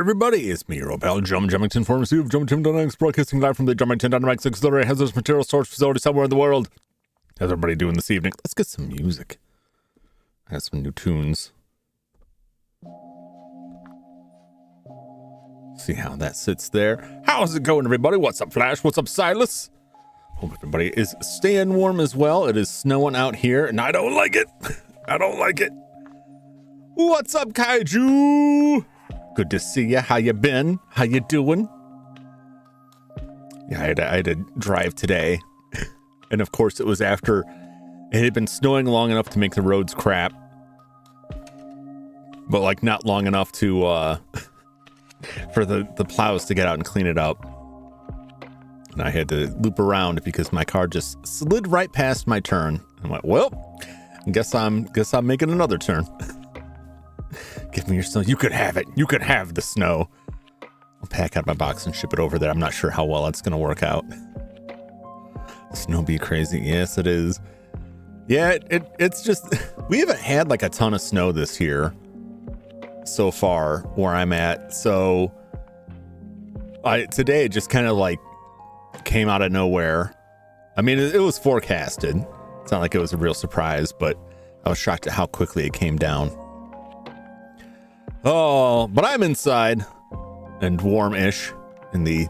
Everybody, it's me, your old pal, Jum Jumington, former CEO of Jumington Dynamics, broadcasting live from the Jumington Dynamics auxiliary hazardous material storage facility somewhere in the world. How's everybody doing this evening? Let's get some music. I have some new tunes. See how that sits there. How's it going, everybody? What's up, Flash? What's up, Silas? Hope everybody is staying warm as well. It is snowing out here, and I don't like it. I don't like it. What's up, Kaiju? Good to see you. How you been? How you doing? Yeah, I had to drive today. And of course, it was after it had been snowing long enough to make the roads crap. But like not long enough to for the plows to get out and clean it up. And I had to loop around because my car just slid right past my turn. I went, well, guess I'm making another turn. Give me your snow. You could have it. You could have the snow. I'll pack out my box and ship it over there. I'm not sure how well it's going to work out. Snow be crazy. Yes, it is. Yeah, it's just, we haven't had like a ton of snow this year so far where I'm at. So today it just kind of like came out of nowhere. I mean, it was forecasted. It's not like it was a real surprise, but I was shocked at how quickly it came down. Oh, but I'm inside and warm-ish in the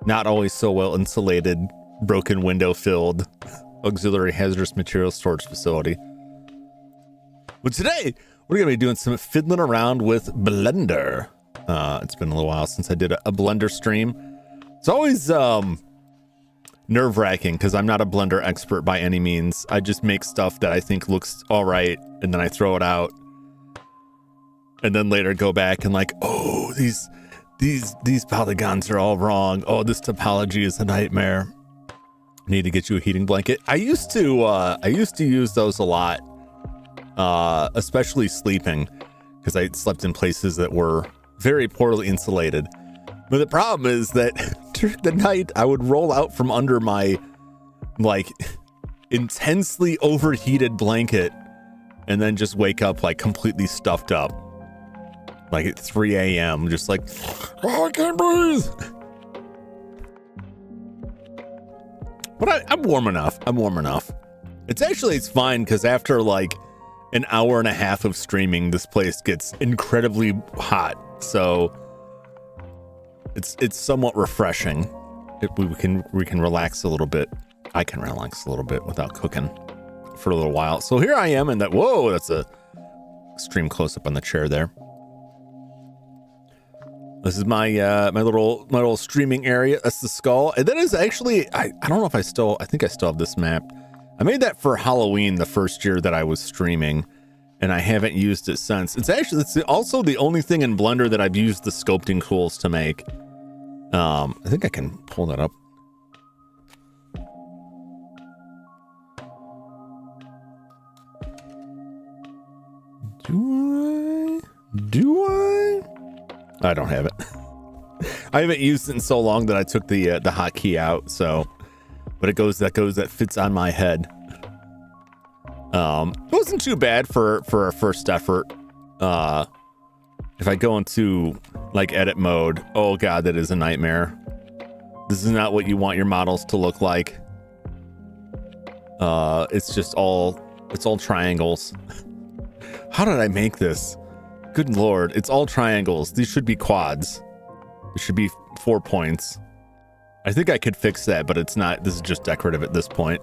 not always so well insulated, broken window filled auxiliary hazardous materials storage facility. But today we're going to be doing some fiddling around with Blender. It's been a little while since I did a Blender stream. It's always nerve-wracking because I'm not a Blender expert by any means. I just make stuff that I think looks all right and then I throw it out. And then later go back and like, oh, these polygons are all wrong. Oh, this topology is a nightmare. Need to get you a heating blanket. I used to use those a lot, especially sleeping, because I slept in places that were very poorly insulated. But the problem is that during the night I would roll out from under my like intensely overheated blanket and then just wake up like completely stuffed up. Like at 3 a.m. just like, oh, I can't breathe. But I'm warm enough. It's fine because after like an hour and a half of streaming, this place gets incredibly hot. So it's somewhat refreshing. We can relax a little bit. I can relax a little bit without cooking for a little while. So here I am in that. Whoa, that's a extreme close up on the chair there. This is my my little streaming area. That's the skull, and that is actually I don't know if I think I still have this map. I made that for Halloween the first year that I was streaming, and I haven't used it since. It's also the only thing in Blender that I've used the sculpting tools to make. I think I can pull that up. Do I? I don't have it. I haven't used it in so long that I took the hotkey out. So, but that fits on my head. It wasn't too bad for our first effort. If I go into like edit mode, oh god, that is a nightmare. This is not what you want your models to look like. It's all triangles. How did I make this? Good lord, it's all triangles. These should be quads. It should be 4 points. I think I could fix that, but it's not. This is just decorative at this point.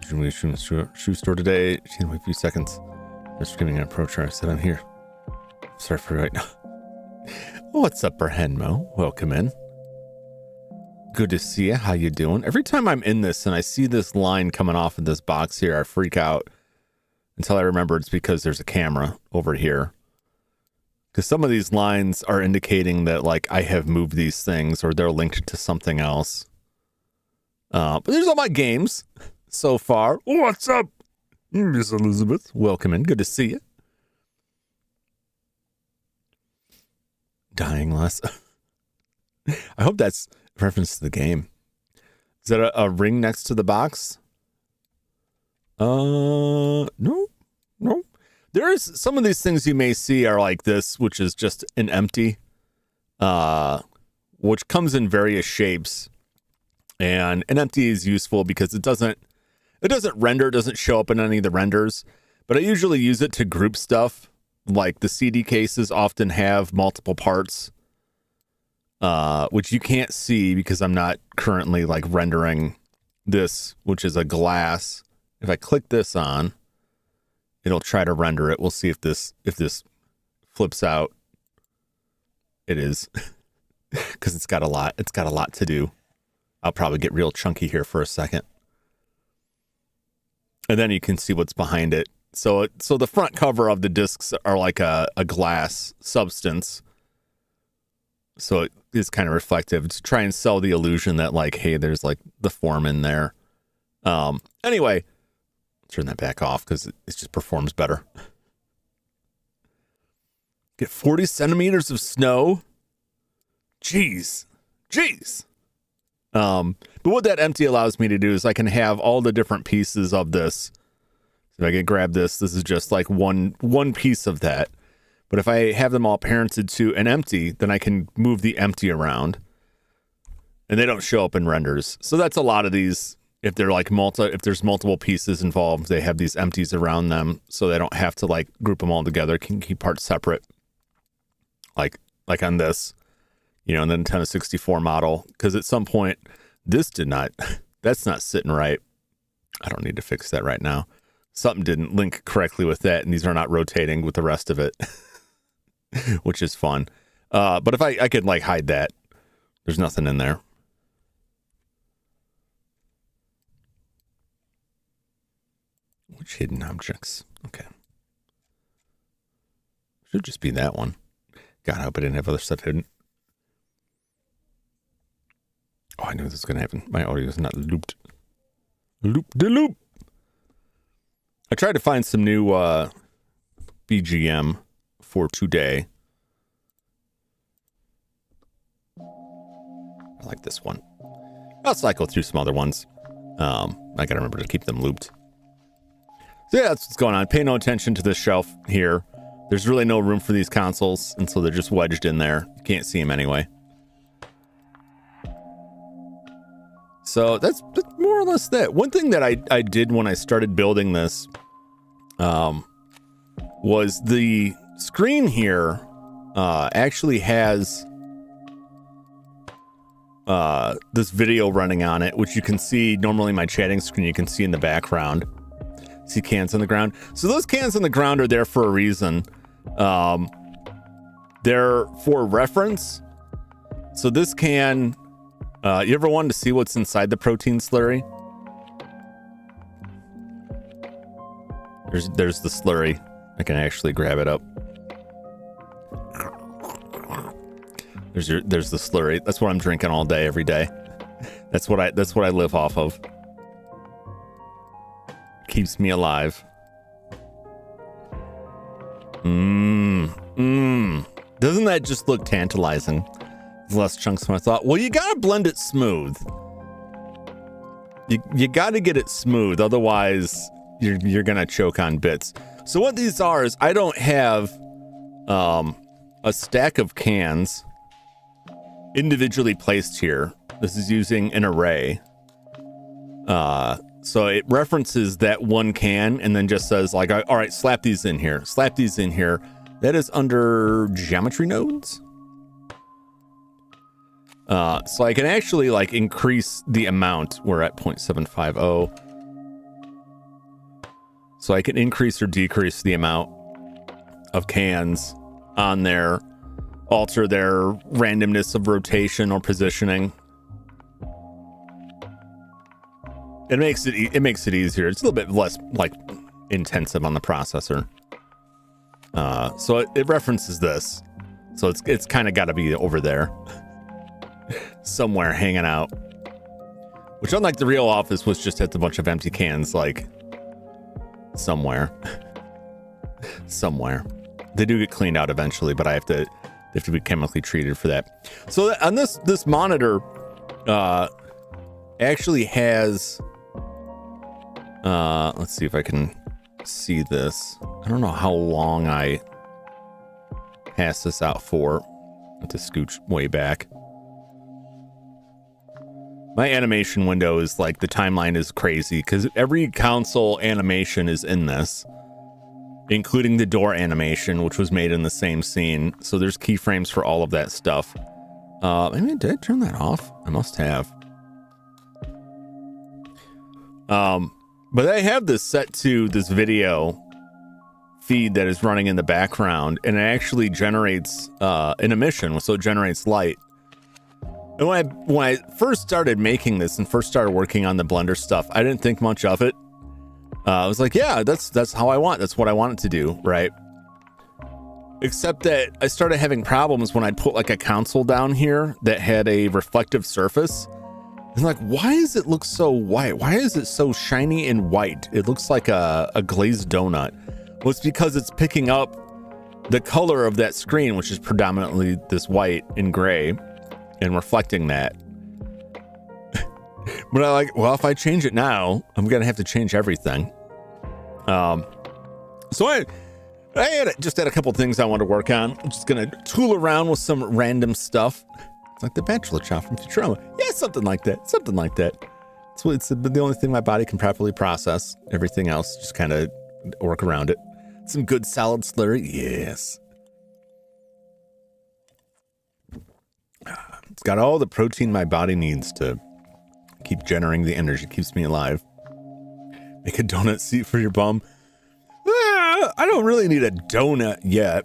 Shoe store today. She in a few seconds. Just screaming at approach her. I said I'm here. Sorry for right now. What's up, Henmo? Welcome in. Good to see you. How you doing? Every time I'm in this and I see this line coming off of this box here, I freak out until I remember it's because there's a camera over here. Because some of these lines are indicating that like I have moved these things or they're linked to something else. But there's all my games so far. What's up, Miss Elizabeth? Welcome in. Good to see you. Dying less. I hope that's a reference to the game. Is that a ring next to the box? No. There's some of these things you may see are like this, which is just an empty, which comes in various shapes. And an empty is useful because it doesn't render, doesn't show up in any of the renders, but I usually use it to group stuff. Like the CD cases often have multiple parts, which you can't see because I'm not currently like rendering this, which is a glass. If I click this on, it'll try to render it. We'll see if this flips out. It is because it's got a lot to do. I'll probably get real chunky here for a second. And then you can see what's behind it. So the front cover of the discs are like a glass substance. So it is kind of reflective to try and sell the illusion that like, hey, there's like the form in there. Anyway, turn that back off because it just performs better. Get 40 centimeters of snow. Jeez. But what that empty allows me to do is I can have all the different pieces of this. So if I can grab this is just like one piece of that. But if I have them all parented to an empty, then I can move the empty around. And they don't show up in renders. So that's a lot of these. If they're like if there's multiple pieces involved, they have these empties around them. So they don't have to like group them all together, can keep parts separate. Like on this. You know, and then Nintendo 64 model, because at some point, that's not sitting right. I don't need to fix that right now. Something didn't link correctly with that, and these are not rotating with the rest of it, which is fun. But if I could like hide that, there's nothing in there. Which hidden objects? Okay. Should just be that one. God, I hope I didn't have other stuff hidden. Oh, I knew this was going to happen. My audio is not looped. Loop. I tried to find some new BGM for today. I like this one. I'll cycle through some other ones. I got to remember to keep them looped. So yeah, that's what's going on. Pay no attention to this shelf here. There's really no room for these consoles, and so they're just wedged in there. You can't see them anyway. that's more or less that. One thing that I did when I started building this was the screen here actually has this video running on it, which you can see normally my chatting screen, you can see in the background. See cans on the ground. So those cans on the ground are there for a reason. They're for reference. So this can, you ever wanted to see what's inside the protein slurry? There's the slurry. I can actually grab it up. There's the slurry. That's what I'm drinking all day, every day. That's what I live off of. Keeps me alive. Doesn't that just look tantalizing? Less chunks than I thought. Well, you gotta blend it smooth. You gotta get it smooth, otherwise you're gonna choke on bits. So what these are is I don't have a stack of cans individually placed here. This is using an array. So it references that one can and then just says like, all right, slap these in here. Slap these in here. That is under geometry nodes. So I can actually like increase the amount. We're at 0.750. So I can increase or decrease the amount of cans on there, alter their randomness of rotation or positioning. It makes it easier. It's a little bit less like intensive on the processor. So it references this. So it's kind of got to be over there somewhere hanging out. Which, unlike the real office, was just a bunch of empty cans, like somewhere. Somewhere. They do get cleaned out eventually, but they have to be chemically treated for that. So on this monitor actually has let's see if I can see this. I don't know how long I passed this out for. I have to scooch way back. My animation window is like, the timeline is crazy because every console animation is in this, including the door animation, which was made in the same scene. So there's keyframes for all of that stuff. Maybe did I turn that off? I must have. But I have this set to this video feed that is running in the background, and it actually generates an emission, so it generates light. And when I first started making this and first started working on the Blender stuff, I didn't think much of it. I was like, yeah, that's how I want. That's what I want it to do, right? Except that I started having problems when I put like a console down here that had a reflective surface. And like, why does it look so white? Why is it so shiny and white? It looks like a glazed donut. Well, it's because it's picking up the color of that screen, which is predominantly this white and gray, and reflecting that. But I like, well, if I change it now, I'm gonna have to change everything. So I just had a couple things I wanted to work on. I'm just gonna tool around with some random stuff. It's like the bachelor child from Futurama. Yeah, something like that. Something like that. It's the only thing my body can properly process. Everything else, just kind of work around it. Some good solid slurry. Yes. It's got all the protein my body needs to keep generating the energy. Keeps me alive. Make a donut seat for your bum. I don't really need a donut yet.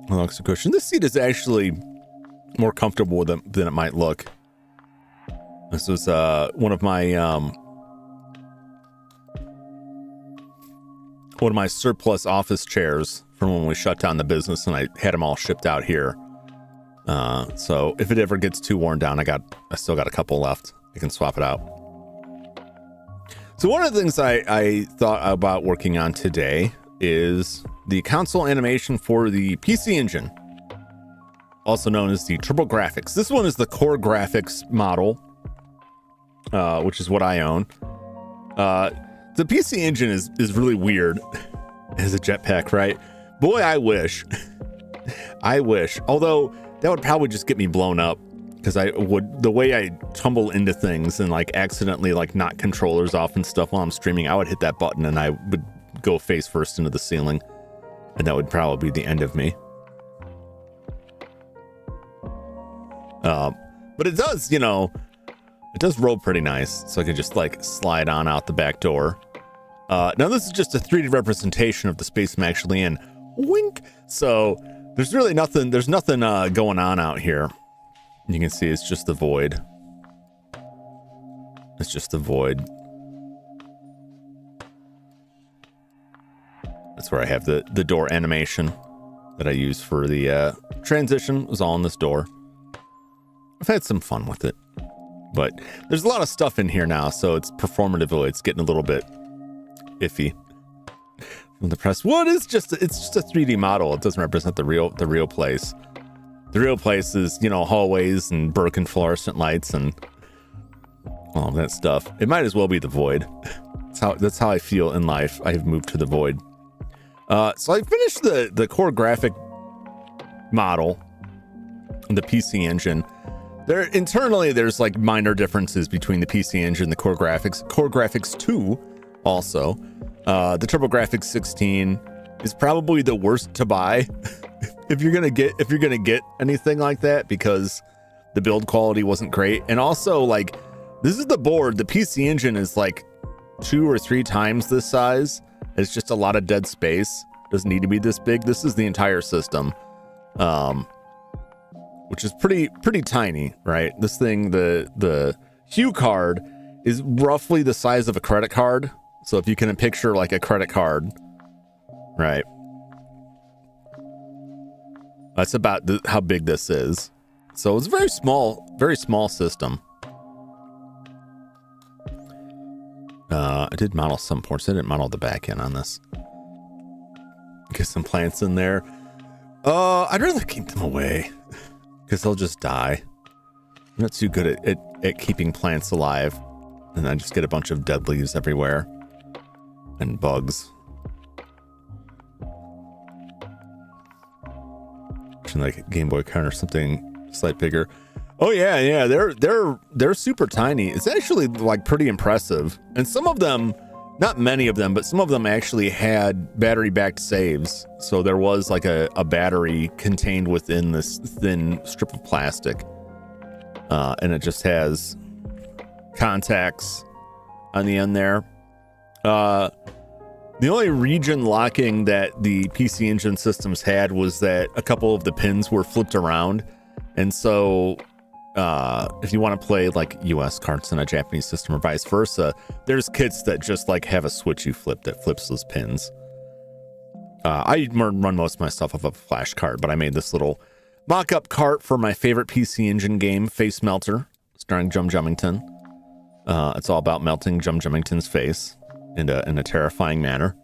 Looks a cushion. This seat is actually more comfortable than it might look. This was one of my surplus office chairs from when we shut down the business, and I had them all shipped out here. So if it ever gets too worn down, I still got a couple left. I can swap it out. So one of the things I thought about working on today is the console animation for the PC Engine, also known as the TurboGrafx. This one is the Core Graphics model, which is what I own. The PC Engine is really weird as a jetpack, right? Boy, I wish. I wish. Although that would probably just get me blown up because the way I tumble into things and like accidentally like knock controllers off and stuff while I'm streaming, I would hit that button and I would go face first into the ceiling, and that would probably be the end of me. But it does, you know, it does roll pretty nice, so I could just like slide on out the back door. Now this is just a 3D representation of the space I'm actually in. Wink. So there's really nothing. There's nothing going on out here. You can see it's just the void. It's just the void. That's where I have the door animation that I use for the transition. It was all in this door. I've had some fun with it, but there's a lot of stuff in here now, so it's performatively, it's getting a little bit iffy. From the press, well, it's just a 3D model. It doesn't represent the real place. The real place is, you know, hallways and broken fluorescent lights and all that stuff. It might as well be the void. That's how I feel in life. I have moved to the void. So I finished the core graphic model, the PC engine. Internally, there's like minor differences between the PC engine and the core graphics. Core graphics 2 also. The TurboGrafx 16 is probably the worst to buy if you're gonna get anything like that, because the build quality wasn't great. And also, like, this is the board. The PC engine is like 2 or 3 times this size. It's just a lot of dead space. Doesn't need to be this big. This is the entire system. Which is pretty tiny, right? This thing, the Hue card is roughly the size of a credit card. So if you can picture like a credit card, right? That's about how big this is. So it's a very small system. I did model some ports. I didn't model the back end on this. Get some plants in there. I'd rather keep them away, because they'll just die. I'm not too good at keeping plants alive. And I just get a bunch of dead leaves everywhere. And bugs. Like Game Boy Color or something slight bigger. Oh yeah, they're super tiny. It's actually like pretty impressive. And some of them, not many of them, but some of them actually had battery-backed saves. So there was like a battery contained within this thin strip of plastic. And it just has contacts on the end there. The only region locking that the PC Engine systems had was that a couple of the pins were flipped around. And so if you want to play like US cards in a Japanese system or vice versa, there's kits that just like have a switch you flip that flips those pins. I run most of my stuff off of a flash card, but I made this little mock-up cart for my favorite PC Engine game, Face Melter, starring Jum Jumington. It's all about melting Jum Jumington's face in a terrifying manner.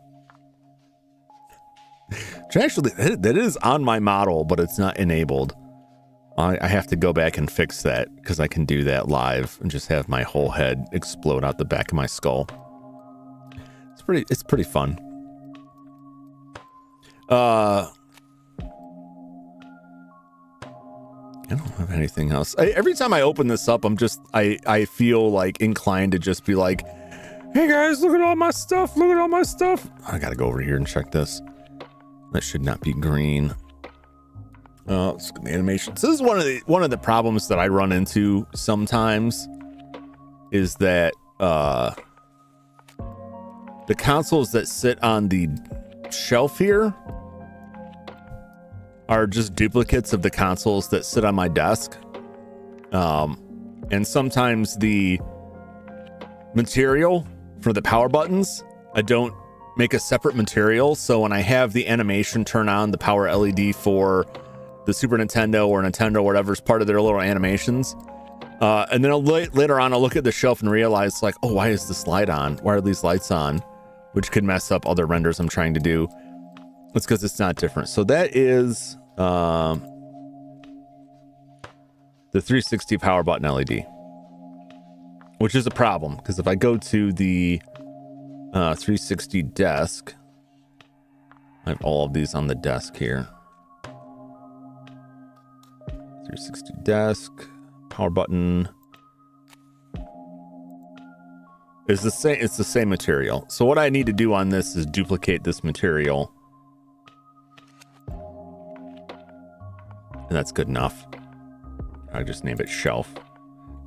Which actually, that is on my model, but it's not enabled. I have to go back and fix that, because I can do that live and just have my whole head explode out the back of my skull. It's pretty fun. I don't have anything else. Every time I open this up, I feel like inclined to just be like, hey guys, look at all my stuff. Look at all my stuff. I gotta go over here and check this. That should not be green. Let's look at the animation. So this is one of the problems that I run into sometimes, is that the consoles that sit on the shelf here are just duplicates of the consoles that sit on my desk. And sometimes the material for the power buttons, I don't make a separate material. So when I have the animation turn on the power LED for the Super Nintendo or Nintendo, whatever's part of their little animations, and then later on I'll look at the shelf and realize like, oh, why is this light on? Why are these lights on? Which could mess up other renders I'm trying to do. It's because it's not different. So that is the 360 power button LED, which is a problem, because if I go to the 360 desk, I have all of these on the desk here. 360 desk, power button is the same. It's the same material. So what I need to do on this is duplicate this material. And that's good enough. I just name it shelf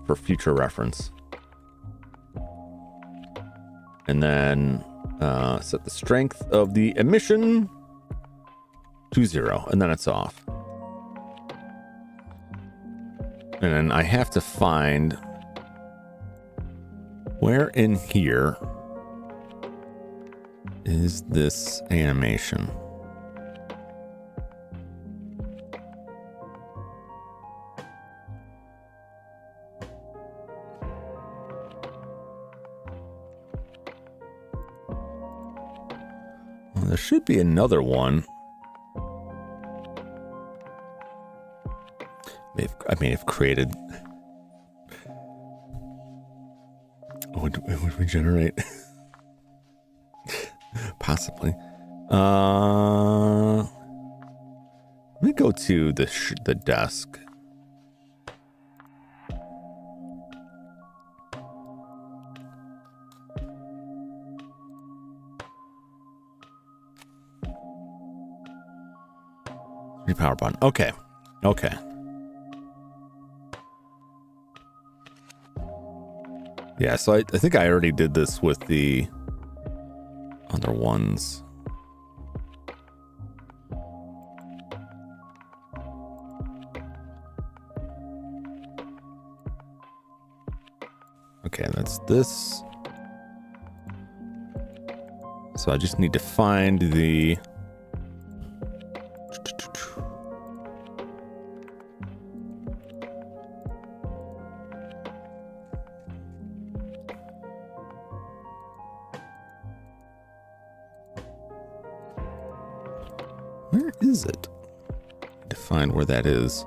for future reference. And then set the strength of the emission to 0, and then it's off. And then I have to find where in here is this animation. Well, there should be another one. I may have created. Would regenerate? Possibly. Let me go to the desk. Power button. Okay. Okay. Yeah, so I think I already did this with the other ones. Okay, that's this. So I just need to find the... Where is it? To find where that is.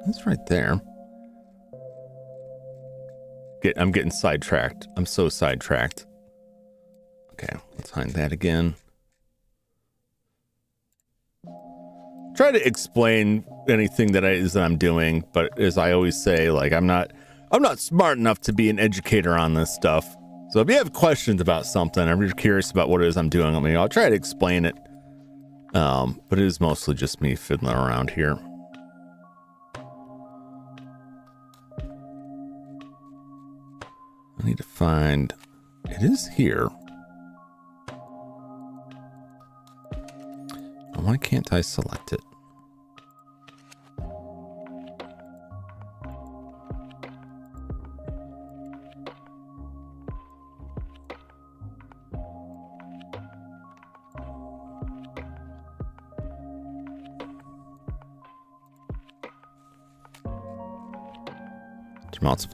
It's right there. I'm getting sidetracked. I'm so sidetracked. Okay, let's find that again. Try to explain anything that I'm doing, but as I always say, like I'm not smart enough to be an educator on this stuff. So if you have questions about something, I'm just curious about what it is I'm doing, I'll try to explain it. But it is mostly just me fiddling around here. I need to find... It is here. Why can't I select it?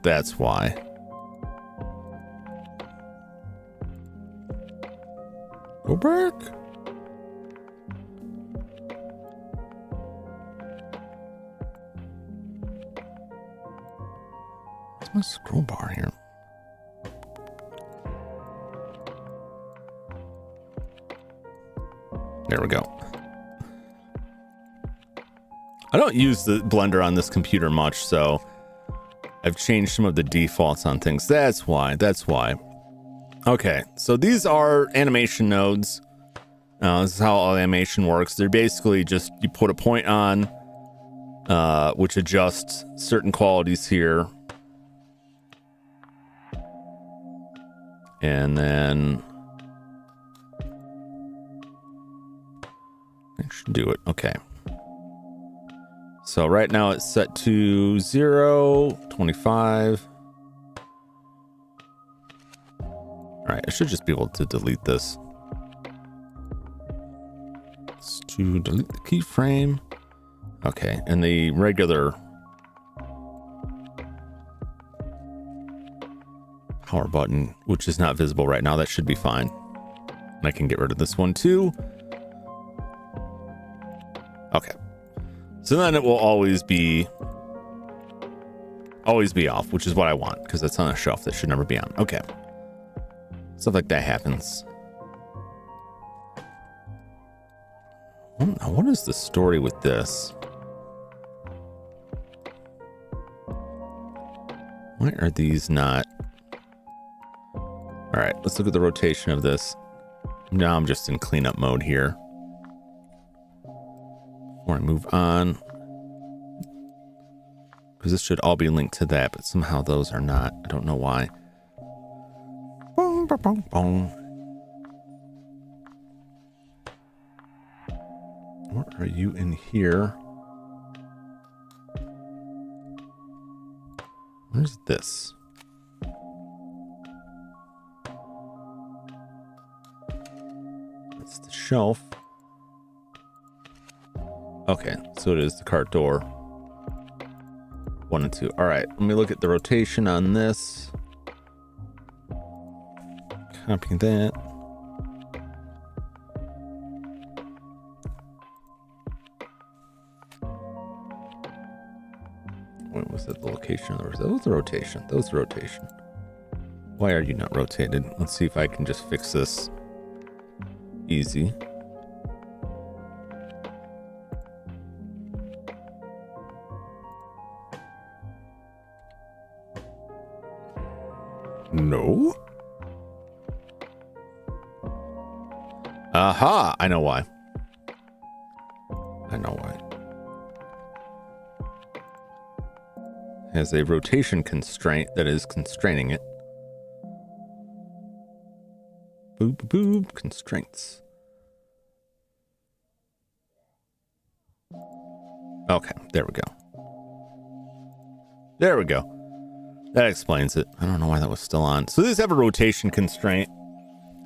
That's why. Go back. What's my scroll bar here? There we go. I don't use the Blender on this computer much, so I've changed some of the defaults on things. That's why. Okay, so these are animation nodes. This is how all animation works. They're basically just, you put a point on, which adjusts certain qualities here. And then I should do it. Okay. So right now it's set to 0, 25. All right, I should just be able to delete this. Let's to delete the keyframe. Okay, and the regular power button, which is not visible right now, that should be fine. And I can get rid of this one too. Okay. So then it will always be off, which is what I want, because that's on a shelf that should never be on. Okay. Stuff like that happens. Now, what is the story with this? Why are these not? All right, let's look at the rotation of this. Now I'm just in cleanup mode here. Before I move on, because this should all be linked to that, but somehow those are not. I don't know why. Boom, boom, boom, boom. What are you in here? Where's this? That's the shelf. Okay, so it is the cart door. 1 and 2. All right, let me look at the rotation on this. Copy that. What was that, the location? Or that was the rotation. That was the rotation. Why are you not rotated? Let's see if I can just fix this. Easy. No. Aha! I know why. I know why. Has a rotation constraint that is constraining it. Boop, boop, boop. Constraints. Okay, there we go. There we go. That explains it. I don't know why that was still on. So these have a rotation constraint.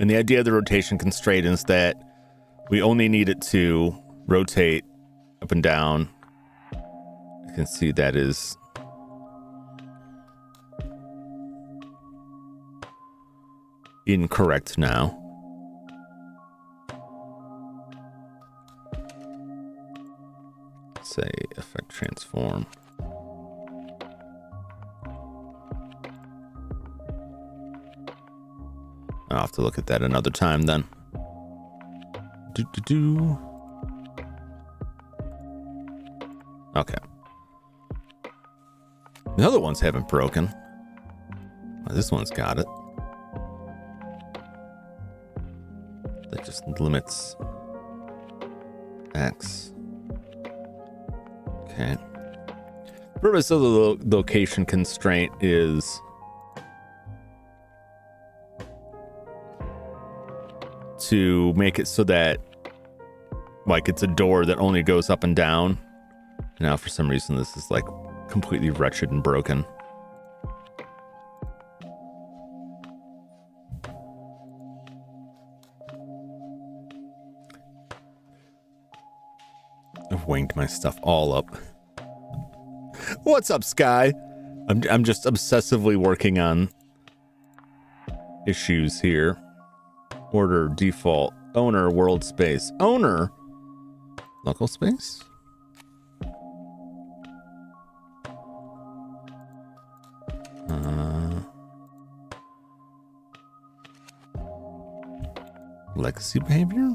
And the idea of the rotation constraint is that we only need it to rotate up and down. You can see that is incorrect now. Say effect transform. I'll have to look at that another time then. Okay. The other ones haven't broken. This one's got it. That just limits X. Okay. The purpose of the location constraint is to make it so that, like, it's a door that only goes up and down. Now, for some reason, this is like completely wretched and broken. I've winged my stuff all up. What's up, Sky? I'm just obsessively working on issues here. Order, default, owner, world space. Owner, local space? Legacy behavior?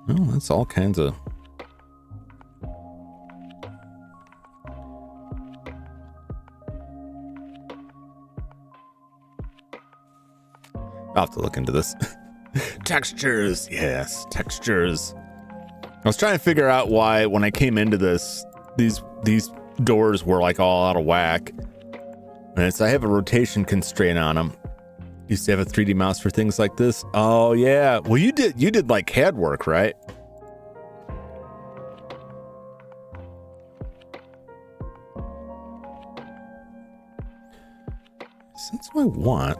Oh, that's all kinds of... I'll have to look into this. Textures, yes, textures. I was trying to figure out why when I came into this, these doors were like all out of whack. And it's, I have a rotation constraint on them. Used to have a 3D mouse for things like this. Oh yeah. Well, you did like CAD work, right? Since I want.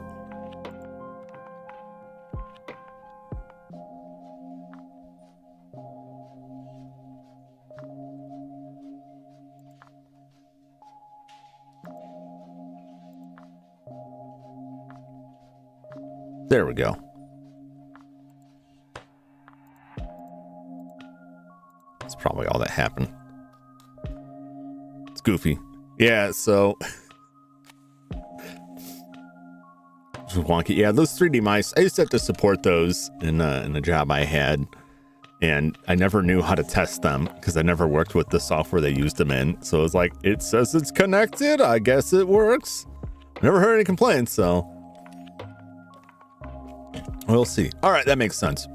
There we go. That's probably all that happened. It's goofy. Yeah, so wonky. Yeah, those 3D mice, I used to have to support those in a job I had, and I never knew how to test them because I never worked with the software they used them in. So it was like, it says it's connected, I guess it works. Never heard any complaints, so we'll see. All right, that makes sense.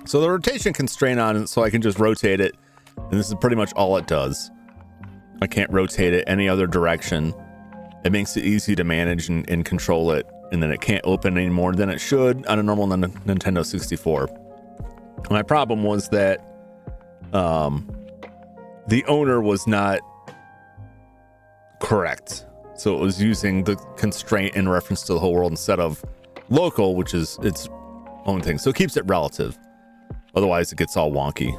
So the rotation constraint on it, so I can just rotate it, and this is pretty much all it does. I can't rotate it any other direction. It makes it easy to manage and control it, and then it can't open any more than it should on a normal Nintendo 64. My problem was that the owner was not correct. So it was using the constraint in reference to the whole world instead of local, which is its own thing. So it keeps it relative. Otherwise, it gets all wonky.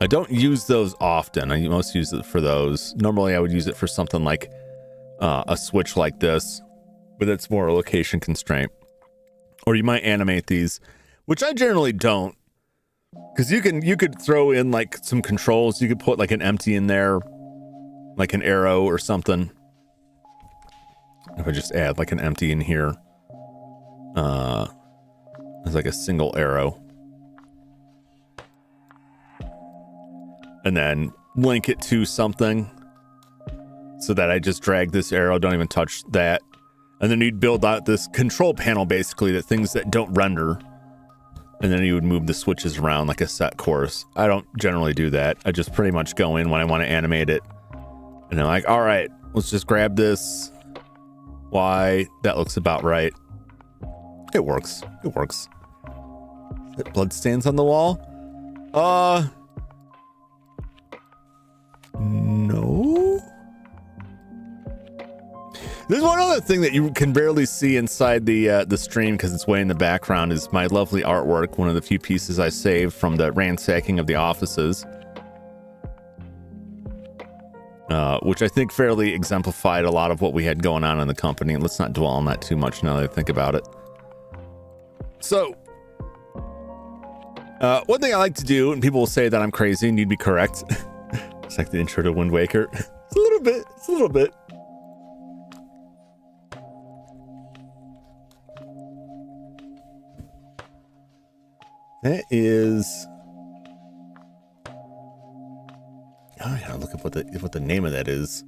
I don't use those often. I most use it for those. Normally, I would use it for something like a switch like this, but it's more a location constraint. Or you might animate these, which I generally don't, because you could throw in like some controls. You could put like an empty in there, like an arrow or something. If I just add like an empty in here, as like a single arrow. And then link it to something so that I just drag this arrow, don't even touch that. And then you'd build out this control panel, basically, that things that don't render. And then you would move the switches around like a set course. I don't generally do that. I just pretty much go in when I want to animate it. And I'm like, all right, let's just grab this. Why? That looks about right. It works. It works. That blood stains on the wall? No. There's one other thing that you can barely see inside the stream because it's way in the background is my lovely artwork, one of the few pieces I saved from the ransacking of the offices, which I think fairly exemplified a lot of what we had going on in the company. Let's not dwell on that too much now that I think about it. So, one thing I like to do, and people will say that I'm crazy, and you'd be correct. It's like the intro to Wind Waker. It's a little bit. It's a little bit. That is. Oh, I gotta look up what the name of that is.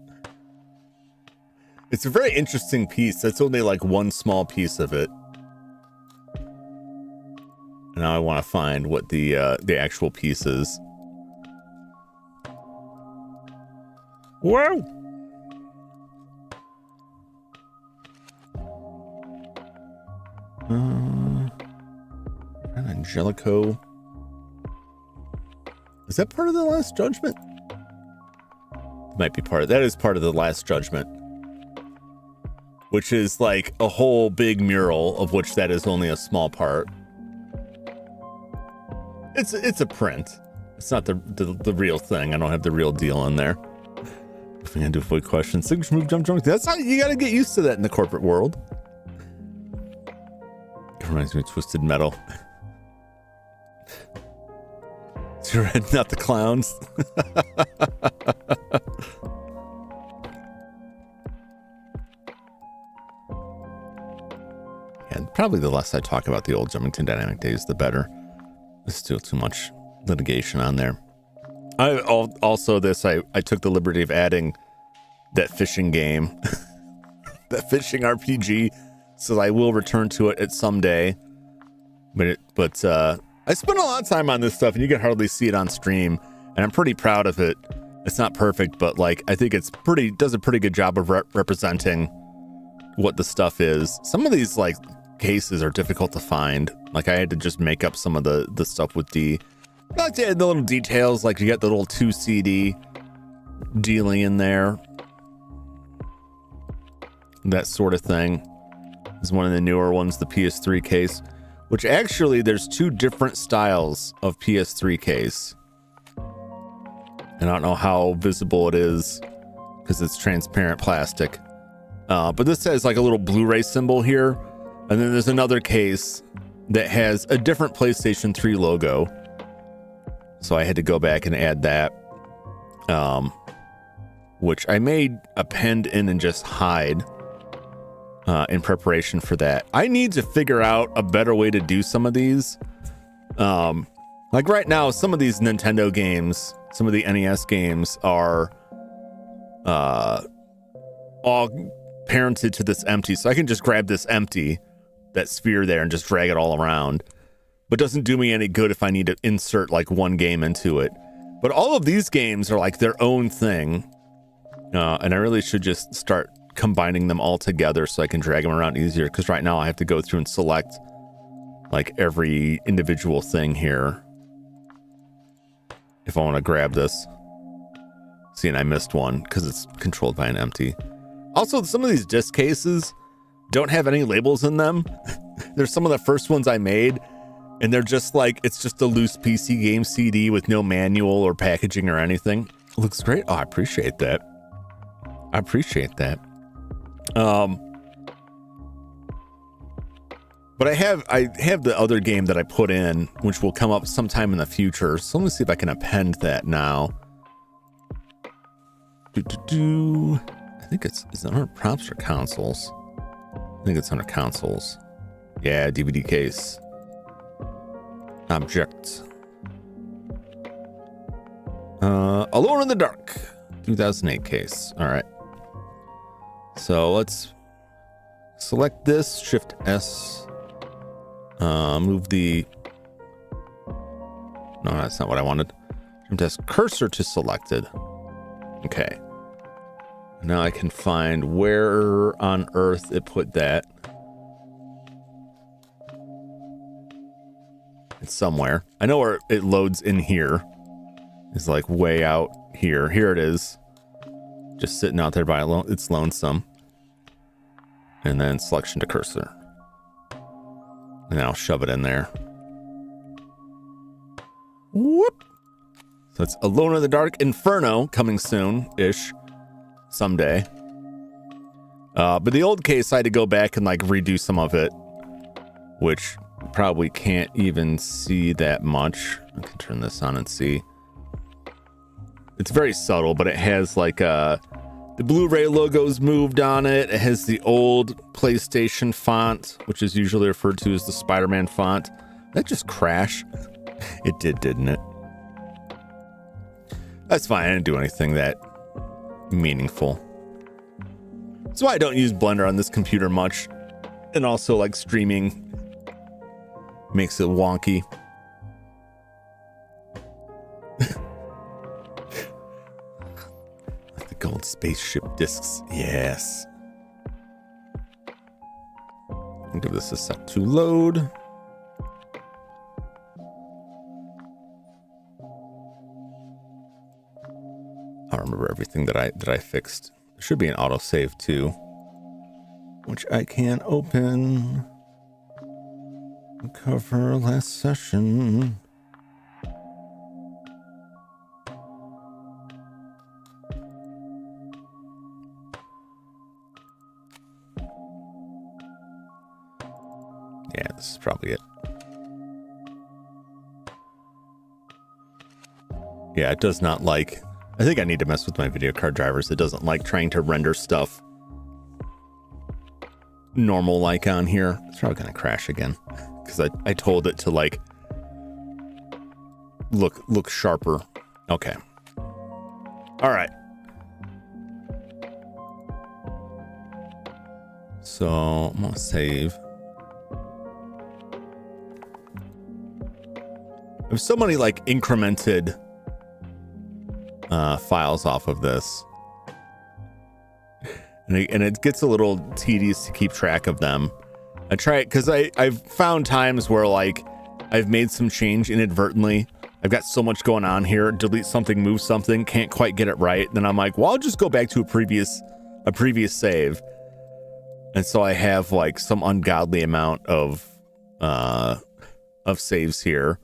It's a very interesting piece. That's only like one small piece of it. And now I want to find what the actual piece is. Whoa! Angelico. Is that part of the Last Judgment? Might be part of that. Is part of the Last Judgment, which is like a whole big mural of which that is only a small part. It's a print. It's not the real thing. I don't have the real deal in there. If we can do avoid questions, signature move, jump. That's how you got to get used to that in the corporate world. It reminds me of Twisted Metal. It's your head, not the clowns. And probably the less I talk about the old Jumington Dynamic days, the better. There's still too much litigation on there. I took the liberty of adding that fishing game, that fishing RPG, so I will return to it at some day. But I spent a lot of time on this stuff, and you can hardly see it on stream, and I'm pretty proud of it. It's not perfect, but like I think it's does a pretty good job of representing what the stuff is. Some of these like cases are difficult to find. Like I had to just make up some of the stuff with D. I like to add the little details, like you got the little 2 CD dealing in there. That sort of thing is one of the newer ones, the PS3 case, which actually there's 2 different styles of PS3 case. And I don't know how visible it is because it's transparent plastic. But this has like a little Blu-ray symbol here. And then there's another case that has a different PlayStation 3 logo. So I had to go back and add that, which I made append in and just hide. in preparation for that. I need to figure out a better way to do some of these. Like right now, some of these Nintendo games, some of the NES games are all parented to this empty. So I can just grab this empty, that sphere there, and just drag it all around. But doesn't do me any good if I need to insert like one game into it. But all of these games are like their own thing. And I really should just start combining them all together so I can drag them around easier. Because right now I have to go through and select like every individual thing here if I want to grab this. See, and I missed one because it's controlled by an empty. Also, some of these disc cases don't have any labels in them. There's some of the first ones I made, and they're just like, it's just a loose PC game CD with no manual or packaging or anything. It looks great. Oh, I appreciate that. I appreciate that. But I have the other game that I put in, which will come up sometime in the future. So let me see if I can append that now. I think is it under props or consoles? I think it's under consoles. Yeah, DVD case. Object. Alone in the Dark. 2008 case. All right. So let's select this. Shift S. Move the... No, that's not what I wanted. Shift S cursor to selected. Okay. Now I can find where on earth it put that. It's somewhere. I know where it loads in here. It's like way out here. Here it is. Just sitting out there by its lonesome. And then selection to cursor. And I'll shove it in there. Whoop. So it's Alone in the Dark Inferno coming soon-ish. Someday. But the old case, I had to go back and like redo some of it. Which you probably can't even see that much. I can turn this on and see. It's very subtle, but it has like the Blu-ray logo's moved on it. It has the old PlayStation font, which is usually referred to as the Spider-Man font. That just crashed. It did, didn't it? That's fine. I didn't do anything that meaningful. That's why I don't use Blender on this computer much. And also like streaming makes it wonky. Gold spaceship discs. Yes. I'll give this a sec to load. I'll remember everything that I fixed. There should be an autosave too, which I can open. Cover last session. Yeah, this is probably it. Yeah, it does not like... I think I need to mess with my video card drivers. It doesn't like trying to render stuff normal like on here. It's probably going to crash again. Because I told it to like... Look sharper. Okay. Alright. So, I'm going to save... There's so many like incremented files off of this, and it gets a little tedious to keep track of them. I try it because I've found times where like I've made some change inadvertently. I've got so much going on here, delete something, move something, can't quite get it right. Then I'm like, well, I'll just go back to a previous save, and so I have like some ungodly amount of saves here.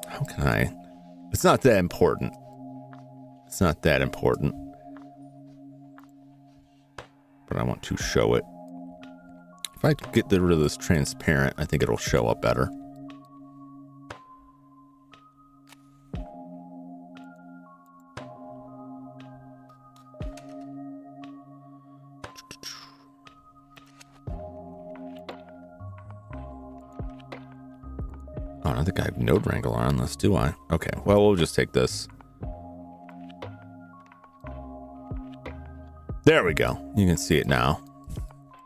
How can I? It's not that important. It's not that important. But I want to show it. If I get rid of this transparent, I think it'll show up better. don't think I have Node Wrangler on this, do I? Okay, well, we'll just take this. There we go. You can see it now.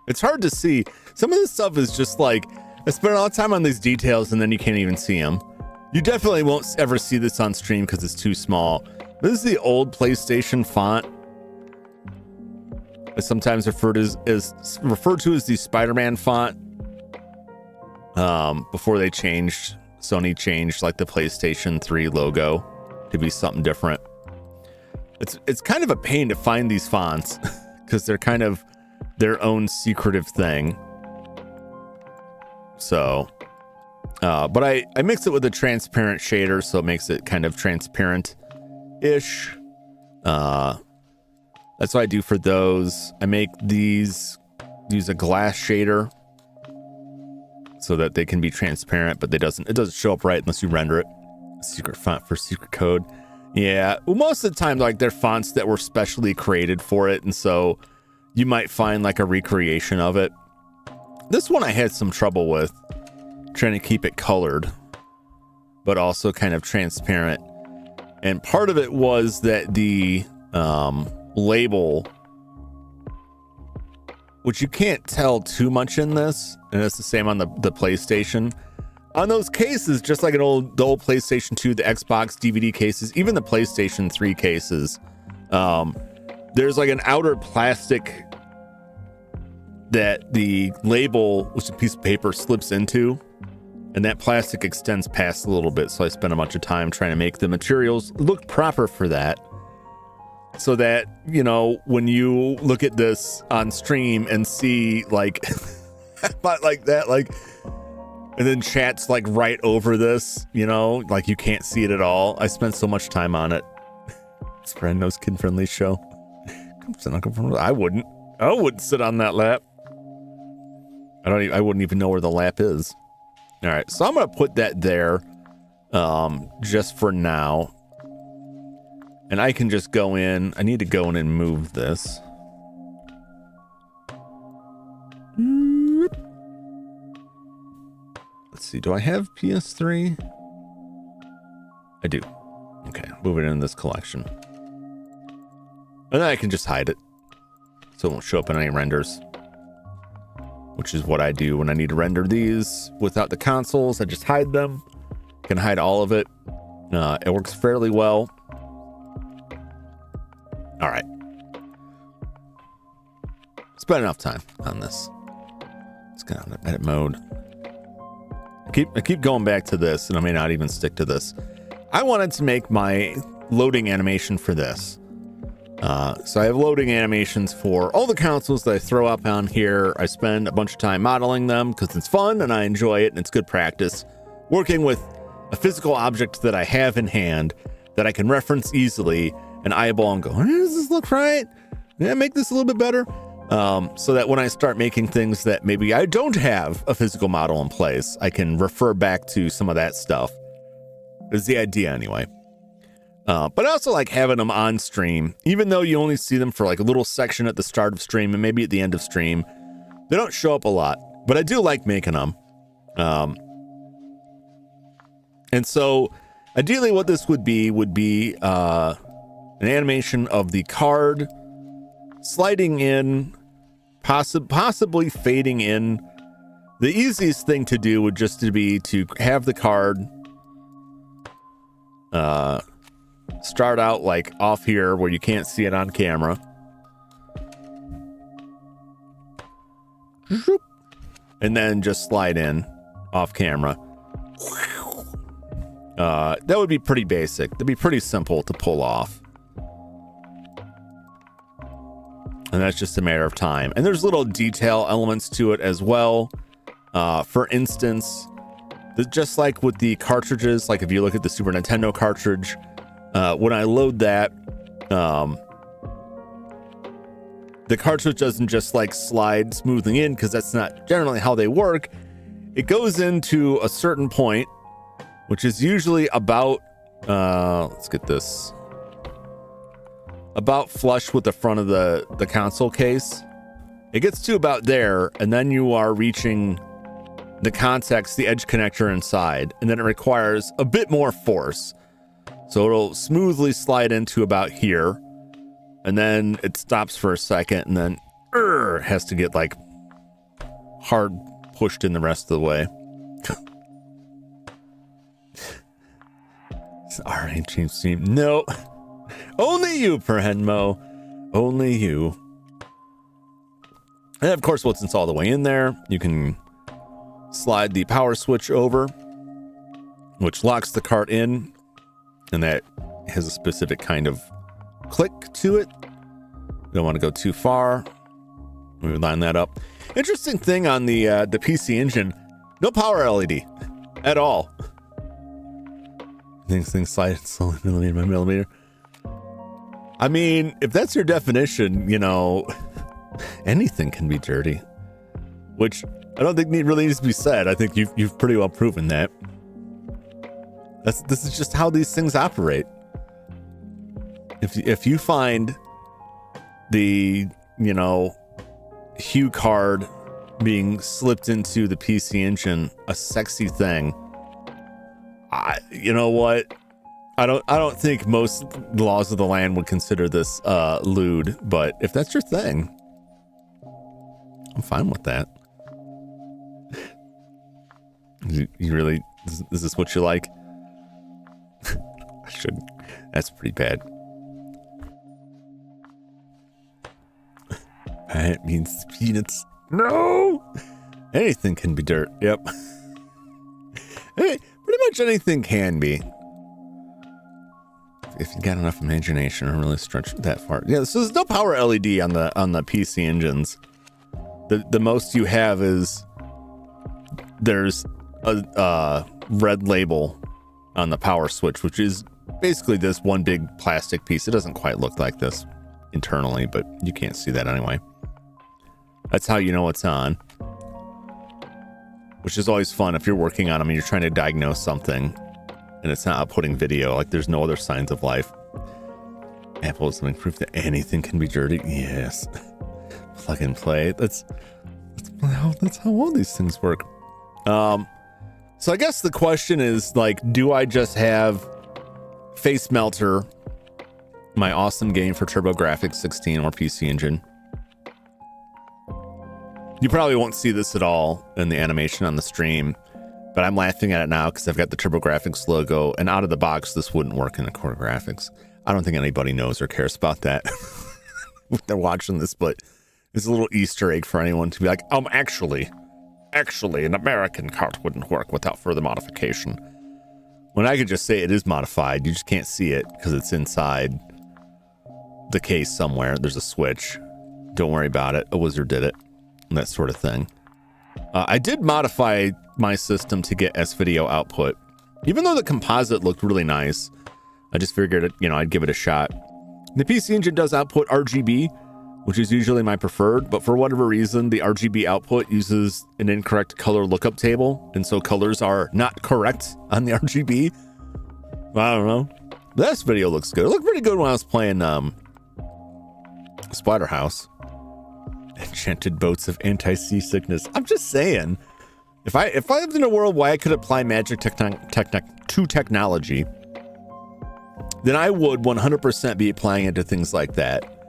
It's hard to see. Some of this stuff is just like, I spent a lot of time on these details and then you can't even see them. You definitely won't ever see this on stream because it's too small. This is the old PlayStation font. It's sometimes referred to as the Spider-Man font. Before they changed, Sony changed like the PlayStation 3 logo to be something different. It's kind of a pain to find these fonts because they're kind of their own secretive thing. So, but I mix it with a transparent shader, so it makes it kind of transparent-ish. That's what I do for those. I make these, use a glass shader so that they can be transparent, but it doesn't show up right unless you render it. Secret font for secret code. Yeah, well, most of the time, like, they're fonts that were specially created for it, and so you might find like a recreation of it. This one I had some trouble with, trying to keep it colored, but also kind of transparent. And part of it was that the label, which you can't tell too much in this, and it's the same on the PlayStation. On those cases, just like the old PlayStation 2, the Xbox DVD cases, even the PlayStation 3 cases, there's like an outer plastic that the label, which is a piece of paper, slips into, and that plastic extends past a little bit. So I spent a bunch of time trying to make the materials look proper for that, so that, you know, when you look at this on stream and see like like that, like, and then chat's like right over this, you know, like you can't see it at all. I spent so much time on it. It's Brando's kid-friendly show. I wouldn't sit on that lap. I wouldn't even know where the lap is. All right, so I'm gonna put that there, just for now, and I can just go in. I need to go in and move this. Let's see, do I have PS3? I do. Okay, move it in this collection. And then I can just hide it, so it won't show up in any renders, which is what I do when I need to render these without the consoles. I just hide them. Can hide all of it. It works fairly well. All right. Spent enough time on this. Let's get on edit mode. I keep going back to this, and I may not even stick to this. I wanted to make my loading animation for this. So I have loading animations for all the consoles that I throw up on here. I spend a bunch of time modeling them because it's fun and I enjoy it and it's good practice. Working with a physical object that I have in hand that I can reference easily and eyeball and go, does this look right? Yeah, make this a little bit better. So that when I start making things that maybe I don't have a physical model in place, I can refer back to some of that stuff. Is the idea anyway. But I also like having them on stream, even though you only see them for like a little section at the start of stream and maybe at the end of stream. They don't show up a lot, but I do like making them. And so ideally what this would be an animation of the card sliding in, possibly fading in. The easiest thing to do would just to be to have the card start out like off here where you can't see it on camera. And then just slide in off camera. That would be pretty basic. That'd be pretty simple to pull off. And that's just a matter of time. And there's little detail elements to it as well. For instance, just like with the cartridges, like if you look at the Super Nintendo cartridge, when I load that, the cartridge doesn't just like slide smoothly in, because that's not generally how they work. It goes into a certain point, which is usually about, let's get this, about flush with the front of the console case. It gets to about there, and then you are reaching the contacts, the edge connector inside, and then it requires a bit more force. So it'll smoothly slide into about here, and then it stops for a second, and then has to get like hard pushed in the rest of the way. Alright, change team. No. Only you, Perhenmo. Only you. And of course, once it's all the way in there, you can slide the power switch over, which locks the cart in, and that has a specific kind of click to it. You don't want to go too far. We would line that up. Interesting thing on the PC Engine, no power LED at all. Things slide slowly millimeter by millimeter. I mean, if that's your definition, you know, anything can be dirty, which I don't think really needs to be said. I think you've pretty well proven that. This is just how these things operate. If you find the, you know, hue card being slipped into the PC Engine a sexy thing, you know what? I don't think most laws of the land would consider this lewd, but if that's your thing, I'm fine with that. You really, is this what you like? I shouldn't. That's pretty bad. That means peanuts. No! Anything can be dirt. Yep. Hey, pretty much anything can be. If you got enough imagination or really stretch that far. Yeah, so there's no power LED on the PC engines. The most you have is there's a red label on the power switch, which is basically this one big plastic piece. It doesn't quite look like this internally, but you can't see that anyway. That's how you know it's on, which is always fun if you're working on them and you're trying to diagnose something and it's not outputting video. Like there's no other signs of life. Apple is something proof that anything can be dirty. Yes. Plug and play. That's how all these things work. So I guess the question is, like, do I just have Face Melter, my awesome game for TurboGrafx 16 or PC Engine? You probably won't see this at all in the animation on the stream, but I'm laughing at it now because I've got the TurboGrafx logo, and out of the box, this wouldn't work in the core graphics. I don't think anybody knows or cares about that when they're watching this, but it's a little Easter egg for anyone to be like, actually, an American cart wouldn't work without further modification. When I could just say it is modified, you just can't see it because it's inside the case somewhere. There's a switch. Don't worry about it. A wizard did it. And that sort of thing. I did modify my system to get S-video output. Even though the composite looked really nice, I just figured, I'd give it a shot. The PC Engine does output RGB, which is usually my preferred, but for whatever reason, the RGB output uses an incorrect color lookup table, and so colors are not correct on the RGB. I don't know. This video looks good. It looked pretty good when I was playing Splatterhouse. Enchanted boats of anti-seasickness. I'm just saying, if I lived in a world where I could apply magic to technology, then I would 100% be applying it to things like that.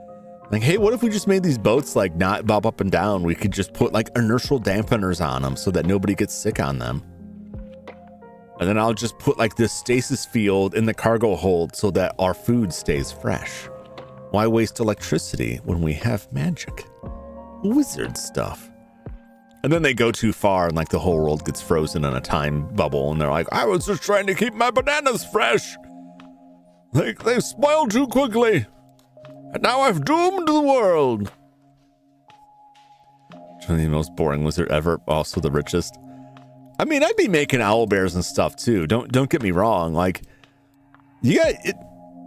Like, hey, what if we just made these boats like not bob up and down? We could just put like inertial dampeners on them so that nobody gets sick on them. And then I'll just put like this stasis field in the cargo hold so that our food stays fresh. Why waste electricity when we have magic? Wizard stuff. And then they go too far and like the whole world gets frozen in a time bubble and they're like, I was just trying to keep my bananas fresh. Like they spoiled too quickly. And now I've doomed the world. One of the most boring wizard ever, also the richest. I mean, I'd be making owl bears and stuff too. Don't get me wrong. Like, you got it.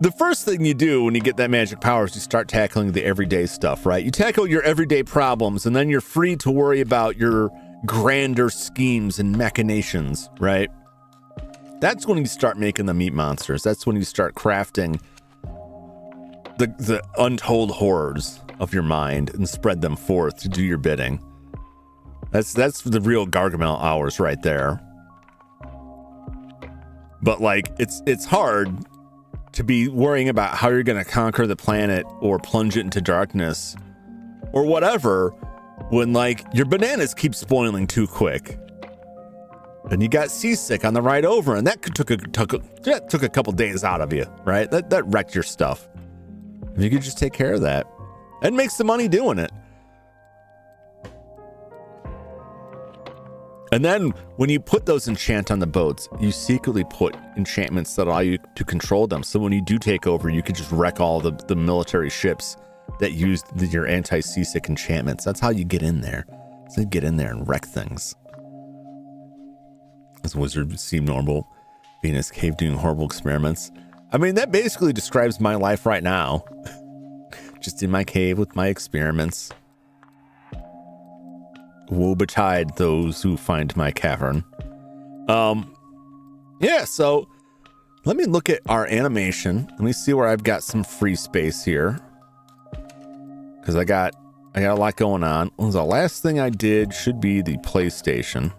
The first thing you do when you get that magic power is you start tackling the everyday stuff, right? You tackle your everyday problems, and then you're free to worry about your grander schemes and machinations, right? That's when you start making the meat monsters. That's when you start crafting the untold horrors of your mind and spread them forth to do your bidding. That's the real Gargamel hours right there. But like, it's hard to be worrying about how you're going to conquer the planet or plunge it into darkness or whatever when like your bananas keep spoiling too quick. And you got seasick on the ride over, and that took a couple days out of you, right? That wrecked your stuff. If you could just take care of that, and make some money doing it. And then when you put those enchant on the boats, you secretly put enchantments that allow you to control them. So when you do take over, you can just wreck all the military ships that use your anti-seasick enchantments. That's how you get in there. So you get in there and wreck things. As wizards seem normal, Venus cave doing horrible experiments. I mean, that basically describes my life right now. Just in my cave with my experiments. Woe betide those who find my cavern. Yeah, so let me look at our animation. Let me see where I've got some free space here. Because I got a lot going on. Well, the last thing I did should be the PlayStation.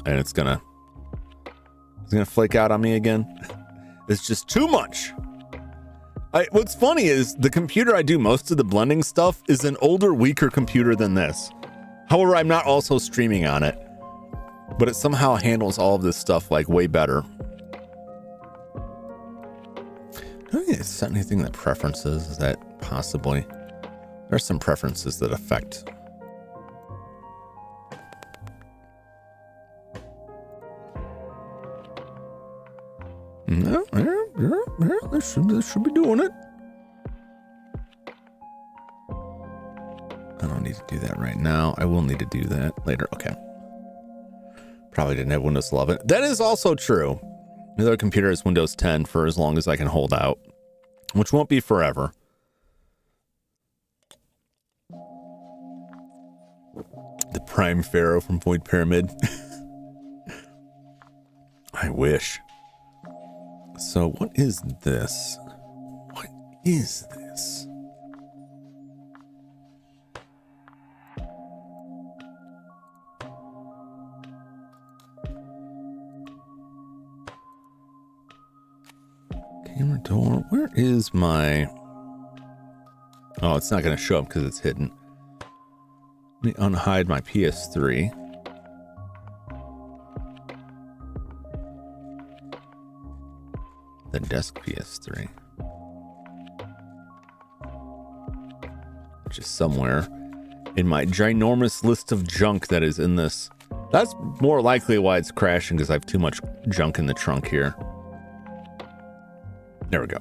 And it's gonna flake out on me again. It's just too much. What's funny is the computer I do most of the blending stuff is an older, weaker computer than this. However, I'm not also streaming on it, but it somehow handles all of this stuff like way better. Do I set anything that preferences? Is that possibly? There's some preferences that affect. No, this should be doing it. I don't need to do that right now. I will need to do that later. Okay. Probably didn't have Windows 11. That is also true. The other computer is Windows 10 for as long as I can hold out, which won't be forever. The Prime Pharaoh from Void Pyramid. I wish. So what is this? What is this? Camera door. Where is my... Oh, it's not going to show up because it's hidden. Let me unhide my PS3. The desk PS3, which is somewhere in my ginormous list of junk that is in this. That's more likely why it's crashing, because I have too much junk in the trunk here. There we go.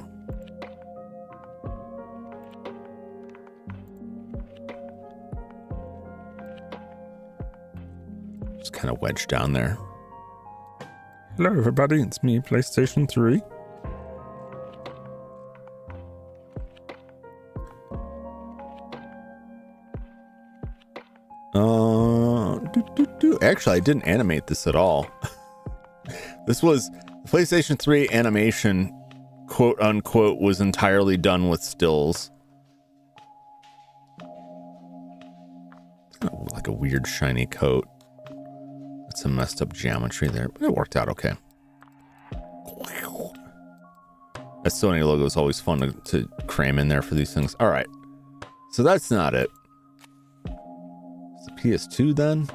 Just kind of wedged down there. Hello everybody, it's me, PlayStation 3. Actually, I didn't animate this at all. This was PlayStation 3 animation, quote unquote, was entirely done with stills. Oh, like a weird shiny coat. It's some messed up geometry there, but it worked out okay. That Sony logo is always fun to cram in there for these things. All right, so that's not it. It's the PS2 then.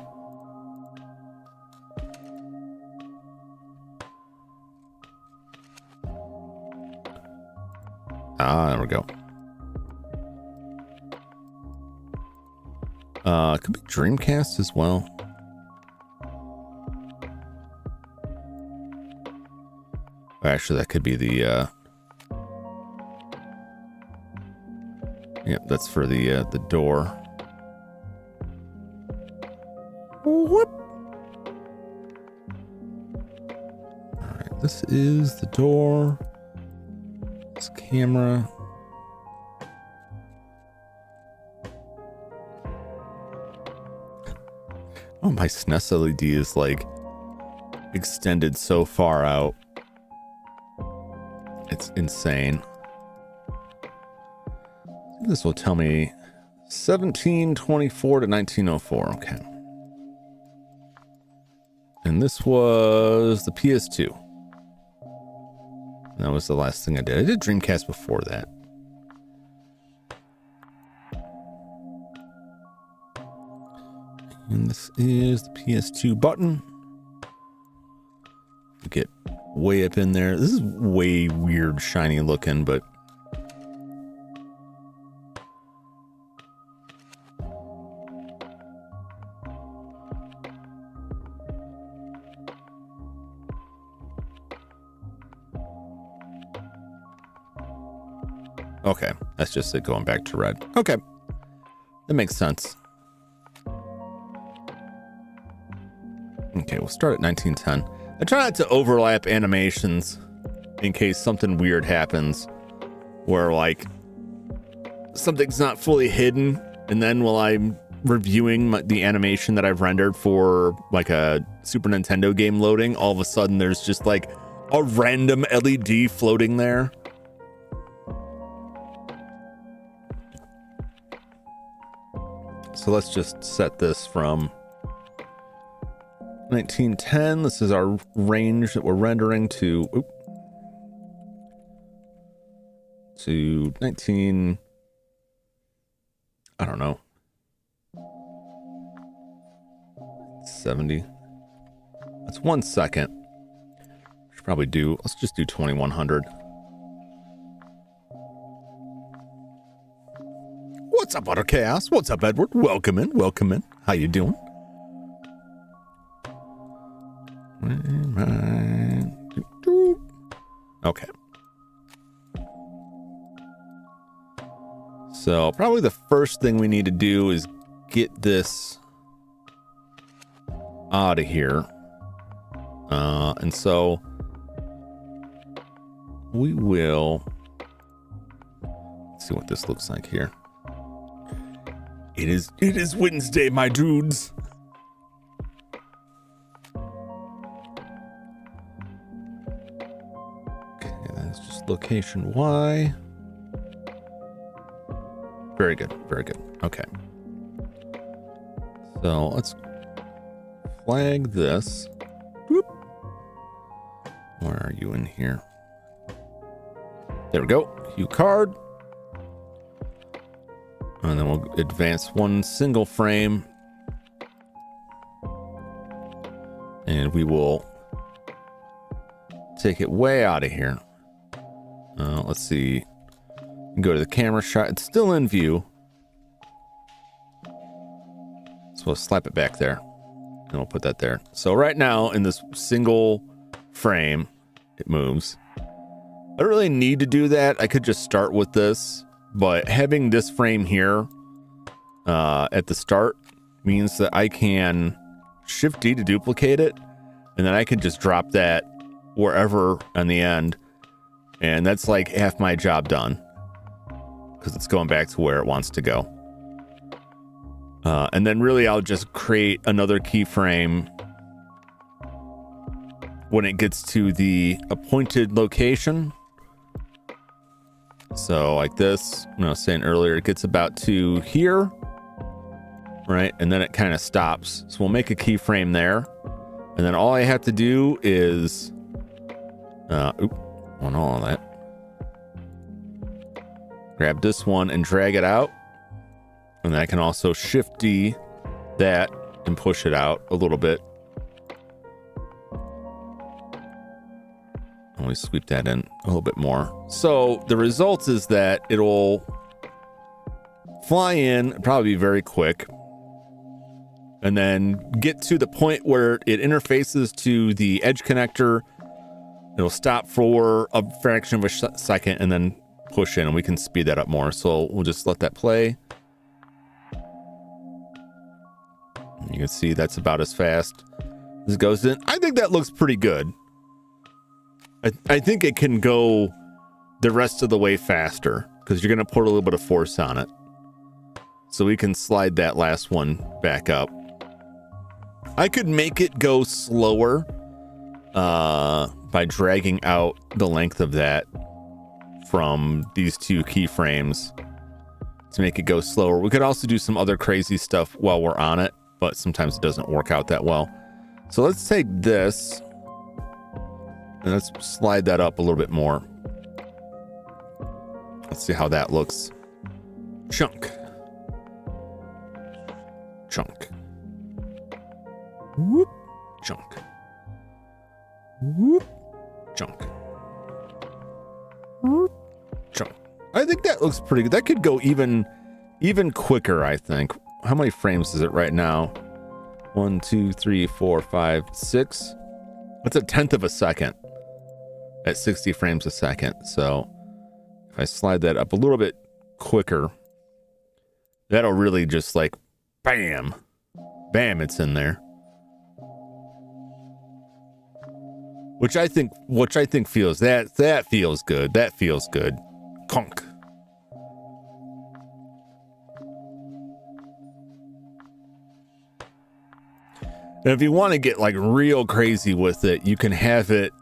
Ah, there we go. It could be Dreamcast as well. Actually, that could be the yep, that's for the door. Whoop. All right, this is the door. This camera. Oh, my SNES LED is like extended so far out. It's insane. This will tell me 1724 to 1904. Okay. And this was the PS2. That was the last thing I did. I did Dreamcast before that. And this is the PS2 button. Get way up in there. This is way weird, shiny looking, but okay, that's just it going back to red. Okay, that makes sense. Okay, we'll start at 1910. I try not to overlap animations in case something weird happens where like something's not fully hidden, and then while I'm reviewing the animation that I've rendered for like a Super Nintendo game loading, all of a sudden there's just like a random LED floating there. So let's just set this from 1910. This is our range that we're rendering to 19, I don't know, 70. That's 1 second. Should probably do, let's just do 2100. What's up, Utter Chaos? What's up, Edward? Welcome in, welcome in. How you doing? Okay. So probably the first thing we need to do is get this out of here. And so we will, let's see what this looks like here. It is Wednesday, my dudes. Location Y. Very good, very good. Okay. So let's flag this. Whoop. Where are you in here? There we go. Hue card. And then we'll advance one single frame. And we will take it way out of here. Let's see. Go to the camera shot. It's still in view. So we'll slap it back there. And we'll put that there. So right now in this single frame, it moves. I don't really need to do that. I could just start with this. But having this frame here at the start means that I can Shift D to duplicate it. And then I can just drop that wherever on the end. And that's like half my job done, because it's going back to where it wants to go. And then really I'll just create another keyframe when it gets to the appointed location. So like this, I was saying earlier, it gets about to here, right? And then it kind of stops. So we'll make a keyframe there. And then all I have to do is, on all of that, grab this one and drag it out, and then I can also Shift D that and push it out a little bit. Let me sweep that in a little bit more. So the result is that it'll fly in, probably be very quick, and then get to the point where it interfaces to the edge connector. It'll stop for a fraction of a second and then push in, and we can speed that up more. So we'll just let that play. You can see that's about as fast as it goes in. I think that looks pretty good. I think it can go the rest of the way faster because you're going to put a little bit of force on it. So we can slide that last one back up. I could make it go slower by dragging out the length of that from these two keyframes to make it go slower. We could also do some other crazy stuff while we're on it, but sometimes it doesn't work out that well. So let's take this and let's slide that up a little bit more. Let's see how that looks. Chunk. Chunk. Whoop. Chunk. Whoop. Chunk. Whoop. Chunk. I think that looks pretty good. That could go even quicker, I think. How many frames is it right now? 1, 2, 3, 4, 5, 6. That's 1/10 of a second at 60 frames a second. So if I slide that up a little bit quicker, that'll really just like bam, bam, it's in there. Which I think feels that feels good. That feels good. Conk. And if you want to get like real crazy with it, you can have it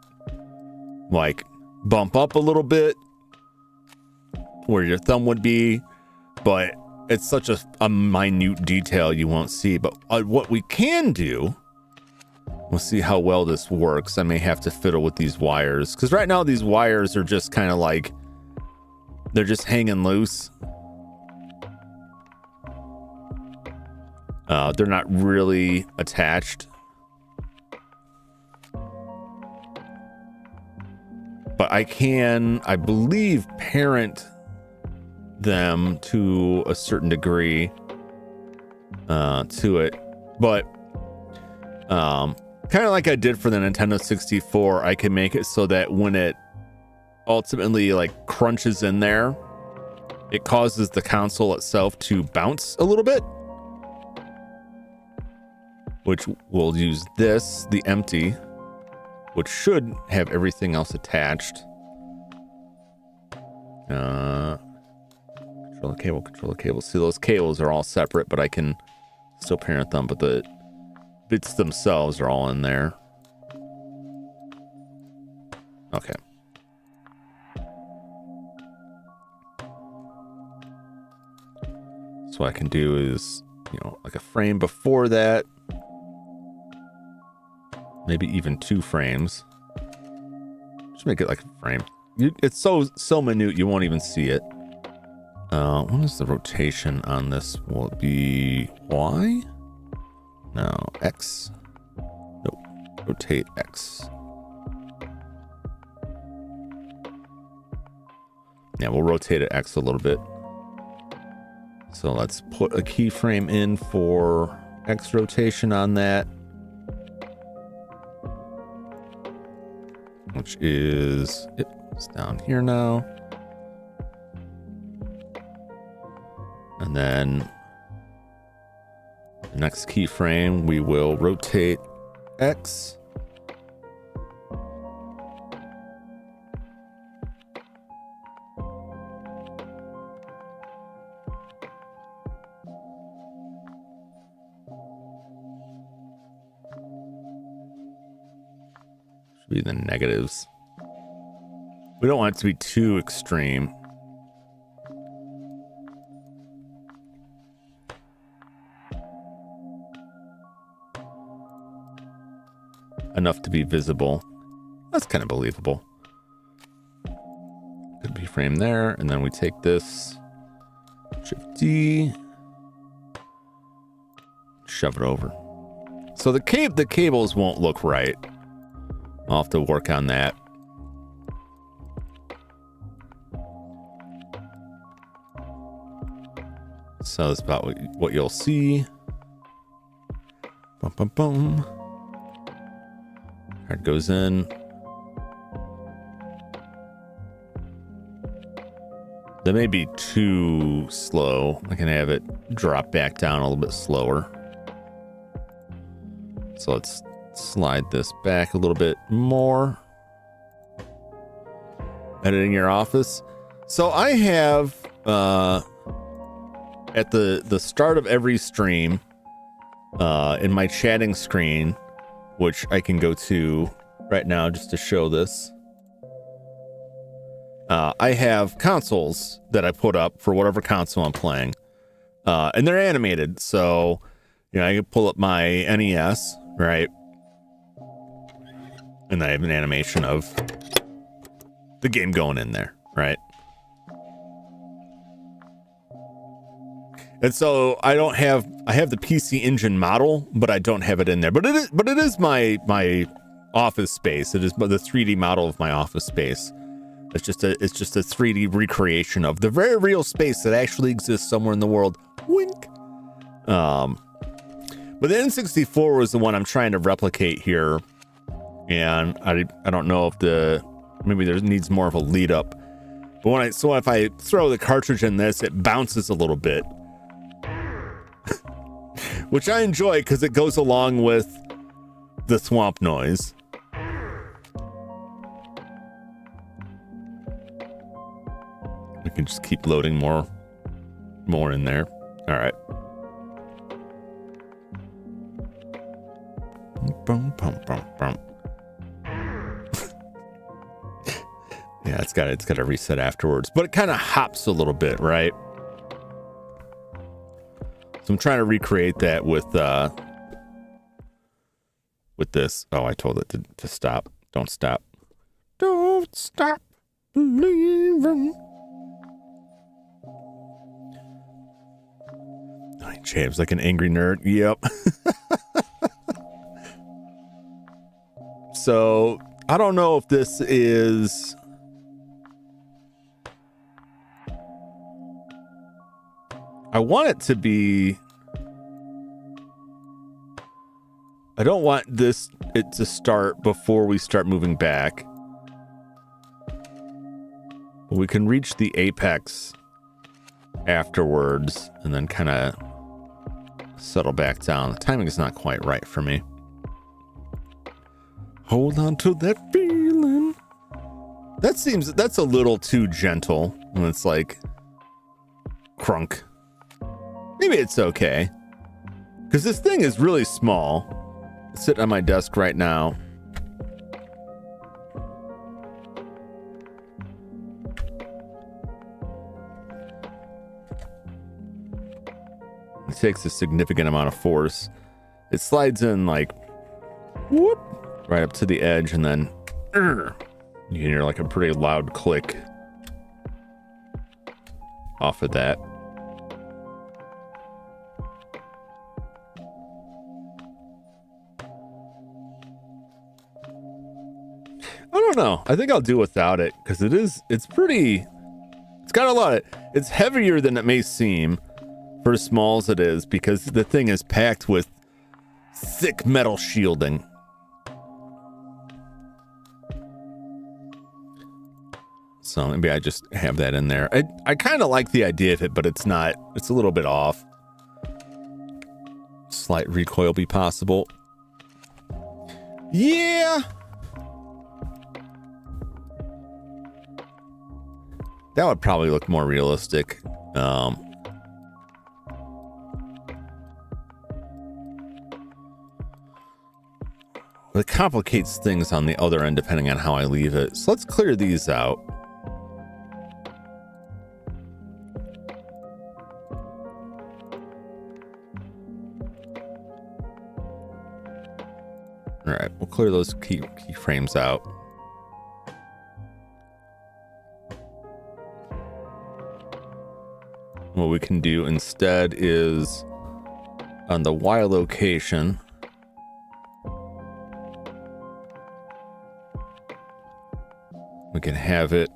like bump up a little bit where your thumb would be, but it's such a minute detail you won't see. But what we can do, we'll see how well this works. I may have to fiddle with these wires because right now these wires are just kind of like, they're just hanging loose. They're not really attached. But I can, I believe, parent them to a certain degree to it. But kind of like I did for the Nintendo 64, I can make it so that when it ultimately like crunches in there, it causes the console itself to bounce a little bit. Which we'll use this, the empty, which should have everything else attached. Control the cable. See, those cables are all separate, but I can still parent them, but the bits themselves are all in there. Okay. So what I can do is, like a frame before that. Maybe even 2 frames. Just make it like a frame. It's so minute you won't even see it. What is the rotation on this? Will it be Y? No, X. Nope. Rotate X. Yeah, we'll rotate it X a little bit. So let's put a keyframe in for X rotation on that. Which is, it's down here now. And then the next keyframe, we will rotate X. Be the negatives. We don't want it to be too extreme. Enough to be visible. That's kind of believable. Could be framed there, and then we take this, Shift D, shove it over. So the cables won't look right. I'll have to work on that. So that's about what you'll see. Boom, boom, boom. Card goes in. That may be too slow. I can have it drop back down a little bit slower. So let's slide this back a little bit more. Editing your office. So I have at the start of every stream in my chatting screen, which I can go to right now just to show this. I have consoles that I put up for whatever console I'm playing. And they're animated. So, you know, I can pull up my NES, right? And I have an animation of the game going in there, right? And so I have the PC Engine model, but I don't have it in there. But it is my office space. It is the 3D model of my office space. It's just a 3D recreation of the very real space that actually exists somewhere in the world. Wink. But the N64 was the one I'm trying to replicate here, and I don't know if maybe there needs more of a lead up. But if I throw the cartridge in this, it bounces a little bit, which I enjoy because it goes along with the swamp noise. We can just keep loading more in there. All right. Bum, bum, bum, bum. Yeah, it's got to reset afterwards, but it kind of hops a little bit, right? So I'm trying to recreate that with this. Oh, I told it to stop. Don't stop. Don't stop believing. James, like an angry nerd. Yep. So I don't know if this is. I want it to be. I don't want it to start before we start moving back. But we can reach the apex afterwards and then kind of settle back down. The timing is not quite right for me. Hold on to that feeling. That's a little too gentle when it's like crunk. Maybe it's okay. Because this thing is really small. It's sitting on my desk right now. It takes a significant amount of force. It slides in like whoop, right up to the edge, and then you hear like a pretty loud click off of that. I don't know. I think I'll do without it because it's got a lot of, it's heavier than it may seem for as small as it is because the thing is packed with thick metal shielding. So maybe I just have that in there. I kind of like the idea of it, but it's a little bit off. Slight recoil be possible. Yeah. That would probably look more realistic. It complicates things on the other end depending on how I leave it. So let's clear these out. All right, we'll clear those keyframes out. What we can do instead is on the Y location, we can have it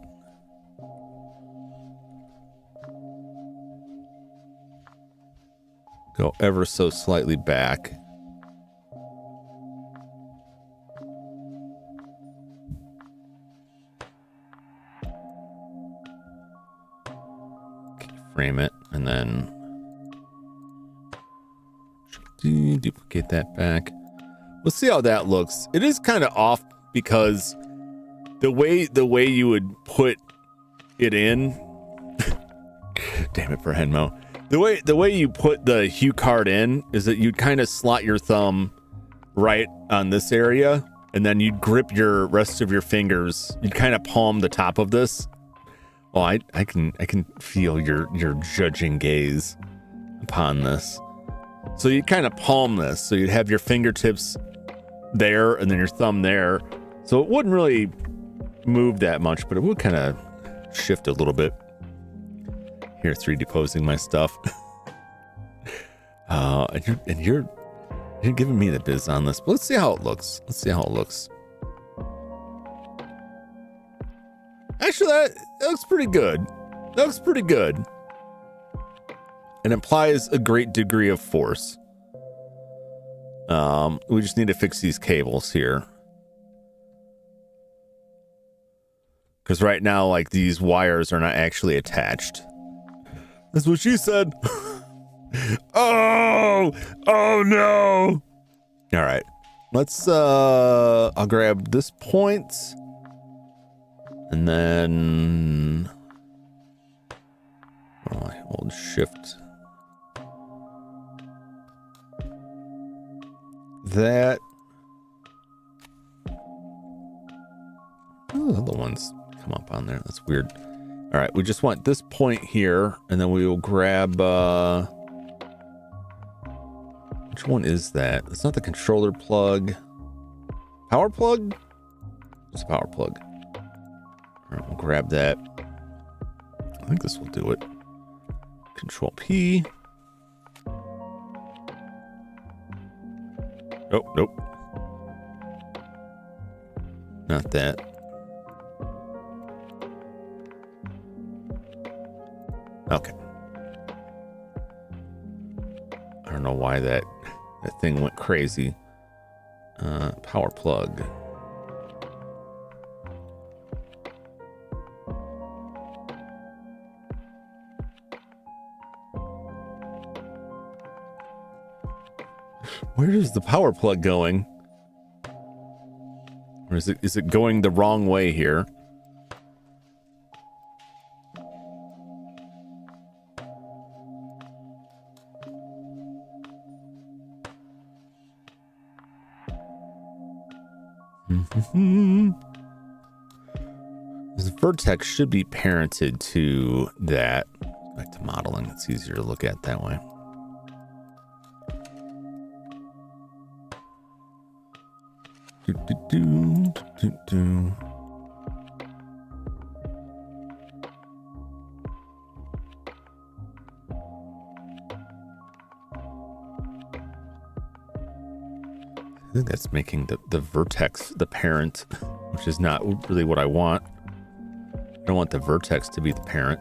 go ever so slightly back. Frame it and then duplicate that back. We'll see how that looks. It is kind of off because the way you would put it in damn it for Henmo. The way you put the hue card in is that you'd kind of slot your thumb right on this area and then you'd grip your rest of your fingers. You'd kind of palm the top of this Oh, I can feel your judging gaze upon this. So you kind of palm this. So you'd have your fingertips there and then your thumb there. So it wouldn't really move that much, but it would kind of shift a little bit. Here, 3D posing my stuff. And you're giving me the biz on this. But let's see how it looks. Actually, that looks pretty good. It implies a great degree of force. We just need to fix these cables here. Because right now, like, these wires are not actually attached. That's what she said. Oh no. All right. Let's, I'll grab this point. And then I hold shift. That. Oh, the other ones come up on there. That's weird. All right, we just want this point here, and then we will grab. Which one is that? It's not the controller plug. Power plug? It's a power plug. All right, we'll grab that. I think this will do it. Control P. Oh, nope. Not that. Okay. I don't know why that thing went crazy. Power plug. Where is the power plug going? Or is it going the wrong way here? This vertex should be parented to that. Back to modeling. It's easier to look at that way. I think that's making the vertex the parent, which is not really what I want. I don't want the vertex to be the parent.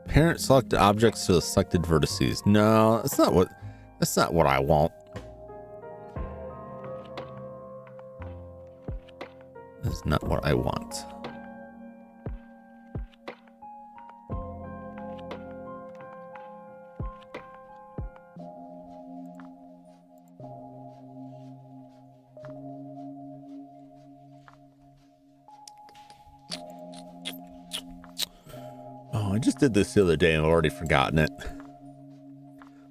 Parent select objects to the selected vertices. No, that's not what I want. That's not what I want. I just did this the other day and I've already forgotten it.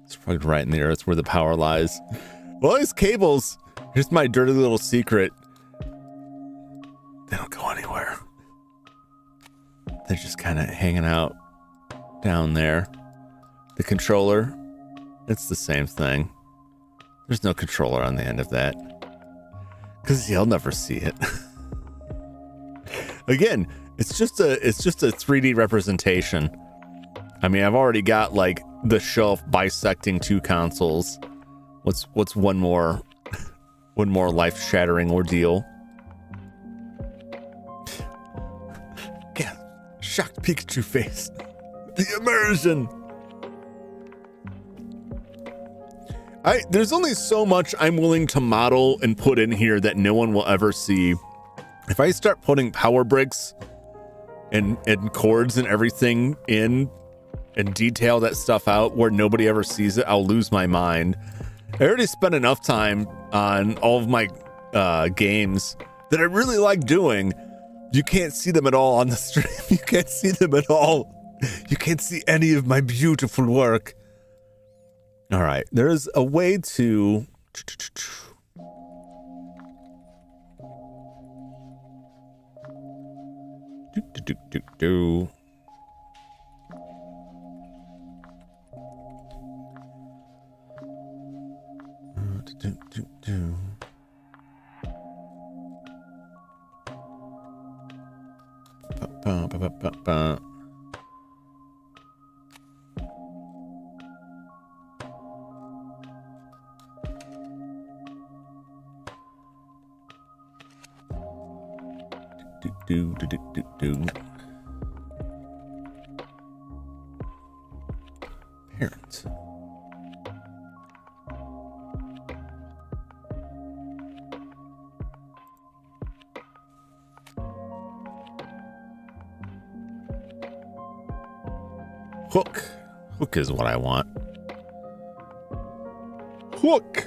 It's plugged right in there. That's where the power lies. Well, these cables, here's my dirty little secret. They don't go anywhere. They're just kind of hanging out down there. The controller, it's the same thing. There's no controller on the end of that. Because you'll never see it. Again, it's just a 3D representation. I mean, I've already got like the shelf bisecting two consoles. What's one more life-shattering ordeal? Yeah, shocked Pikachu face. The immersion. There's only so much I'm willing to model and put in here that no one will ever see. If I start putting power bricks and chords and everything in and detail that stuff out where nobody ever sees it, I'll lose my mind. I already spent enough time on all of my games that I really like doing. You can't see them at all on the stream. You can't see them at all. You can't see any of my beautiful work. All right, there's a way to do. Parent. Hook. Hook is what I want. Hook.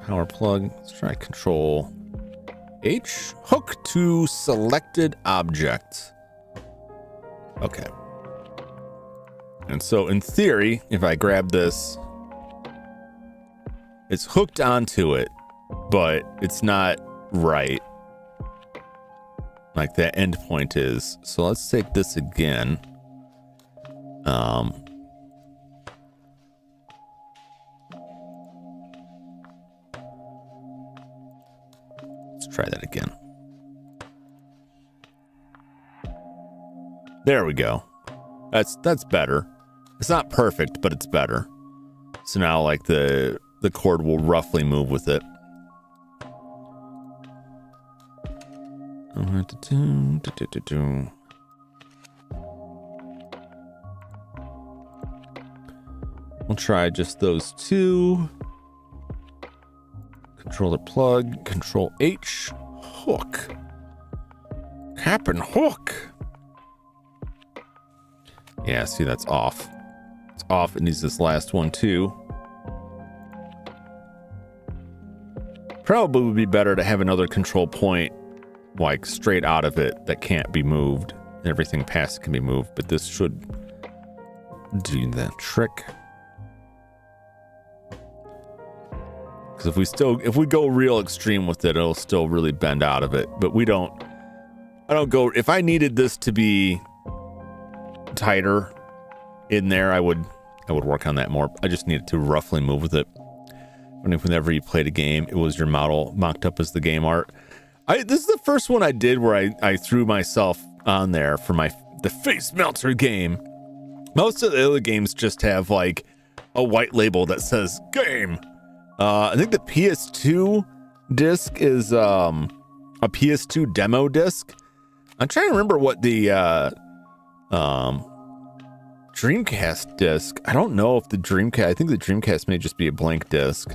Power plug. Let's try control H. Hook to selected object. Okay. And so in theory, if I grab this, it's hooked onto it, but it's not right. Like that end point is. So let's take this again. Let's try that again. There we go. That's better. It's not perfect, but it's better. So now like the cord will roughly move with it. We'll try just those two. Controller plug, control H, hook. Cap and hook. Yeah, see, that's off. It's off. It needs this last one too. Probably would be better to have another control point like straight out of it that can't be moved. Everything past it can be moved, but this should do that trick. Because if we go real extreme with it, it'll still really bend out of it. But I don't go. If I needed this to be tighter in there, I would work on that more. I just needed to roughly move with it. Whenever you played a game, it was your model mocked up as the game art. This is the first one I did where I threw myself on there for the face melter game. Most of the other games just have like a white label that says game. I think the PS2 disc is a PS2 demo disc. I'm trying to remember what the Dreamcast disc. I don't know if the Dreamcast. I think the Dreamcast may just be a blank disc.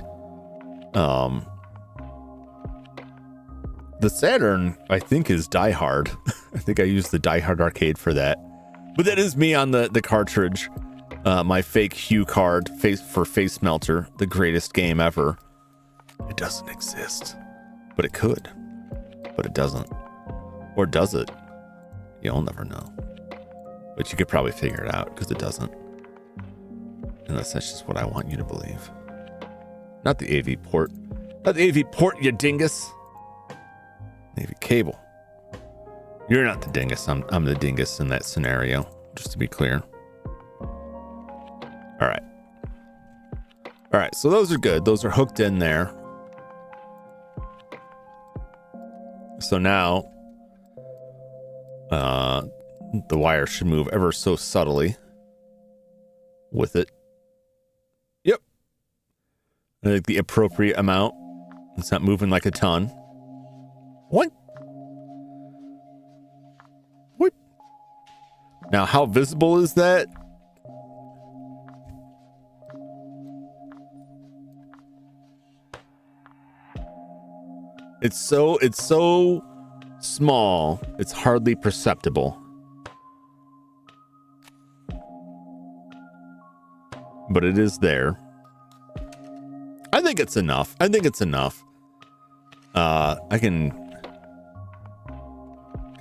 The Saturn, I think, is Die Hard. I think I used the Die Hard arcade for that. But that is me on the cartridge. My fake Hue card for Face Melter, the greatest game ever. It doesn't exist, but it could. But it doesn't. Or does it? You'll never know. But you could probably figure it out because it doesn't. Unless that's just what I want you to believe. Not the AV port. Not the AV port, you dingus. AV cable. You're not the dingus. I'm the dingus in that scenario, just to be clear. All right. All right, so those are good. Those are hooked in there. So now the wire should move ever so subtly with it. Yep. I think the appropriate amount. It's not moving like a ton. What? What? Now, how visible is that? It's so small, it's hardly perceptible. But it is there. I think it's enough. Can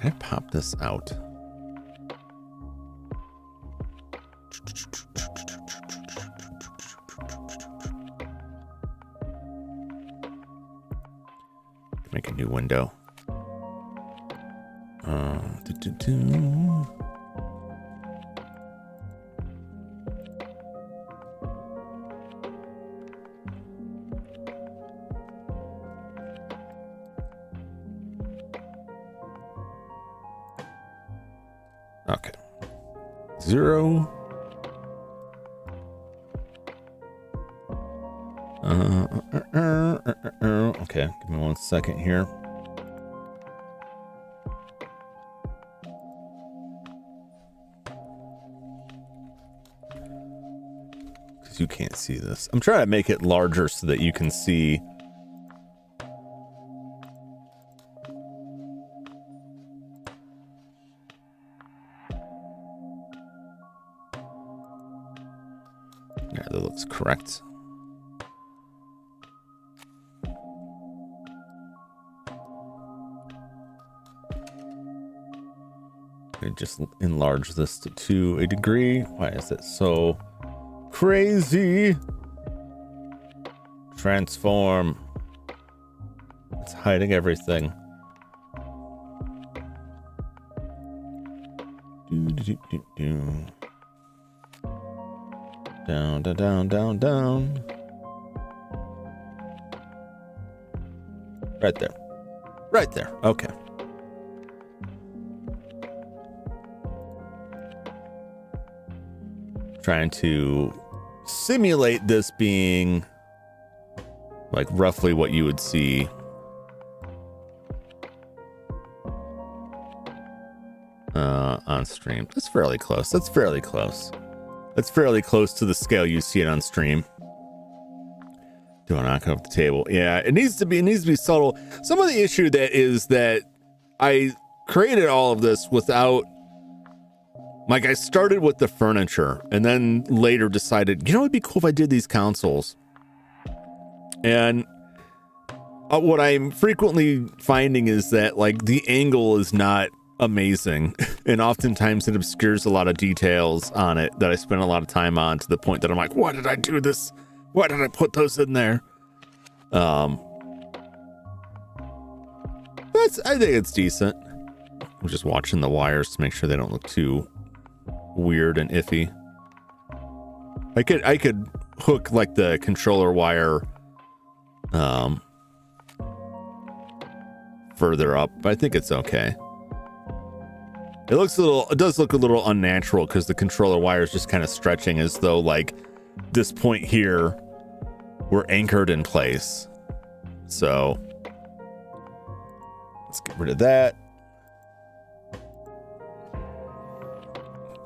I pop this out? make a new window. Okay. 0. Okay, give me 1 second here. Because you can't see this. I'm trying to make it larger so that you can see. Yeah, that looks correct. Just enlarge this to a degree. Why is it so crazy? Transform. It's hiding everything. Down, down, down, down, down. Right there. Right there. Okay. Trying to simulate this being like roughly what you would see on stream. That's fairly close. That's fairly close. That's fairly close to the scale you see it on stream. Don't knock off the table. Yeah, it needs to be subtle. Some of the issue that is that I created all of this without. Like, I started with the furniture and then later decided, you know, it'd be cool if I did these consoles. And what I'm frequently finding is that, like, the angle is not amazing. And oftentimes it obscures a lot of details on it that I spend a lot of time on, to the point that I'm like, why did I do this? Why did I put those in there? I think it's decent. I'm just watching the wires to make sure they don't look too weird and iffy. I could hook like the controller wire further up, but I think it's okay. It does look a little unnatural because the controller wire is just kind of stretching as though like this point here we're anchored in place. So let's get rid of that.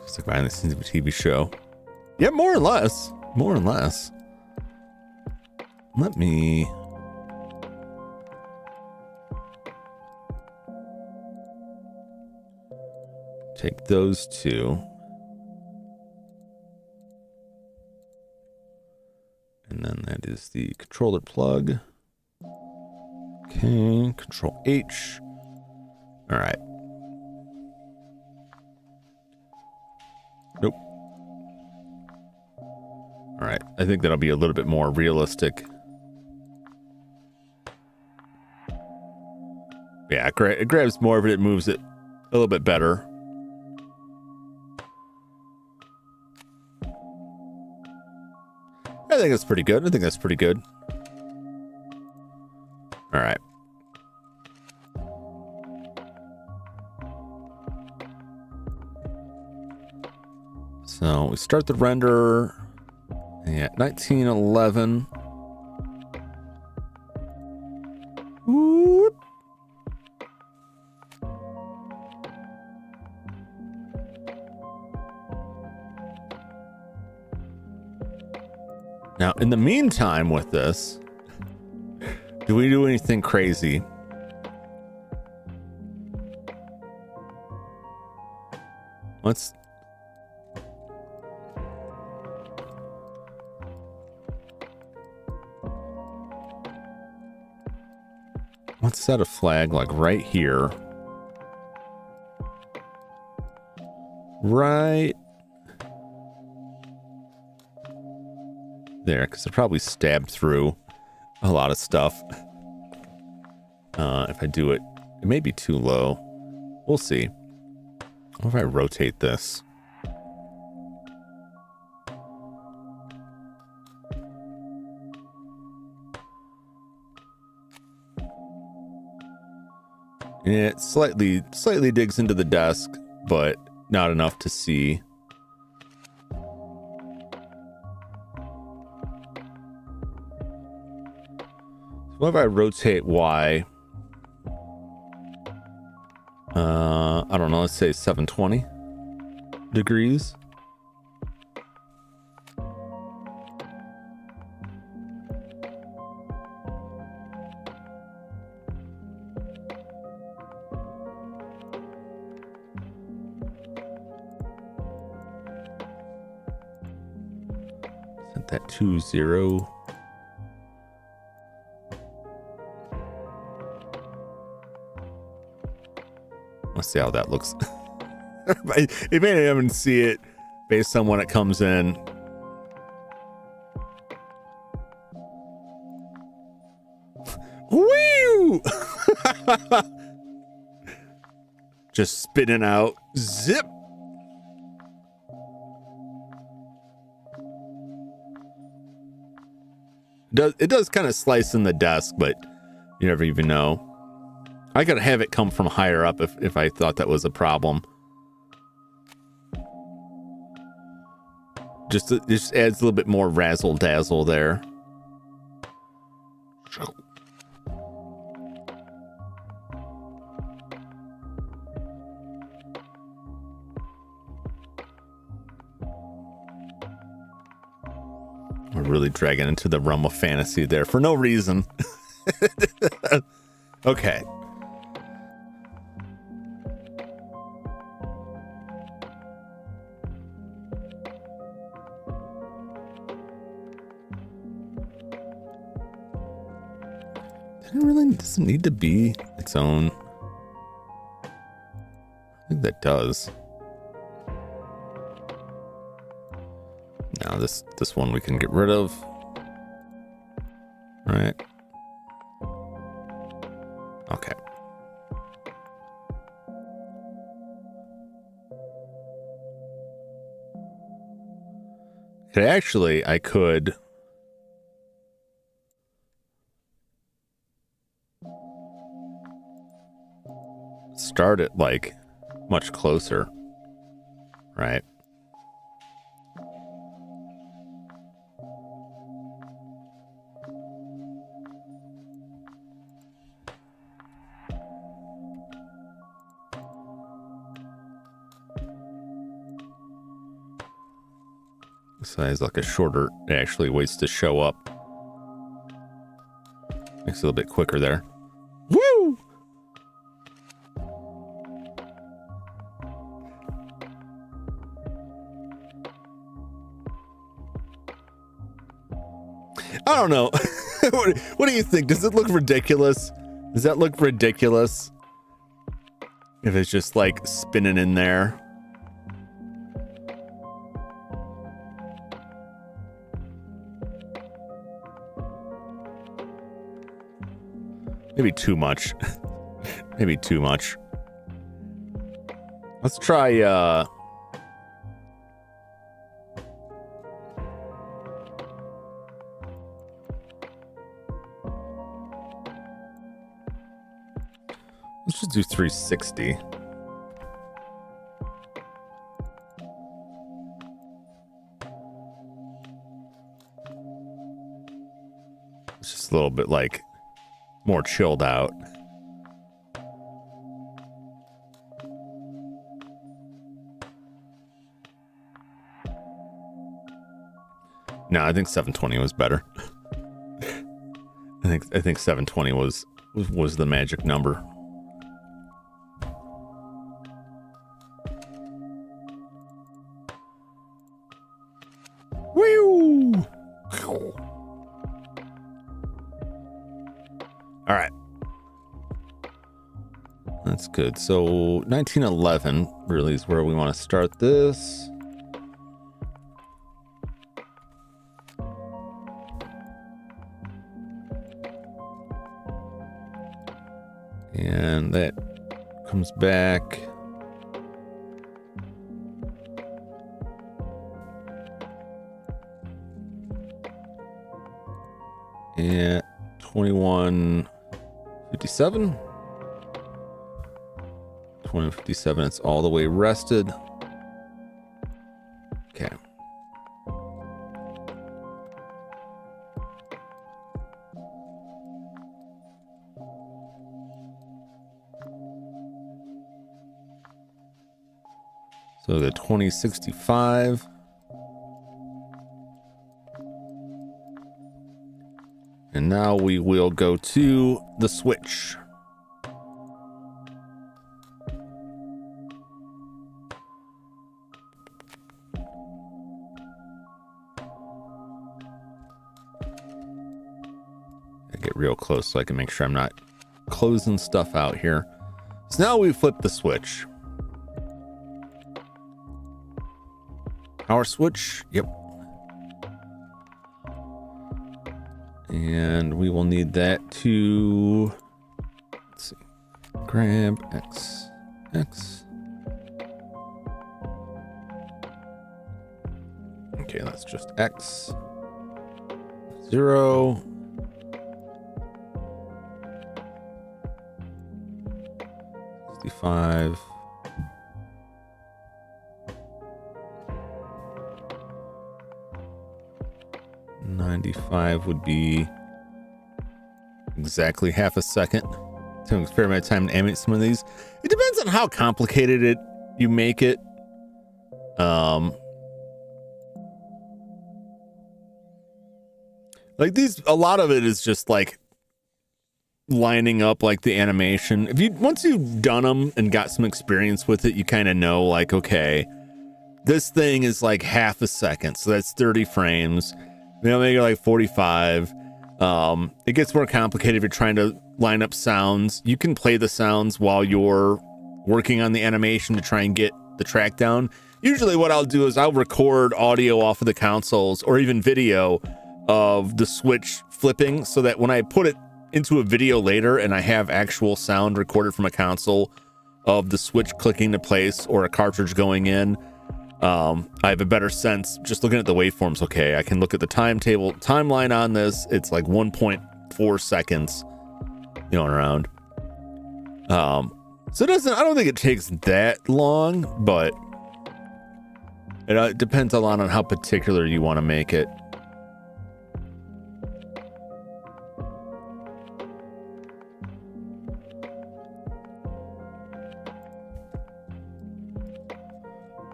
It's like behind the scenes of a TV show. Yeah, more or less. More or less. Let me... take those two. And then that is the controller plug. Okay, Control H. All right. Nope. All right, I think that'll be a little bit more realistic. Yeah, it grabs more of it, it moves it a little bit better. I think that's pretty good. All right. So we start the render at 1911. Whoop. Now, in the meantime with this, do we do anything crazy? Let's set a flag like right here. Right there, because it probably stabbed through a lot of stuff. If I do it, it may be too low. We'll see. What if I rotate this? Yeah, it slightly digs into the desk, but not enough to see. So what if I rotate Y? I don't know, let's say 720 degrees. Set that to 0. Let's see how that looks. You may not even see it based on when it comes in. Woo! Just spinning out. Zip. It does kind of slice in the desk, but you never even know. I gotta have it come from higher up if I thought that was a problem. It just adds a little bit more razzle dazzle there. We're really dragging into the realm of fantasy there for no reason. Okay. It really doesn't need to be its own. I think that does. Now this one we can get rid of. All right. Okay. Okay, actually, I could start it like much closer, right? So it's like a shorter, it actually waits to show up. Makes it a little bit quicker there. Woo! I don't know. What do you think? Does it look ridiculous? Does that look ridiculous? If it's just like spinning in there. Maybe too much. Maybe too much. Let's try let's just do 360. It's just a little bit like more chilled out. No, I think 720 was better. I think 720 was the magic number. Woo! All right. That's good. So 1911 really is where we want to start this. And that comes back. And 2157. 2157, it's all the way rested. Okay. So the 2065. And now we will go to the switch. I get real close so I can make sure I'm not closing stuff out here. So now we flip the switch. Power switch. Yep. And we will need that to, let's see, grab X. Okay, that's just X. 0. $65. $95 would be exactly half a second. Taking a fair amount of time to animate some of these. It depends on how complicated you make it. Like these, a lot of it is just like lining up like the animation. Once you've done them and got some experience with it, you kind of know like, okay, this thing is like half a second, so that's 30 frames. Make it like 45. It gets more complicated if you're trying to line up sounds. You can play the sounds while you're working on the animation to try and get the track down. Usually what I'll do is I'll record audio off of the consoles or even video of the switch flipping so that when I put it into a video later and I have actual sound recorded from a console of the switch clicking to place or a cartridge going in, I have a better sense just looking at the waveforms. Okay, I can look at the timeline on this. It's like 1.4 seconds going around. So I don't think it takes that long, but it depends a lot on how particular you want to make it.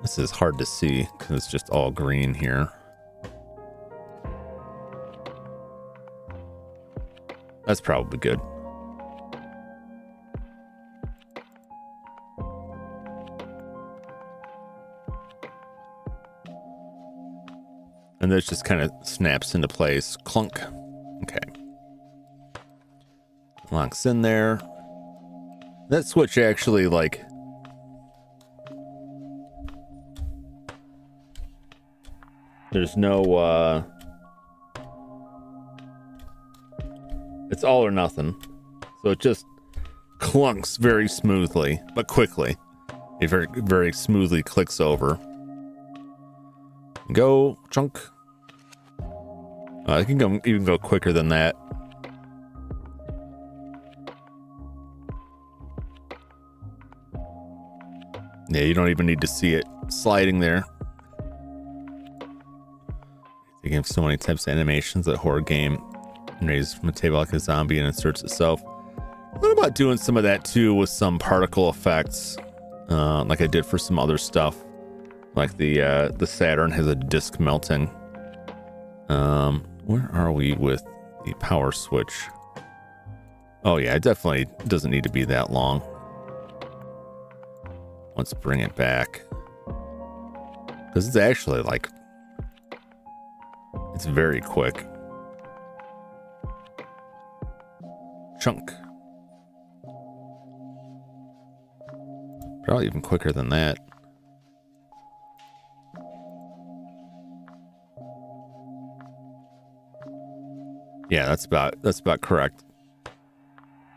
This is hard to see because it's just all green here. That's probably good. And this just kind of snaps into place. Clunk. Okay. Locks in there. That switch actually like there's no it's all or nothing. So it just clunks very smoothly, but quickly. It very, very smoothly clicks over. Go chunk. I can go even go quicker than that. Yeah, you don't even need to see it sliding there. You can have so many types of animations that horror game raises from a table like a zombie and inserts itself. What about doing some of that too with some particle effects, like I did for some other stuff, like the Saturn has a disk melting. Where are we with the power switch? Oh yeah, it definitely doesn't need to be that long. Let's bring it back because it's actually like it's very quick. Chunk. Probably even quicker than that. Yeah, that's about correct.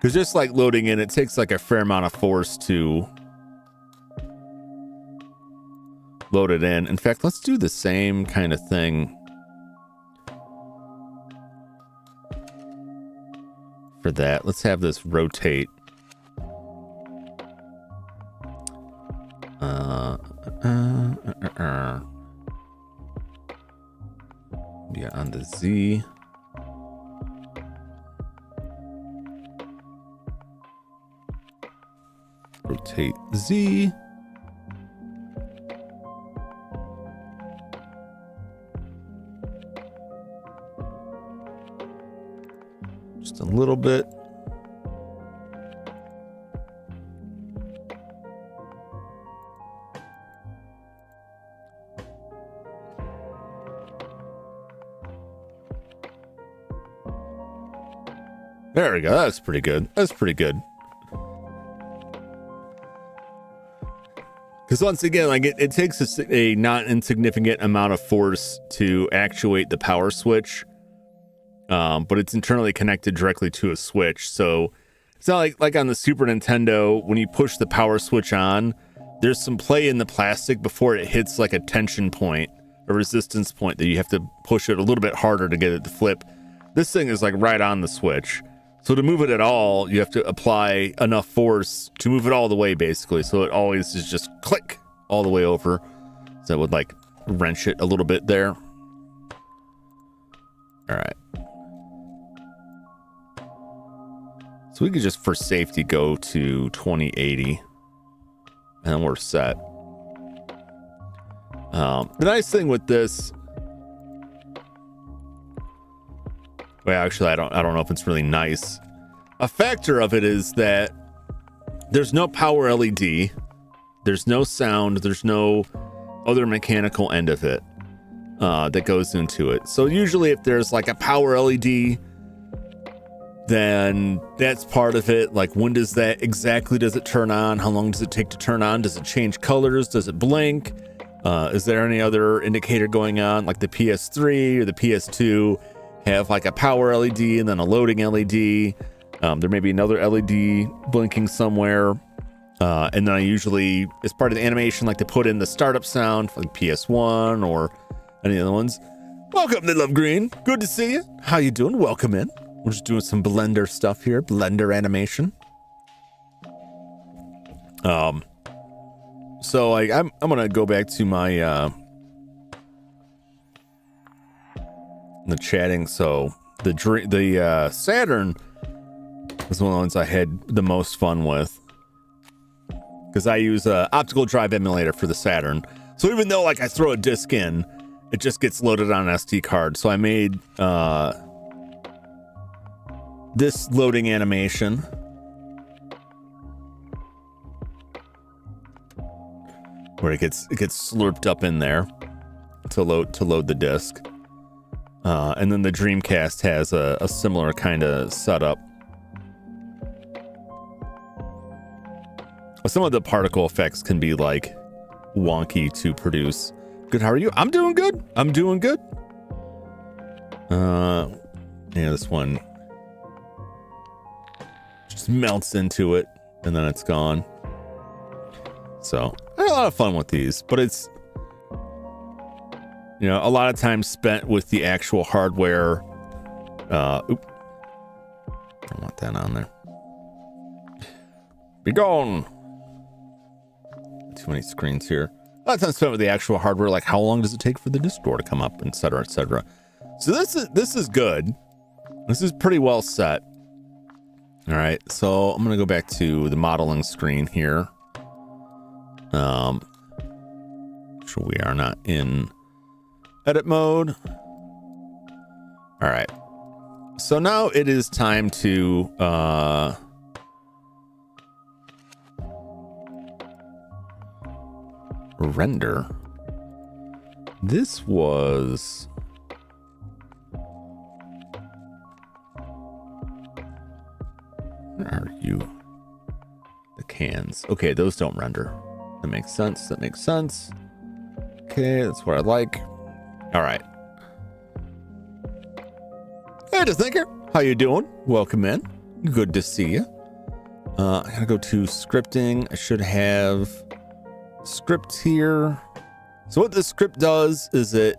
Because just like loading in, it takes like a fair amount of force to load it in. In fact, let's do the same kind of thing for that. Let's have this rotate. Yeah, on the Z. Rotate Z. Just a little bit. There we go. That's pretty good. That's pretty good. Because once again, like it takes a not insignificant amount of force to actuate the power switch, but it's internally connected directly to a switch. So it's not like on the Super Nintendo, when you push the power switch on, there's some play in the plastic before it hits like a tension point, a resistance point that you have to push it a little bit harder to get it to flip. This thing is like right on the switch. So to move it at all, you have to apply enough force to move it all the way, basically. So it always is just click all the way over. So that would like wrench it a little bit there. All right. So we could just, for safety, go to 2080. And we're set. The nice thing with this... Well, actually, I don't know if it's really nice. A factor of it is that there's no power LED, there's no sound, there's no other mechanical end of it that goes into it. So usually if there's like a power LED, then that's part of it. Like, when does that exactly, does it turn on? How long does it take to turn on? Does it change colors? Does it blink? Is there any other indicator going on? Like the PS3 or the PS2 have like a power LED and then a loading LED. There may be another LED blinking somewhere. And then I usually, as part of the animation, like to put in the startup sound for like PS1 or any other ones. Welcome to Love Green. Good to see you. How you doing? Welcome in. We're just doing some Blender stuff here. Blender animation. So I'm gonna go back to my the chatting. So the Saturn was one of the ones I had the most fun with, because I use a optical drive emulator for the Saturn. So even though like I throw a disc in, it just gets loaded on an SD card. So I made this loading animation where it gets slurped up in there to load the disc. And then the Dreamcast has a similar kind of setup. Some of the particle effects can be like wonky to produce. Good, how are you? I'm doing good. I'm doing good. Yeah, this one just melts into it and then it's gone. So I had a lot of fun with these, but it's, you know, a lot of time spent with the actual hardware. Oop. I don't want that on there. Be gone. Too many screens here. A lot of time spent with the actual hardware, like how long does it take for the disk door to come up, et cetera, et cetera. So this is good. This is pretty well set. All right, so I'm gonna go back to the modeling screen here. Sure we are not in edit mode. All right, so now it is time to render. This was where are you? The cans. Okay, those don't render. That makes sense. That makes sense. Okay, that's what I like. All right. Hey, the thinker. How you doing? Welcome in. Good to see you. I gotta go to scripting. I should have script here. So what this script does is it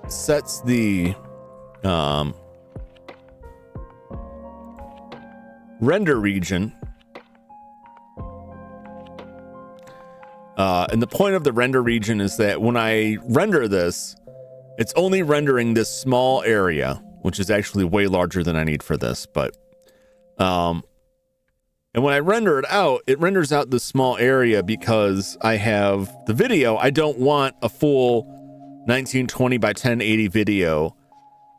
sets the render region. And the point of the render region is that when I render this, it's only rendering this small area, which is actually way larger than I need for this. But, and when I render it out, it renders out this small area because I have the video. I don't want a full 1920 by 1080 video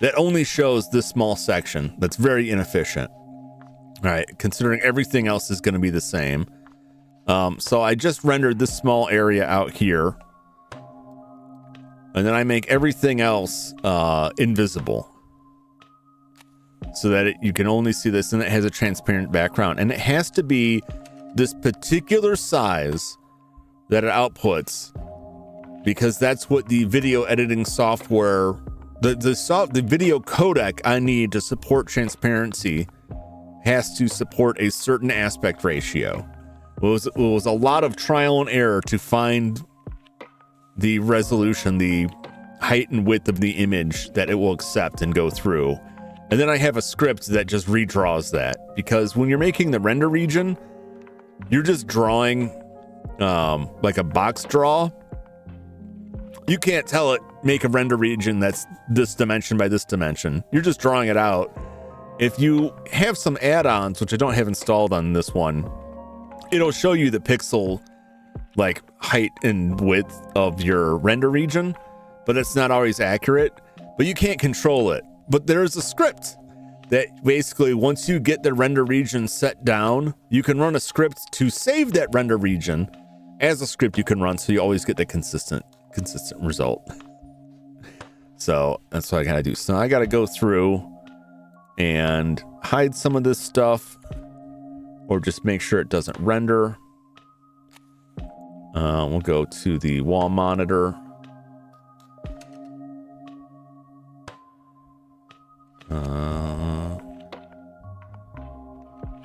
that only shows this small section. That's very inefficient. All right, considering everything else is going to be the same. So I just rendered this small area out here. And then I make everything else invisible. So that you can only see this, and it has a transparent background. And it has to be this particular size that it outputs, because that's what the video editing software, the video codec I need to support transparency has to support a certain aspect ratio. It was a lot of trial and error to find the resolution, the height and width of the image that it will accept and go through. And then I have a script that just redraws that, because when you're making the render region, you're just drawing like a box draw. You can't tell it, make a render region that's this dimension by this dimension. You're just drawing it out. If you have some add-ons, which I don't have installed on this one, it'll show you the pixel like height and width of your render region, but it's not always accurate. But you can't control it. But there's a script that basically, once you get the render region set down, you can run a script to save that render region as a script you can run, so you always get the consistent result. So that's what I gotta do. So I gotta go through and hide some of this stuff, or just make sure it doesn't render. We'll go to the wall monitor.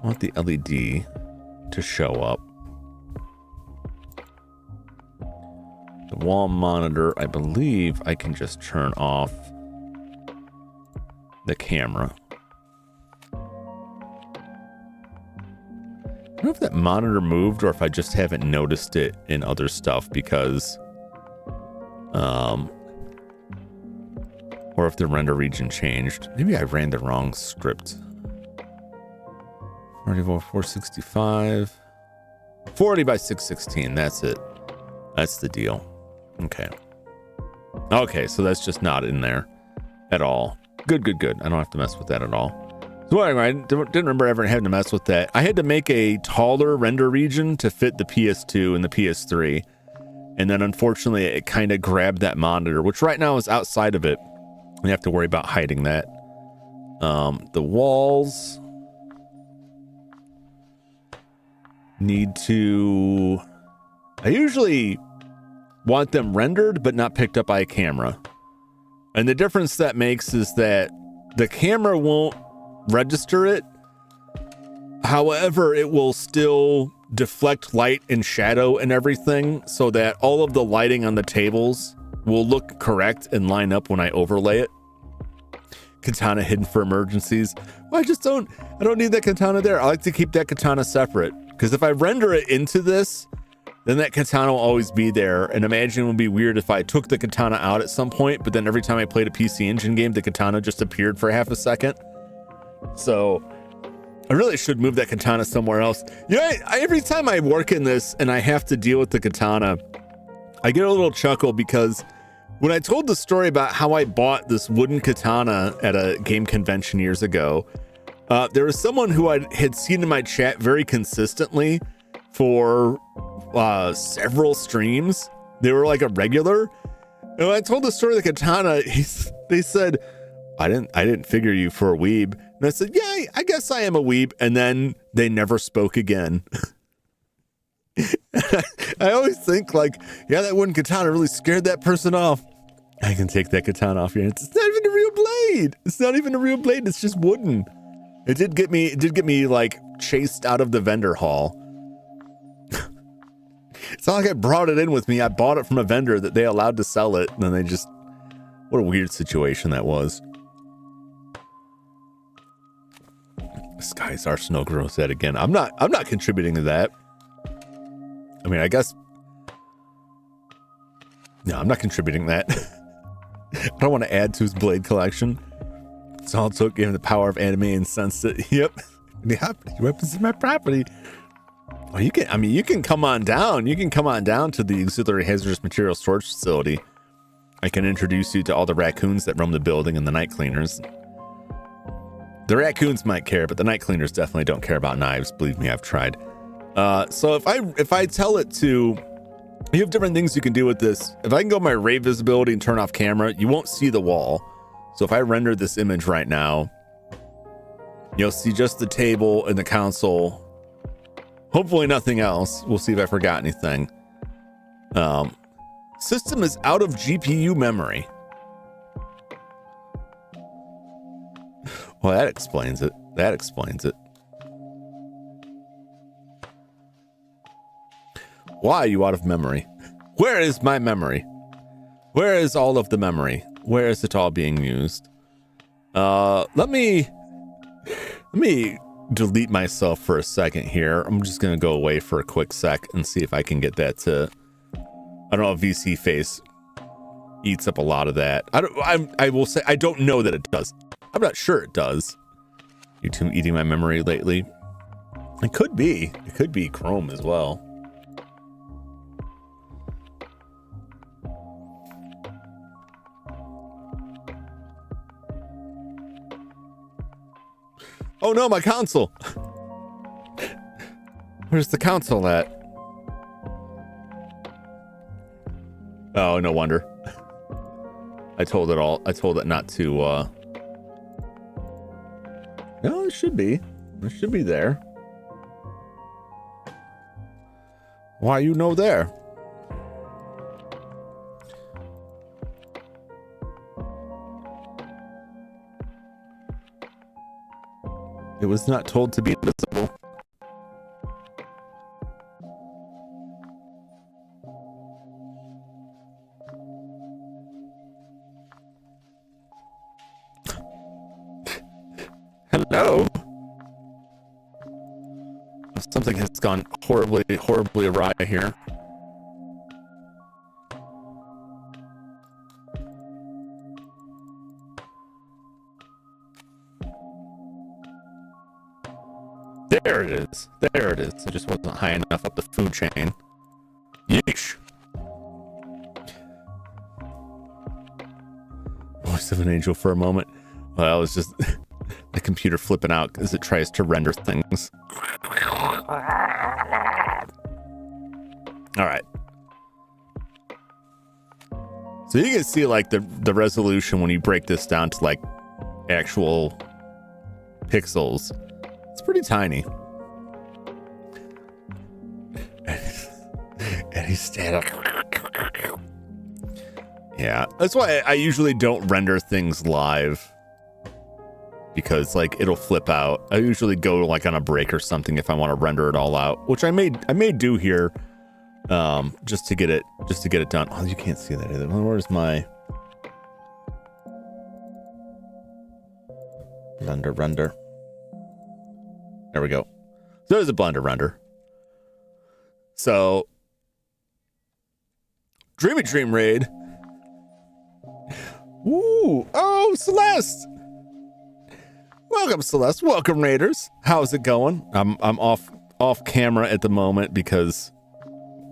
I want the LED to show up. The wall monitor, I believe I can just turn off the camera. I don't know if that monitor moved or if I just haven't noticed it in other stuff, because or if the render region changed. Maybe I ran the wrong script. 465 40 by 616. That's it. That's the deal. Okay, so that's just not in there at all. Good. I don't have to mess with that at all. So anyway, I didn't remember ever having to mess with that. I had to make a taller render region to fit the PS2 and the PS3. And then unfortunately, it kind of grabbed that monitor, which right now is outside of it. We have to worry about hiding that. The walls need to... I usually want them rendered, but not picked up by a camera. And the difference that makes is that the camera won't register it. However, it will still deflect light and shadow and everything, so that all of the lighting on the tables will look correct and line up when I overlay it. Katana hidden for emergencies. Well, I don't need that katana there. I like to keep that katana separate, because if I render it into this, then that katana will always be there. And imagine it would be weird if I took the katana out at some point, but then every time I played a PC Engine game, the katana just appeared for half a second. So I really should move that katana somewhere else. Every time I work in this and I have to deal with the katana, I get a little chuckle, because when I told the story about how I bought this wooden katana at a game convention years ago, there was someone who I had seen in my chat very consistently for several streams. They were like a regular. And when I told the story of the katana, they said, I didn't figure you for a weeb. And I said, yeah, I guess I am a weeb. And then they never spoke again. I always think like, yeah, that wooden katana really scared that person off. I can take that katana off your hands. It's not even a real blade. It's not even a real blade. It's just wooden. It did get me like chased out of the vendor hall. It's not like I brought it in with me. I bought it from a vendor that they allowed to sell it, and then they just, what a weird situation that was. This guy's our snow grows that again. I'm not contributing to that. I mean, I guess. No, I'm not contributing that. I don't want to add to his blade collection. It's also gave him the power of anime and sensed it. Yep. Yep. You represent my property. Well, you can come on down. You can come on down to the auxiliary hazardous material storage facility. I can introduce you to all the raccoons that roam the building and the night cleaners. The raccoons might care, but the night cleaners definitely don't care about knives. Believe me, I've tried. So if I tell it to, you have different things you can do with this. If I can go my ray visibility and turn off camera, you won't see the wall. So if I render this image right now, you'll see just the table and the console. Hopefully nothing else. We'll see if I forgot anything. System is out of GPU memory. Well, that explains it. That explains it. Why are you out of memory? Where is my memory? Where is all of the memory? Where is it all being used? Let me delete myself for a second here. I'm just gonna go away for a quick sec and see if I can get that to. I don't know if VC face eats up a lot of that. I will say I don't know that it does. I'm not sure it does. YouTube eating my memory lately. It could be. It could be Chrome as well. Oh no, my console. Where's the console at? Oh, no wonder. I told it not to, no, it should be. It should be there. Why you know there? It was not told to be invisible. Hello? Something has gone horribly awry here. There it is. There it is. It just wasn't high enough up the food chain. Yeesh. Voice of an angel for a moment. Well, it was just the computer flipping out as it tries to render things. All right. So you can see like the resolution when you break this down to like actual pixels. It's pretty tiny. And he's standing. Yeah, that's why I usually don't render things live. Because like it'll flip out. I usually go like on a break or something if I want to render it all out, which I may do here, just to get it done. Oh, you can't see that either. Where's my render? There we go. So there's a Blender render. So Dream Raid. Ooh, oh, Celeste. Welcome, Celeste. Welcome, Raiders. How's it going? I'm off camera at the moment because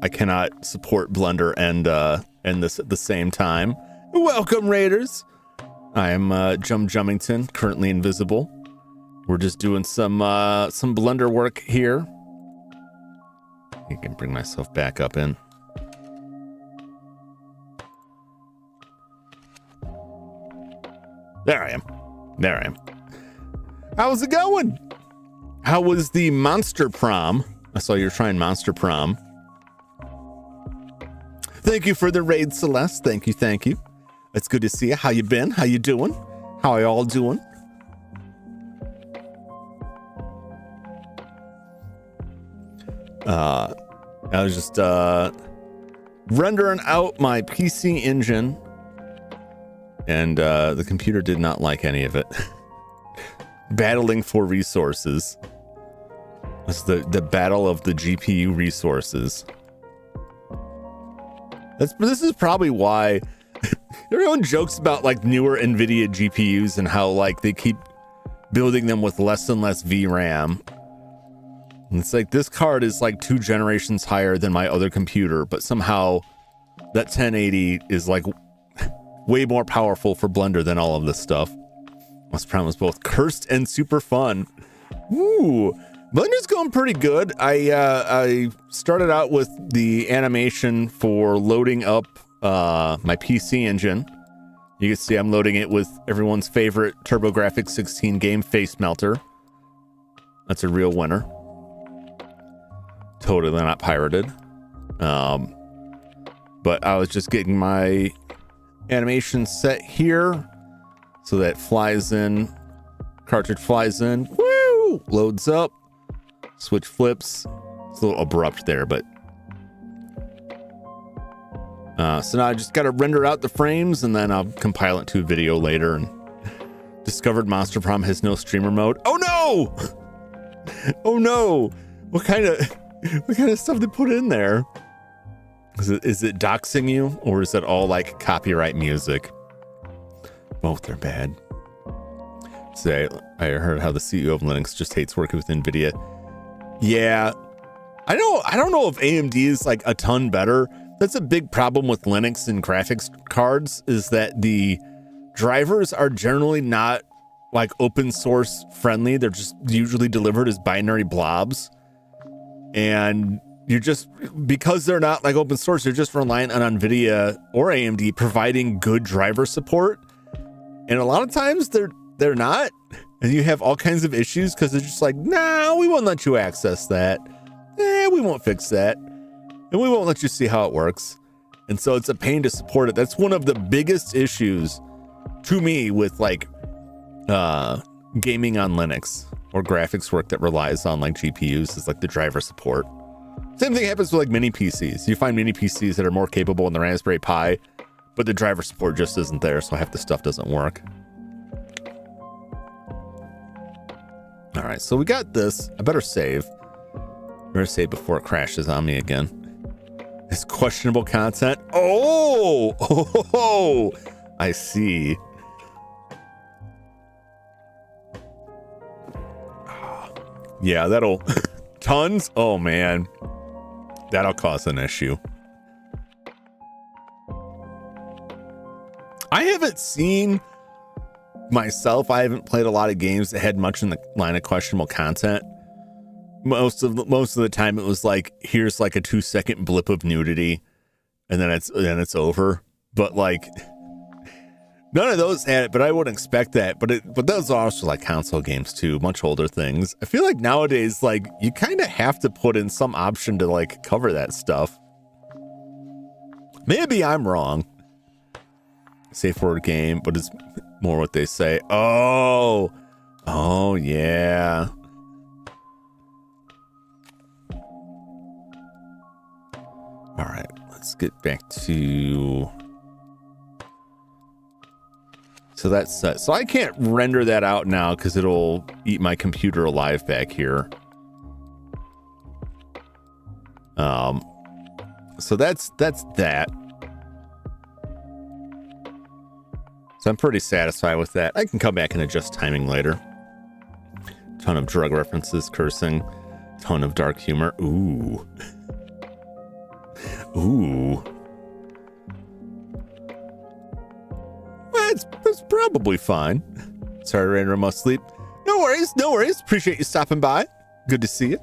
I cannot support Blender and this at the same time. Welcome, Raiders. I am Jum Jumington, currently invisible. We're just doing some Blender work here. I can bring myself back up in. There I am. How's it going? How was the Monster Prom? I saw you're trying Monster Prom. Thank you for the raid, Celeste. Thank you. It's good to see you. How you been? How you doing? How are you all doing? I was just rendering out my PC engine, and the computer did not like any of it. Battling for resources. It's the battle of the GPU resources. This is probably why everyone jokes about like newer NVIDIA GPUs and how like they keep building them with less and less VRAM. And it's like this card is like 2 generations higher than my other computer, but somehow that 1080 is like way more powerful for Blender than all of this stuff. This prime was both cursed and super fun. Ooh, Blender's going pretty good. I started out with the animation for loading up my PC engine. You can see I'm loading it with everyone's favorite TurboGrafx 16 game Face Melter. That's a real winner. Totally not pirated. But I was just getting my animation set here so that flies in, cartridge flies in, woo, loads up, switch flips. It's a little abrupt there, but so now I just got to render out the frames and then I'll compile it to a video later. And discovered Monster Prom has no streamer mode. Oh no! Oh no! What kind of stuff they put in there? Is it doxing you, or is it all like copyright music? Both are bad. Say, I heard how the CEO of Linux just hates working with NVIDIA. Yeah, I don't know if AMD is like a ton better. That's a big problem with Linux and graphics cards, is that the drivers are generally not like open source friendly. They're just usually delivered as binary blobs. And you're just, because they're not like open source, you're just relying on NVIDIA or AMD providing good driver support. And a lot of times they're not. And you have all kinds of issues because they're just like, nah, we won't let you access that. We won't fix that. And we won't let you see how it works. And so it's a pain to support it. That's one of the biggest issues to me with like gaming on Linux or graphics work that relies on like GPUs, is like the driver support. Same thing happens with like mini PCs. You find mini PCs that are more capable in the Raspberry Pi, but the driver support just isn't there, so half the stuff doesn't work. All right, so we got this. I better save. Better save before it crashes on me again. It's questionable content. Oh, I see. Yeah, that'll tons. Oh man, that'll cause an issue. I haven't seen myself. I haven't played a lot of games that had much in the line of questionable content. Most of the time it was like, here's like a 2-second blip of nudity and then it's over. But like none of those had it, but I wouldn't expect that. But those are also like console games too, much older things. I feel like nowadays, like you kind of have to put in some option to like cover that stuff. Maybe I'm wrong. Safe word game, but it's more what they say. Oh yeah. All right, let's get back to. So that's set. So I can't render that out now because it'll eat my computer alive back here. So that's that. So I'm pretty satisfied with that. I can come back and adjust timing later. Ton of drug references, cursing, ton of dark humor. Ooh. It's probably fine. Sorry, Rainer must sleep. No worries. Appreciate you stopping by. Good to see you.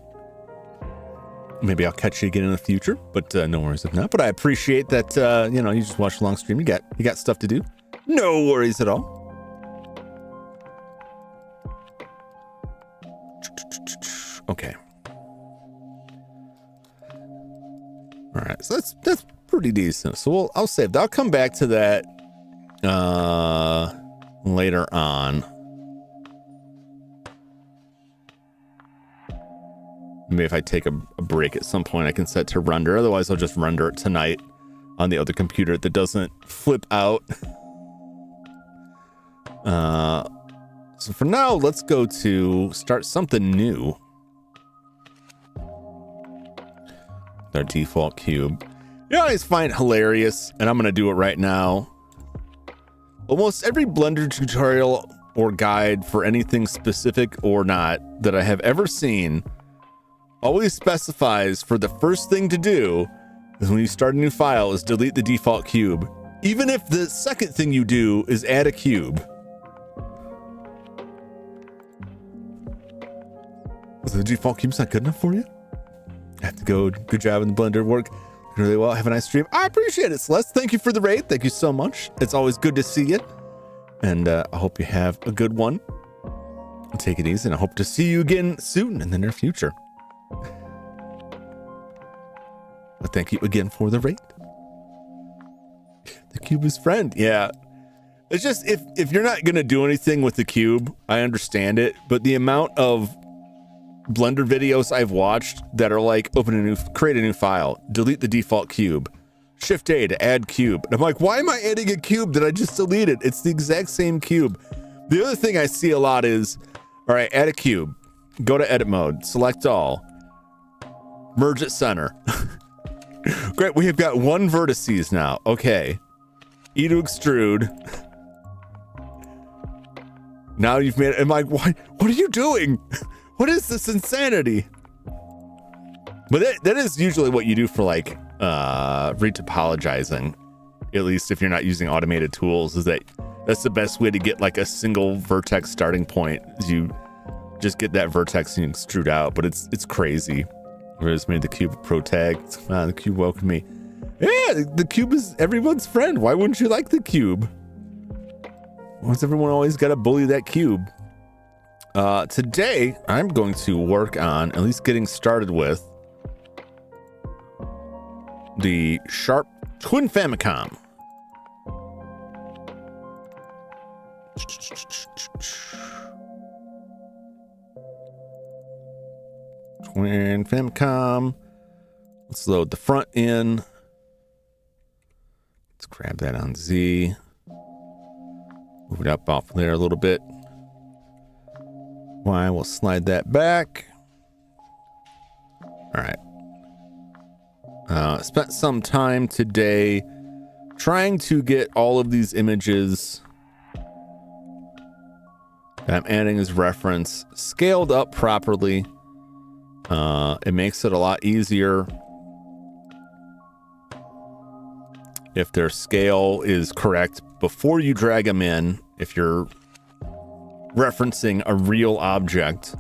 Maybe I'll catch you again in the future, but no worries if not. But I appreciate that, you just watched a long stream. You got stuff to do. No worries at all. Okay. All right, so that's pretty decent. So I'll save that. I'll come back to that later on. Maybe if I take a break at some point, I can set to render. Otherwise, I'll just render it tonight on the other computer that doesn't flip out. So for now, let's go to start something new. Our default cube. You know, I always find it hilarious, and I'm going to do it right now. Almost every Blender tutorial or guide for anything specific or not that I have ever seen always specifies for the first thing to do is when you start a new file is delete the default cube, even if the second thing you do is add a cube. So the default cube's not good enough for you? I have to go. Good job in the Blender work really well. Have a nice stream. I appreciate it, Celeste. Thank you for the raid. Thank you so much. It's always good to see you. And I hope you have a good one. Take it easy, and I hope to see you again soon in the near future. But thank you again for the raid. The cube is friend. Yeah. It's just if you're not going to do anything with the cube, I understand it. But the amount of Blender videos I've watched that are like create a new file, delete the default cube, Shift A to add cube. And I'm like, why am I adding a cube that I just deleted? It's the exact same cube. The other thing I see a lot is, all right, add a cube, go to edit mode, select all, merge at center. Great, we have got one vertices now. Okay. E to extrude. Now you've made it. I'm like, what are you doing? What is this insanity? But that is usually what you do for like retopologizing, at least if you're not using automated tools, is that's the best way to get like a single vertex starting point, is you just get that vertex and you extrude out. But it's crazy. We just made the cube a pro tag. The cube welcomed me. Yeah, the cube is everyone's friend. Why wouldn't you like the cube? Why's everyone always got to bully that cube? Today, I'm going to work on at least getting started with the Sharp Twin Famicom. Twin Famicom. Let's load the front in. Let's grab that on Z. Move it up off there a little bit. Why, we'll slide that back. All right. Spent some time today trying to get all of these images that I'm adding as reference scaled up properly. It makes it a lot easier if their scale is correct before you drag them in, if you're referencing a real object.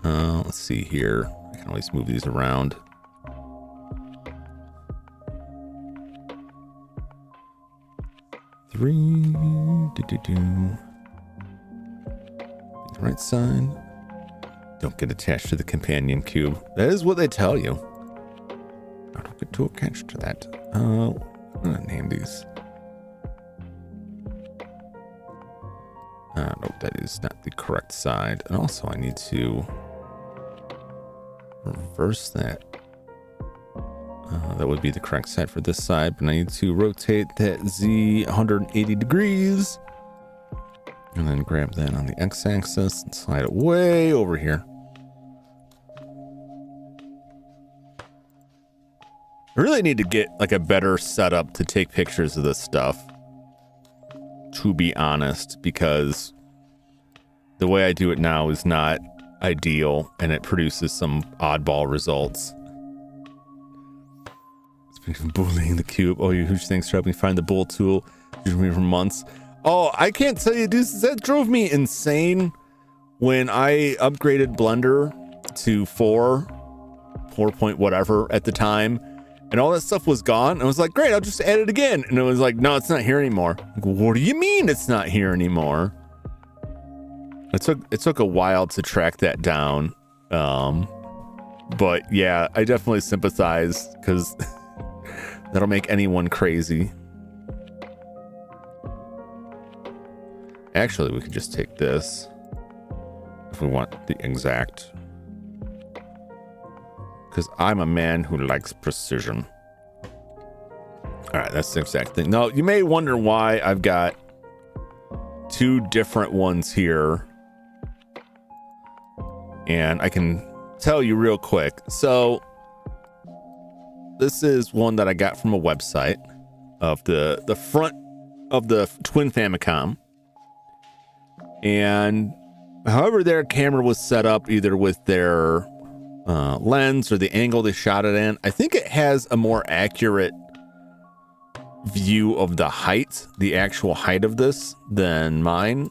Let's see here. I can always move these around. The right side. Don't get attached to the companion cube. That is what they tell you. I don't get too attached to that. I'm gonna name these. Nope, that is not the correct side. And also I need to reverse that. That would be the correct side for this side, but I need to rotate that Z 180 degrees. And then grab that on the x-axis and slide it way over here. I really need to get like a better setup to take pictures of this stuff, to be honest, because the way I do it now is not ideal and it produces some oddball results. Speaking of bullying the cube, oh, you huge thanks for helping me find the bull tool. You've been for months. Oh, I can't tell you, dudes, that drove me insane when I upgraded Blender to 4 point whatever at the time, and all that stuff was gone. I was like, great, I'll just add it again. And it was like, no, it's not here anymore. Like, what do you mean it's not here anymore? It took a while to track that down. But yeah, I definitely sympathize, because that'll make anyone crazy. Actually, we could just take this if we want the exact, because I'm a man who likes precision. All right, that's the exact thing. Now, you may wonder why I've got two different ones here. And I can tell you real quick. So this is one that I got from a website of the front of the twin Famicom. And however their camera was set up, either with their lens or the angle they shot it in, I think it has a more accurate view of the height, the actual height of this, than mine.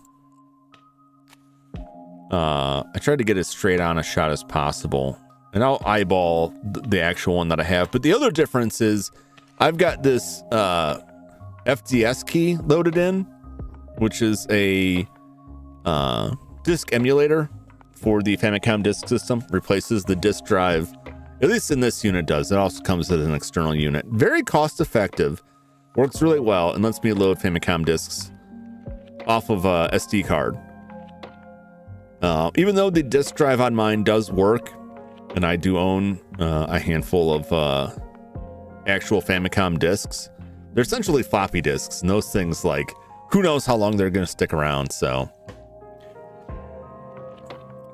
I tried to get as straight on a shot as possible, and I'll eyeball the actual one that I have. But the other difference is I've got this FDS key loaded in, which is a disk emulator for the Famicom disk system. Replaces the disk drive, at least in this unit does. It also comes with an external unit. Very cost effective, works really well, and lets me load Famicom disks off of a SD card. Even though the disk drive on mine does work, and I do own a handful of actual Famicom disks, they're essentially floppy disks, and those things, like, who knows how long they're going to stick around. So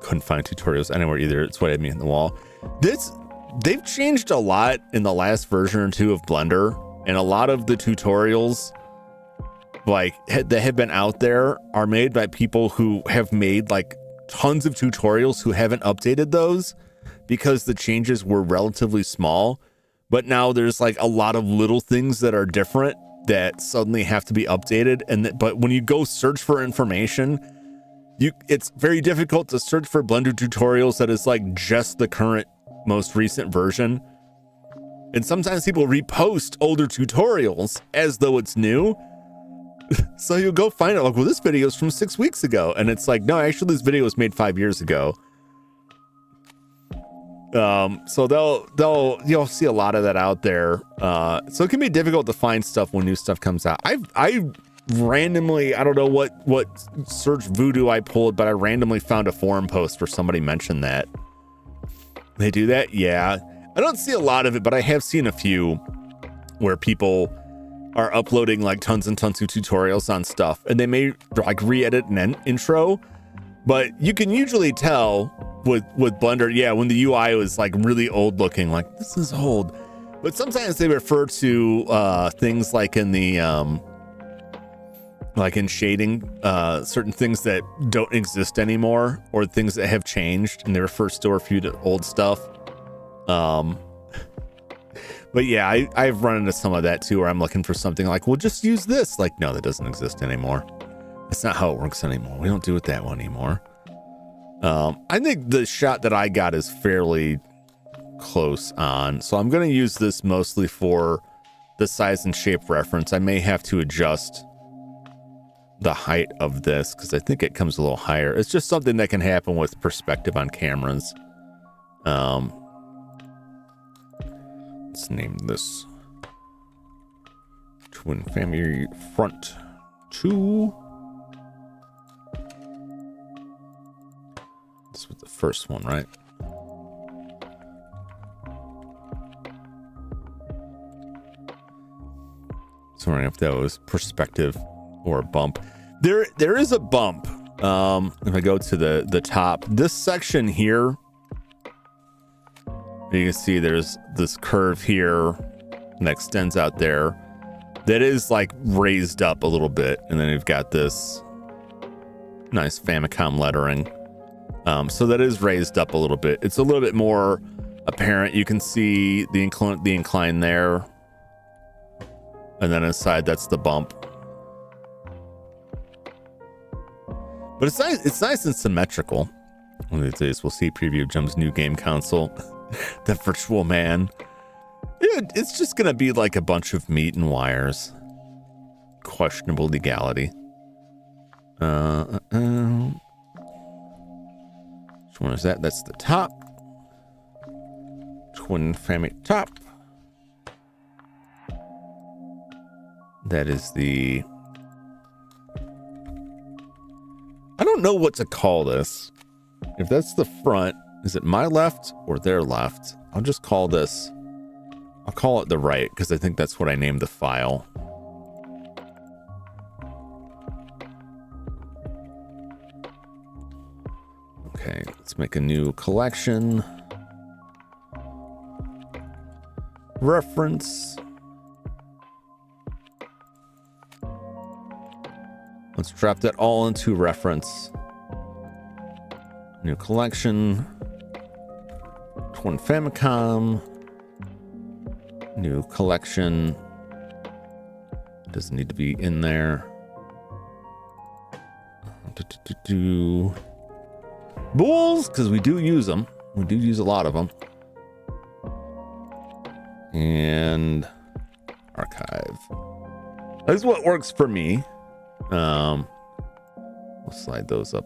couldn't find tutorials anywhere either. It's what I mean in the wall. They've changed a lot in the last version or two of Blender, and a lot of the tutorials like that have been out there are made by people who have made like tons of tutorials who haven't updated those because the changes were relatively small. But now there's like a lot of little things that are different that suddenly have to be updated. But when you go search for information, it's very difficult to search for Blender tutorials that is like just the current most recent version. And sometimes people repost older tutorials as though it's new. So you'll go find it like, well, this video is from 6 weeks ago. And it's like, no, actually this video was made 5 years ago. So you'll see a lot of that out there. So it can be difficult to find stuff when new stuff comes out. I randomly, I don't know what search voodoo I pulled, but I randomly found a forum post where somebody mentioned that. They do that? Yeah. I don't see a lot of it, but I have seen a few where people are uploading like tons and tons of tutorials on stuff, and they may like re-edit an intro, but you can usually tell with Blender, yeah, when the UI was like really old looking, like this is old. But sometimes they refer to things like in the like in shading, certain things that don't exist anymore, or things that have changed, and they refer still a few to old stuff. But yeah, I've run into some of that too, where I'm looking for something like, well, just use this. Like, no, that doesn't exist anymore. That's not how it works anymore. We don't do it that way anymore. I think the shot that I got is fairly close on, so I'm going to use this mostly for the size and shape reference. I may have to adjust the height of this because I think it comes a little higher. It's just something that can happen with perspective on cameras. Let's name this Twin Family Front 2. This was the first one, right? So I don't know if that was perspective or a bump. There is a bump. If I go to the top, this section here, you can see there's this curve here that extends out there that is like raised up a little bit, and then you've got this nice Famicom lettering. So that is raised up a little bit. It's a little bit more apparent. You can see the incline there, and then inside that's the bump. But it's nice. It's nice and symmetrical. One of these days we'll see a preview of Jum's new game console, the Virtual Man. Yeah, it's just gonna be like a bunch of meat and wires. Questionable legality. Which one is that? That's the top. Twin Family top. That is the... I don't know what to call this. If that's the front, is it my left or their left? I'll just call this, I'll call it the right because I think that's what I named the file. Okay, let's make a new collection. Reference. Let's drop that all into reference. New collection. Twin Famicom. New collection. Doesn't need to be in there. Bulls, because we do use them. We do use a lot of them. And archive. That's what works for me. We'll slide those up.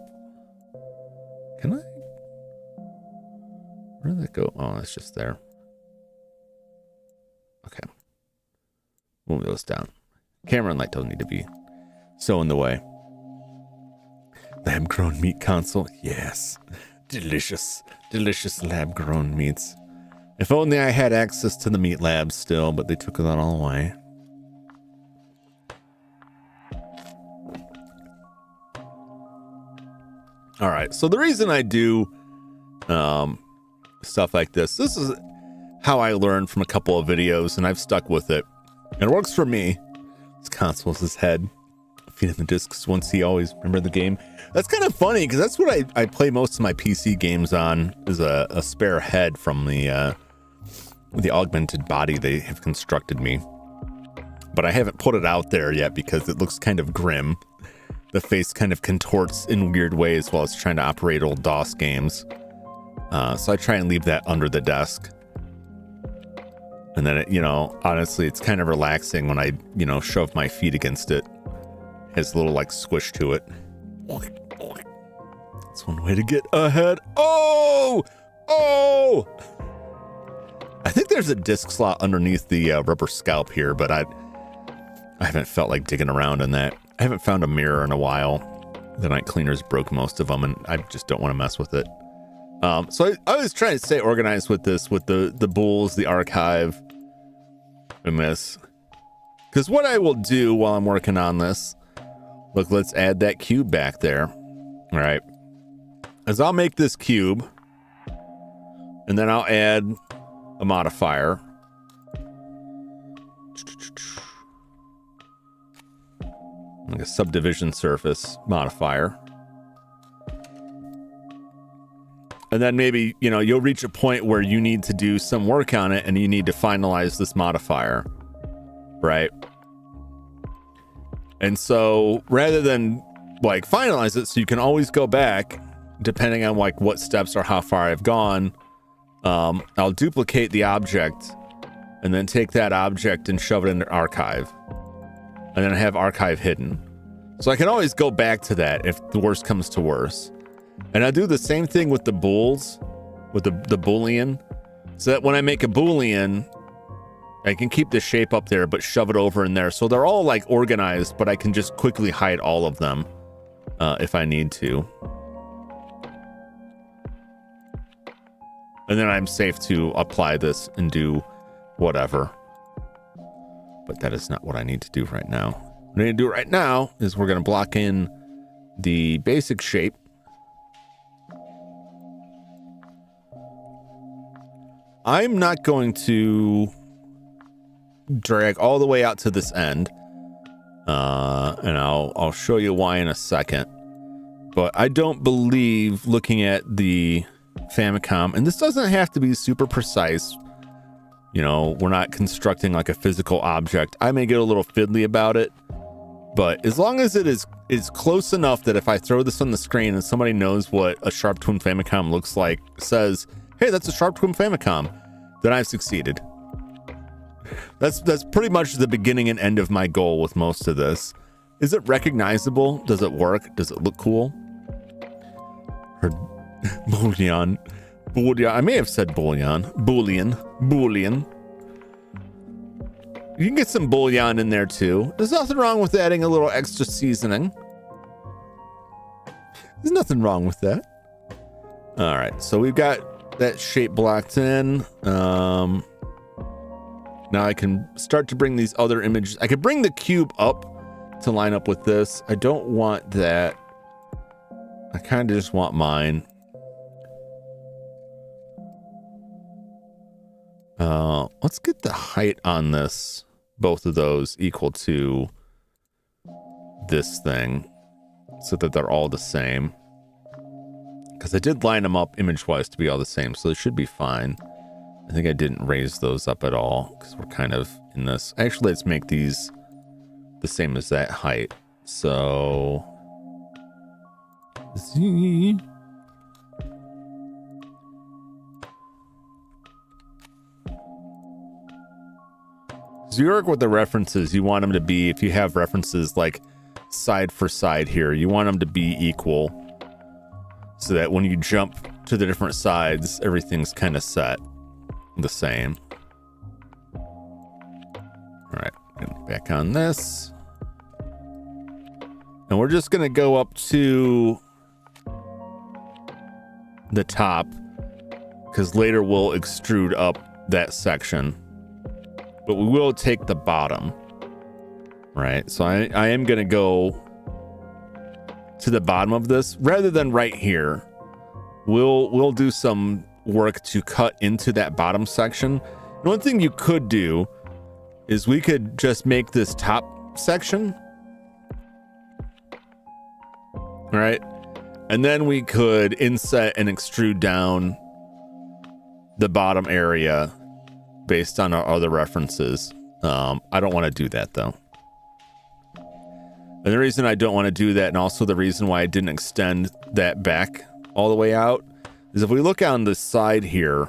Can I? Where did that go? Oh, it's just there. Okay. Move those down. Camera and light don't need to be so in the way. Lab-grown meat console. Yes. Delicious. Delicious lab-grown meats. If only I had access to the meat lab still, but they took that all away. All right. So the reason I do stuff like this is how I learned from a couple of videos, and I've stuck with it. And it works for me. This console's his head. Feeding the discs once he always remember the game. That's kind of funny because that's what I play most of my PC games on, is a spare head from the augmented body they have constructed me. But I haven't put it out there yet because it looks kind of grim. The face kind of contorts in weird ways while it's trying to operate old DOS games. So I try and leave that under the desk. And then, honestly, it's kind of relaxing when I, shove my feet against it. It has a little, squish to it. That's one way to get ahead. Oh! Oh! I think there's a disc slot underneath the rubber scalp here, but I haven't felt like digging around in that. I haven't found a mirror in a while. The night cleaners broke most of them, and I just don't want to mess with it. So I was trying to stay organized with this, with the bulls, the archive, and this. Because what I will do while I'm working on this, look, let's add that cube back there. All right. As I'll make this cube, and then I'll add a modifier. Like a subdivision surface modifier. And then maybe, you'll reach a point where you need to do some work on it and you need to finalize this modifier, right? And so rather than finalize it, so you can always go back depending on what steps or how far I've gone, I'll duplicate the object and then take that object and shove it into archive. And then I have archive hidden. So I can always go back to that if the worst comes to worst. And I do the same thing with the bools, with the Boolean, so that when I make a Boolean, I can keep the shape up there, but shove it over in there. So they're all organized, but I can just quickly hide all of them if I need to. And then I'm safe to apply this and do whatever. But that is not what I need to do right now. What I need to do right now is we're going to block in the basic shape. I'm not going to drag all the way out to this end. And I'll show you why in a second. But I don't believe, looking at the Famicom, and this doesn't have to be super precise. We're not constructing a physical object. I may get a little fiddly about it, but as long as it is close enough that if I throw this on the screen and somebody knows what a Sharp Twin Famicom looks like, says, hey, that's a Sharp Twin Famicom, then I've succeeded. That's pretty much the beginning and end of my goal with most of this. Is it recognizable? Does it work? Does it look cool? Heard Boolean. I may have said Boolean. Boolean. You can get some bouillon in there too. There's nothing wrong with adding a little extra seasoning. There's nothing wrong with that. All right, so we've got that shape blocked in. Now I can start to bring these other images. I could bring the cube up to line up with this. I don't want that. I kind of just want mine. Let's get the height on this, both of those equal to this thing, so that they're all the same. Because I did line them up image-wise to be all the same, so they should be fine. I think I didn't raise those up at all, because we're kind of in this. Actually, let's make these the same as that height. So... Z... So you work with the references, you want them to be, if you have references like side for side here, you want them to be equal so that when you jump to the different sides, everything's kind of set the same. All right, back on this. And we're just going to go up to the top because later we'll extrude up that section. But we will take the bottom, right? So I am going to go to the bottom of this rather than right here. We'll do some work to cut into that bottom section. And one thing you could do is we could just make this top section, right? And then we could inset and extrude down the bottom area based on our other references. I don't want to do that though. And the reason I don't want to do that, and also the reason why I didn't extend that back all the way out, is if we look on the side here,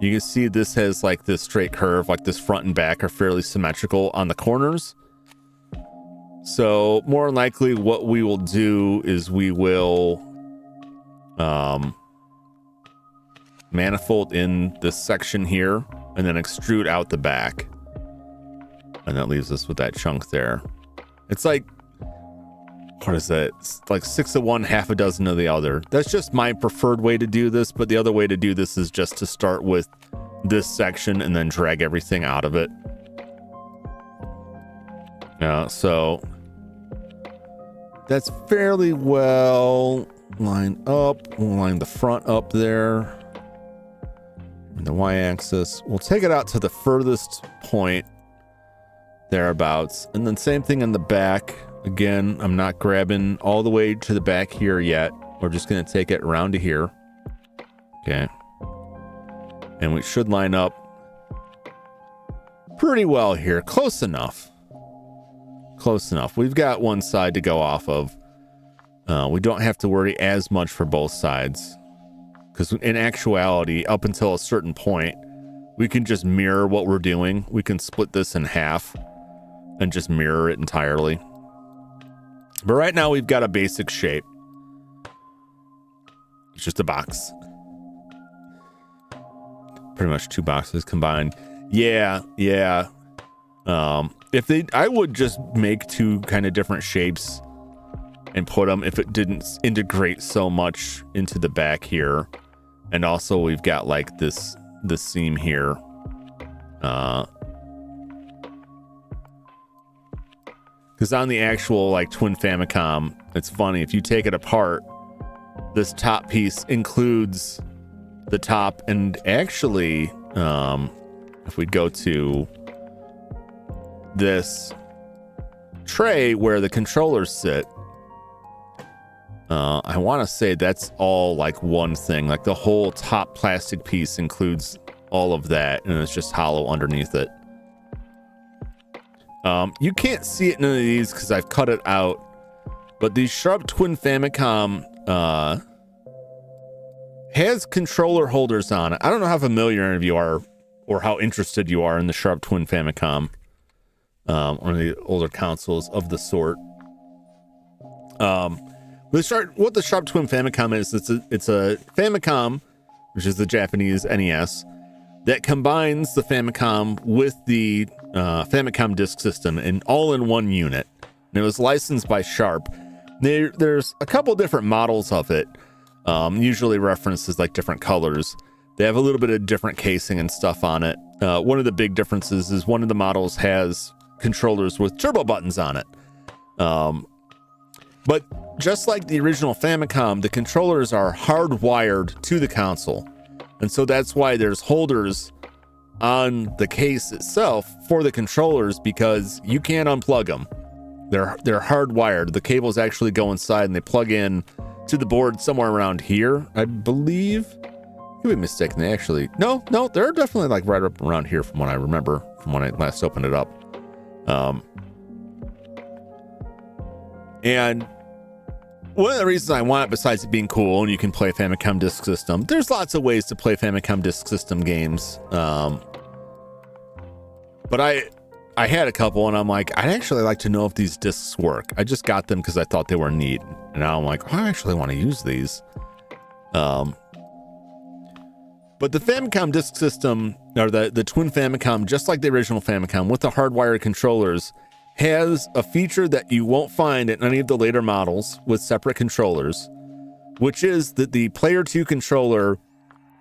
you can see this has like this straight curve, like this front and back are fairly symmetrical on the corners. So more than likely what we will do is we will manifold in this section here and then extrude out the back. And that leaves us with that chunk there. It's like, what is that? It's like 6 of one, half a dozen of the other. That's just my preferred way to do this, but the other way to do this is just to start with this section and then drag everything out of it. Yeah, so that's fairly well lined up. We'll line the front up there. And the y-axis. We'll take it out to the furthest point thereabouts. And then same thing in the back. Again, I'm not grabbing all the way to the back here yet. We're just going to take it around to here. Okay. And we should line up pretty well here. Close enough. Close enough. We've got one side to go off of. We don't have to worry as much for both sides. Because in actuality, up until a certain point, we can just mirror what we're doing. We can split this in half and just mirror it entirely. But right now we've got a basic shape. It's just a box. Pretty much two boxes combined. Yeah. I would just make two kind of different shapes and put them if it didn't integrate so much into the back here. And also we've got like this seam here. Because on the actual like twin Famicom, it's funny, if you take it apart, this top piece includes the top, and actually if we go to this tray where the controllers sit, I want to say that's all like one thing. Like the whole top plastic piece includes all of that, and it's just hollow underneath it. You can't see it in any of these because I've cut it out, but the Sharp Twin Famicom has controller holders on it. I don't know how familiar any of you are or how interested you are in the Sharp Twin Famicom, one of the older consoles of the sort. What the Sharp Twin Famicom is, it's a Famicom, which is the Japanese NES, that combines the Famicom with the Famicom disk system in all in one unit. And it was licensed by Sharp. There's a couple different models of it, usually referenced as like different colors. They have a little bit of different casing and stuff on it. One of the big differences is one of the models has controllers with turbo buttons on it. But just like the original Famicom, the controllers are hardwired to the console. And so that's why there's holders on the case itself for the controllers, because you can't unplug them. They're hardwired. The cables actually go inside and they plug in to the board somewhere around here, I believe. Could be mistaken. They actually, no, they're definitely like right up around here from what I remember from when I last opened it up. And one of the reasons I want it, besides it being cool and you can play Famicom Disk System, there's lots of ways to play Famicom Disk System games. But I had a couple and I'm like, I'd actually like to know if these discs work. I just got them because I thought they were neat. And now I'm like, I actually want to use these. But the Famicom Disk System, or the twin Famicom, just like the original Famicom with the hardwired controllers, has a feature that you won't find in any of the later models with separate controllers, which is that the Player 2 controller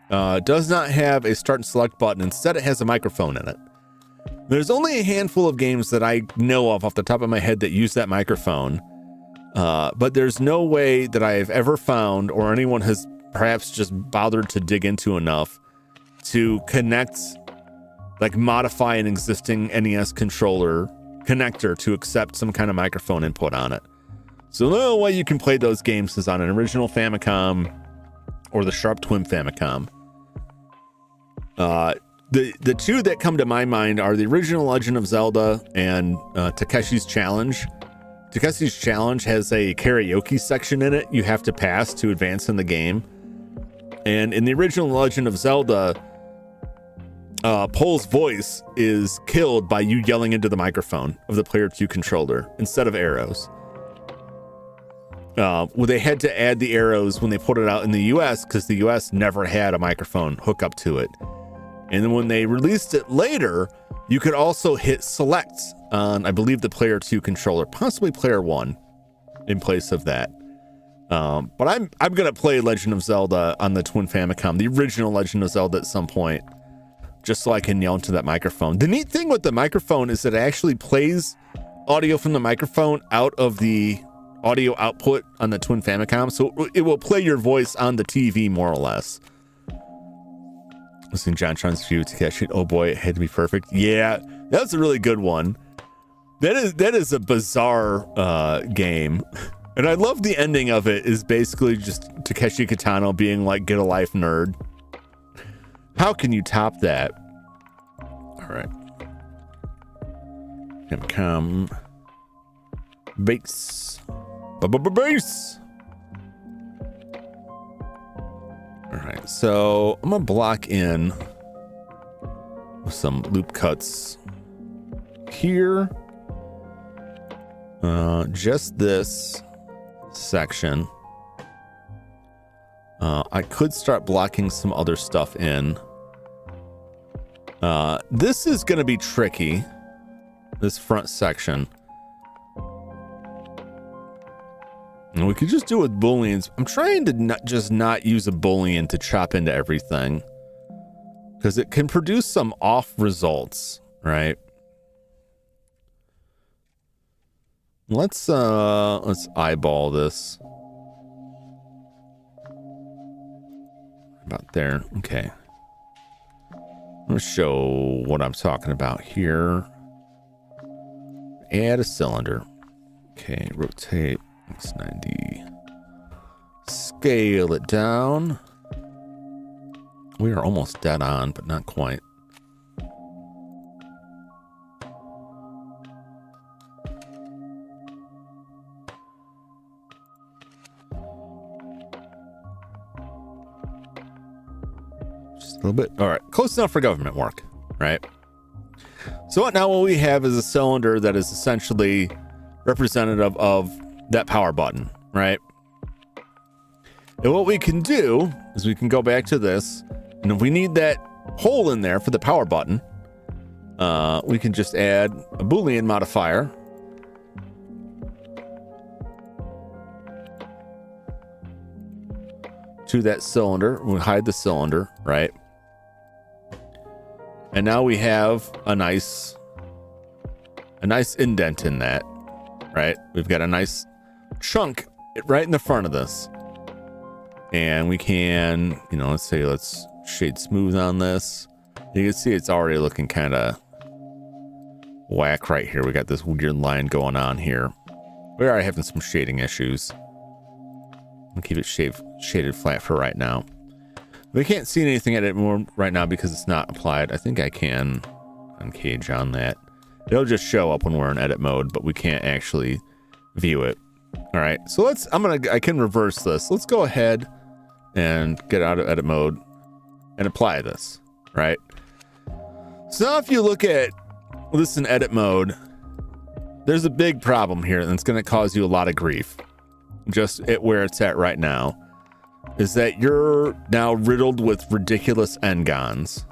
does not have a start and select button. Instead, it has a microphone in it. There's only a handful of games that I know of off the top of my head that use that microphone, but there's no way that I've ever found, or anyone has perhaps just bothered to dig into enough to connect, like modify an existing NES controller connector to accept some kind of microphone input on it. So the only way you can play those games is on an original Famicom or the Sharp Twin Famicom. The two that come to my mind are the original Legend of Zelda and Takeshi's Challenge. Takeshi's Challenge has a karaoke section in it you have to pass to advance in the game. And in the original Legend of Zelda, Pole's voice is killed by you yelling into the microphone of the Player 2 controller instead of arrows. Well, they had to add the arrows when they put it out in the US because the US never had a microphone hook up to it. And then when they released it later, you could also hit select on, I believe, the Player 2 controller, possibly Player 1 in place of that. But I'm going to play Legend of Zelda on the Twin Famicom, the original Legend of Zelda, at some point, just so I can yell into that microphone. The neat thing with the microphone is that it actually plays audio from the microphone out of the audio output on the Twin Famicom. So it will play your voice on the TV, more or less. Listening to John Tron's view to catch it. Oh boy, it had to be perfect. Yeah, that's a really good one. That is a bizarre game. And I love the ending of it is basically just Takeshi Kitano being like, get a life, nerd. How can you top that? All right. Famicom base. Base. All right, so I'm gonna block in with some loop cuts here. Just this section. I could start blocking some other stuff in. This is gonna be tricky, this front section. And we could just do it with booleans. I'm trying to not use a boolean to chop into everything, because it can produce some off results, right? Let's eyeball this. About there. Okay. I'm gonna show what I'm talking about here. Add a cylinder. Okay, rotate X90. Scale it down. We are almost dead on, but not quite. Just a little bit. All right, close enough for government work, right? So now what we have is a cylinder that is essentially representative of that power button, right? And what we can do is we can go back to this, and if we need that hole in there for the power button, we can just add a Boolean modifier. to that cylinder. We'll hide the cylinder, right? And now we have a nice indent in that, right? We've got a nice chunk right in the front of this. And we can, you know, let's shade smooth on this. You can see it's already looking kind of whack right here. We got this weird line going on here. We are having some shading issues. I'll keep it shaded flat for right now. We can't see anything at it more right now because it's not applied. I think I can uncage on that. It'll just show up when we're in edit mode, but we can't actually view it. All right, so I can reverse this. Let's go ahead and get out of edit mode and apply this, right? So now if you look at this in edit mode, there's a big problem here that's going to cause you a lot of grief. Just at where it's at right now is that you're now riddled with ridiculous n-gons.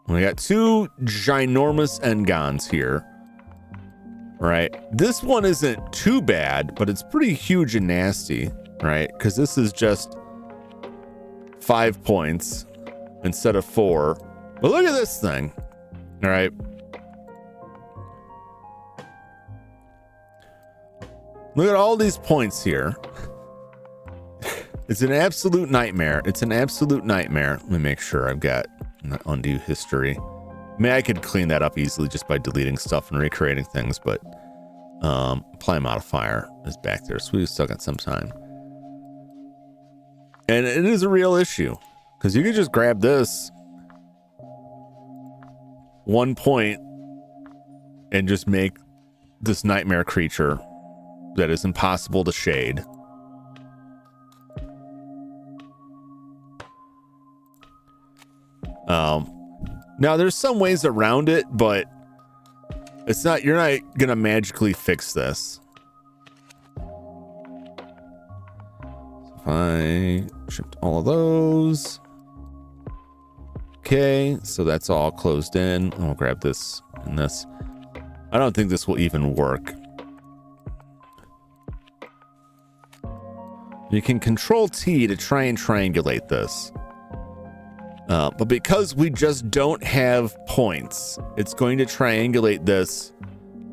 We got two ginormous n-gons here, right? This one isn't too bad, but it's pretty huge and nasty, right? Because this is just 5 points instead of 4. But look at this thing, all right? Look at all these points here. It's an absolute nightmare. It's an absolute nightmare. Let me make sure I've got undo history. I mean, I could clean that up easily just by deleting stuff and recreating things, but apply modifier is back there, so we've still got some time. And it is a real issue because you could just grab this 1 point and just make this nightmare creature that is impossible to shade. Now there's some ways around it, but it's not, you're not gonna magically fix this. So if I shipped all of those. Okay, so that's all closed in. I'll grab this and this. I don't think this will even work. You can control T to try and triangulate this. But because we just don't have points, it's going to triangulate this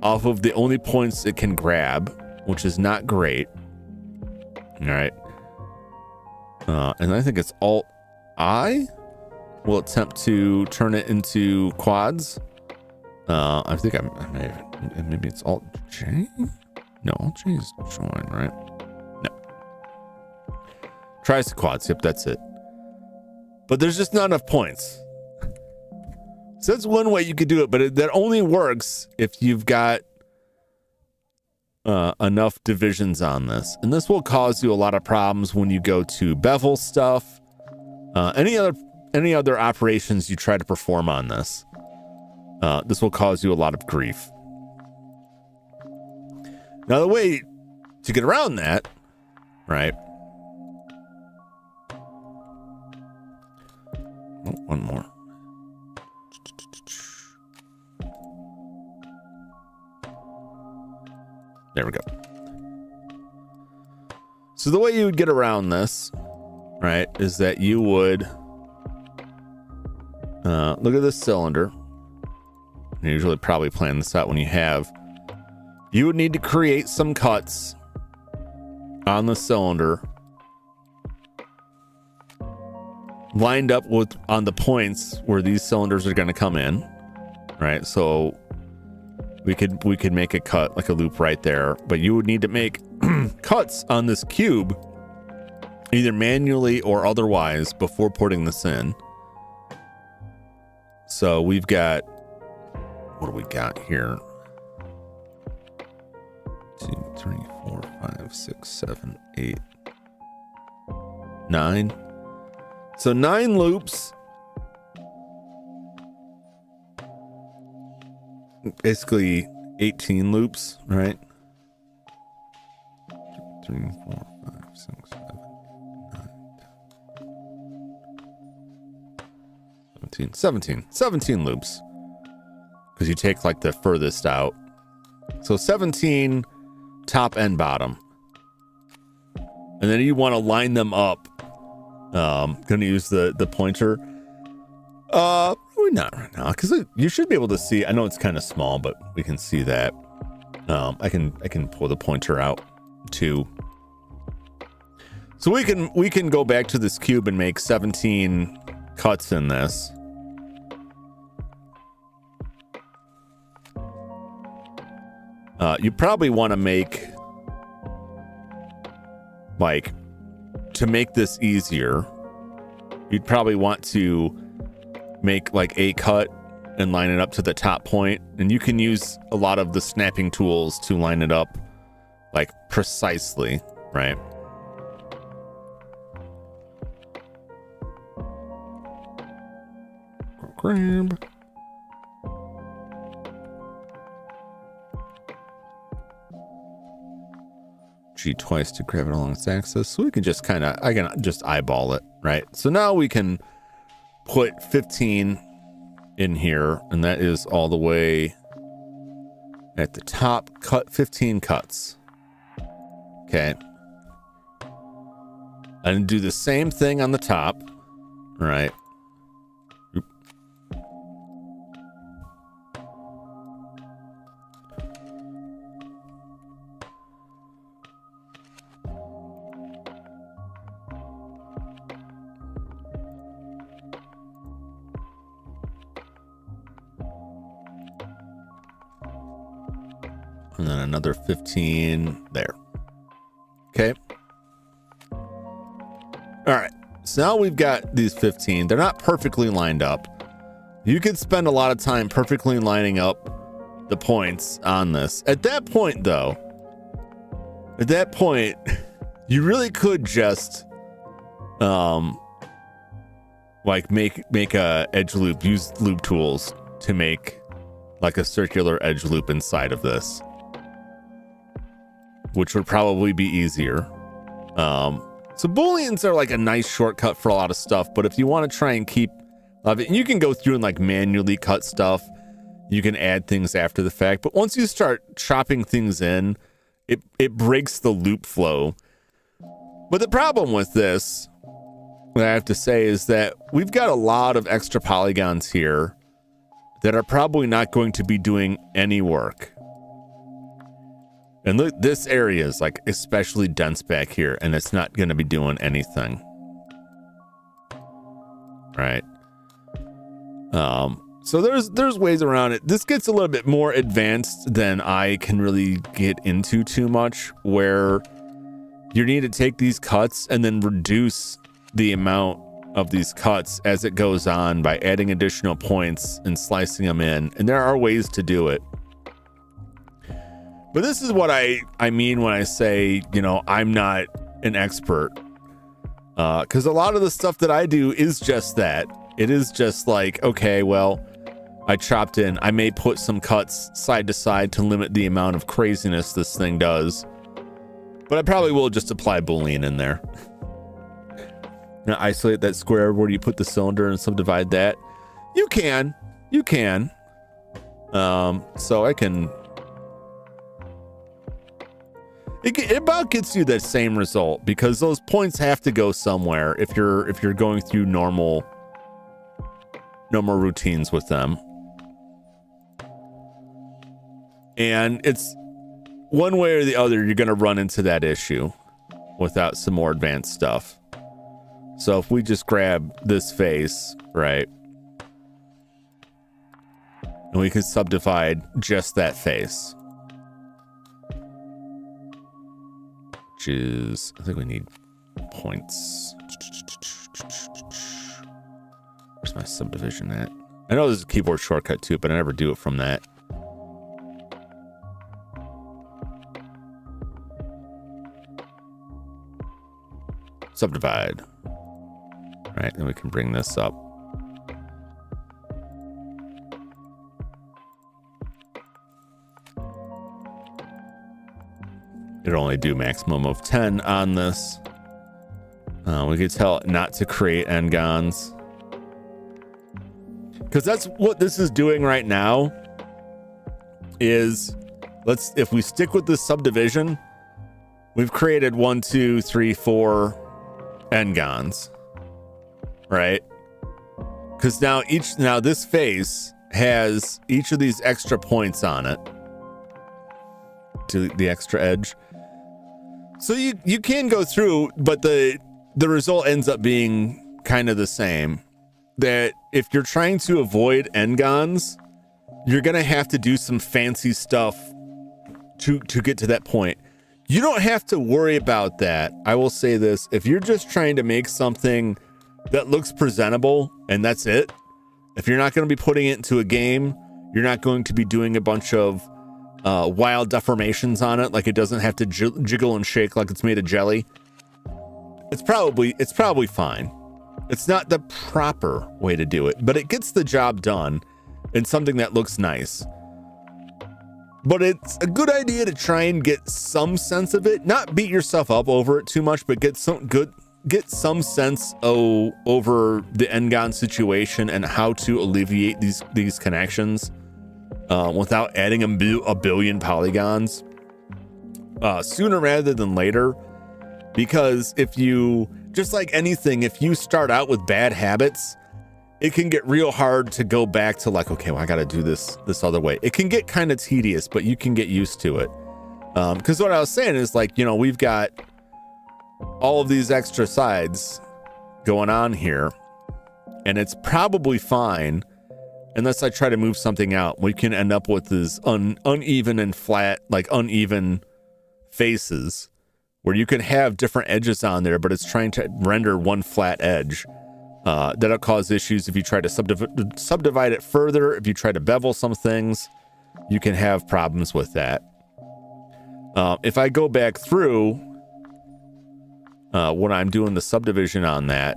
off of the only points it can grab, which is not great. All right. And I think it's Alt I will attempt to turn it into quads. I think maybe it's Alt J? No, Alt J is join, right? No. Tries to quads. Yep, that's it. But there's just not enough points. So that's one way you could do it, but that only works if you've got enough divisions on this. And this will cause you a lot of problems when you go to bevel stuff, any other operations you try to perform on this. This will cause you a lot of grief. Now, the way to get around that, right? Oh, one more. There we go. So the way you would get around this, right, is that you would look at this cylinder. You usually probably plan this out when you would need to create some cuts on the cylinder lined up with on the points where these cylinders are going to come in, right? So we could make a cut, like a loop right there, but you would need to make cuts on this cube either manually or otherwise before putting this in. So we've got, what do we got here? 2, 3, 4, 5, 6, 7, 8, 9. So 9 loops. Basically 18 loops, right? 3, 4, 5, 6, 7, 8, 9, 17 loops. Because you take like the furthest out. So 17 top and bottom. And then you want to line them up Gonna use the pointer. We're not right now because you should be able to see. I know it's kind of small, but we can see that. I can pull the pointer out too. So we can go back to this cube and make 17 cuts in this. You probably want to make, like, to make this easier, you'd probably want to make like a cut and line it up to the top point, and you can use a lot of the snapping tools to line it up like precisely, right? Grab. G twice to grab it along its axis, so we can just I can just eyeball it, right? So now we can put 15 in here, and that is all the way at the top. Cut 15 cuts. Okay. And do the same thing on the top, right? And then another 15 there. Okay. All right. So now we've got these 15. They're not perfectly lined up. You could spend a lot of time perfectly lining up the points on this. At that point, though, you really could just like make a edge loop, use loop tools to make like a circular edge loop inside of this, which would probably be easier. So Booleans are like a nice shortcut for a lot of stuff, but if you want to try and keep of it, you can go through and like manually cut stuff. You can add things after the fact, but once you start chopping things in, it breaks the loop flow. But the problem with this, what I have to say, is that we've got a lot of extra polygons here that are probably not going to be doing any work. And look, this area is like especially dense back here, and it's not going to be doing anything. Right. So there's ways around it. This gets a little bit more advanced than I can really get into too much, where you need to take these cuts and then reduce the amount of these cuts as it goes on by adding additional points and slicing them in. And there are ways to do it. But this is what I mean when I say, you know, I'm not an expert. Because a lot of the stuff that I do is just that. It is just like, okay, well, I chopped in. I may put some cuts side to side to limit the amount of craziness this thing does. But I probably will just apply Boolean in there. Now isolate that square where you put the cylinder and subdivide that. You can. So I can... It about gets you the same result, because those points have to go somewhere if you're going through normal routines with them. And it's one way or the other, you're going to run into that issue without some more advanced stuff. So if we just grab this face, right, and we can subdivide just that face. Is, I think we need points. Where's my subdivision at? I know there's a keyboard shortcut too, but I never do it from that. Subdivide. Right, then we can bring this up. It'll only do maximum of 10 on this. We could tell it not to create n-gons, because that's what this is doing right now. Is if we stick with this subdivision, we've created 1, 2, 3, 4 n-gons, right? Because now this face has each of these extra points on it to the extra edge. So you can go through, but the result ends up being kind of the same. That if you're trying to avoid N-gons, you're going to have to do some fancy stuff to get to that point. You don't have to worry about that. I will say this. If you're just trying to make something that looks presentable and that's it, if you're not going to be putting it into a game, you're not going to be doing a bunch of wild deformations on it, like it doesn't have to jiggle and shake like it's made of jelly, it's probably fine. It's not the proper way to do it, but it gets the job done in something that looks nice. But it's a good idea to try and get some sense of it, not beat yourself up over it too much, but get some sense over the N-gon situation and how to alleviate these connections without adding a billion polygons sooner rather than later. Because if you, just like anything, if you start out with bad habits, it can get real hard to go back to like, okay, well, I got to do this other way. It can get kind of tedious, but you can get used to it. Because what I was saying is like, we've got all of these extra sides going on here, and it's probably fine unless I try to move something out. We can end up with these uneven and flat, like uneven faces where you can have different edges on there, but it's trying to render one flat edge. That'll cause issues if you try to subdivide it further. If you try to bevel some things, you can have problems with that. If I go back through when I'm doing the subdivision on that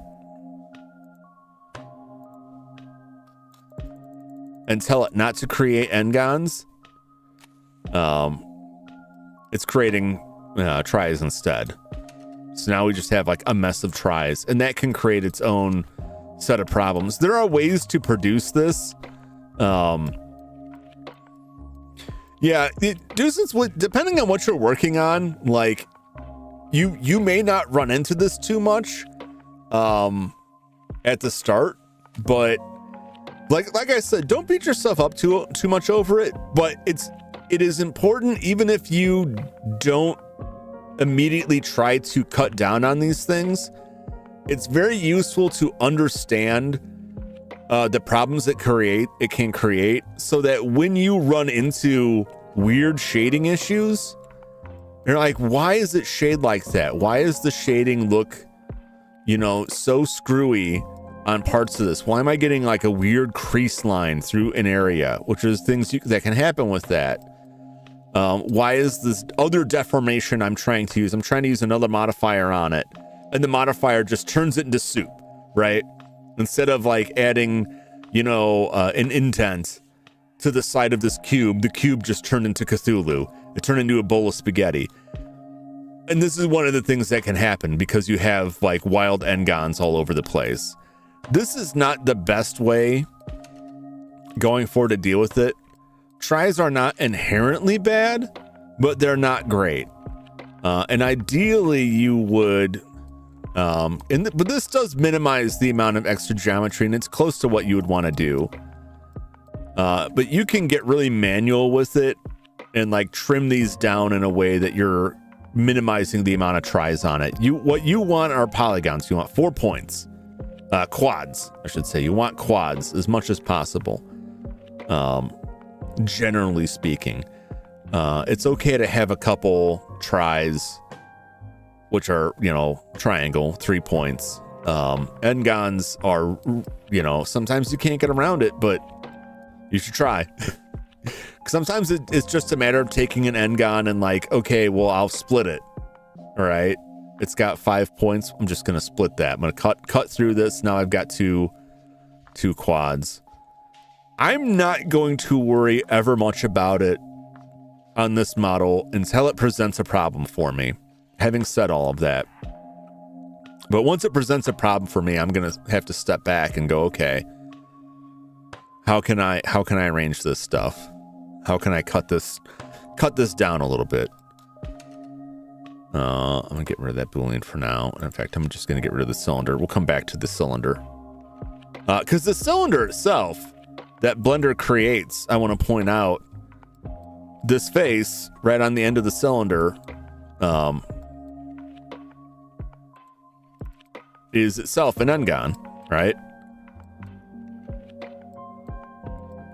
and tell it not to create N-gons, it's creating tries instead. So now we just have like a mess of tries, and that can create its own set of problems. There are ways to produce this. Depending on what you're working on, like you may not run into this too much at the start, but like I said, don't beat yourself up too much over it. But it is important, even if you don't immediately try to cut down on these things, it's very useful to understand the problems it can create, so that when you run into weird shading issues, you're like, why is it shade like that? Why is the shading look, so screwy on parts of this? Why am I getting like a weird crease line through an area, which is things that can happen with that? Why is this other deformation I'm trying to use another modifier on it, and the modifier just turns it into soup, right? Instead of like adding, an indent to the side of this cube, the cube just turned into Cthulhu. It turned into a bowl of spaghetti. And this is one of the things that can happen because you have like wild N-gons all over the place. This is not the best way going forward to deal with it. Tries are not inherently bad, but they're not great. And ideally you would, but this does minimize the amount of extra geometry, and it's close to what you would want to do. But you can get really manual with it and like trim these down in a way that you're minimizing the amount of tries on it. What you want are polygons. You want 4 points, quads, I should say. You want quads as much as possible. Generally speaking, it's okay to have a couple tries, which are, triangle, 3 points. N-gons are, sometimes you can't get around it, but you should try. Sometimes it's just a matter of taking an N-gon and like, okay, well, I'll split it. All right. It's got 5 points. I'm just going to split that. I'm going to cut through this. Now I've got two quads. I'm not going to worry ever much about it on this model until it presents a problem for me. Having said all of that, but once it presents a problem for me, I'm going to have to step back and go, okay, how can I arrange this stuff? How can I cut this down a little bit? I'm going to get rid of that Boolean for now. In fact, I'm just going to get rid of the cylinder. We'll come back to the cylinder Because the cylinder itself that Blender creates, I want to point out, this face right on the end of the cylinder is itself an N-gon, right?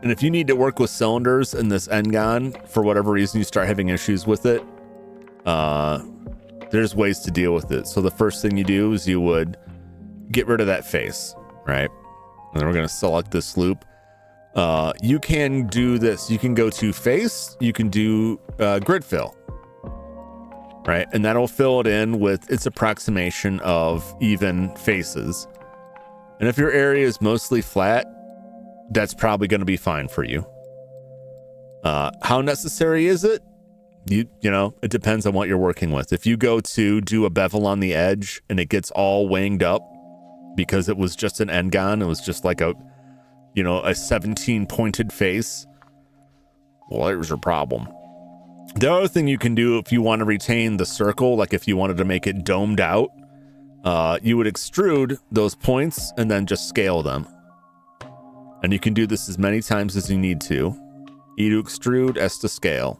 And if you need to work with cylinders in this N-gon, for whatever reason you start having issues with it, there's ways to deal with it. So the first thing you do is you would get rid of that face, right? And then we're going to select this loop. You can do this. You can go to face. You can do grid fill, right? And that'll fill it in with its approximation of even faces. And if your area is mostly flat, that's probably going to be fine for you. How necessary is it? You know, it depends on what you're working with. If you go to do a bevel on the edge and it gets all winged up because it was just an N-gon, it was just like a 17 pointed face, well, there's your problem. The other thing you can do if you want to retain the circle, like if you wanted to make it domed out, you would extrude those points and then just scale them. And you can do this as many times as you need to. E to extrude, S to scale.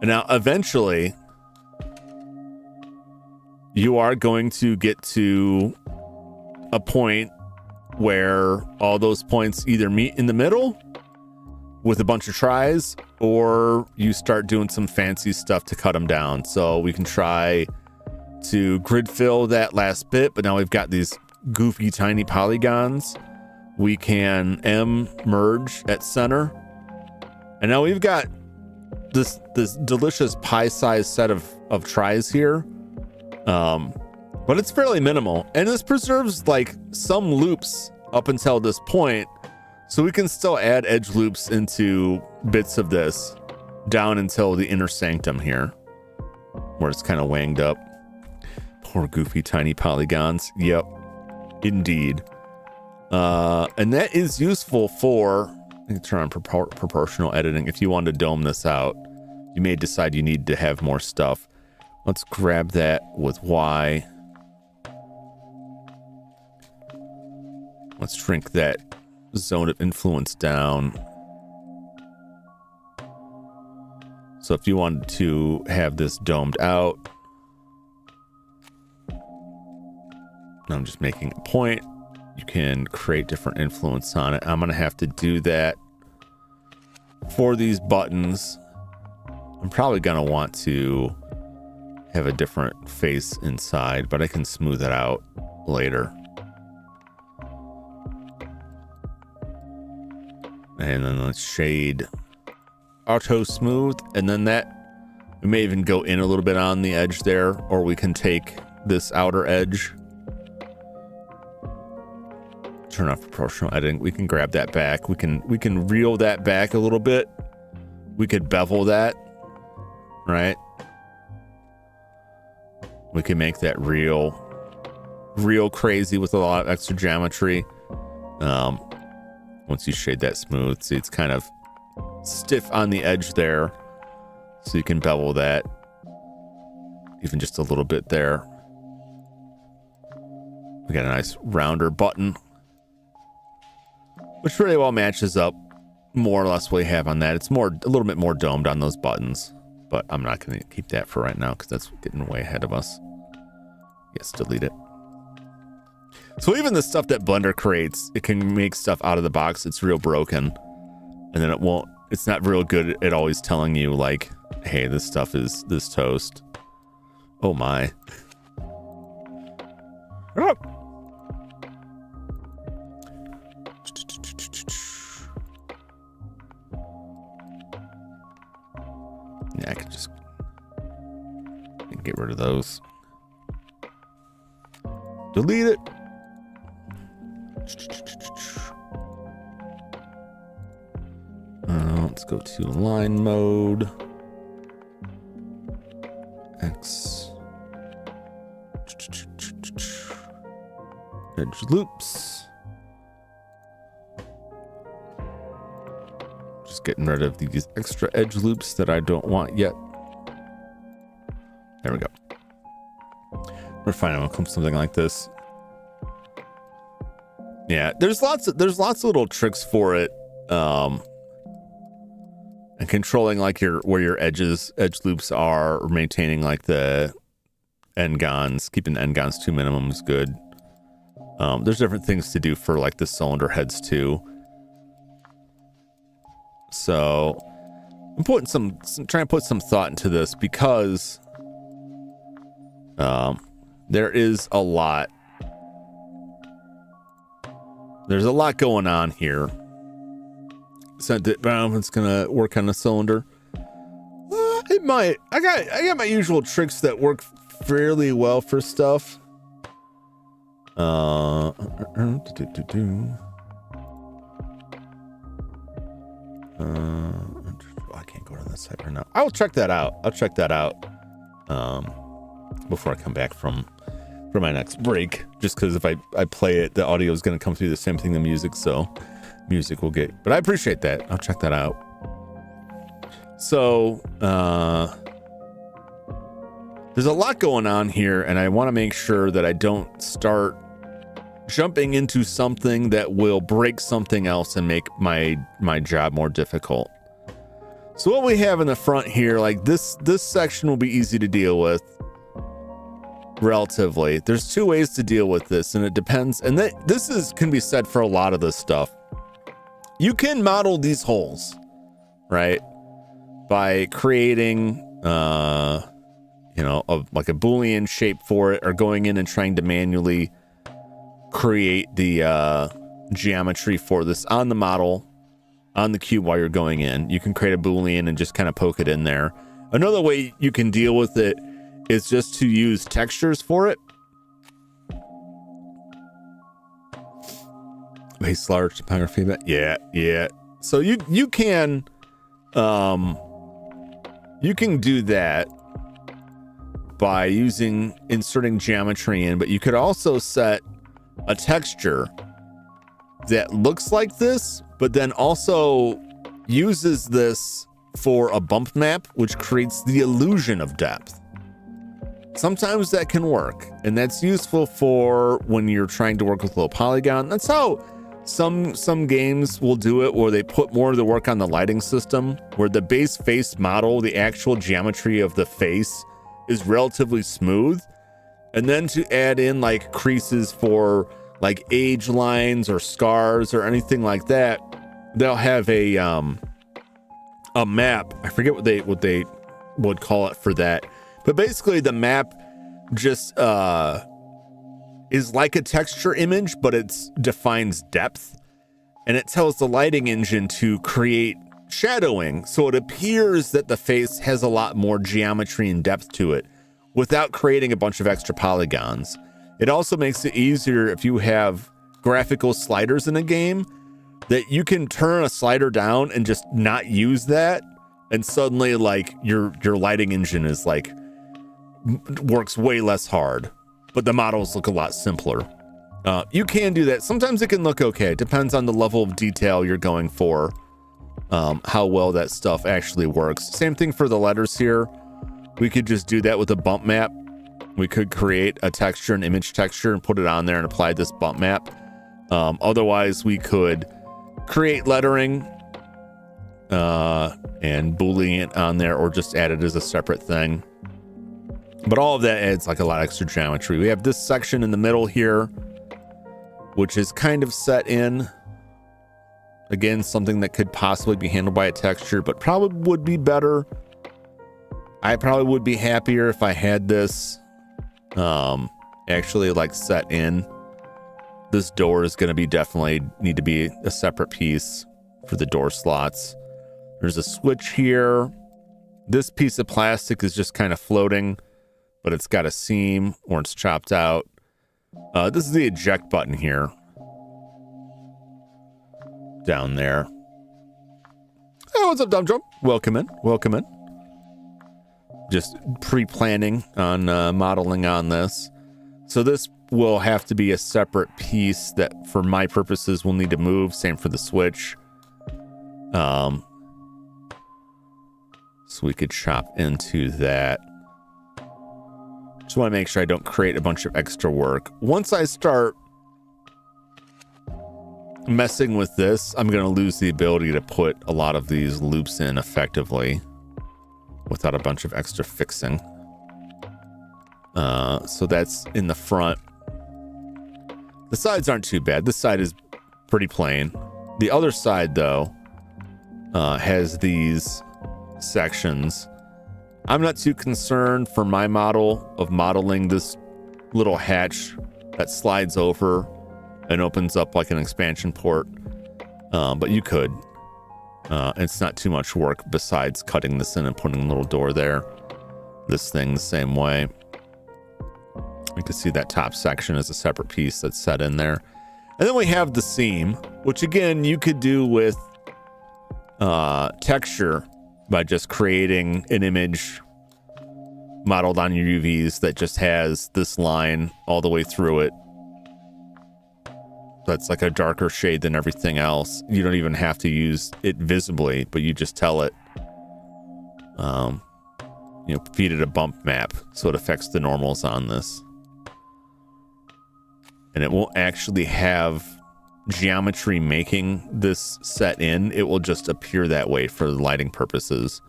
And now eventually you are going to get to a point where all those points either meet in the middle with a bunch of tries, or you start doing some fancy stuff to cut them down. So we can try to grid fill that last bit, but now we've got these goofy tiny polygons. We can M merge at center, and now we've got this delicious pie-sized set of tries here, but it's fairly minimal, and this preserves like some loops up until this point, so we can still add edge loops into bits of this down until the inner sanctum here, where it's kind of wanged up. Poor goofy tiny polygons. Yep. Indeed. And that is useful for, you can turn on proportional editing. If you want to dome this out, you may decide you need to have more stuff. Let's grab that with Y. Let's shrink that zone of influence down. So if you wanted to have this domed out, I'm just making a point. You can create different influence on it. I'm going to have to do that for these buttons. I'm probably going to want to have a different face inside, but I can smooth it out later. And then let's shade auto smooth. And then that, we may even go in a little bit on the edge there, or we can take this outer edge, turn off proportional editing. We can grab that back. We can reel that back a little bit. We could bevel that, right? We can make that real crazy with a lot of extra geometry. Once you shade that smooth, see it's kind of stiff on the edge there, so you can bevel that even just a little bit there. We got a nice rounder button, which really well matches up more or less what we have on that. It's a little bit more domed on those buttons, but I'm not going to keep that for right now because that's getting way ahead of us. Yes, delete it. So even the stuff that Blender creates, it can make stuff out of the box. It's real broken, and then it's not real good at always telling you like, hey, this stuff is this toast. Oh my. Oh. Yeah, I can just get rid of those. Delete it. Let's go to line mode. X. Edge loops. Just getting rid of these extra edge loops that I don't want yet. There we go. We're fine. I'll come something like this. Yeah, there's lots of little tricks for it, and controlling like where your edge loops are, or maintaining like the n-gons, keeping the n-gons to minimum is good. There's different things to do for like the cylinder heads too. So I'm putting trying to put some thought into this because there is a lot. There's a lot going on here. So it's gonna work on the cylinder. It might. I got my usual tricks that work fairly well for stuff. I can't go to this side right now. I'll check that out. Before I come back from my next break, just because if I play it, the audio is going to come through the same thing, the music, so music will get, but I appreciate that. I'll check that out. So there's a lot going on here, and I want to make sure that I don't start jumping into something that will break something else and make my job more difficult. So what we have in the front here, like this section will be easy to deal with. Relatively, there's two ways to deal with this, and it depends, and this can be said for a lot of this stuff. You can model these holes, right, by creating like a Boolean shape for it, or going in and trying to manually create the geometry for this on the model, on the cube while you're going in. You can create a Boolean and just kind of poke it in there. Another way you can deal with it is just to use textures for it. Base large topography, but yeah. So you can do that by inserting geometry in, but you could also set a texture that looks like this, but then also uses this for a bump map, which creates the illusion of depth. Sometimes that can work, and that's useful for when you're trying to work with low polygon. That's how some games will do it, where they put more of the work on the lighting system, where the base face model, the actual geometry of the face, is relatively smooth, and then to add in like creases for like age lines or scars or anything like that, they'll have a map. I forget what they would call it for that. But basically the map just is like a texture image, but it defines depth, and it tells the lighting engine to create shadowing, so it appears that the face has a lot more geometry and depth to it without creating a bunch of extra polygons. It also makes it easier if you have graphical sliders in a game, that you can turn a slider down and just not use that, and suddenly like your lighting engine is like works way less hard, but the models look a lot simpler. You can do that. Sometimes it can look okay. It depends on the level of detail you're going for, how well that stuff actually works. Same thing for the letters here. We could just do that with a bump map. We could create a texture, an image texture, and put it on there and apply this bump map. Otherwise, we could create lettering and Boolean on there, or just add it as a separate thing. But all of that adds like a lot of extra geometry. We have this section in the middle here, which is kind of set in. Again, something that could possibly be handled by a texture, but probably would be better. I probably would be happier if I had this actually like set in. This door is going to be definitely need to be a separate piece for the door slots. There's a switch here. This piece of plastic is just kind of floating, but it's got a seam or it's chopped out. This is the eject button here. Down there. Hey, what's up, Dumb Jump? Welcome in. Welcome in. Just pre-planning on modeling on this. So this will have to be a separate piece that for my purposes will need to move. Same for the switch. So we could chop into that. Just want to make sure I don't create a bunch of extra work. Once I start messing with this, I'm going to lose the ability to put a lot of these loops in effectively without a bunch of extra fixing. So that's in the front. The sides aren't too bad. This side is pretty plain. The other side, though, has these sections. I'm not too concerned for my model of modeling this little hatch that slides over and opens up like an expansion port. But you could. It's not too much work besides cutting this in and putting a little door there. This thing the same way. You can see that top section is a separate piece that's set in there. And then we have the seam, which again, you could do with texture by just creating an image modeled on your UVs that just has this line all the way through it. That's like a darker shade than everything else. You don't even have to use it visibly, but you just tell it, feed it a bump map so it affects the normals on this. And it won't actually have geometry making this set in. It will just appear that way for lighting purposes.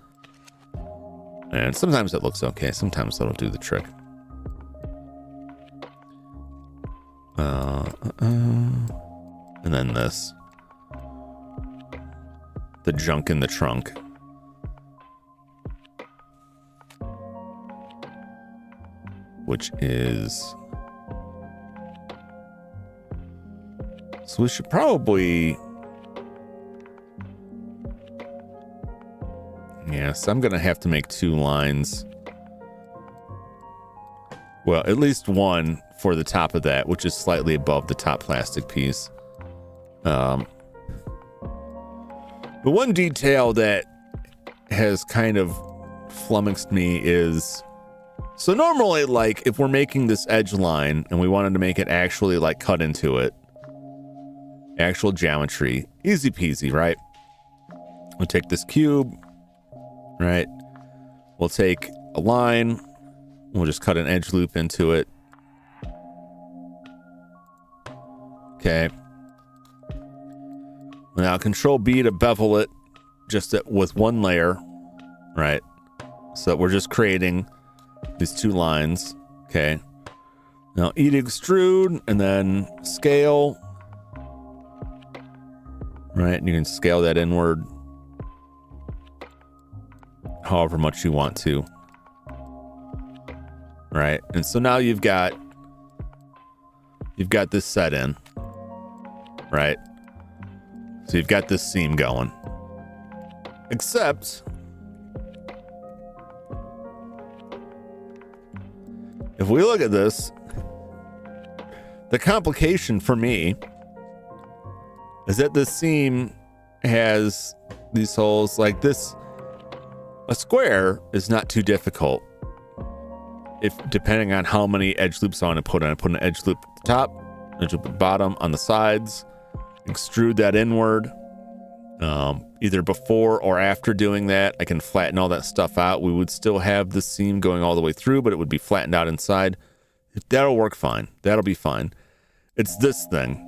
And sometimes it looks okay. Sometimes that'll do the trick. And then this. The junk in the trunk. Which is... So we should probably... Yes, I'm going to have to make 2 lines. Well, at least one for the top of that, which is slightly above the top plastic piece. The one detail that has kind of flummoxed me is... So normally, like, if we're making this edge line and we wanted to make it actually, like, cut into it, actual geometry, easy peasy, right? We'll take this cube, right? We'll take a line, we'll just cut an edge loop into it. Okay. Now Control B to bevel it just with one layer, right? So that we're just creating these 2 lines. Okay. Now E to extrude and then scale. Right, and you can scale that inward however much you want to. Right, and so now you've got this set in. Right, so you've got this seam going. Except if we look at this, the complication for me is that the seam has these holes like this. A square is not too difficult. If depending on how many edge loops I want to put in, I put an edge loop at the top, edge loop at the bottom, on the sides, extrude that inward. Either before or after doing that, I can flatten all that stuff out. We would still have the seam going all the way through, but it would be flattened out inside. That'll work fine. That'll be fine. It's this thing.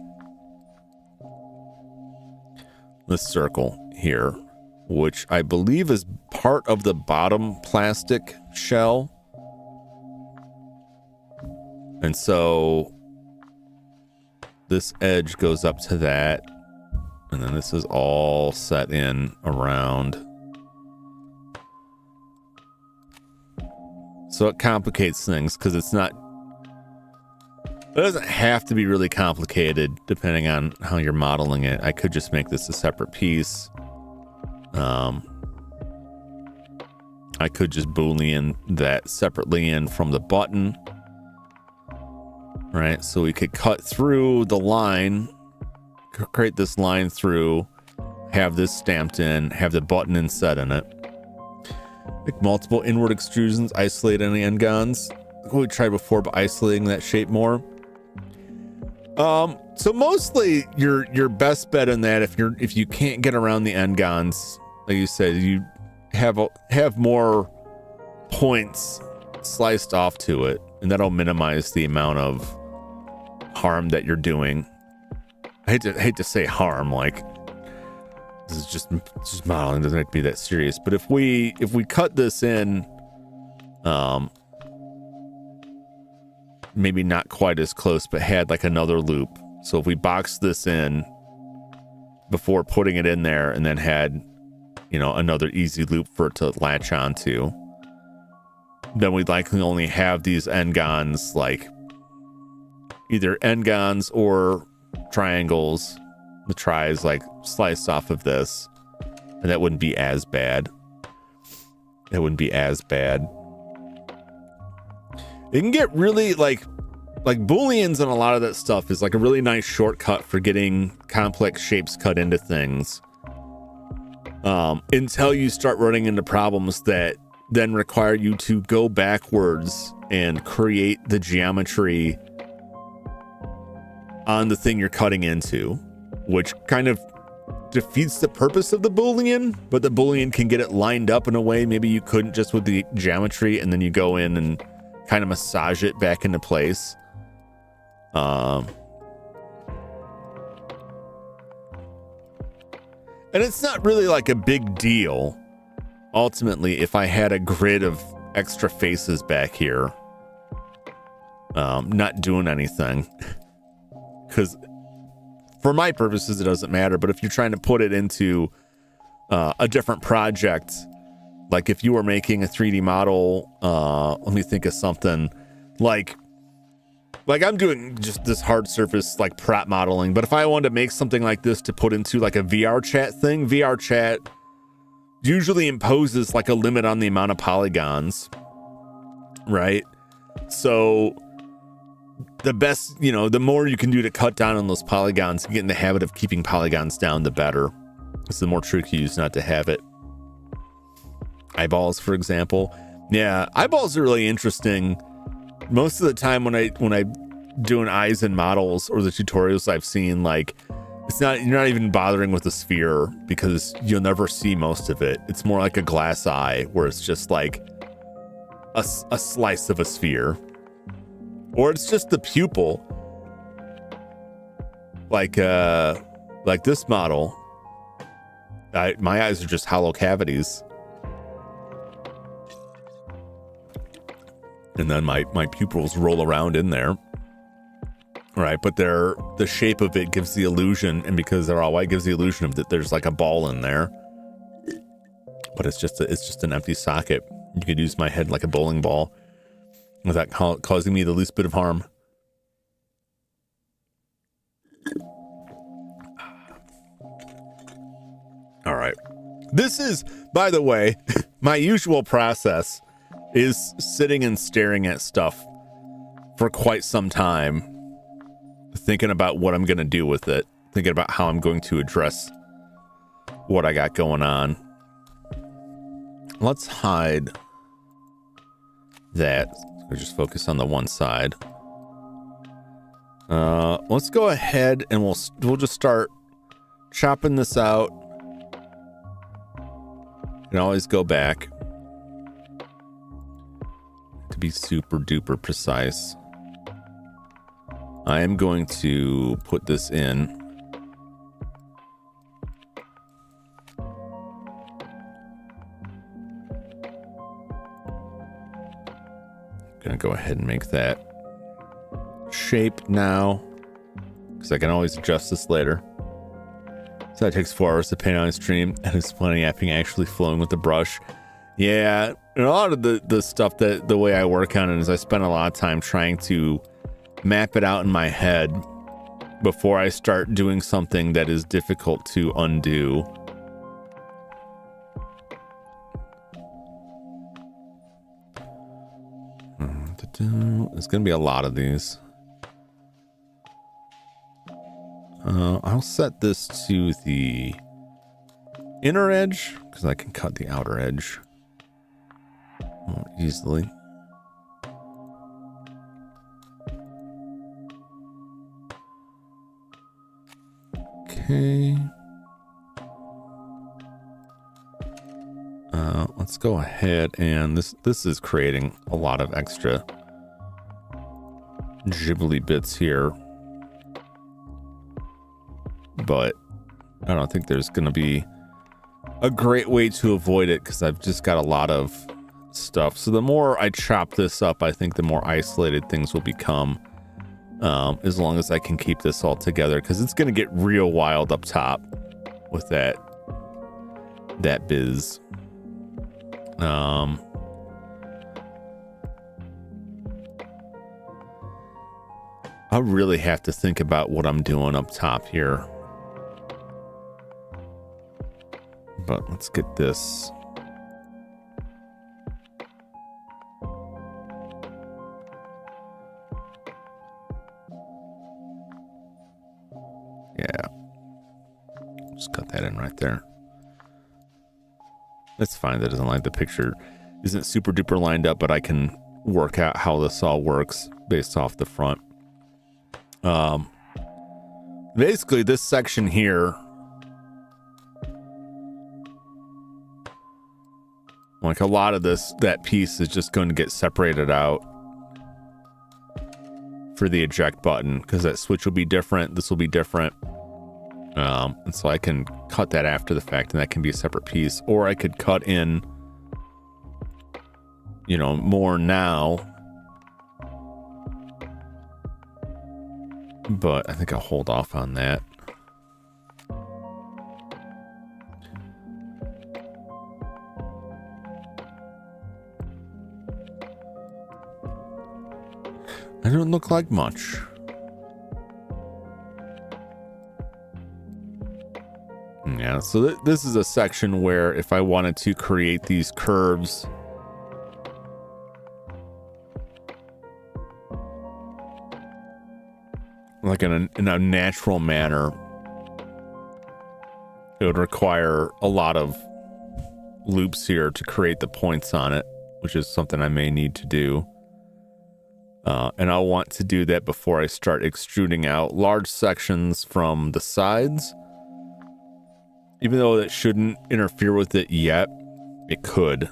This circle here, which I believe is part of the bottom plastic shell. And so this edge goes up to that, and then this is all set in around. So it complicates things because it doesn't have to be really complicated depending on how you're modeling it. I could just make this a separate piece. I could just Boolean that separately in from the button. Right, so we could cut through the line, create this line through, have this stamped in, have the button inset in it. Make multiple inward extrusions, isolate any n-gons. We tried before, but isolating that shape more. So mostly your best bet in that, if you can't get around the n-gons, like you said, you have more points sliced off to it, and that'll minimize the amount of harm that you're doing I hate to say harm, like this is just modeling, doesn't have to be that serious. But if we cut this in, maybe not quite as close, but had like another loop. So if we box this in before putting it in there, and then had, you know, another easy loop for it to latch onto, then we'd likely only have these n-gons, like either n-gons or triangles, the tries like sliced off of this, and that wouldn't be as bad. It wouldn't be as bad. It can get really like booleans and a lot of that stuff is like a really nice shortcut for getting complex shapes cut into things, until you start running into problems that then require you to go backwards and create the geometry on the thing you're cutting into, which kind of defeats the purpose of the boolean. But the boolean can get it lined up in a way maybe you couldn't just with the geometry, and then you go in and kind of massage it back into place. And it's not really like a big deal ultimately if I had a grid of extra faces back here, not doing anything, because for my purposes it doesn't matter. But if you're trying to put it into a different project, like if you were making a 3D model, let me think of something like I'm doing just this hard surface like prop modeling, but if I wanted to make something like this to put into like a VR chat thing, VR chat usually imposes like a limit on the amount of polygons, right? So the best, you know, the more you can do to cut down on those polygons and get in the habit of keeping polygons down, the better. It's the more trick you use not to have it. Eyeballs, for example. Yeah, eyeballs are really interesting. Most of the time when I doing eyes in models or the tutorials I've seen, like you're not even bothering with the sphere because you'll never see most of it. It's more like a glass eye where it's just like a slice of a sphere, or it's just the pupil. Like this model, my eyes are just hollow cavities. And then my pupils roll around in there, right? But the shape of it gives the illusion, and because they're all white, gives the illusion of that there's like a ball in there. But it's just an empty socket. You could use my head like a bowling ball without causing me the least bit of harm. All right. This is, by the way, my usual process is sitting and staring at stuff for quite some time, thinking about what I'm going to do with it, thinking about how I'm going to address what I got going on. Let's hide that. We'll just focus on the one side. Let's go ahead and we'll just start chopping this out. You can always go back to be super duper precise. I am going to put this in. Gonna go ahead and make that shape now, because I can always adjust this later. So that takes 4 hours to paint on stream, and it's funny having actually flowing with the brush. Yeah, and a lot of the stuff that the way I work on it is I spend a lot of time trying to map it out in my head before I start doing something that is difficult to undo. There's gonna be a lot of these. I'll set this to the inner edge because I can cut the outer edge more easily. Okay. Let's go ahead, and this is creating a lot of extra jibbly bits here. but I don't think there's going to be a great way to avoid it because I've just got a lot of stuff. So the more I chop this up, I think the more isolated things will become, as long as I can keep this all together, because it's going to get real wild up top with that biz. I really have to think about what I'm doing up top here. But let's get this. Yeah. Just cut that in right there. That's fine. That doesn't like the picture isn't super duper lined up, but I can work out how this all works based off the front. Basically this section here, like a lot of that piece is just going to get separated out for the eject button, because that switch will be different. This will be different. And so I can cut that after the fact, and that can be a separate piece, or I could cut in, more now. But I think I'll hold off on that. I don't look like much. Yeah, so this is a section where if I wanted to create these curves, like in a natural manner, it would require a lot of loops here to create the points on it, which is something I may need to do. And I'll want to do that before I start extruding out large sections from the sides. Even though that shouldn't interfere with it yet, it could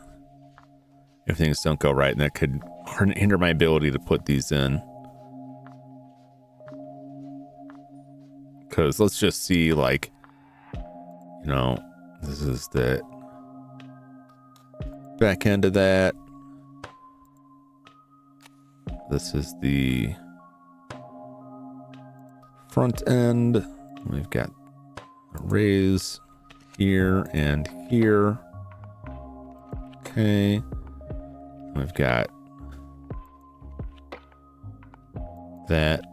if things don't go right, and that could hinder my ability to put these in. Because let's just see, like, this is the back end of that. This is the front end. We've got a raise here and here. Okay. We've got that,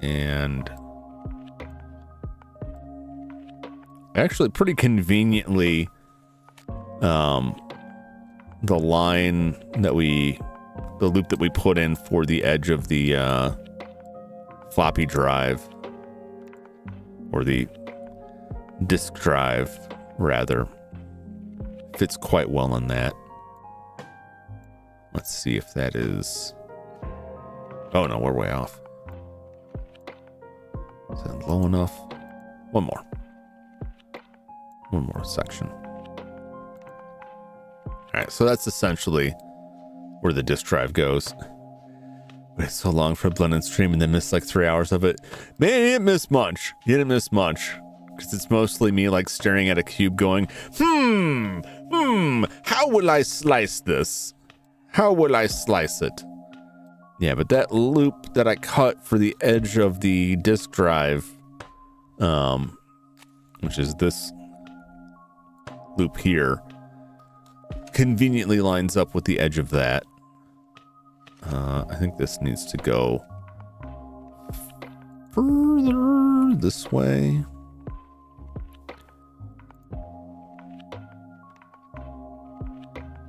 and actually pretty conveniently, the line that the loop that we put in for the edge of the floppy drive, or the disk drive rather, fits quite well in that. Let's see if that is, oh no, we're way off. Is that low enough? One more section. All right, so that's essentially where the disk drive goes. Waited so long for a Blendin stream and then missed like 3 hours of it. Man, you didn't miss much. Because it's mostly me like staring at a cube going, how will I slice this? How will I slice it? Yeah, but that loop that I cut for the edge of the disk drive, which is this loop here, conveniently lines up with the edge of that. I think this needs to go further this way.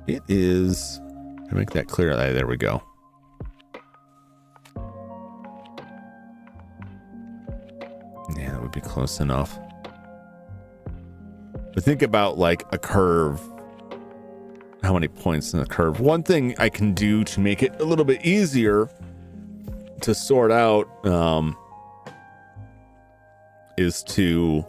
It is, to make that clear, there we go. Yeah, that would be close enough. But think about like a curve. How many points in the curve? One thing I can do to make it a little bit easier to sort out is to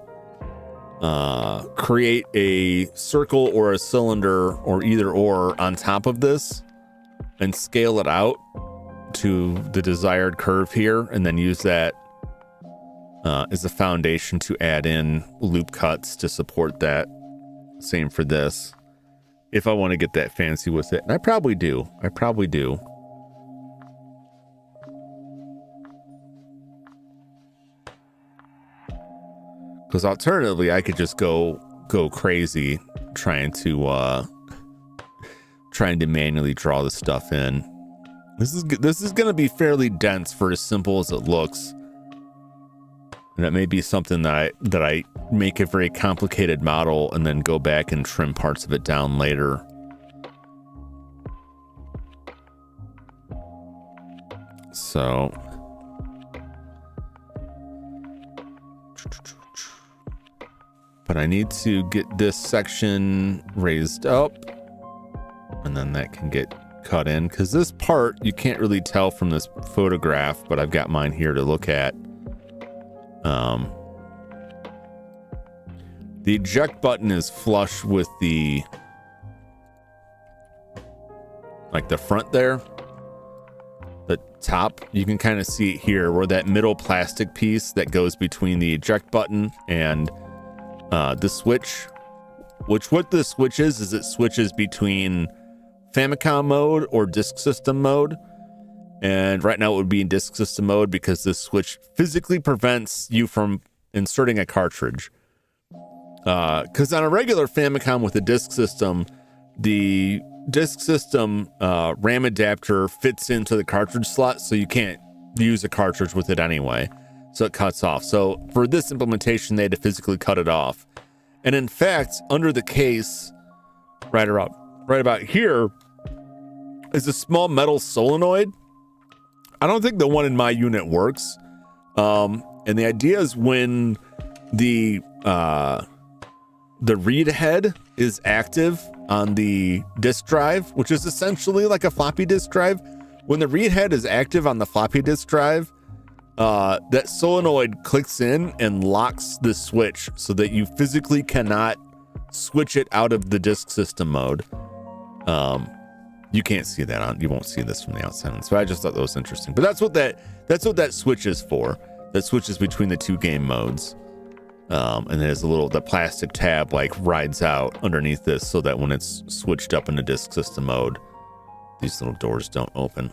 create a circle or a cylinder or either or on top of this and scale it out to the desired curve here, and then use that is a foundation to add in loop cuts to support that. Same for this. If I want to get that fancy with it, and I probably do. Because alternatively, I could just go crazy trying to manually draw the stuff in. This is going to be fairly dense for as simple as it looks. And that may be something that I make a very complicated model and then go back and trim parts of it down later. So but I need to get this section raised up, and then that can get cut in, because this part you can't really tell from this photograph, but I've got mine here to look at. The eject button is flush with the front there, the top. You can kind of see it here where that middle plastic piece that goes between the eject button and the switch, what this switch is it switches between Famicom mode or disk system mode. And right now it would be in disk system mode because this switch physically prevents you from inserting a cartridge. Because on a regular Famicom with a disk system, the disk system RAM adapter fits into the cartridge slot, so you can't use a cartridge with it anyway. So it cuts off. So for this implementation, they had to physically cut it off. And in fact, under the case, right about here, is a small metal solenoid. I don't think the one in my unit works. And the idea is when the read head is active on the disk drive, which is essentially like a floppy disk drive. When the read head is active on the floppy disk drive, that solenoid clicks in and locks the switch so that you physically cannot switch it out of the disk system mode. You can't see that you won't see this from the outside. So I just thought that was interesting. But that's what that switch is for. That switches between the two game modes. And there's the plastic tab rides out underneath this so that when it's switched up into disk system mode, these little doors don't open.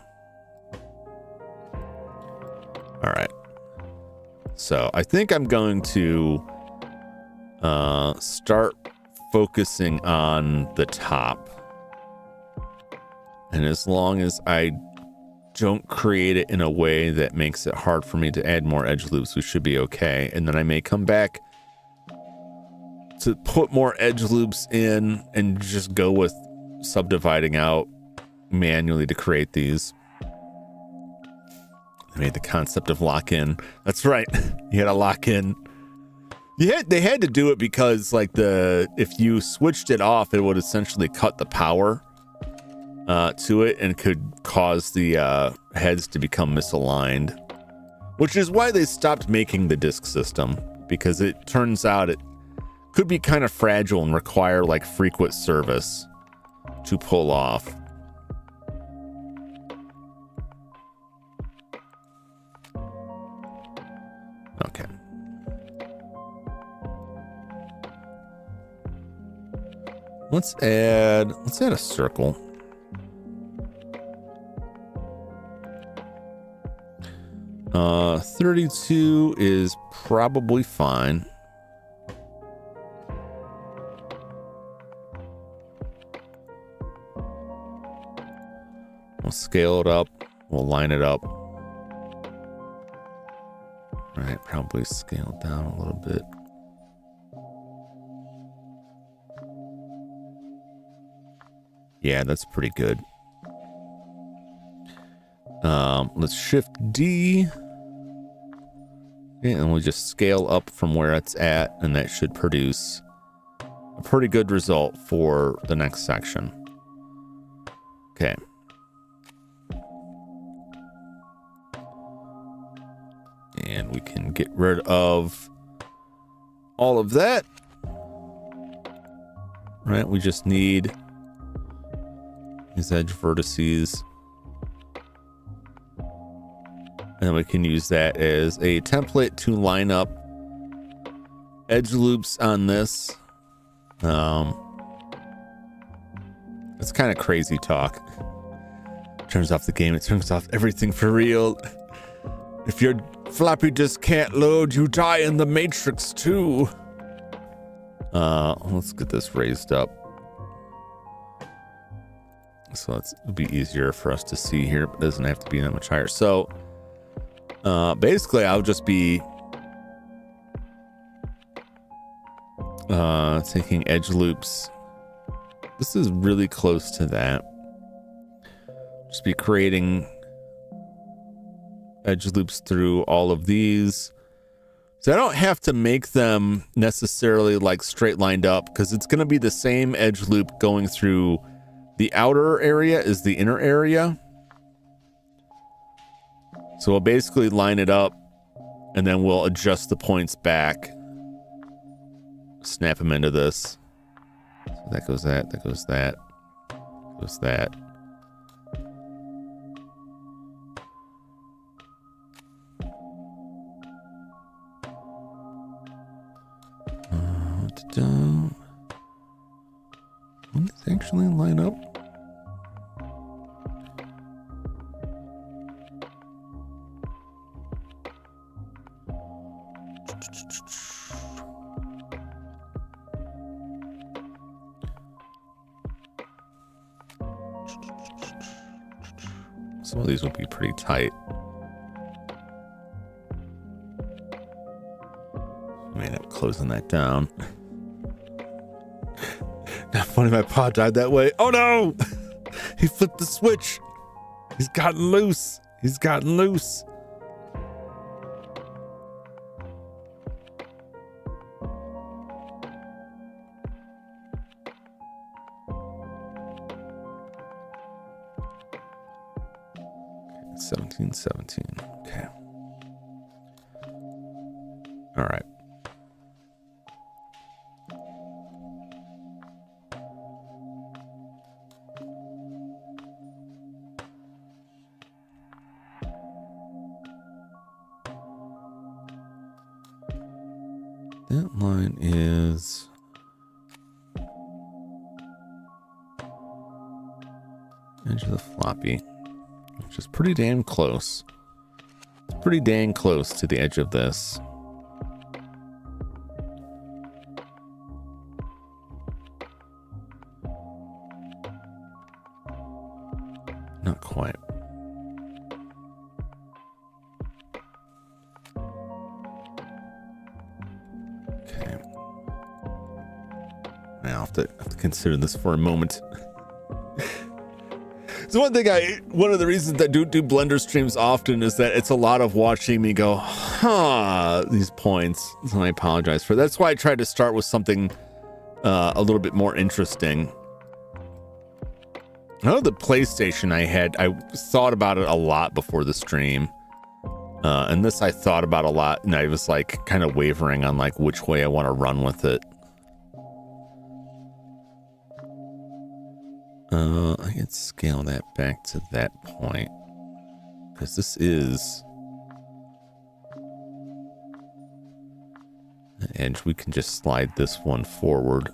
All right. So I think I'm going to start focusing on the top. And as long as I don't create it in a way that makes it hard for me to add more edge loops, we should be okay. And then I may come back to put more edge loops in and just go with subdividing out manually to create these. I made the concept of lock-in. That's right. You had to lock in. They had to do it because if you switched it off, it would essentially cut the power to it and could cause the heads to become misaligned, which is why they stopped making the disk system, because it turns out it could be kind of fragile and require frequent service to pull off. Okay. Let's add a circle. Uh, 32 is probably fine. We'll scale it up. We'll line it up. All right, probably scale it down a little bit. Yeah, that's pretty good. Let's shift D. And we'll just scale up from where it's at, and that should produce a pretty good result for the next section. Okay. And we can get rid of all of that. Right, we just need these edge vertices. And we can use that as a template to line up edge loops on this. It's kind of crazy talk. Turns off the game, it turns off everything for real. If your floppy disk can't load, you die in the Matrix too. Let's get this raised up. So it'll be easier for us to see here, but it doesn't have to be that much higher. So basically I'll just be taking edge loops. This is really close to that. Just be creating edge loops through all of these. So I don't have to make them necessarily like straight lined up, because it's going to be the same edge loop going through the outer area as the inner area. So we'll basically line it up and then we'll adjust the points back. Snap them into this. So that goes that goes that, goes that. Will this actually line up? Some of these will be pretty tight. I may end up closing that down. Not funny my pod died that way. Oh no! He flipped the switch. He's gotten loose. He's gotten loose. Okay, 17. Okay. All right. That line is edge of the floppy, which is pretty damn close. It's pretty dang close to the edge of this. Not quite. Okay. Now I'll have to consider this for a moment. So one of the reasons I do Blender streams often is that it's a lot of watching me go, these points. And I apologize for that. That's why I tried to start with something a little bit more interesting. I know the PlayStation I thought about it a lot before the stream. And this I thought about a lot, and I was like kind of wavering on like which way I want to run with it. I can scale that back to that point, because this is the edge. We can just slide this one forward.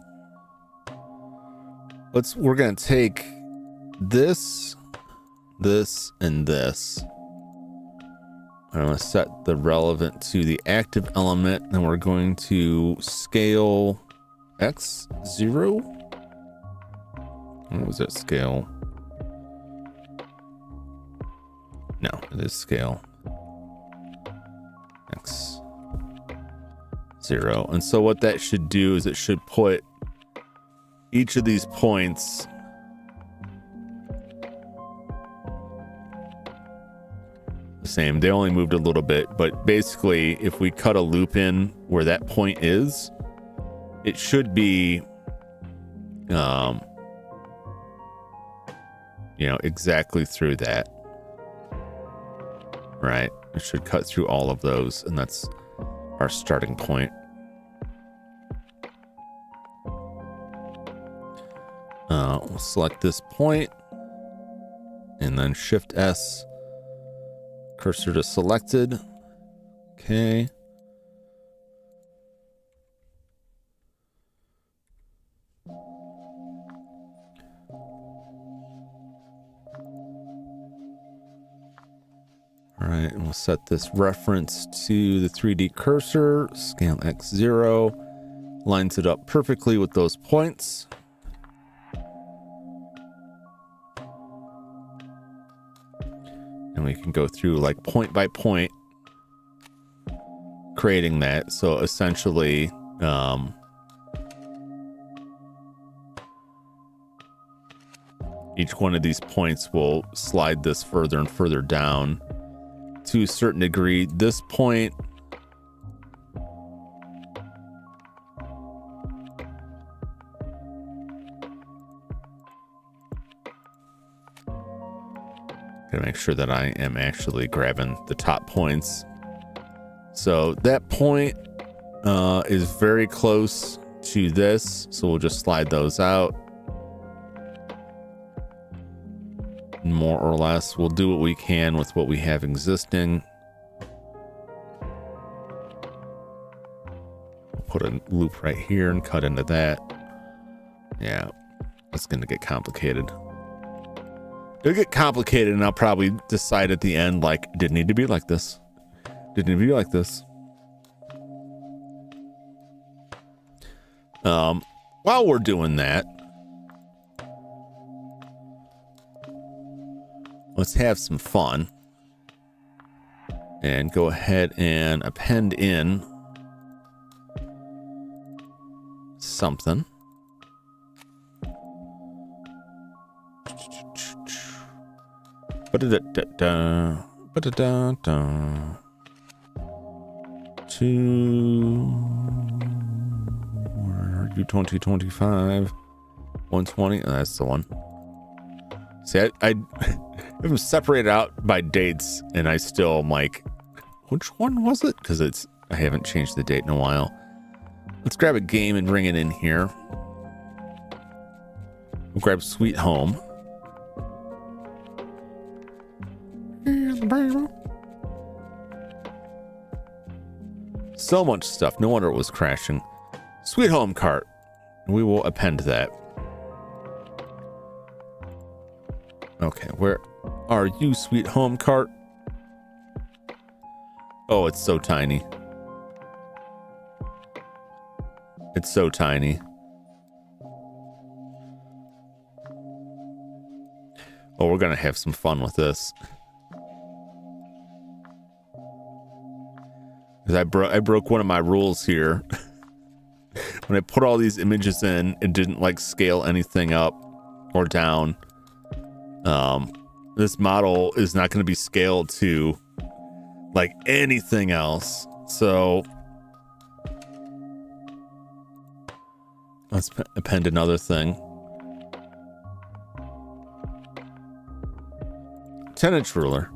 We're gonna take this, and this. I'm going to set the relevant to the active element, and we're going to scale X0. What was that scale? No, it is scale X0. And so what that should do is it should put each of these points the same. They only moved a little bit, but basically if we cut a loop in where that point is, it should be exactly through that, right? It should cut through all of those, and that's our starting point. We'll select this point and then Shift S, Cursor to selected. Okay. All right, and we'll set this reference to the 3D cursor, scale X0, lines it up perfectly with those points. And we can go through like point by point, creating that. So essentially, each one of these points will slide this further and further down to a certain degree. This point gotta make sure that I am actually grabbing the top points. So that point is very close to this, so we'll just slide those out. More or less, we'll do what we can with what we have existing. We'll put a loop right here and cut into that. Yeah, that's gonna get complicated. It'll get complicated, and I'll probably decide at the end, like, didn't need to be like this. Didn't need to be like this. While we're doing that, let's have some fun and go ahead and append in something. Where are you? 2025 120. That's the one. See, I have them separated out by dates, and I still am like, which one was it? Because I haven't changed the date in a while. Let's grab a game and bring it in here. We'll grab Sweet Home. So much stuff. No wonder it was crashing. Sweet Home cart. We will append that. Okay, where are you, Sweet Home cart? Oh, it's so tiny. It's so tiny. Oh, we're gonna have some fun with this. Because I broke one of my rules here. When I put all these images in, it didn't like scale anything up or down. This model is not going to be scaled to like anything else. So let's append another thing. 10-inch ruler.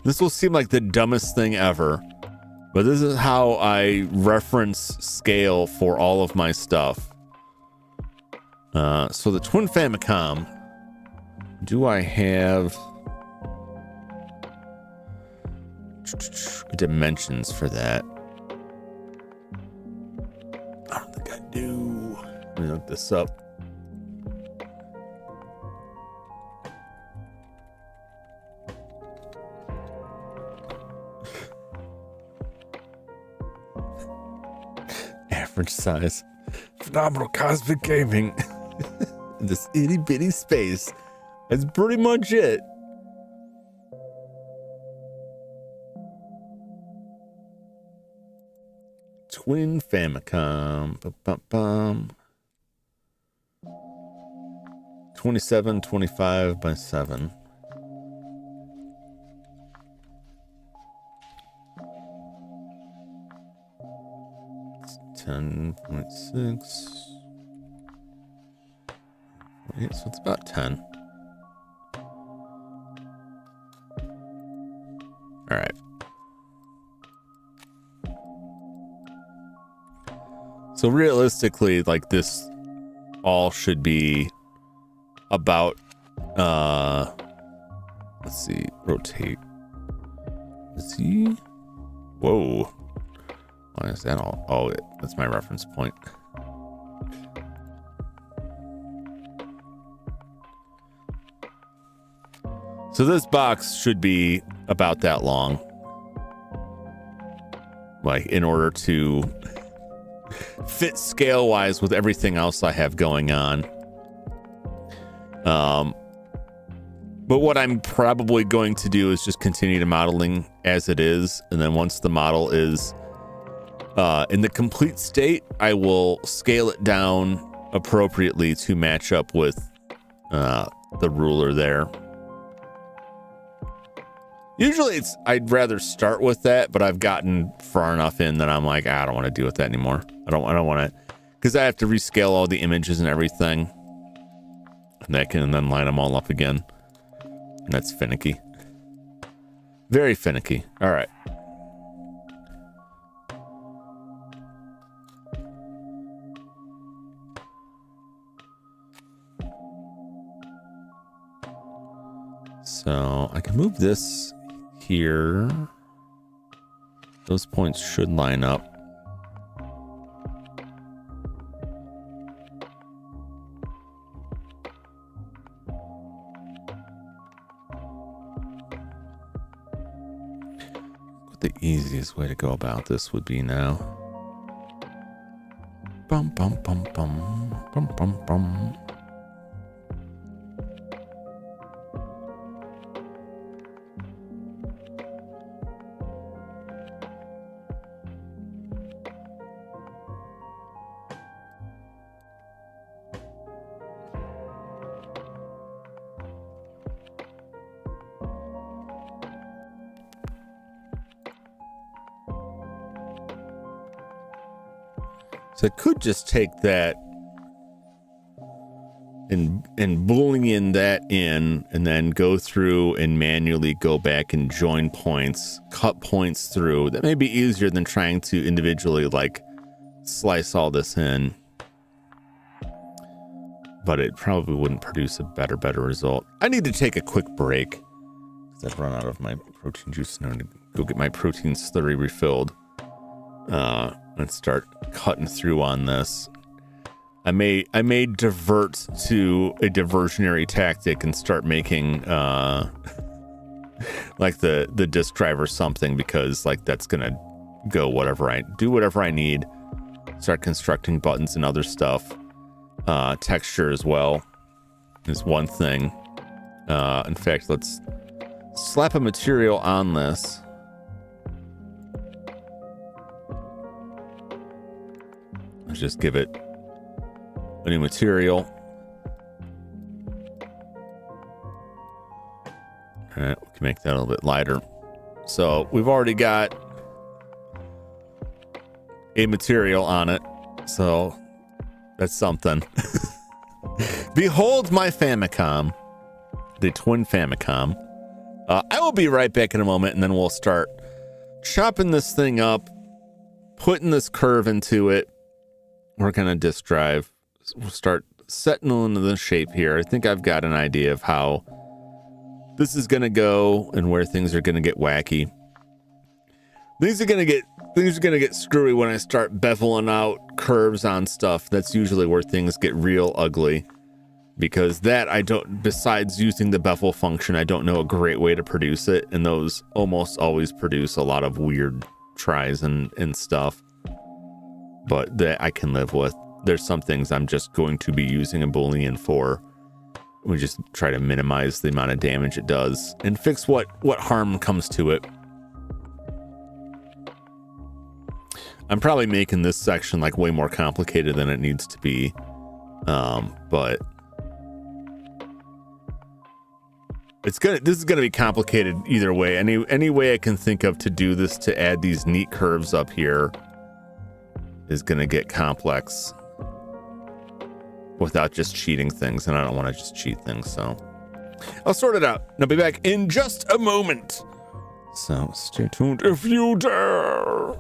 This will seem like the dumbest thing ever, but this is how I reference scale for all of my stuff. So the Twin Famicom, do I have dimensions for that? I don't think I do. Let me look this up. Average size. Phenomenal cosmic gaming. This itty bitty space. That's pretty much it. Twin Famicom. 2725 by 7. It's 10.6. Yeah, so it's about 10. All right. So realistically, like this all should be about let's see, rotate Is that all? Oh, that's my reference point. So this box should be about that long. Like, in order to fit scale-wise with everything else I have going on. But what I'm probably going to do is just continue to modeling as it is. And then once the model is in the complete state, I will scale it down appropriately to match up with the ruler there. Usually I'd rather start with that, but I've gotten far enough in that I'm like, I don't want to deal with that anymore. I don't want to, because I have to rescale all the images and everything. And that can then line them all up again. And that's finicky. Very finicky. All right. So I can move this here. Those points should line up. What the easiest way to go about this would be now. Bum bum bum bum bum bum bum. So I could just take that and boolean that in, and then go through and manually go back and join points, cut points through. That may be easier than trying to individually like slice all this in, but it probably wouldn't produce a better result. I need to take a quick break because I've run out of my protein juice now. To go get my protein slurry refilled. And start cutting through on this. I may divert to a diversionary tactic and start making like the disk drive or something, because like that's gonna go whatever I need. Start constructing buttons and other stuff. Texture as well is one thing. In fact, let's slap a material on this. Let's just give it a new material. All right, we can make that a little bit lighter. So we've already got a material on it. So that's something. Behold my Famicom, the twin Famicom. I will be right back in a moment, and then we'll start chopping this thing up, putting this curve into it. We're going to disk drive. We'll start setting into the shape here. I think I've got an idea of how this is going to go and where things are going to get wacky. Things are going to get screwy when I start beveling out curves on stuff. That's usually where things get real ugly, because that I don't, besides using the bevel function, I don't know a great way to produce it. And those almost always produce a lot of weird tries and stuff. But that I can live with. There's some things I'm just going to be using a Boolean for. We just try to minimize the amount of damage it does and fix what harm comes to it. I'm probably making this section like way more complicated than it needs to be. But this is gonna be complicated either way. Any way I can think of to do this, to add these neat curves up here, is going to get complex without just cheating things, and I don't want to just cheat things, so I'll sort it out. I'll be back in just a moment, so stay tuned if you dare.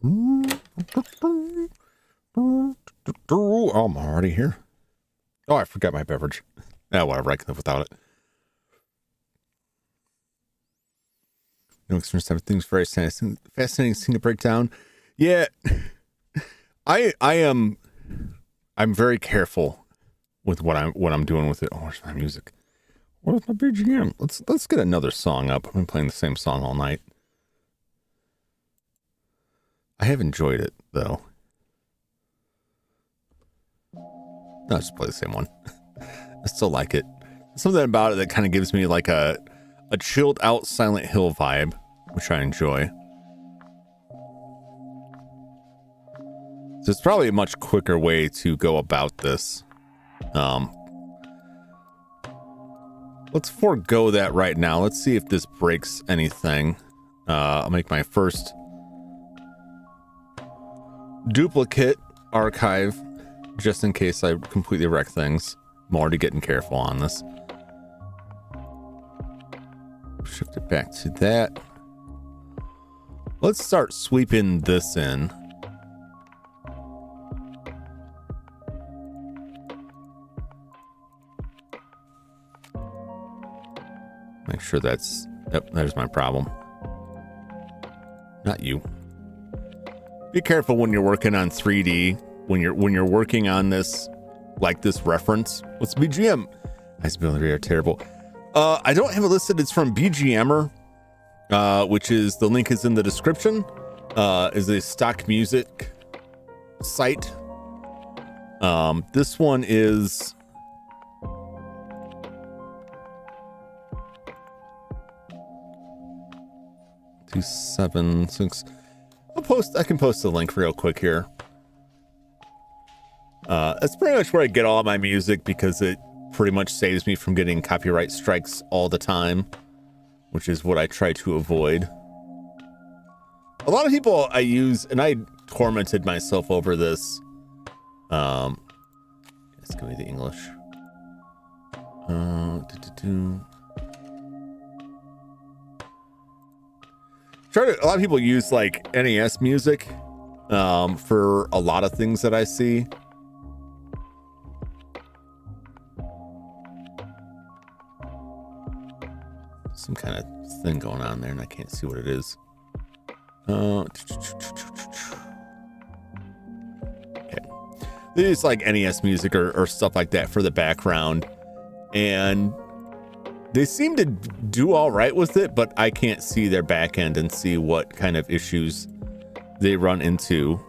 Oh, I'm already here. Oh, I forgot my beverage. Yeah, whatever. I can live without it. No experience. Everything's very fascinating thing to break down. Yeah, I'm very careful with what I'm doing with it. Oh, where's my music? Where's my BGM? Let's get another song up. I've been playing the same song all night. I have enjoyed it though. No, just play the same one. I still like it. Something about it that kind of gives me like a chilled out Silent Hill vibe, which I enjoy. So it's probably a much quicker way to go about this. Let's forego that right now. Let's see if this breaks anything. I'll make my first duplicate archive just in case I completely wreck things. I'm already getting careful on this. Shift it back to that. Let's start sweeping this in. Make sure that's... Yep, there's my problem. Not you. Be careful when you're working on 3D. When you're working on this, like this reference. What's BGM? Accessibility are terrible. I don't have it listed. It's from BGMer, which is, the link is in the description. Is a stock music site. This one is... 276. I can post the link real quick here. That's pretty much where I get all my music because it pretty much saves me from getting copyright strikes all the time, which is what I try to avoid. A lot of people I use, and I tormented myself over this. It's gonna be the English. A lot of people use like NES music for a lot of things that I see. Some kind of thing going on there and I can't see what it is. Okay. They use like NES music or stuff like that for the background, and they seem to do all right with it, but I can't see their back end and see what kind of issues they run into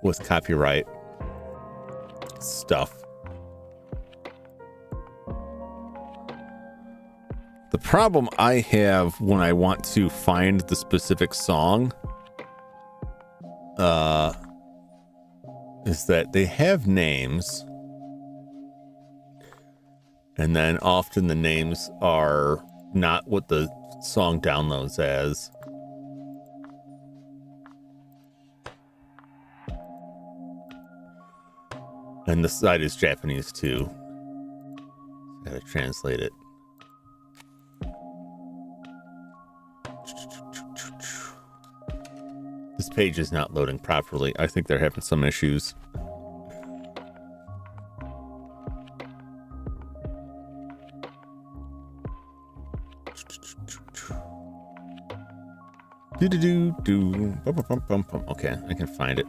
with copyright stuff. The problem I have when I want to find the specific song is that they have names, and then often the names are not what the song downloads as. And the site is Japanese too. Gotta translate it. This page is not loading properly. I think they're having some issues. Okay, I can find it.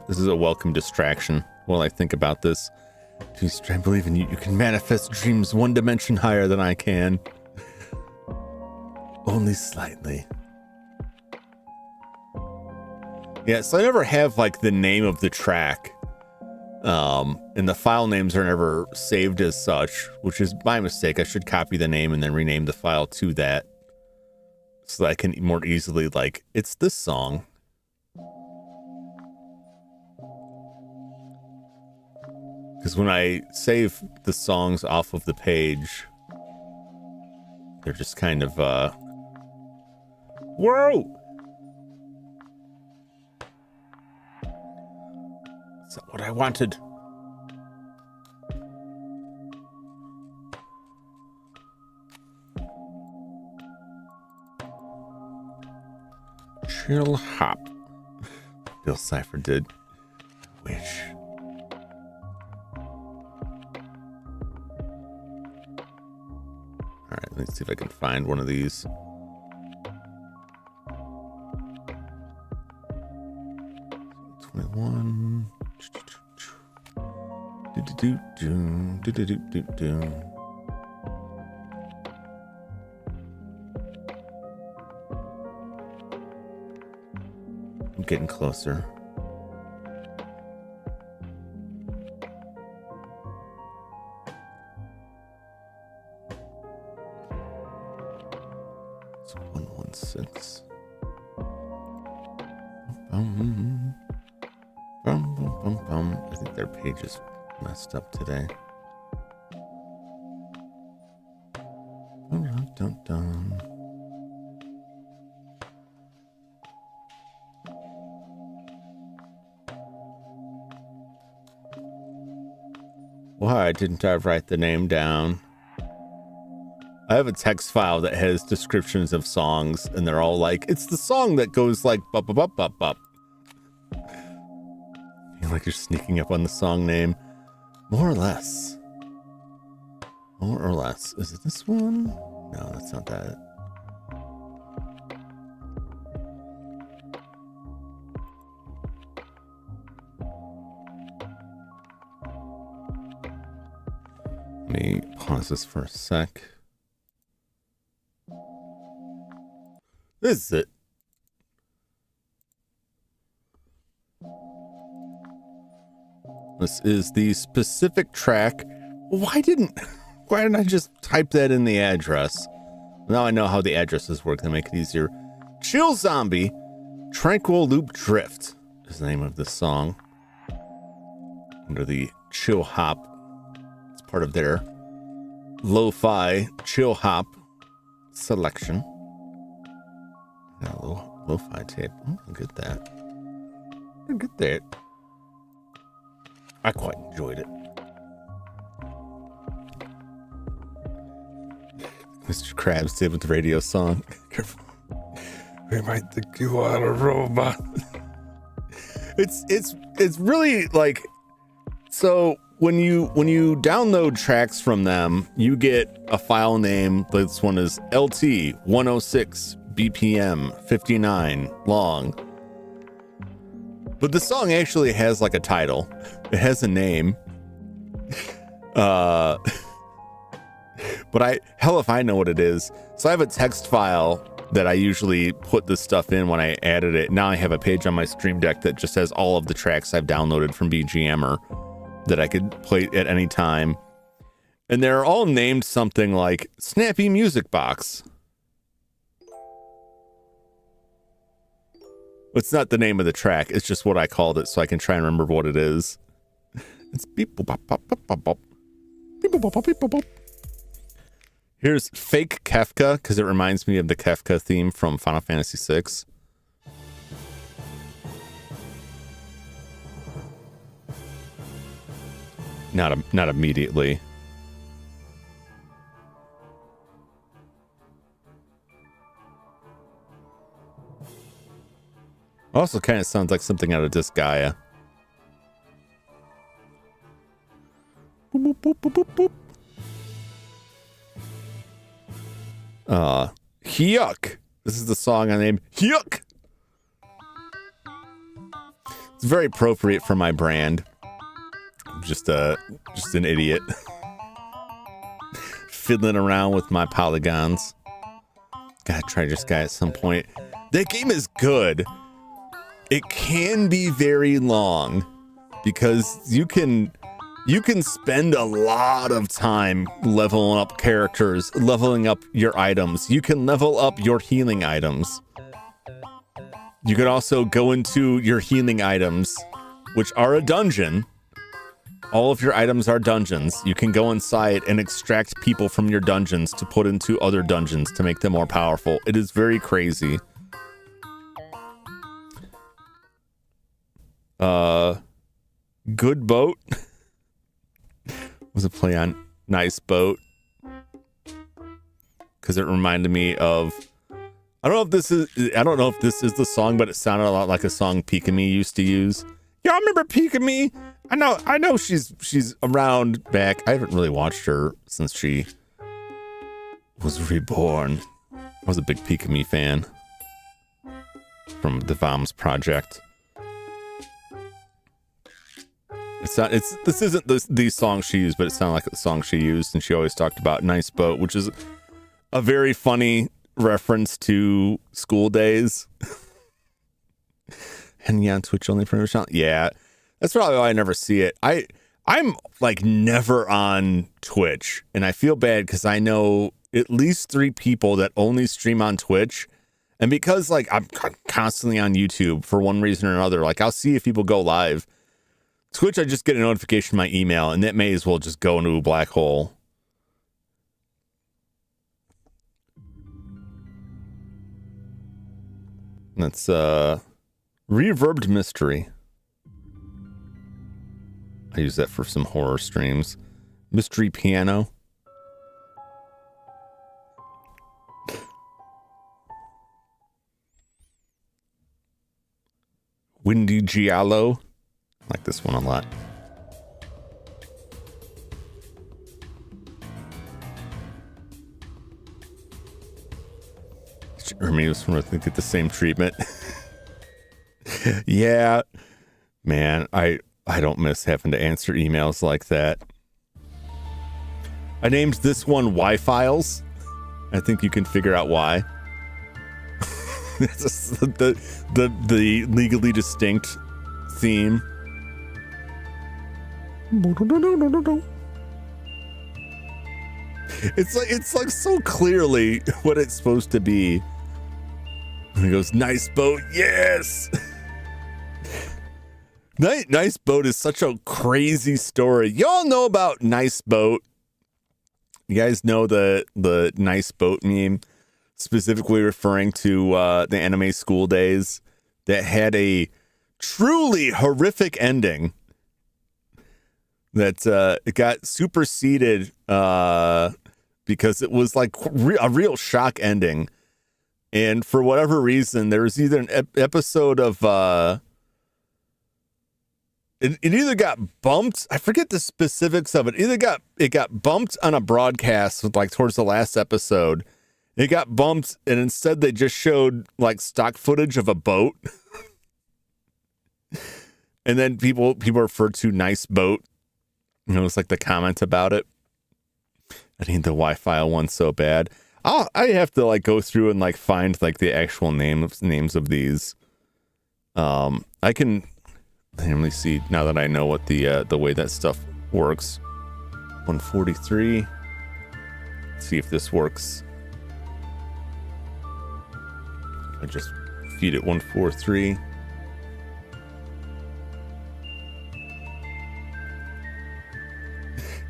This is a welcome distraction while I think about this. Please try and believe in you. You can manifest dreams one dimension higher than I can. Only slightly. Yeah, so I never have like the name of the track. And the file names are never saved as such, which is my mistake. I should copy the name and then rename the file to that so that I can more easily, like, it's this song. Because when I save the songs off of the page, They're just kind of, whoa! Is that what I wanted? Chill hop. Bill Cipher did. Wish. Alright, let's see if I can find one of these. $21. I'm getting closer. It's 116. I think their page is messed up today. Dun, dun, dun. Why didn't I write the name down? I have a text file that has descriptions of songs, and they're all like, it's the song that goes like bup bup bup bup bup. Feel like you're sneaking up on the song name. More or less. More or less. Is it this one? No, that's not that. Let me pause this for a sec. This is it. This is the specific track. Why didn't I just type that in the address? Now I know how the addresses work. They make it easier. Chill Zombie, Tranquil Loop Drift is the name of this song. Under the Chill Hop. It's part of their lo-fi chill hop selection. Got a little lo-fi tape. Oh, look at that. Look at that. I quite enjoyed it. Mr. Krabs did with the radio song. Careful. We might think you are a robot. It's really like, so when you download tracks from them, you get a file name. This one is LT 106 BPM 59 long. But the song actually has like a title. It has a name. But hell if I know what it is. So I have a text file that I usually put this stuff in when I added it. Now I have a page on my Stream Deck that just has all of the tracks I've downloaded from BGMer that I could play at any time. And they're all named something like Snappy Music Box. It's not the name of the track. It's just what I called it so I can try and remember what it is. It's beep bop bop bop bop bop. Beep bop bop beep bop bop. Here's Fake Kefka, because it reminds me of the Kefka theme from Final Fantasy VI. Not immediately. Also kind of sounds like something out of Disgaea. Boop, boop, boop, boop, boop. Hyuk. This is the song I named Hyuk. It's very appropriate for my brand. I'm just an idiot. Fiddling around with my polygons. Gotta try this guy at some point. That game is good. It can be very long because you can spend a lot of time leveling up characters, leveling up your items. You can level up your healing items. You could also go into your healing items, which are a dungeon, All of your items are dungeons. You can go inside and extract people from your dungeons to put into other dungeons to make them more powerful. It is very crazy. Good boat was a play on nice boat because it reminded me of, I don't know if this is the song, but it sounded a lot like a song Pika-Me used to use. Y'all remember Pika-Me? I know she's around back. I haven't really watched her since she was reborn. I was a big Pika-Me fan from the VOMS project. This isn't the song she used, but it sounded like the song she used, and she always talked about nice boat, which is a very funny reference to school days. And yeah, on Twitch only for channel. Yeah, that's probably why I never see it. I'm like never on Twitch, and I feel bad because I know at least 3 people that only stream on Twitch, and because like I'm constantly on YouTube for one reason or another, like I'll see if people go live. Twitch, I just get a notification in my email, and that may as well just go into a black hole. That's Reverbed Mystery. I use that for some horror streams. Mystery Piano. Windy Giallo. I like this one a lot. Hermes from I think get the same treatment. Yeah, man, I don't miss having to answer emails like that. I named this one Y-Files. I think you can figure out why. It's the legally distinct theme. It's like so clearly what it's supposed to be. And he goes, nice boat, yes. Nice boat is such a crazy story. Y'all know about Nice Boat. You guys know the Nice Boat meme, specifically referring to the anime School Days that had a truly horrific ending. That it got superseded because it was like a real shock ending. And for whatever reason, there was either an episode of it either got bumped. I forget the specifics of it. It got bumped on a broadcast with like towards the last episode. It got bumped, and instead they just showed like stock footage of a boat. And then people refer to Nice Boat. You know, it's like the comment about it. I need the Wi-Fi one so bad. I have to like go through and like find like the actual names of these. I can randomly see now that I know what the way that stuff works. 143. Let's see if this works. I just feed it 143.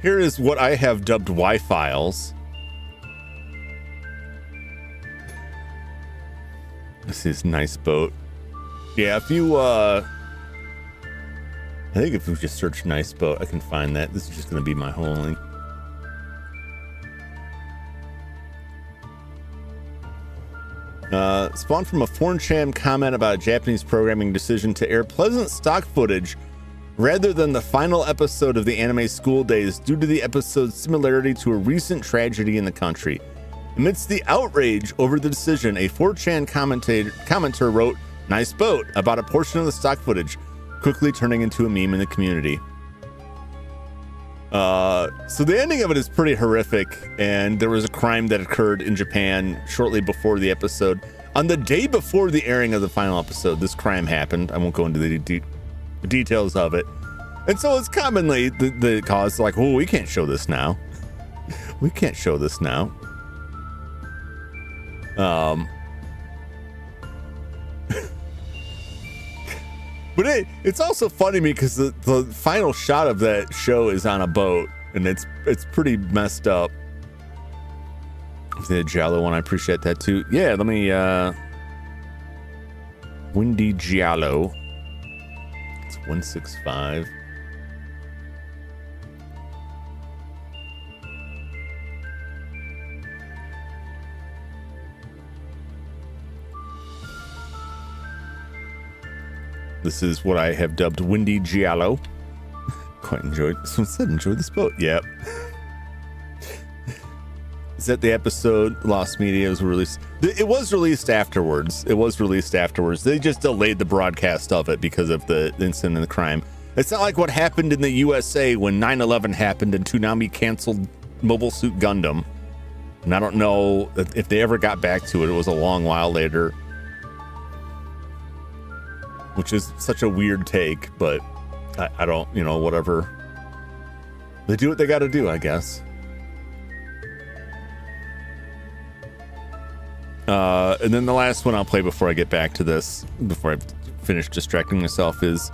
Here is what I have dubbed Y-Files. This is Nice Boat. Yeah, if you, I think if we just search Nice Boat, I can find that. This is just going to be my whole link. Spawned from a 4chan comment about a Japanese programming decision to air pleasant stock footage rather than the final episode of the anime School Days due to the episode's similarity to a recent tragedy in the country. Amidst the outrage over the decision, a 4chan commenter wrote, "Nice boat," about a portion of the stock footage, quickly turning into a meme in the community. So the ending of it is pretty horrific, and there was a crime that occurred in Japan shortly before the episode. On the day before the airing of the final episode, this crime happened. I won't go into the details of it. And so it's commonly the cause like, oh, we can't show this now. We can't show this now. But it's also funny because the final shot of that show is on a boat, and it's pretty messed up. The Giallo one, I appreciate that too. Yeah, let me Windy Giallo. It's 165. This is what I have dubbed Windy Giallo. Quite enjoyed. Someone said enjoy this boat. Yep. Is that the episode Lost Media was released? It was released afterwards. They just delayed the broadcast of it because of the incident and the crime. It's not like what happened in the USA when 9/11 happened and Toonami canceled Mobile Suit Gundam. And I don't know if they ever got back to it. It was a long while later. Which is such a weird take, but I don't, whatever. They do what they got to do, I guess. And then the last one I'll play before I get back to this, before I finish distracting myself, is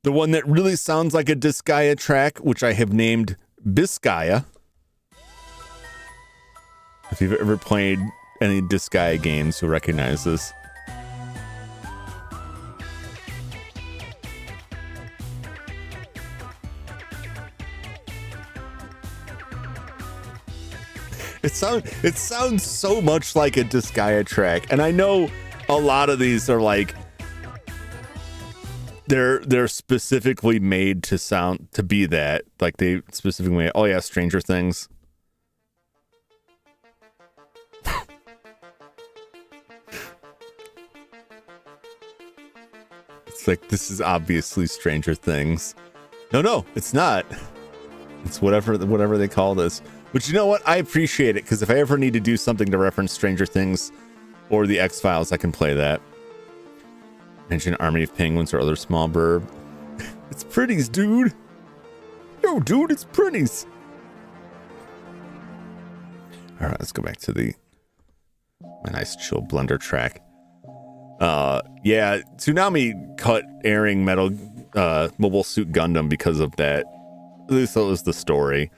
the one that really sounds like a Disgaea track, which I have named Biscaya. If you've ever played any Disgaea games, you'll recognize this. It sounds so much like a Disgaea track, and I know a lot of these are like they're specifically made to be that, like they specifically made, oh yeah, Stranger Things. It's like, this is obviously Stranger Things. No, it's not. It's whatever they call this. But you know what? I appreciate it, because if I ever need to do something to reference Stranger Things or the X-Files, I can play that. Mention Army of Penguins or other small bird. It's pretties, dude. Yo, dude, it's pretties. All right, let's go back to my nice chill Blender track. Yeah, Toonami cut airing Mobile Suit Gundam because of that. At least that was the story.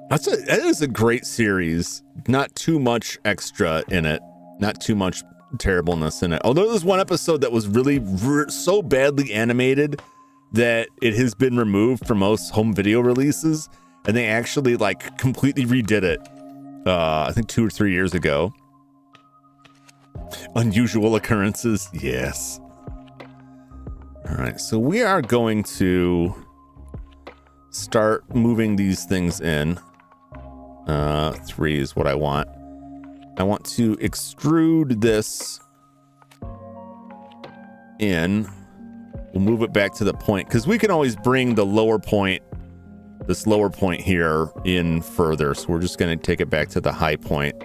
That is a great series. Not too much extra in it. Not too much terribleness in it. Although there's one episode that was really so badly animated that it has been removed from most home video releases, and they actually like completely redid it. I think 2 or 3 years ago. Unusual occurrences, yes. All right, so we are going to start moving these things in. 3 is what I want. I want to extrude this in. We'll move it back to the point, because we can always bring the lower point, this lower point here, in further. So we're just going to take it back to the high point.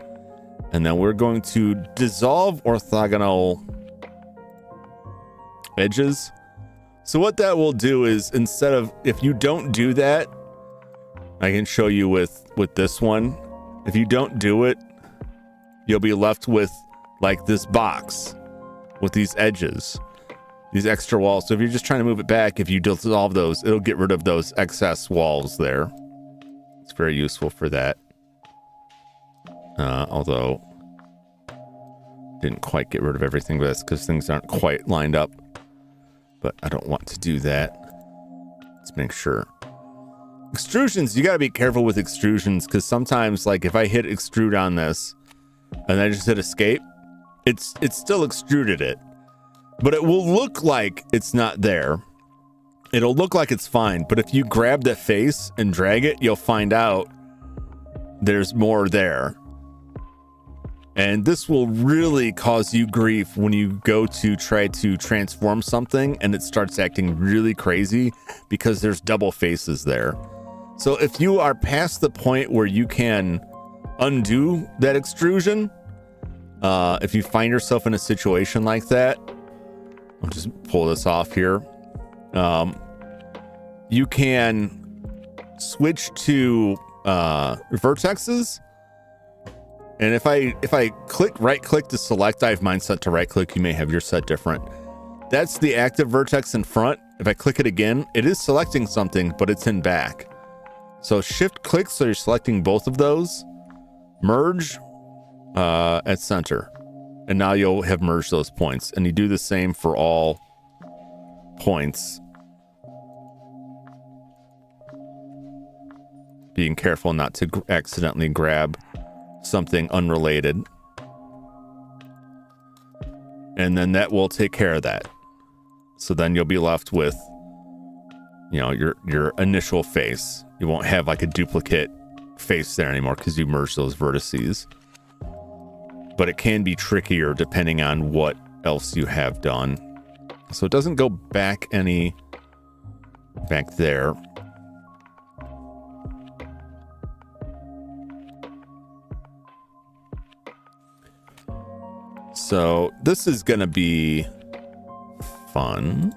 And then we're going to dissolve orthogonal edges. So what that will do is, instead of, if you don't do that, I can show you with this one. If you don't do it, you'll be left with like this box with these edges, these extra walls. So if you're just trying to move it back, if you dissolve those, it'll get rid of those excess walls there. It's very useful for that. Although didn't quite get rid of everything with this because things aren't quite lined up. But I don't want to do that. Let's make sure. Extrusions, you gotta be careful with extrusions, because sometimes, like, if I hit extrude on this and I just hit escape, it's still extruded it, but it will look like it's not there. It'll look like it's fine, but if you grab the face and drag it, you'll find out there's more there. And this will really cause you grief when you go to try to transform something and it starts acting really crazy because there's double faces there. So if you are past the point where you can undo that extrusion, if you find yourself in a situation like that, I'll just pull this off here. You can switch to vertexes And if I right click to select, I have mine set to right click. You may have yours set different. That's the active vertex in front. If I click it again, it is selecting something, but it's in back. So shift click, so you're selecting both of those. Merge at center. And now you'll have merged those points. And you do the same for all points. Being careful not to accidentally grab something unrelated. And then that will take care of that. So then you'll be left with, you know, your initial face. You won't have like a duplicate face there anymore because you merged those vertices. But it can be trickier depending on what else you have done. So it doesn't go back back there. So this is going to be fun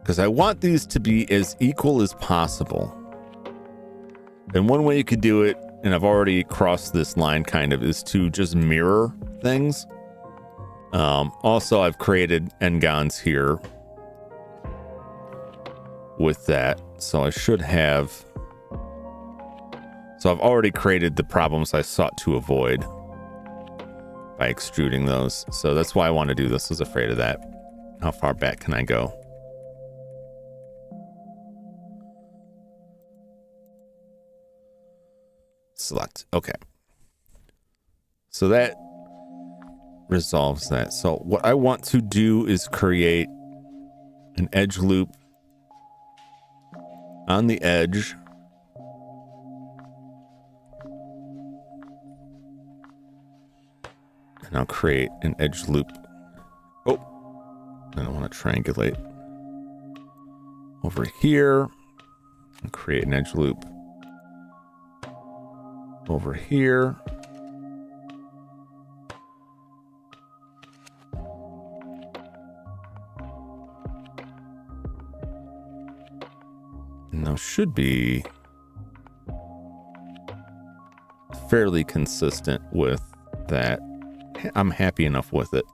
because I want these to be as equal as possible. And one way you could do it, and I've already crossed this line kind of, is to just mirror things. Also, I've created n-gons here with that. So I should have... So I've already created the problems I sought to avoid by extruding those. So that's why I want to do this. I was afraid of that. How far back can I go? Select. Okay. So that resolves that. So what I want to do is create an edge loop on the edge. And I'll create an edge loop. Oh, I don't want to triangulate. Over here, and create an edge loop. Over here. And those should be fairly consistent with that. I'm happy enough with it.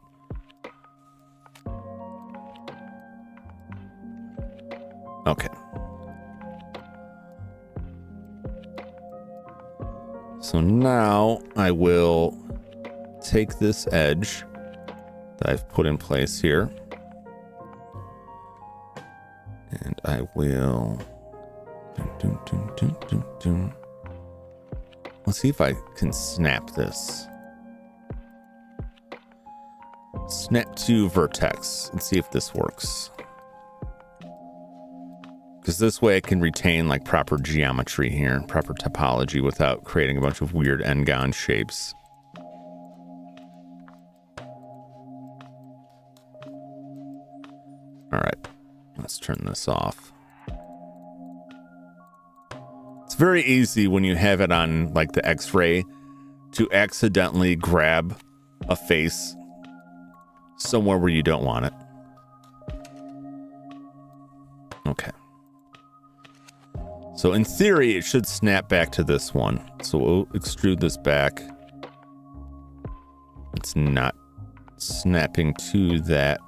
Okay. So now I will take this edge that I've put in place here, and I will let's see if I can snap this. Snap to vertex and see if this works. Because this way I can retain like proper geometry here, proper topology without creating a bunch of weird n-gon shapes. All right, let's turn this off. It's very easy when you have it on like the X-ray to accidentally grab a face somewhere where you don't want it. Okay. So in theory, it should snap back to this one. So we'll extrude this back. It's not snapping to that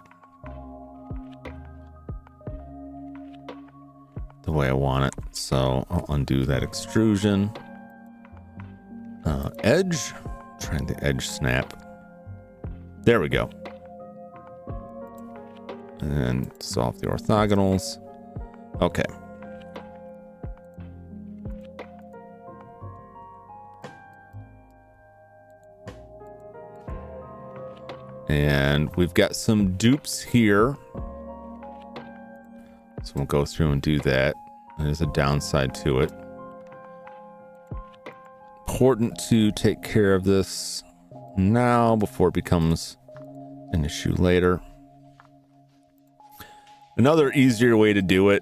the way I want it. So I'll undo that extrusion. Edge. Trying the edge snap. There we go. And solve the orthogonals. Okay. And we've got some dupes here. So we'll go through and do that. There's a downside to it. Important to take care of this now before it becomes an issue later. Another easier way to do it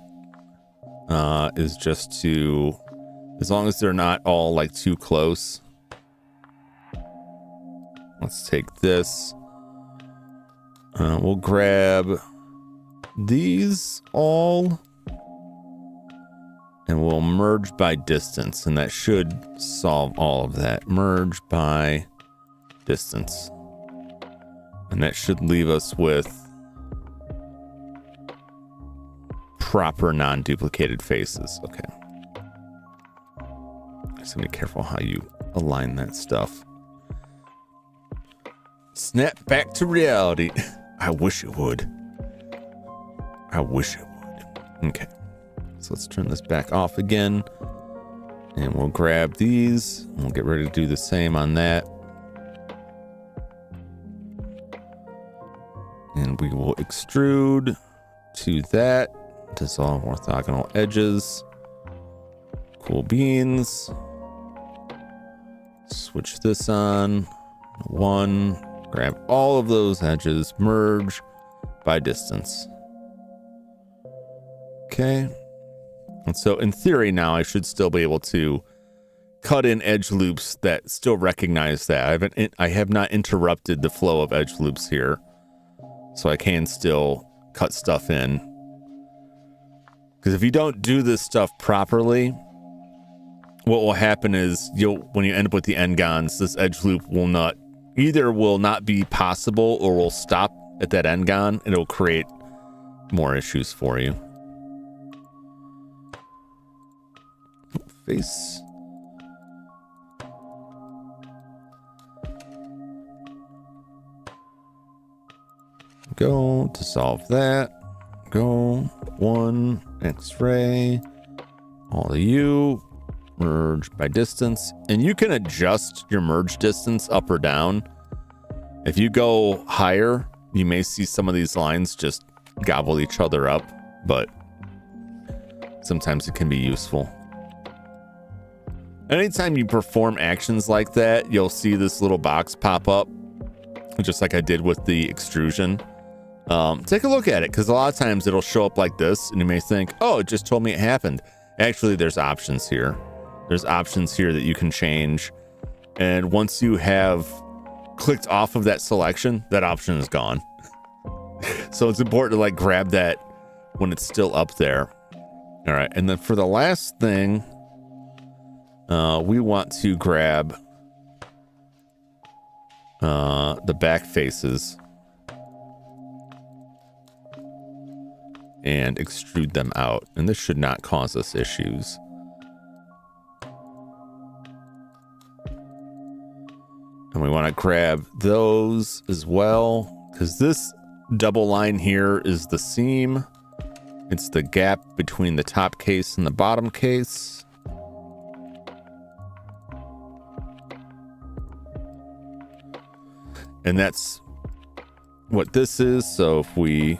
is just to, as long as they're not all like too close. Let's take this. We'll grab these all and we'll merge by distance, and that should solve all of that. Merge by distance. And that should leave us with proper non-duplicated faces. Okay. Just be careful how you align that stuff. Snap back to reality. I wish it would. I wish it would. Okay. So let's turn this back off again. And we'll grab these. And we'll get ready to do the same on that. And we will extrude to that. Dissolve orthogonal edges. Cool beans. Switch this on. 1. Grab all of those edges. Merge by distance. Okay. And so in theory now I should still be able to cut in edge loops that still recognize that. I have not interrupted the flow of edge loops here. So I can still cut stuff in. Because if you don't do this stuff properly, what will happen is when you end up with the n-gons, this edge loop will not be possible or will stop at that n-gon, and it will create more issues for you. Face. Go dissolve that. Go 1 X-ray. All of you merge by distance, and you can adjust your merge distance up or down. If you go higher, you may see some of these lines just gobble each other up, but sometimes it can be useful. Anytime you perform actions like that, you'll see this little box pop up, just like I did with the extrusion. Take a look at it, because a lot of times it'll show up like this, and you may think, oh, it just told me it happened. Actually, there's options here. There's options here that you can change. And once you have clicked off of that selection, that option is gone. So it's important to like grab that when it's still up there. All right. And then for the last thing, we want to grab the back faces and extrude them out. And this should not cause us issues. And we want to grab those as well, because this double line here is the seam. It's the gap between the top case and the bottom case. And that's what this is. So if we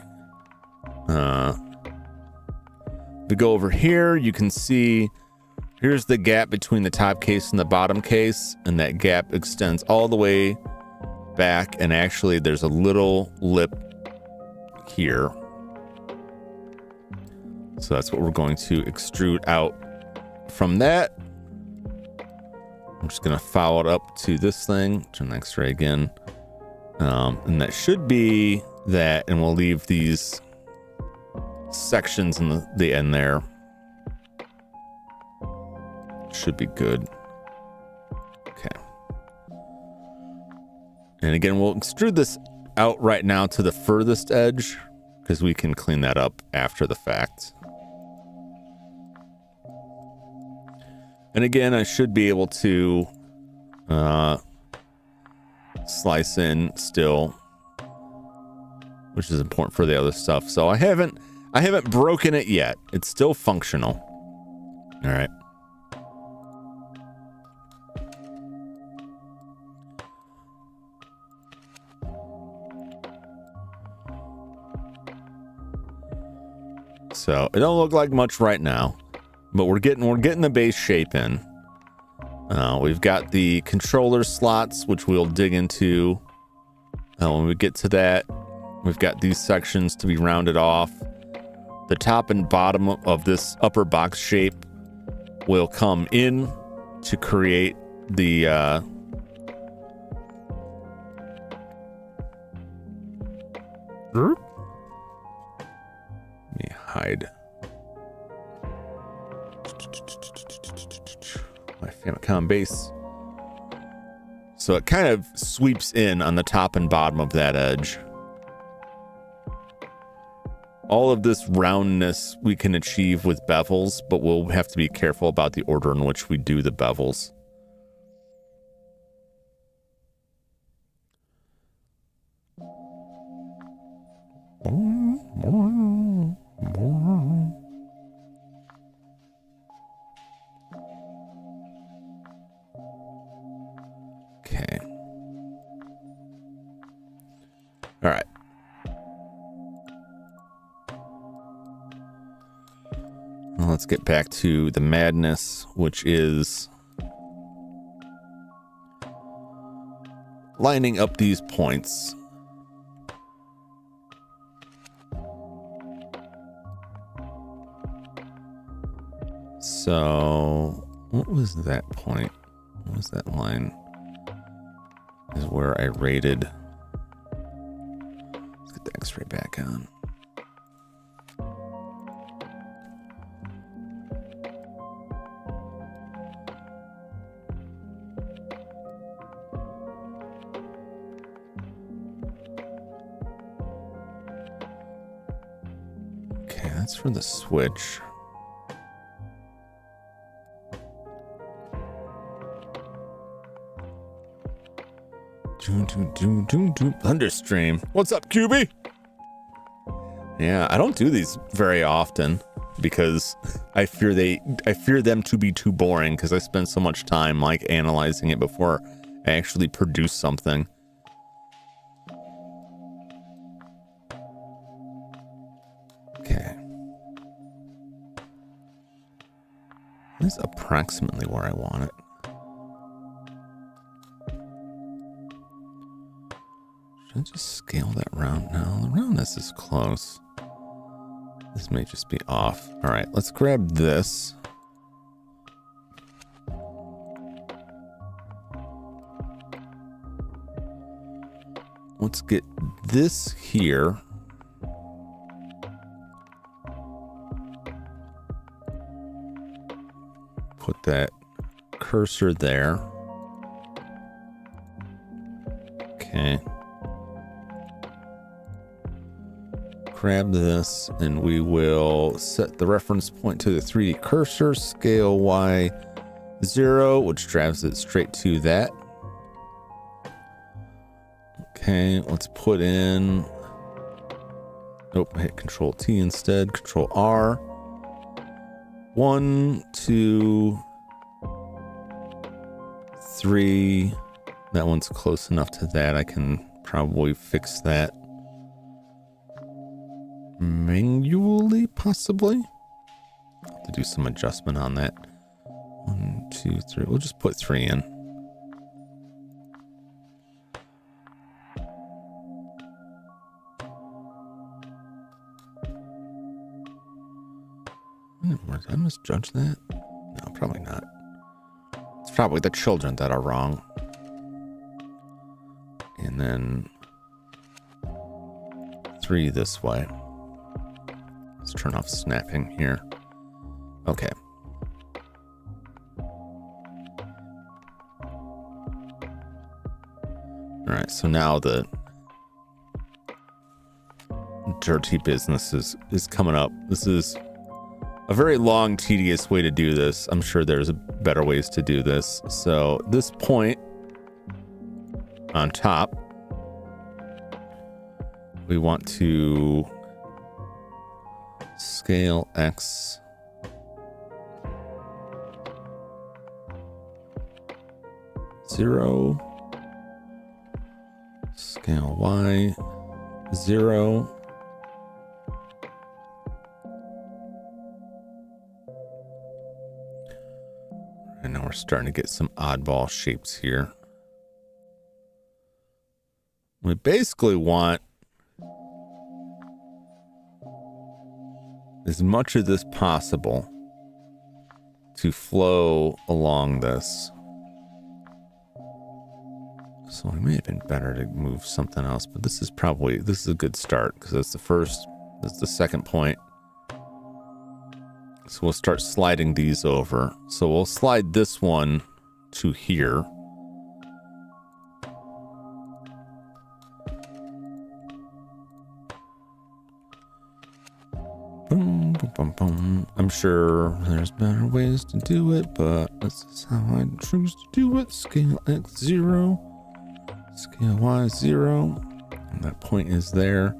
go over here, you can see here's the gap between the top case and the bottom case, and that gap extends all the way back, and actually there's a little lip here. So that's what we're going to extrude out from that. I'm just going to follow it up to this thing, turn the X-ray again, and that should be that, and we'll leave these sections in the end there. Should be good. Okay. And again, we'll extrude this out right now to the furthest edge, because we can clean that up after the fact. And again, I should be able to slice in still, which is important for the other stuff. So I haven't broken it yet. It's still functional. All right. So it don't look like much right now, but we're getting the base shape in. We've got the controller slots, which we'll dig into when we get to that. We've got these sections to be rounded off. The top and bottom of this upper box shape will come in to create the let me hide my Famicom base. So it kind of sweeps in on the top and bottom of that edge. All of this roundness we can achieve with bevels, but we'll have to be careful about the order in which we do the bevels. Okay. All right. Well, let's get back to the madness, which is lining up these points. So, what was that point? What was that line? Is where I rated. Let's get the X-ray back on. Okay, that's for the switch. Thunderstream. What's up, QB? Yeah, I don't do these very often because I fear them to be too boring because I spend so much time like analyzing it before I actually produce something. Okay. That's approximately where I want it. Should I just scale that round now? The roundness is close. This may just be off. All right, let's grab this. Let's get this here. Put that cursor there. Okay. Grab this and we will set the reference point to the 3D cursor, scale Y0, which drives it straight to that. Okay, let's put in, nope, hit Control T instead, Control R. 1, 2, 3. That one's close enough to that. I can probably fix that manually, possibly. I'll have to do some adjustment on that. 1, 2, 3. We'll just put 3 in. Did I misjudge that? No, probably not. It's probably the children that are wrong. And then 3 this way. Let's turn off snapping here. Okay. All right, so now the dirty business is coming up. This is a very long, tedious way to do this. I'm sure there's better ways to do this. So this point on top, we want to scale X zero, scale Y 0. And now we're starting to get some oddball shapes here. We basically want as much of this possible to flow along this. So it may have been better to move something else, but this is a good start because that's the second point. So we'll start sliding these over. So we'll slide this one to here. I'm sure there's better ways to do it, but this is how I choose to do it. Scale X 0, scale Y 0, and that point is there.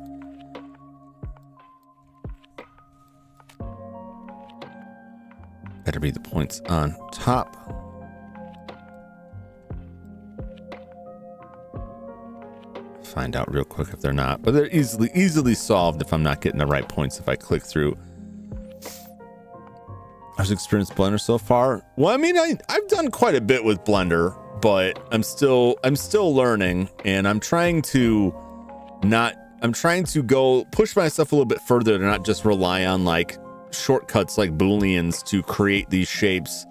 Better be the points on top. Find out real quick if they're not, but they're easily solved if I'm not getting the right points if I click through. How's experience Blender so far? Well, I mean, I've done quite a bit with Blender, but I'm still learning, and I'm trying to go push myself a little bit further to not just rely on like shortcuts like booleans to create these shapes,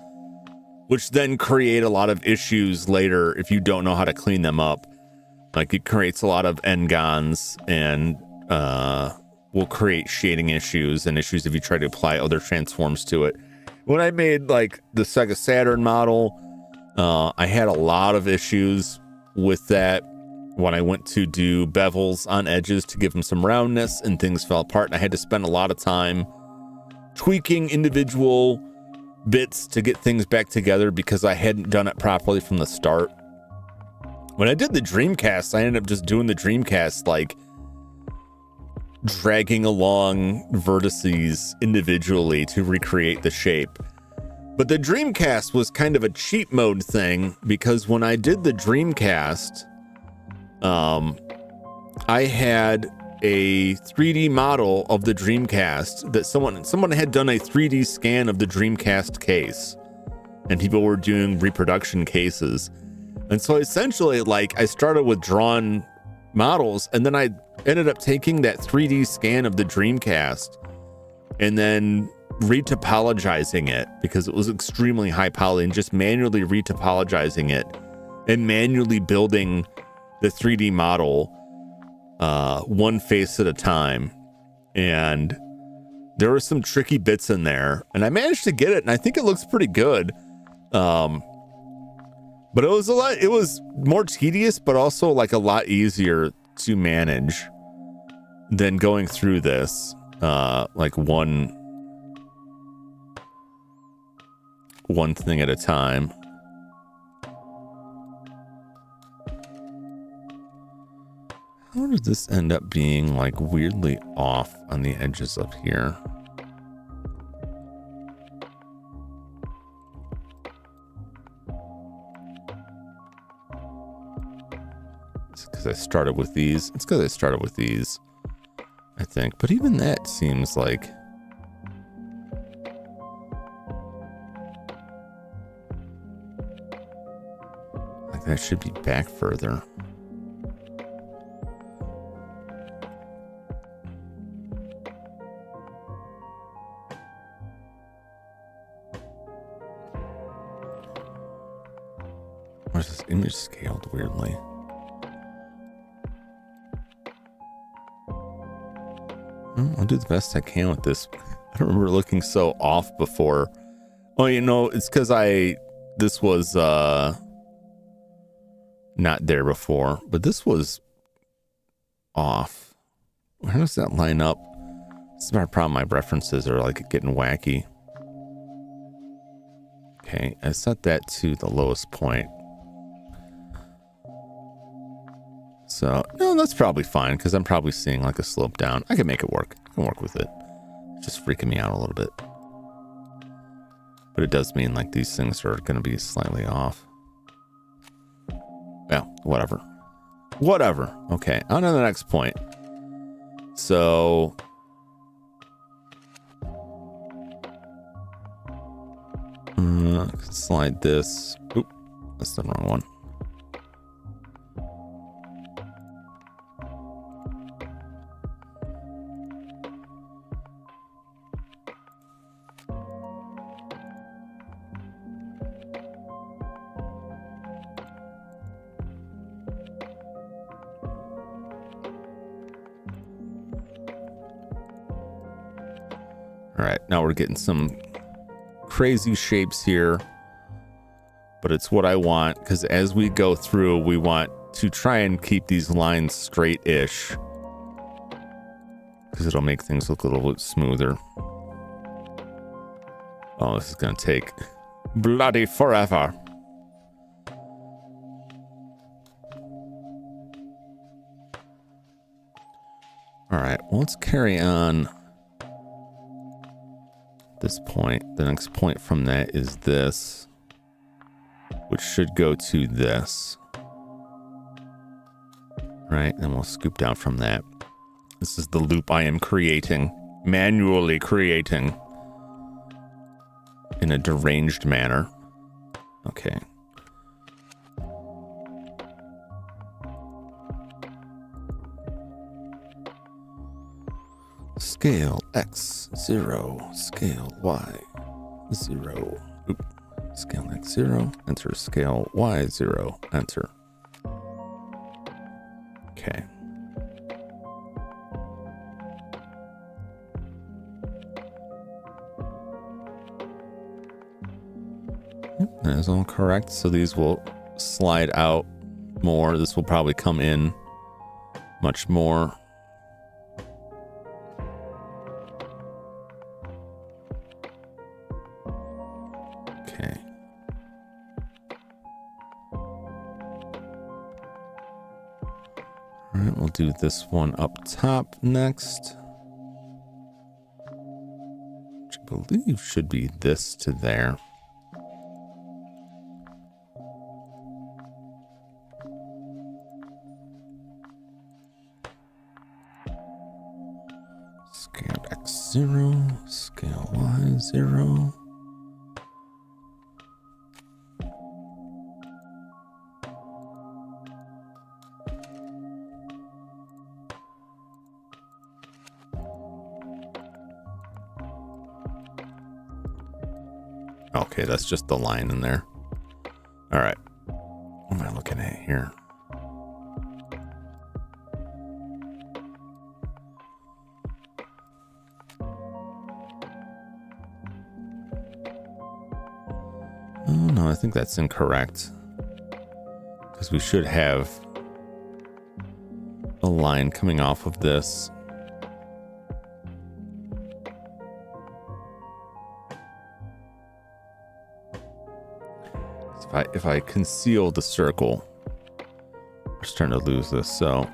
which then create a lot of issues later if you don't know how to clean them up. Like it creates a lot of n-gons and will create shading issues and issues if you try to apply other transforms to it. When I made like the Sega Saturn model, I had a lot of issues with that when I went to do bevels on edges to give them some roundness, and things fell apart, and I had to spend a lot of time tweaking individual bits to get things back together because I hadn't done it properly from the start. When I did the Dreamcast, I ended up just doing the Dreamcast, like dragging along vertices individually to recreate the shape. But the Dreamcast was kind of a cheat mode thing because when I did the Dreamcast, I had a 3D model of the Dreamcast that someone had done a 3D scan of the Dreamcast case, and people were doing reproduction cases. And so essentially, like, I started with drawn models, and then I ended up taking that 3D scan of the Dreamcast and then retopologizing it because it was extremely high poly, and just manually retopologizing it and manually building the 3D model one face at a time. And there were some tricky bits in there, and I managed to get it, and I think it looks pretty good. But it was more tedious, but also like a lot easier to manage than going through this, like one thing at a time. How does this end up being like weirdly off on the edges of here? Because I started with these. It's because I started with these, I think. But even that seems like that should be back further. Or is this image scaled weirdly? I'll do the best I can with this. I don't remember looking so off before. Oh, you know, it's because this was not there before, but this was off. How does that line up? This is my problem. My references are like getting wacky. Okay, I set that to the lowest point. So, no, that's probably fine because I'm probably seeing like a slope down. I can make it work. I can work with it. It's just freaking me out a little bit. But it does mean like these things are going to be slightly off. Yeah, whatever. Whatever. Okay, on to the next point. So, slide this. Oop, that's the wrong one. All right, now we're getting some crazy shapes here, but it's what I want because as we go through, we want to try and keep these lines straight-ish because it'll make things look a little bit smoother. Oh, this is going to take bloody forever. All right, well, let's carry on this point. The next point from that is this, which should go to this. Right, and we'll scoop down from that. This is the loop I am creating, manually creating in a deranged manner. Okay. Scale X 0, scale Y 0. Oop. Scale X 0, enter scale Y 0, enter. Okay. Yep, that is all correct. So these will slide out more. This will probably come in much more. Okay. All right, we'll do this one up top next, which I believe should be this to there. Scale X 0, scale Y 0. Okay, that's just the line in there. All right. What am I looking at here? Oh, no, I think that's incorrect. Because we should have a line coming off of this. If I conceal the circle, we're starting to lose this, so.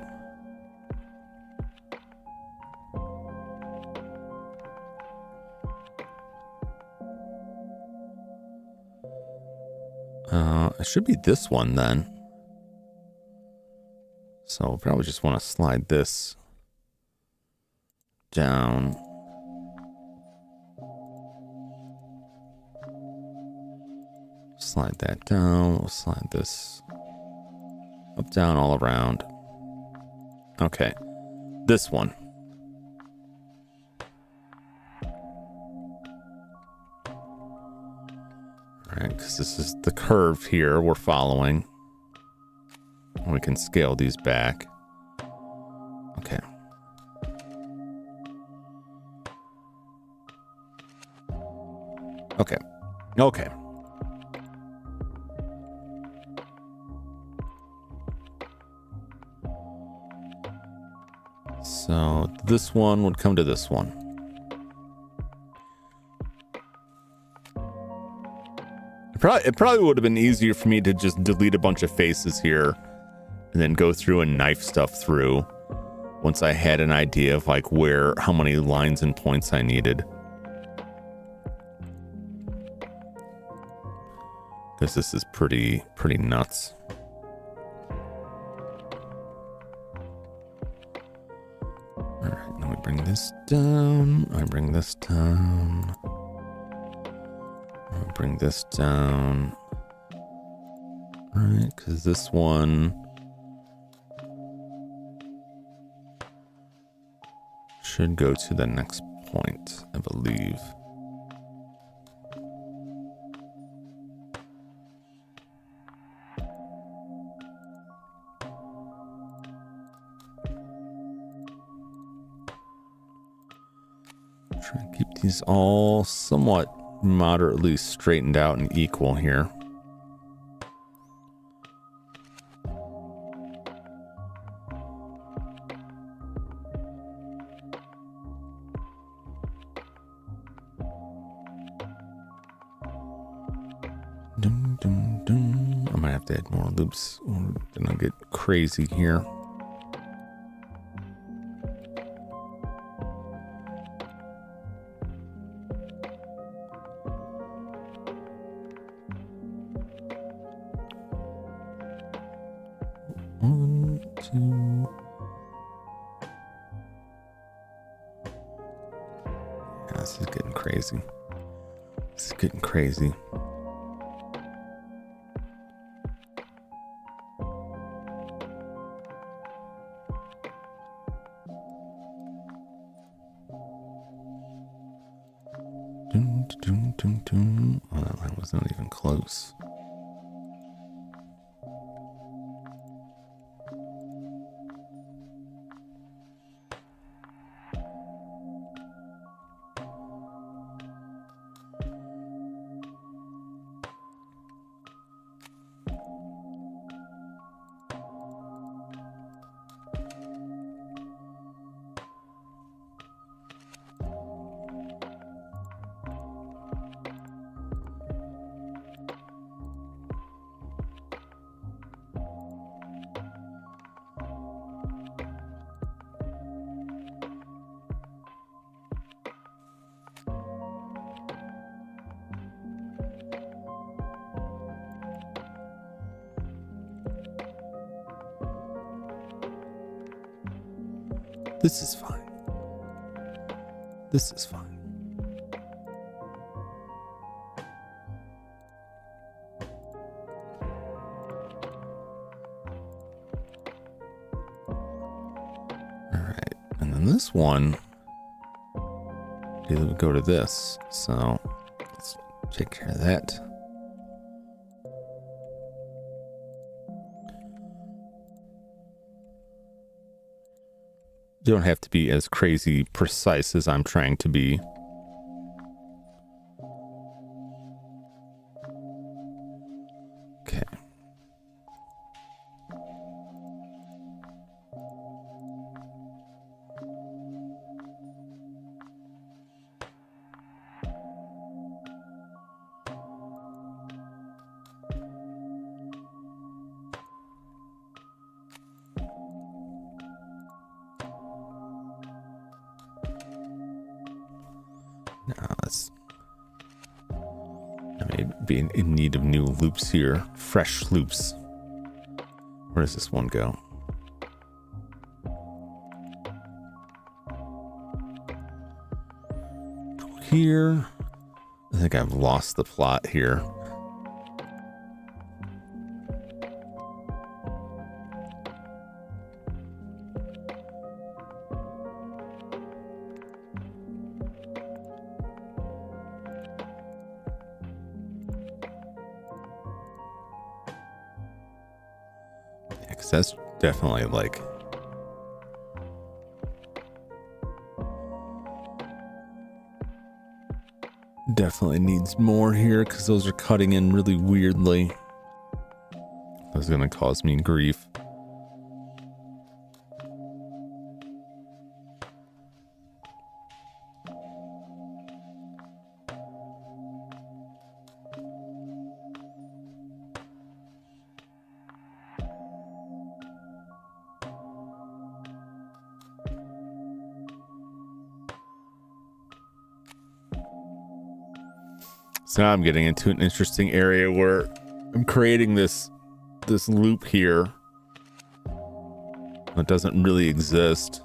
It should be this one then. So we'll probably just want to slide this down. Slide that down. We'll slide this up, down, all around. Okay. This one. Alright, because this is the curve here we're following. We can scale these back. Okay. Okay. Okay. So this one would come to this one. It probably would have been easier for me to just delete a bunch of faces here and then go through and knife stuff through once I had an idea of like how many lines and points I needed. Because this is pretty nuts. All right, now we bring this down. I bring this down. I bring this down. All right, because this one should go to the next point, I believe. Try and keep these all somewhat moderately straightened out and equal here. Dum, dum, dum. I might have to add more loops. Then I'll get crazy here. One, two. Yeah, this is getting crazy. This is getting crazy. Oh, that line was not even close. This is fine. This is fine. All right. And then this one, either would go to this. So let's take care of that. You don't have to be as crazy precise as I'm trying to be. Okay. I may be in need of new loops here. Fresh loops. Where does this one go? Here. I think I've lost the plot here. That's definitely like definitely needs more here because those are cutting in really weirdly. That's gonna cause me grief. So now I'm getting into an interesting area where I'm creating this loop here that doesn't really exist.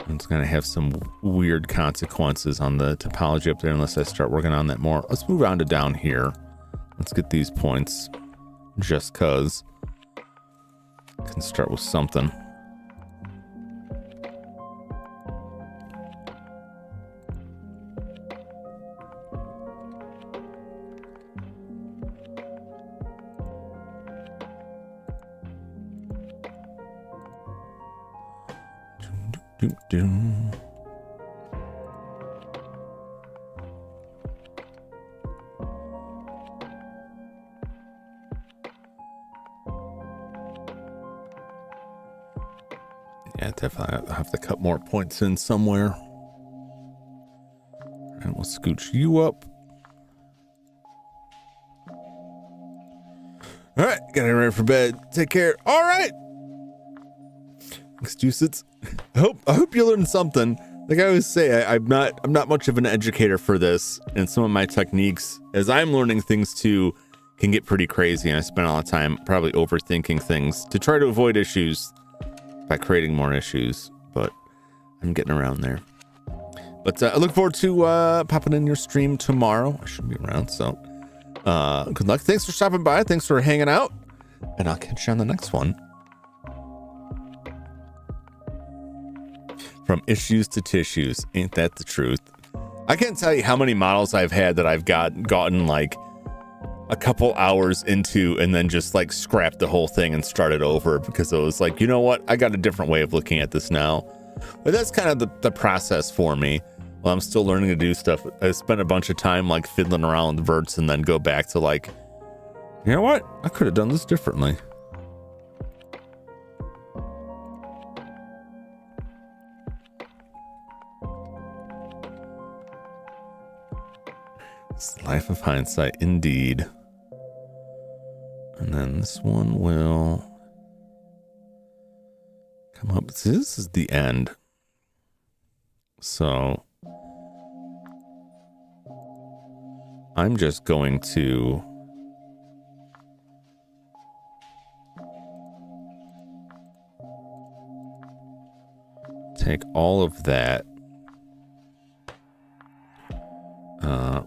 It's going to have some weird consequences on the topology up there unless I start working on that more. Let's move on to down here. Let's get these points just cause. Can start with something. Yeah, definitely I'll have to cut more points in somewhere. And we'll scooch you up. Getting ready for bed. Take care. All right. Excuses. I hope you learned something. Like I always say, I'm not much of an educator for this, and some of my techniques, as I'm learning things too, can get pretty crazy, and I spend a lot of time probably overthinking things to try to avoid issues by creating more issues, but I'm getting around there. But I look forward to popping in your stream tomorrow. I should be around, so good luck. Thanks for stopping by. Thanks for hanging out, and I'll catch you on the next one. From issues to tissues, ain't that the truth? I can't tell you how many models I've had that I've gotten like a couple hours into and then just like scrapped the whole thing and started over because it was like, you know what? I got a different way of looking at this now. But that's kind of the process for me. While I'm still learning to do stuff, I spent a bunch of time like fiddling around with verts and then go back to like, you know what? I could have done this differently. It's the life of hindsight, indeed. And then this one will come up. See, this is the end. So I'm just going to take all of that.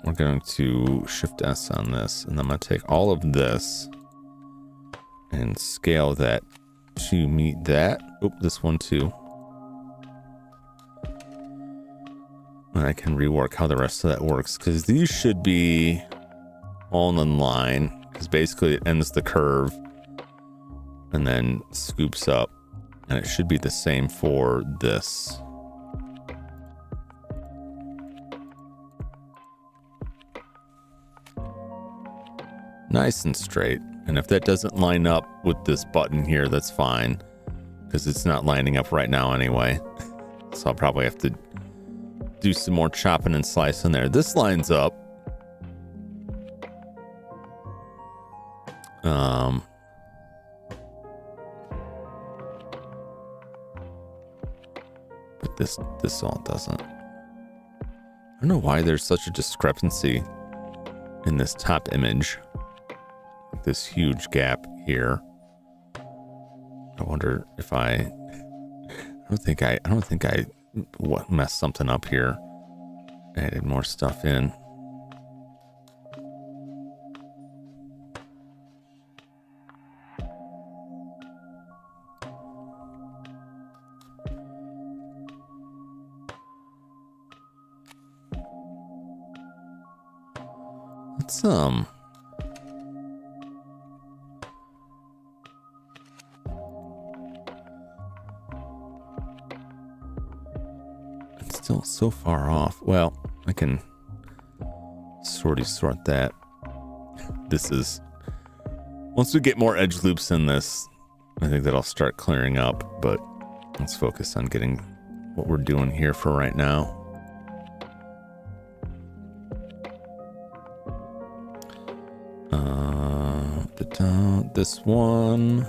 We're going to Shift S on this, and I'm going to take all of this and scale that to meet that. Oop, this one too. And I can rework how the rest of that works, because these should be all in line, because basically it ends the curve and then scoops up, and it should be the same for this. Nice and straight. And if that doesn't line up with this button here, that's fine, because it's not lining up right now anyway. So I'll probably have to do some more chopping and slicing there. This lines up. But this all doesn't. I don't know why there's such a discrepancy in this top image. This huge gap here. I wonder if I don't think I messed something up here. Added more stuff in. Let's still so far off. Well, I can sort that. This is, once we get more edge loops in this, I think that'll start clearing up, but let's focus on getting what we're doing here for right now. This one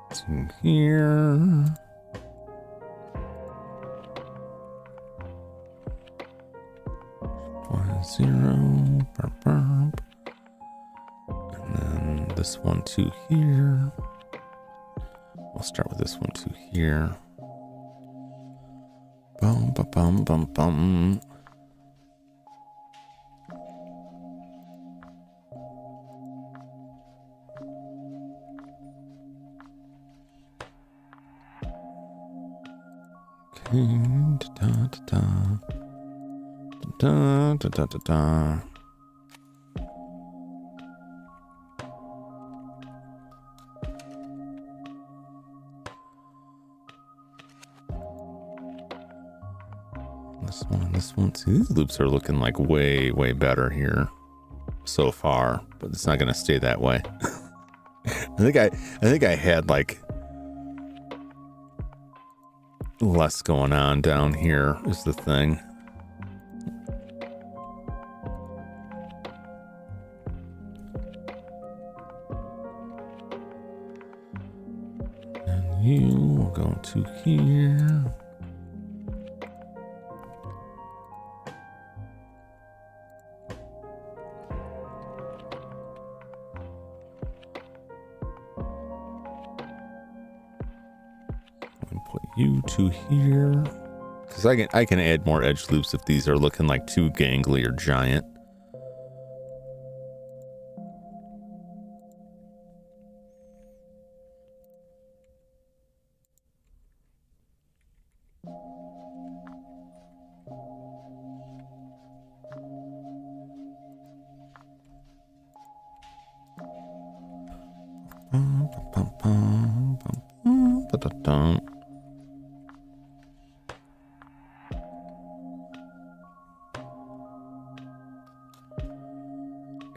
to here. Zero. And then this one to here. We'll start with this one to here. Bum, bum, bum, bum, bum. Da. This one too. These loops are looking like way better here so far, but it's not going to stay that way. I think I had like less going on down here is the thing. you will go to here. And put you to here. Because I can add more edge loops if these are looking like too gangly or giant.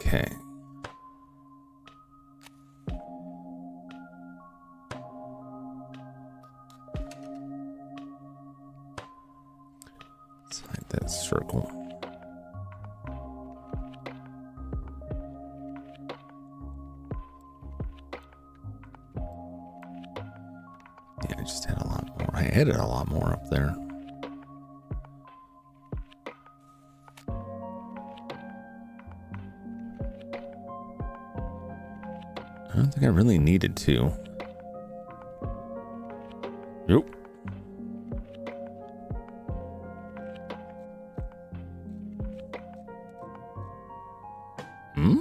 Okay. Let's hide that circle. Yeah, I just had a lot more. I added a lot more up there. I don't think I really needed to. Nope. Hmm?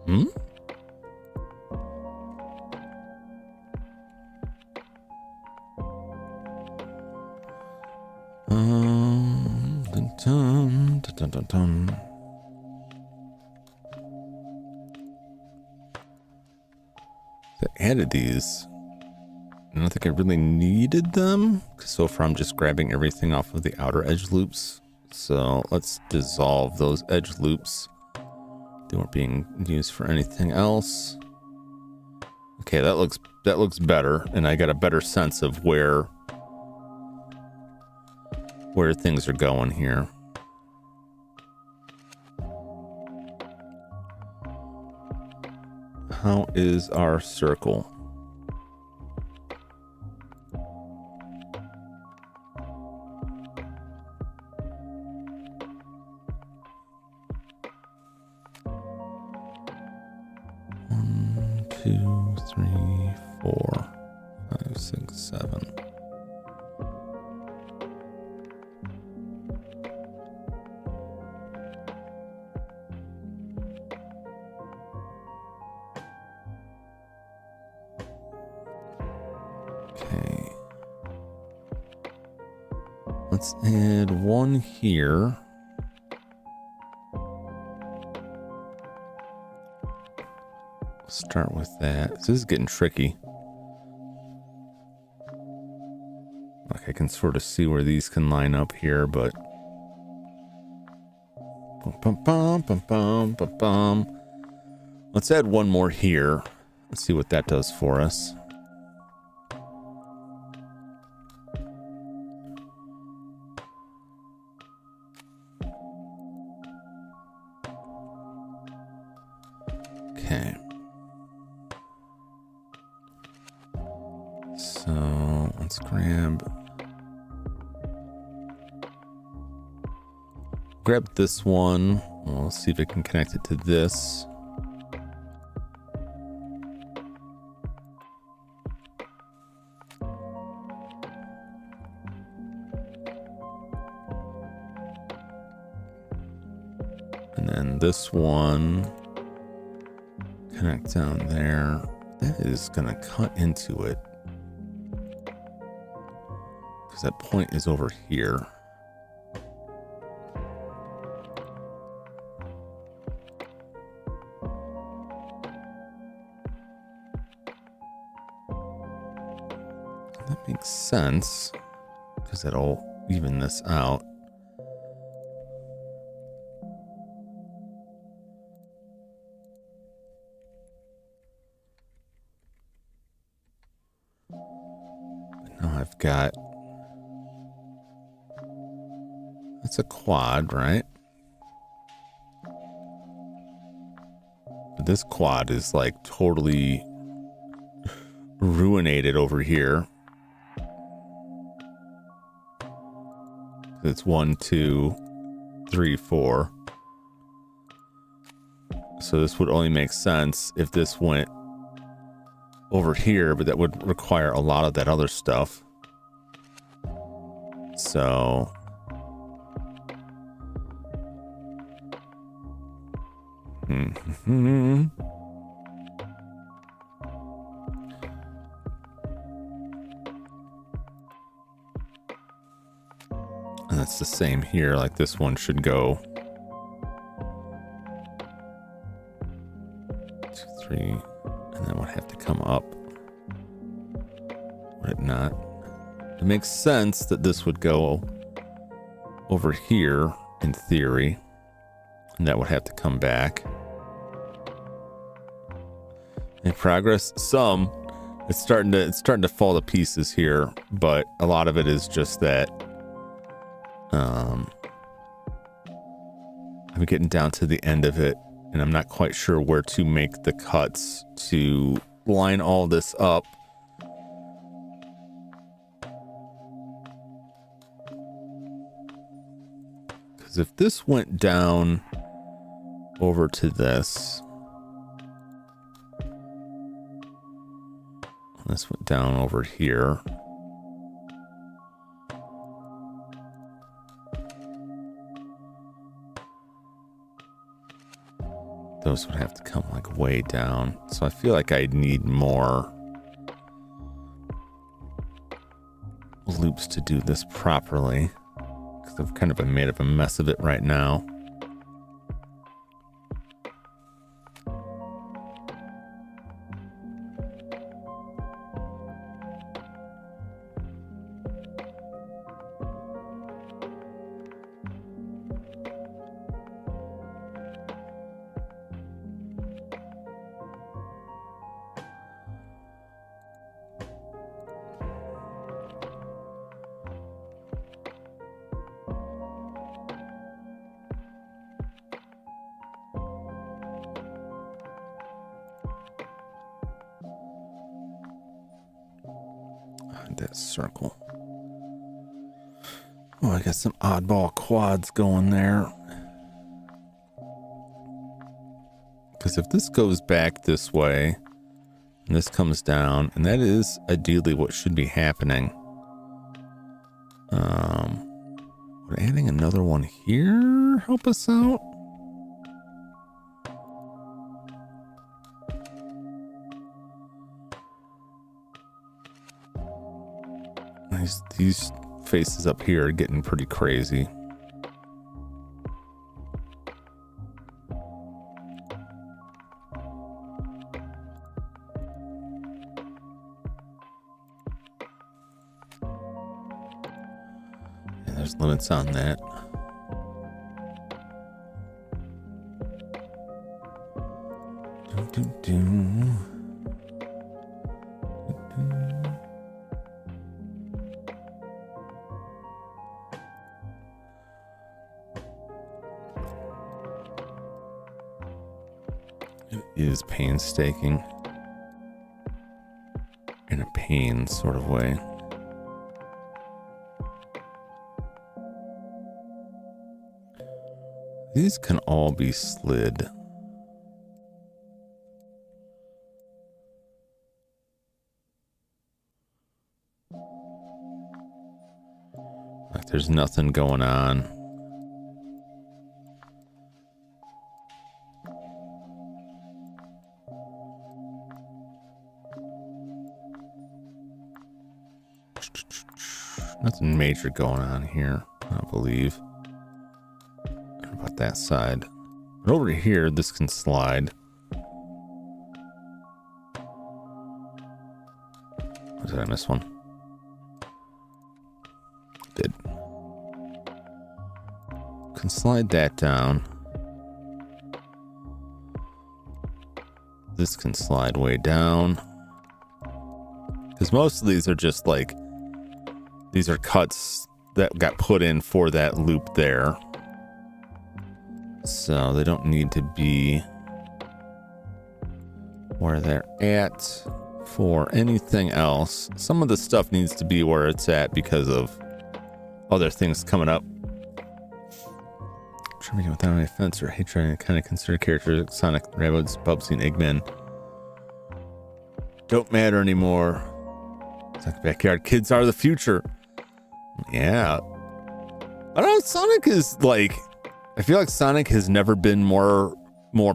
Hmm? Dun, dun, dun, dun, dun. I added these. I don't think I really needed them. So far I'm just grabbing everything off of the outer edge loops. So let's dissolve those edge loops. They weren't being used for anything else. Okay, that looks better, and I got a better sense of where things are going here. How is our circle? One, 2, 3, 4, 5, 6, 7. Okay. Let's add one here. Start with that. This is getting tricky. Like I can sort of see where these can line up here, but bum, bum, bum, bum, bum, bum. Let's add one more here. Let's see what that does for us. Okay. So let's grab this one. We'll see if I can connect it to this. And then this one connect down there. That is gonna cut into it, because that point is over here. That makes sense, because that'll even this out. But now I've got, that's a quad, right? This quad is like totally ruinated over here. It's 1, 2, 3, 4. So this would only make sense if this went over here, but that would require a lot of that other stuff. So and that's the same here. Like this one should go 2, 3, and then would have to come up. Would it not? It makes sense that this would go over here in theory, and that would have to come back. In progress, some. It's starting to fall to pieces here, but a lot of it is just that I'm getting down to the end of it, and I'm not quite sure where to make the cuts to line all this up. Because if this went down over to this, this went down over here. Those would have to come like way down. So I feel like I need more loops to do this properly, because I've kind of made a mess of it right now. That circle. Oh, I got some oddball quads going there. Because if this goes back this way, and this comes down, and that is ideally what should be happening. Would adding another one here help us out? These faces up here are getting pretty crazy. Yeah, there's limits on that. Is painstaking in a pain sort of way. These can all be slid. Like there's nothing going on. Nothing major going on here, I believe. What about that side? But over here, this can slide. Or did I miss one? Did. Can slide that down. This can slide way down. Because most of these are just like, these are cuts that got put in for that loop there. So they don't need to be where they're at. For anything else, some of the stuff needs to be where it's at because of other things coming up. Trying to without any offense or hatred, kind of consider characters like Sonic, Rabbids, Bubsy, and Eggman don't matter anymore. It's like backyard kids are the future. Yeah. I don't know, Sonic is like, I feel like Sonic has never been more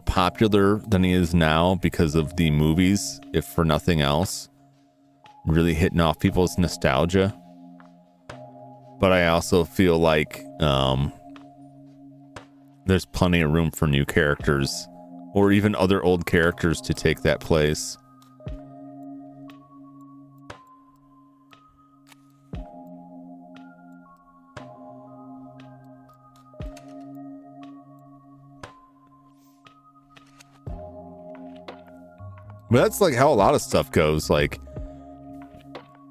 popular than he is now because of the movies, if for nothing else. Really hitting off people's nostalgia. But I also feel like there's plenty of room for new characters or even other old characters to take that place. But that's like how a lot of stuff goes. Like,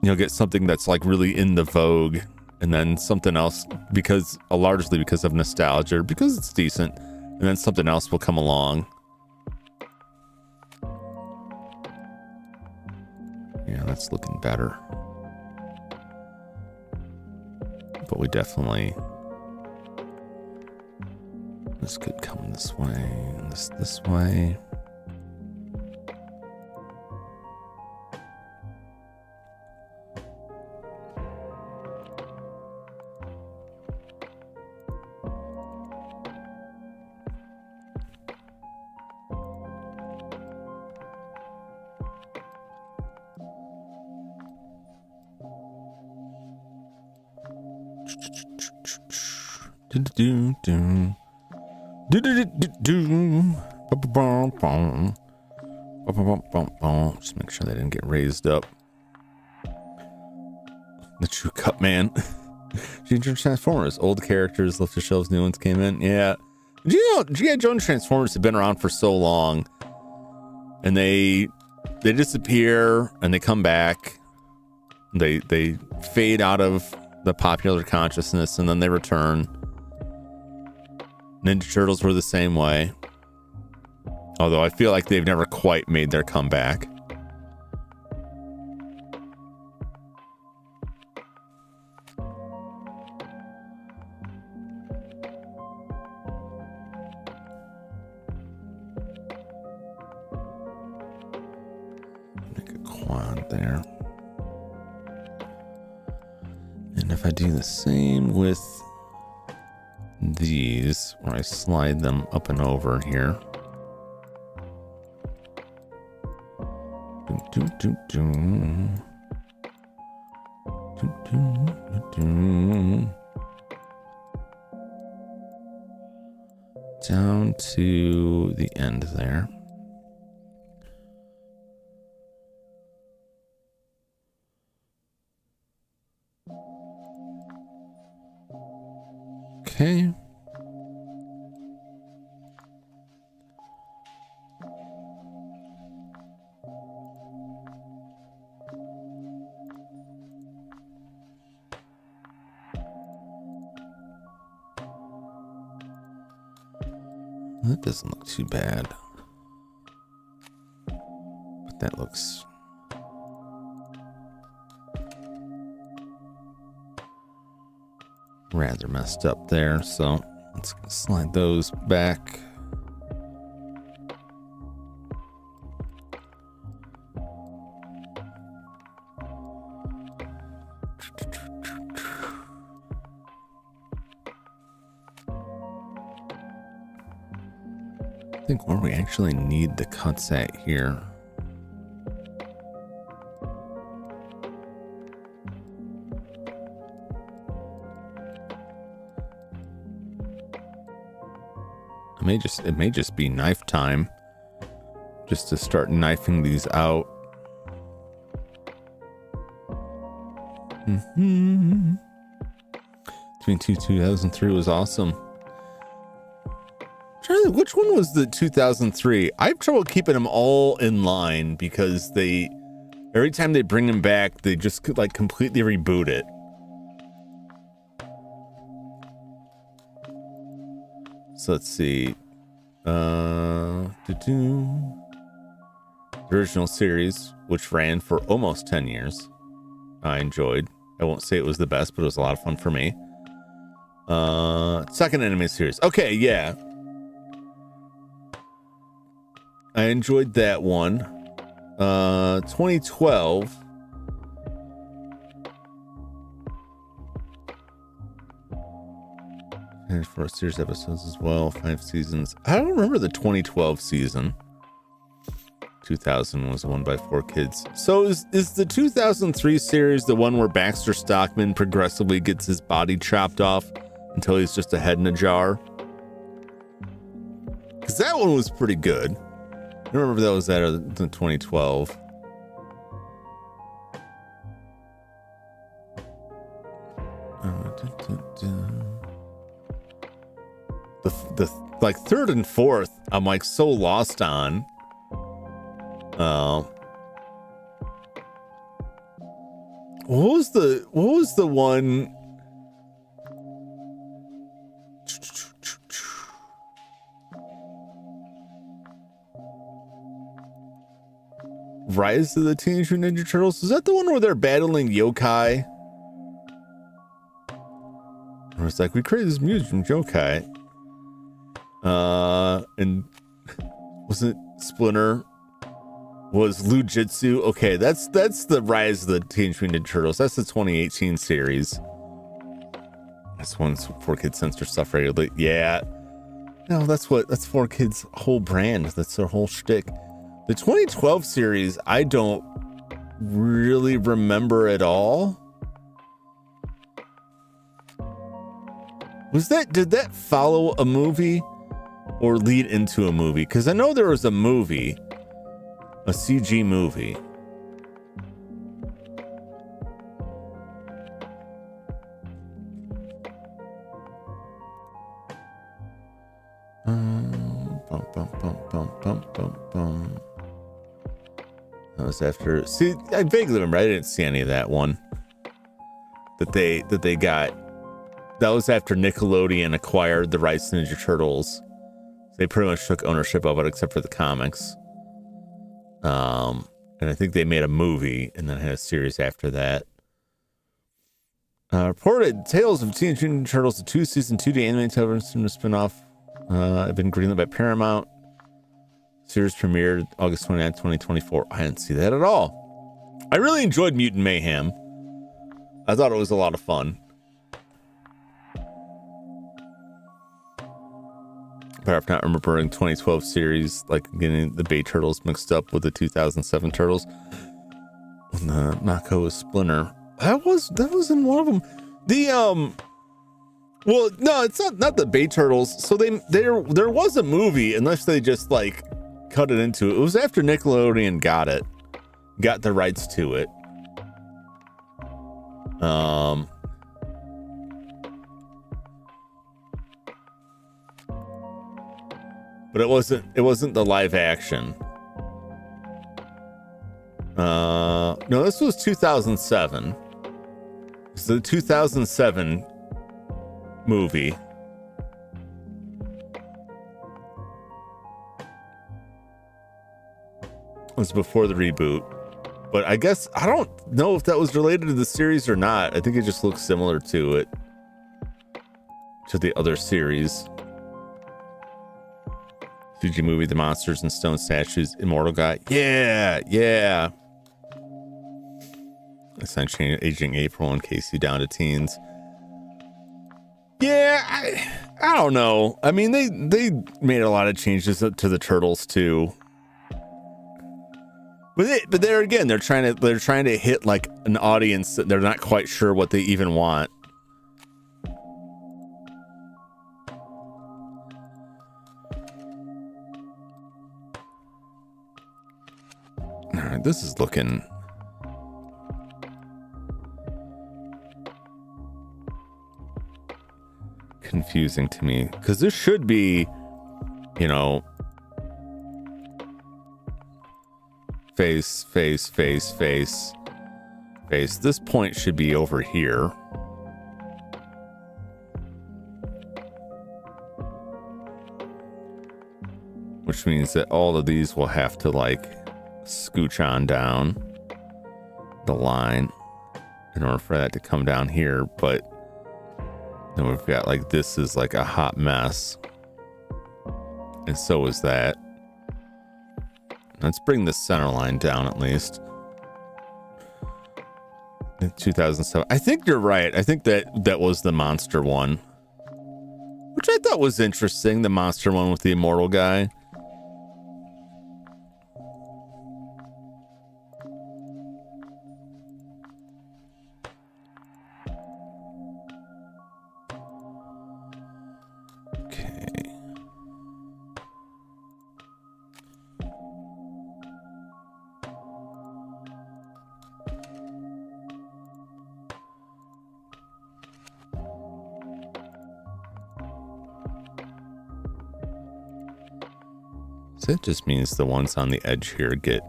you'll get something that's like really in the vogue, and then something else because largely because of nostalgia, because it's decent, and then something else will come along. Yeah, that's looking better. But we definitely, this could come this way, and this way. Just make sure they didn't get raised up. The true cut man. Ginger Transformers, old characters left the shelves, new ones came in. Yeah. Did you know G.I. Joe and Transformers have been around for so long, and they disappear and they come back. They fade out of the popular consciousness and then they return. Ninja Turtles were the same way, although I feel like they've never quite made their comeback. Make a quad there. And if I do the same with these, where I slide them up and over here. Down to the end there. Okay. That doesn't look too bad. But that looks rather messed up there, so let's slide those back. I think where we actually need the cuts at here. It may just be knife time, just to start knifing these out. Between 2003 was awesome. Charlie, which one was the 2003? I have trouble keeping them all in line because every time they bring them back, they just like completely reboot it. So let's see. The original series, which ran for almost 10 years, I enjoyed. I won't say it was the best, but it was a lot of fun for me. Second anime series. Okay, yeah. I enjoyed that one. 2012. And for series episodes as well, 5 seasons. I don't remember the 2012 season. 2000 was the one by 4 kids. So is the 2003 series the one where Baxter Stockman progressively gets his body chopped off until he's just a head in a jar? Because that one was pretty good. I don't remember if that was that or the 2012. The like third and fourth, I'm like so lost on. What was the one? Rise of the Teenage Mutant Ninja Turtles? Is that the one where they're battling yokai? Or it's like, we created this mutant yokai. And wasn't Splinter was Lujitsu? Okay, that's the Rise of the Teenage Mutant Ninja Turtles. That's the 2018 series. This one's 4 Kids censor stuff regularly. Yeah. No, that's 4 Kids' whole brand. That's their whole shtick. The 2012 series, I don't really remember at all. Did that follow a movie or lead into a movie? Because I know there was a movie, a CG movie. That was after. See, I vaguely remember. I didn't see any of that one that they got. That was after Nickelodeon acquired the rights to Ninja Turtles. They pretty much took ownership of it, except for the comics. And I think they made a movie and then had a series after that. Reported Tales of Teenage Mutant Ninja Turtles, the 2-season 2D animated television spinoff, have been greenlit by Paramount. Series premiered August 29, 2024. I didn't see that at all. I really enjoyed Mutant Mayhem. I thought it was a lot of fun. But I'm not remembering 2012 series, like getting the Bay Turtles mixed up with the 2007 Turtles. When the Mako was Splinter. That was in one of them. Well, no, it's not the Bay Turtles. So there was a movie, unless they just like cut it into it. It was after Nickelodeon got the rights to it. But it wasn't the live action. No, this was 2007. It's the 2007 movie. It was before the reboot. But I guess, I don't know if that was related to the series or not. I think it just looks similar to it. To the other series. CG movie, The Monsters and Stone Statues, Immortal Guy. Yeah. Essentially aging April and Casey down to teens. Yeah, I don't know. I mean, they made a lot of changes to the Turtles too. But there again, they're trying to hit like an audience that they're not quite sure what they even want. All right, this is looking confusing to me because this should be, you know, face. This point should be over here. Which means that all of these will have to like scooch on down the line in order for that to come down here, but then we've got like, this is like a hot mess, and so is that. Let's bring the center line down at least. In 2007, I think you're right. I think that was the monster one, which I thought was interesting, the monster one with the immortal guy. So it just means the ones on the edge here get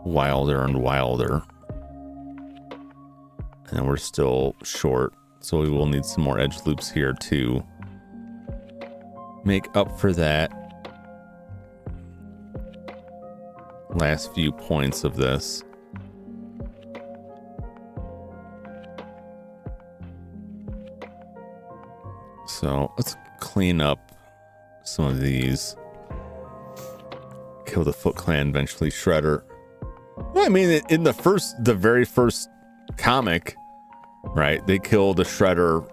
wilder and wilder. And we're still short, so we will need some more edge loops here to make up for that. Last few points of this. So let's clean up some of these. Kill the Foot Clan, eventually Shredder. Well, I mean, in the very first comic, right, they kill the Shredder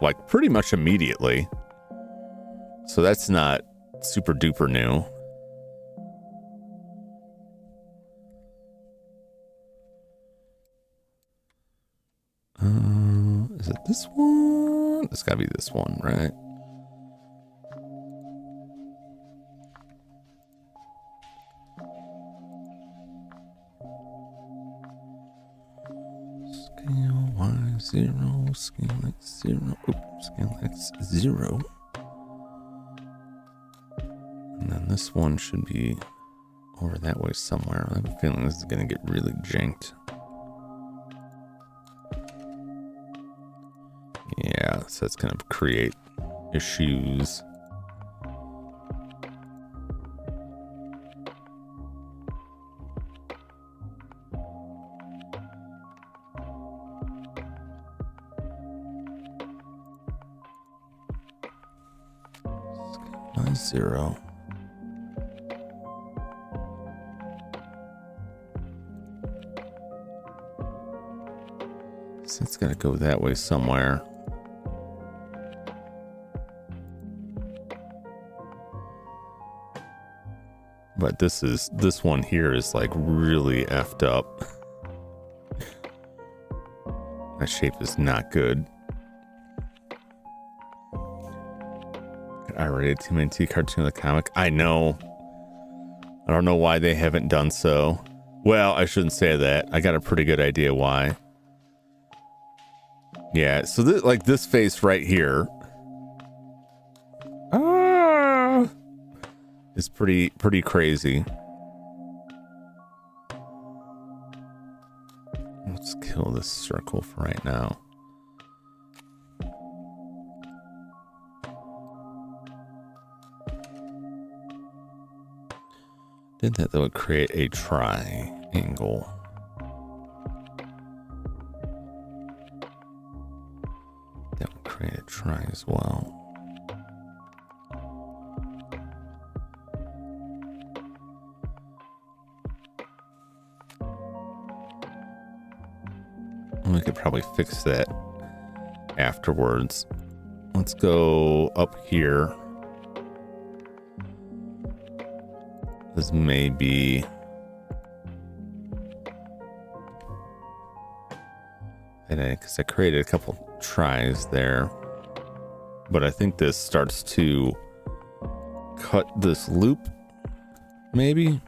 like pretty much immediately. So that's not super duper new. Is it this one? It's gotta be this one, right? Scale Y0, scale X0, oops, scale X0. And then this one should be over that way somewhere. I have a feeling this is gonna get really janked. Yeah, so it's gonna create issues. Y0. So it's gotta go that way somewhere. But this one here is like really effed up. That shape is not good. R-rated TMNT cartoon of the comic. I know. I don't know why they haven't done so. Well, I shouldn't say that. I got a pretty good idea why. Yeah, so like this face right here is pretty crazy. Let's kill this circle for right now. Did that would create a triangle. That would create a tri as well. We could probably fix that afterwards. Let's go up here. This may be because I created a couple tries there, but I think this starts to cut this loop, maybe.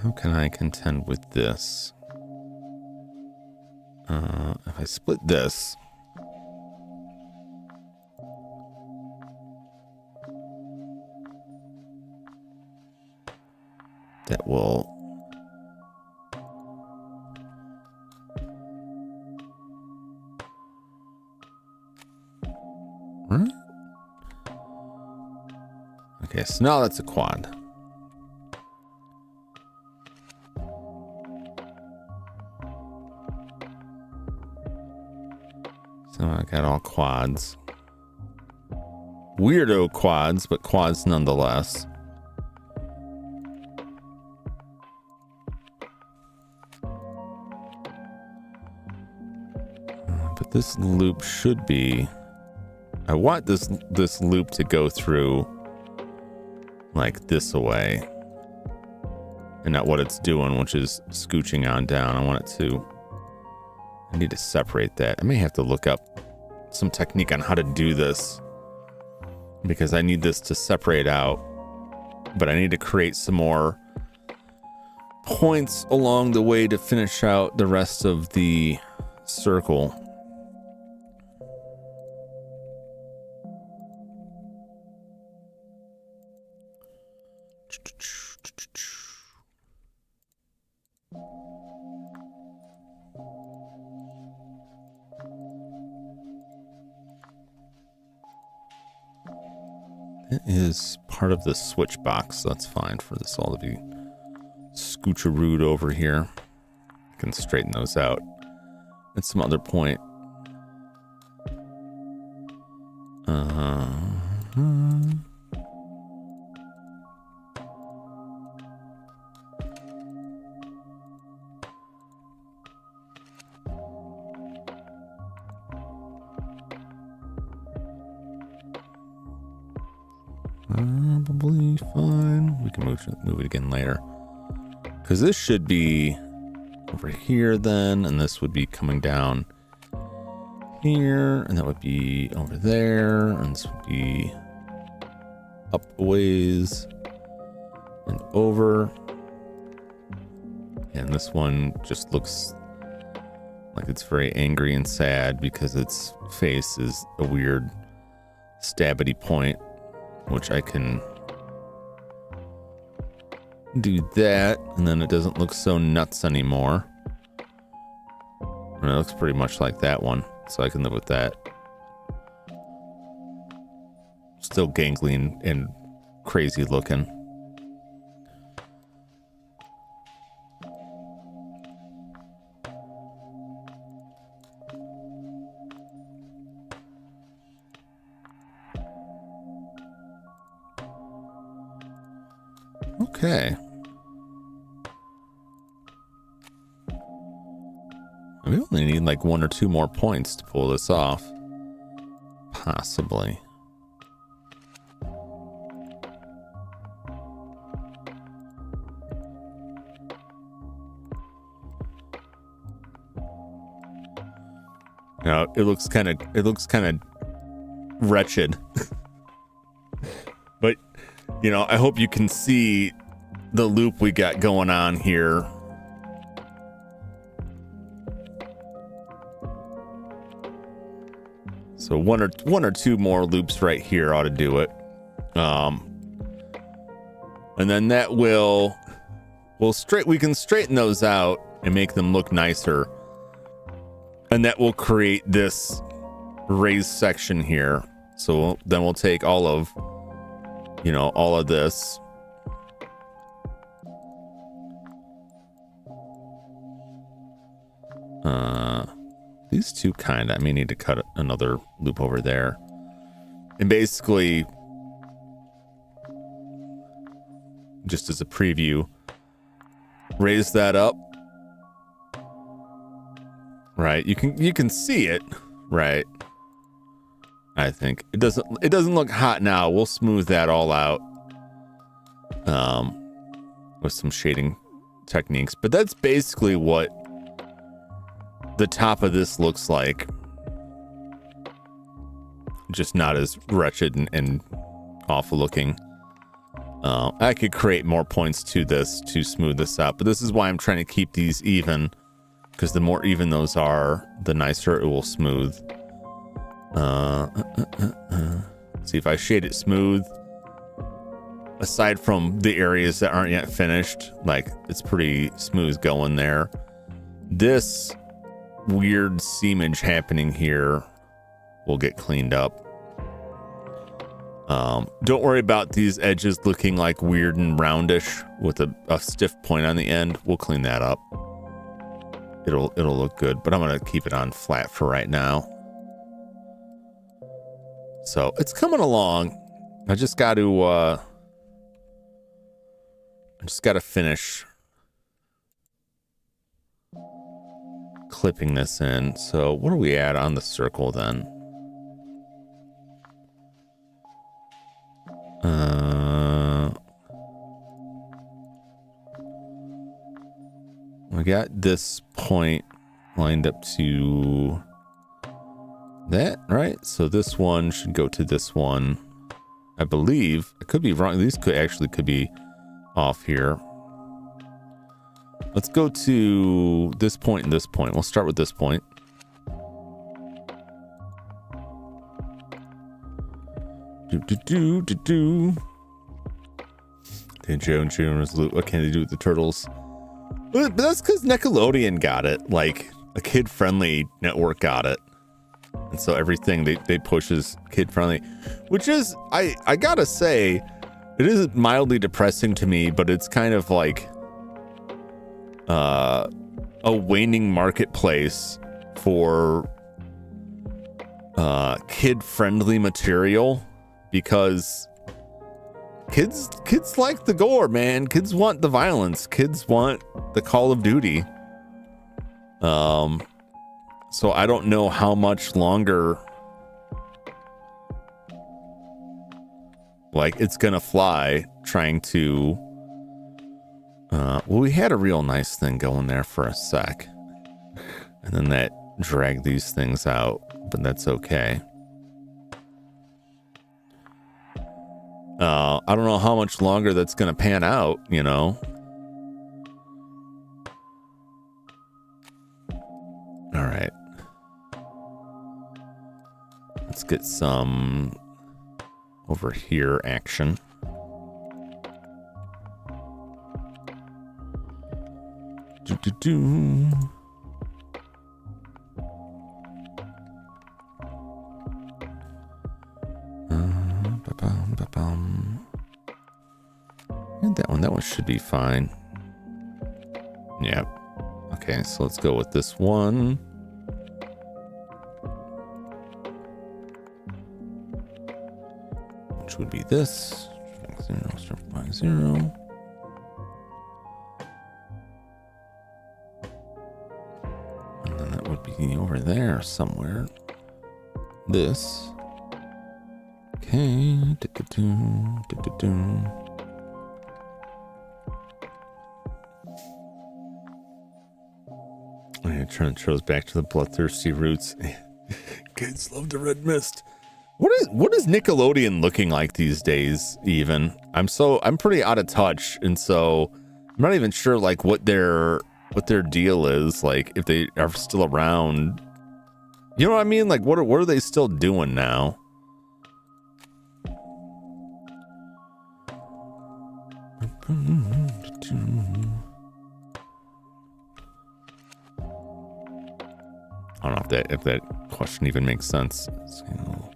How can I contend with this? If I split this, that will Right? Okay, so now that's a quad. So I got all quads. Weirdo quads, but quads nonetheless. But this loop should be... I want this loop to go through like this away. And not what it's doing, which is scooching on down. I want it to... I need to separate that. I may have to look up some technique on how to do this, because I need this to separate out, but I need to create some more points along the way to finish out the rest of the circle. It is part of the switch box. That's fine for this all to be scoocherooed over here. I can straighten those out at some other point. Probably fine. We can move it again later, because this should be over here then, and this would be coming down here, and that would be over there, and this would be up a ways and over, and this one just looks like it's very angry and sad because its face is a weird stabbity point, which I can do that, and then it doesn't look so nuts anymore. And it looks pretty much like that one, so I can live with that. Still gangly and crazy looking. Okay. We only need like 1 or 2 more points to pull this off. Possibly. Now, it looks kind of wretched. But, you know, I hope you can see the loop we got going on here. So one or two more loops right here ought to do it. And then that we can straighten those out and make them look nicer. And that will create this raised section here. So then we'll take all of this. These two I may need to cut another loop over there. And basically, just as a preview, raise that up. Right, you can see it, right? I think it doesn't look hot now. We'll smooth that all out with some shading techniques, but that's basically what the top of this looks like, just not as wretched and awful looking. I could create more points to this to smooth this out, but this is why I'm trying to keep these even, because the more even those are, the nicer it will smooth. See, if I shade it smooth, aside from the areas that aren't yet finished, like it's pretty smooth going there. This weird seamage happening here will get cleaned up. Don't worry about these edges looking like weird and roundish with a stiff point on the end. We'll clean that up. It'll look good, but I'm gonna keep it on flat for right now. So it's coming along. I just got to finish clipping this in. So what are we at on the circle then? We got this point lined up to that, right? So this one should go to this one. I believe. I could be wrong. These could be off here. Let's go to this point and this point. We'll start with this point. What can they do with the turtles? But that's because Nickelodeon got it. Like, a kid-friendly network got it. And so everything they push is kid-friendly. Which is, I gotta say, it is mildly depressing to me, but it's kind of like a waning marketplace for kid-friendly material, because kids like the gore, man. Kids want the violence. Kids want the Call of Duty. So I don't know how much longer like it's gonna fly trying to well, we had a real nice thing going there for a sec, and then that dragged these things out, but that's okay. I don't know how much longer that's gonna pan out, you know. All right, let's get some over here action. And that one should be fine. Yep. Okay, so let's go with this one. Which would be this. 0, start by 0. And then that would be over there somewhere. This. Okay. I'm gonna turn the shows back to the bloodthirsty roots. Kids love the red mist. What is Nickelodeon looking like these days? Even I'm pretty out of touch, and so I'm not even sure like what their deal is. Like if they are still around, you know what I mean? Like what are they still doing now? I don't know if that question even makes sense. Scale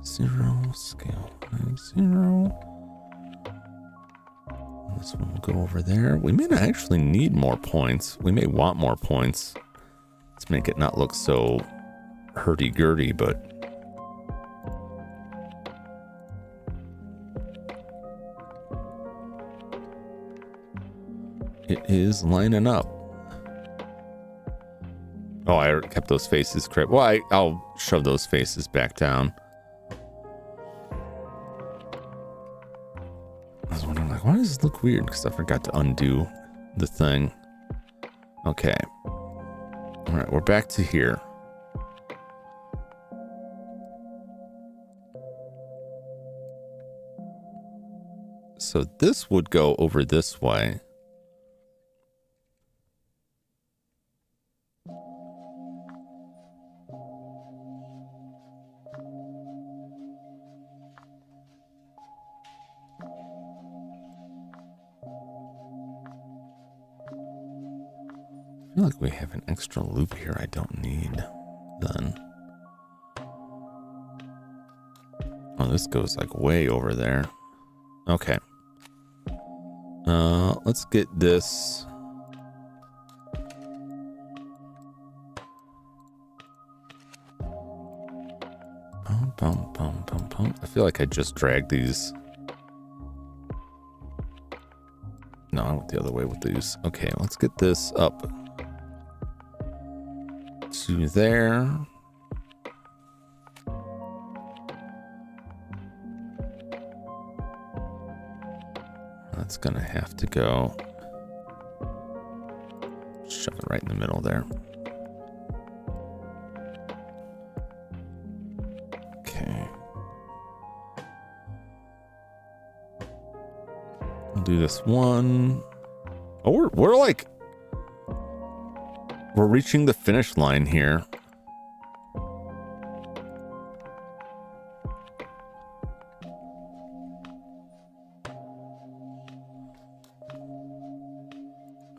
0, scale 0. This one will go over there. We may not actually need more points. We may want more points. Let's make it not look so hurdy-gurdy, but it is lining up. Oh, I kept those faces correct. Well, I'll shove those faces back down. I was wondering, like, why does this look weird? Because I forgot to undo the thing. Okay. All right, we're back to here. So this would go over this way. I feel like we have an extra loop here I don't need then. Oh, this goes like way over there. Okay. Let's get this. I feel like I just dragged these. No, I went the other way with these. Okay, let's get this up to there. That's gonna have to go. Shove it right in the middle there. Okay. We'll do this one. Oh, we're like, we're reaching the finish line here.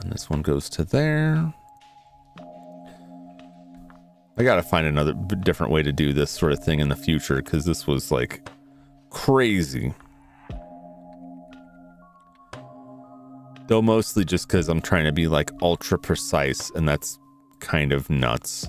And this one goes to there. I gotta find another different way to do this sort of thing in the future, because this was like crazy. Though mostly just because I'm trying to be like ultra precise, and that's kind of nuts.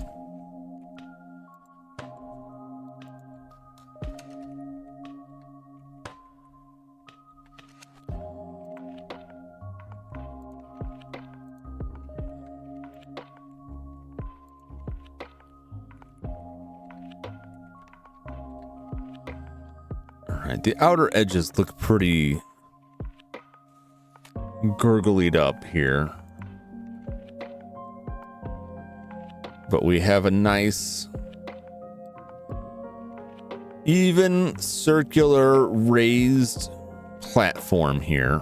The outer edges look pretty gurglied up here. But we have a nice, even circular raised platform here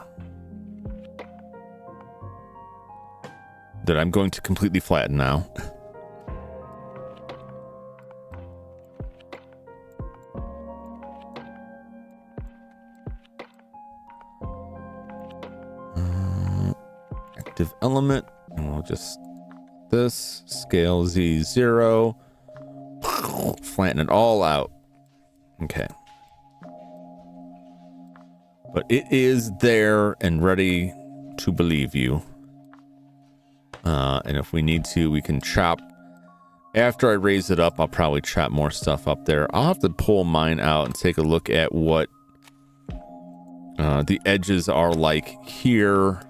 that I'm going to completely flatten now. Element, and we'll just this scale Z0, flatten it all out. Okay, but it is there and ready to believe you. And if we need to, we can chop. After I raise it up, I'll probably chop more stuff up there. I'll have to pull mine out and take a look at what the edges are like here.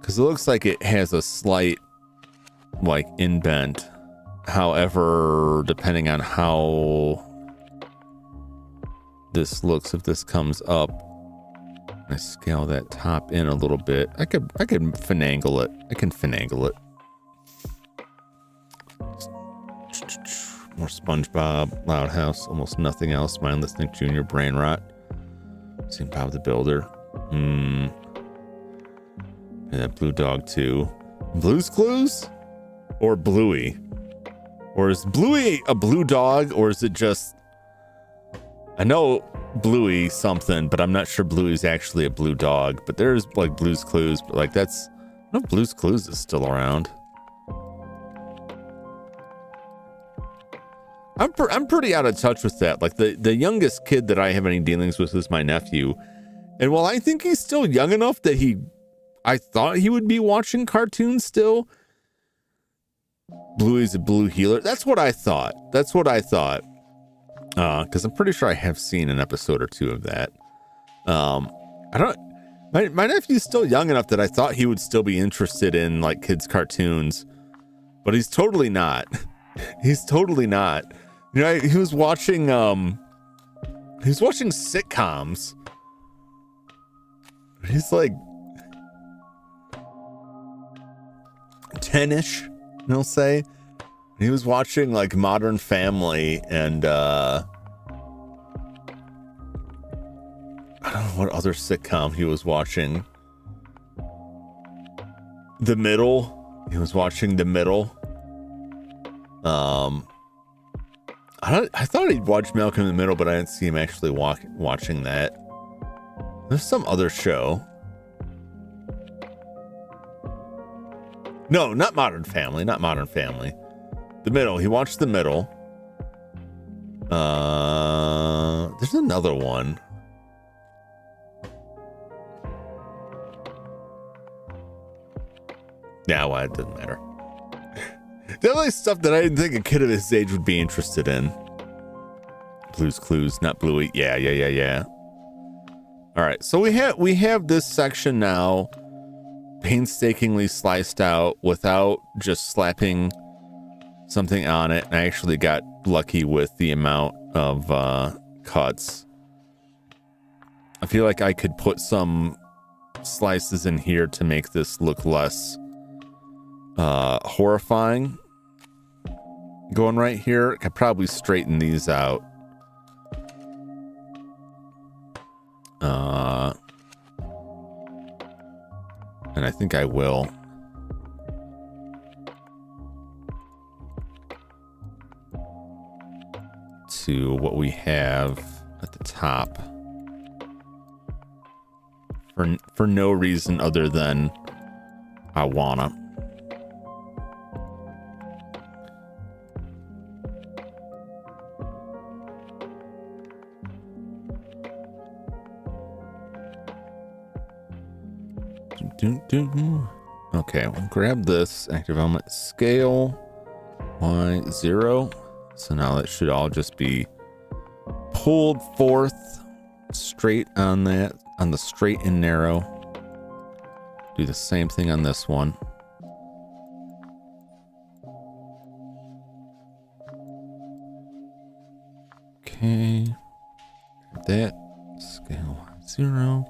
Because it looks like it has a slight, like, indent. However, depending on how this looks, if this comes up, I scale that top in a little bit. I could finagle it. I can finagle it. More SpongeBob, Loud House, almost nothing else. Mindless Nick Jr., Brain Rot. Seen Bob the Builder. And that Blue Dog too. Blue's Clues? Or Bluey? Or is Bluey a blue dog, or is it just... I know Bluey something, but I'm not sure Bluey's actually a blue dog. But there's like Blue's Clues, but like that's... I don't know if Blue's Clues is still around. I'm pretty out of touch with that. Like the youngest kid that I have any dealings with is my nephew. And while I think he's still young enough that I thought he would be watching cartoons still. Bluey's a blue healer. That's what I thought. Because I'm pretty sure I have seen an episode or two of that. My nephew's still young enough that I thought he would still be interested in like kids' cartoons, but he's totally not. He's totally not. You know, he was watching sitcoms. He's like 10-ish, I'll say. He was watching like Modern Family and I don't know what other sitcom he was watching. The Middle. He was watching The Middle. I thought he'd watch Malcolm in the Middle, but I didn't see him actually watching that. There's some other show. No, not Modern Family. Not Modern Family. The Middle. He watched The Middle. another one. Yeah, well, it doesn't matter. Definitely stuff that I didn't think a kid of his age would be interested in. Blue's Clues, not Bluey. Yeah. All right, so we have this section now painstakingly sliced out without just slapping something on it. I actually got lucky with the amount of cuts. I feel like I could put some slices in here to make this look less horrifying. Going right here, I could probably straighten these out. And I think I will. To what we have at the top. For no reason other than I wanna. Okay, we'll grab this active element scale Y0. So now that should all just be pulled forth straight on that, on the straight and narrow. Do the same thing on this one. Okay, that scale Y0.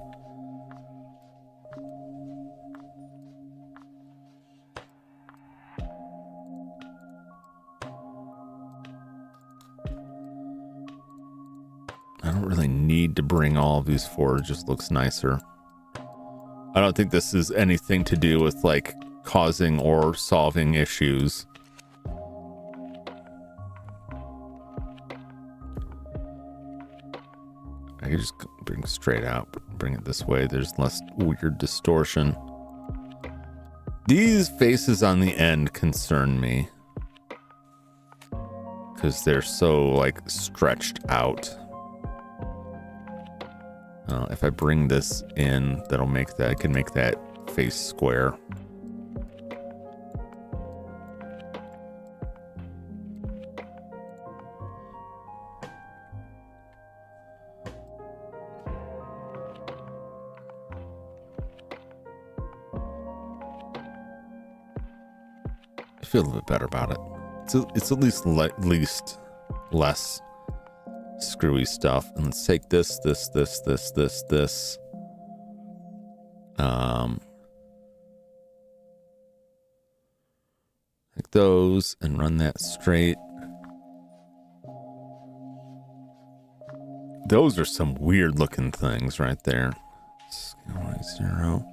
I don't really need to bring all of these forward. It just looks nicer. I don't think this is anything to do with like causing or solving issues. I could just bring it straight out, bring it this way. There's less weird distortion. These faces on the end concern me because they're so like stretched out. If I bring this in, that'll make that, I can make that face square. I feel a little bit better about it. It's at least less screwy stuff. And let's take this. Like those and run that straight. Those are some weird looking things right there. Scale Y0.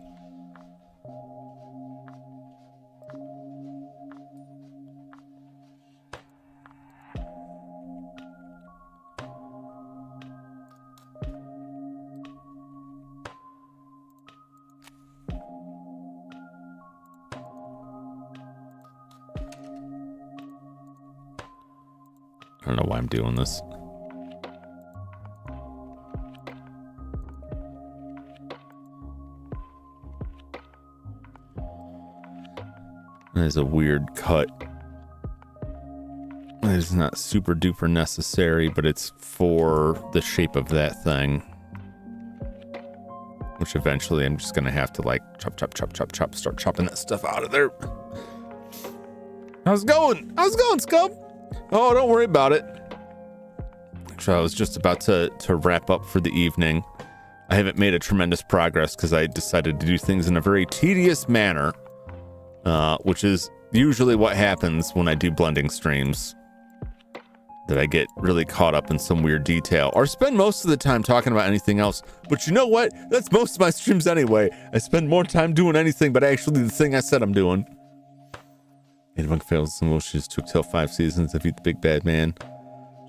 I don't know why I'm doing this. There's a weird cut. It's not super duper necessary, but it's for the shape of that thing. Which eventually I'm just gonna have to like chop, start chopping that stuff out of there. How's it going? Scum? Oh, don't worry about it. Actually, I was just about to wrap up for the evening. I haven't made a tremendous progress because I decided to do things in a very tedious manner, which is usually what happens when I do blending streams. That I get really caught up in some weird detail or spend most of the time talking about anything else. But you know what? That's most of my streams anyway. I spend more time doing anything but actually the thing I said I'm doing. Anyone fails some bullshit took till 5 seasons to defeat the big bad man.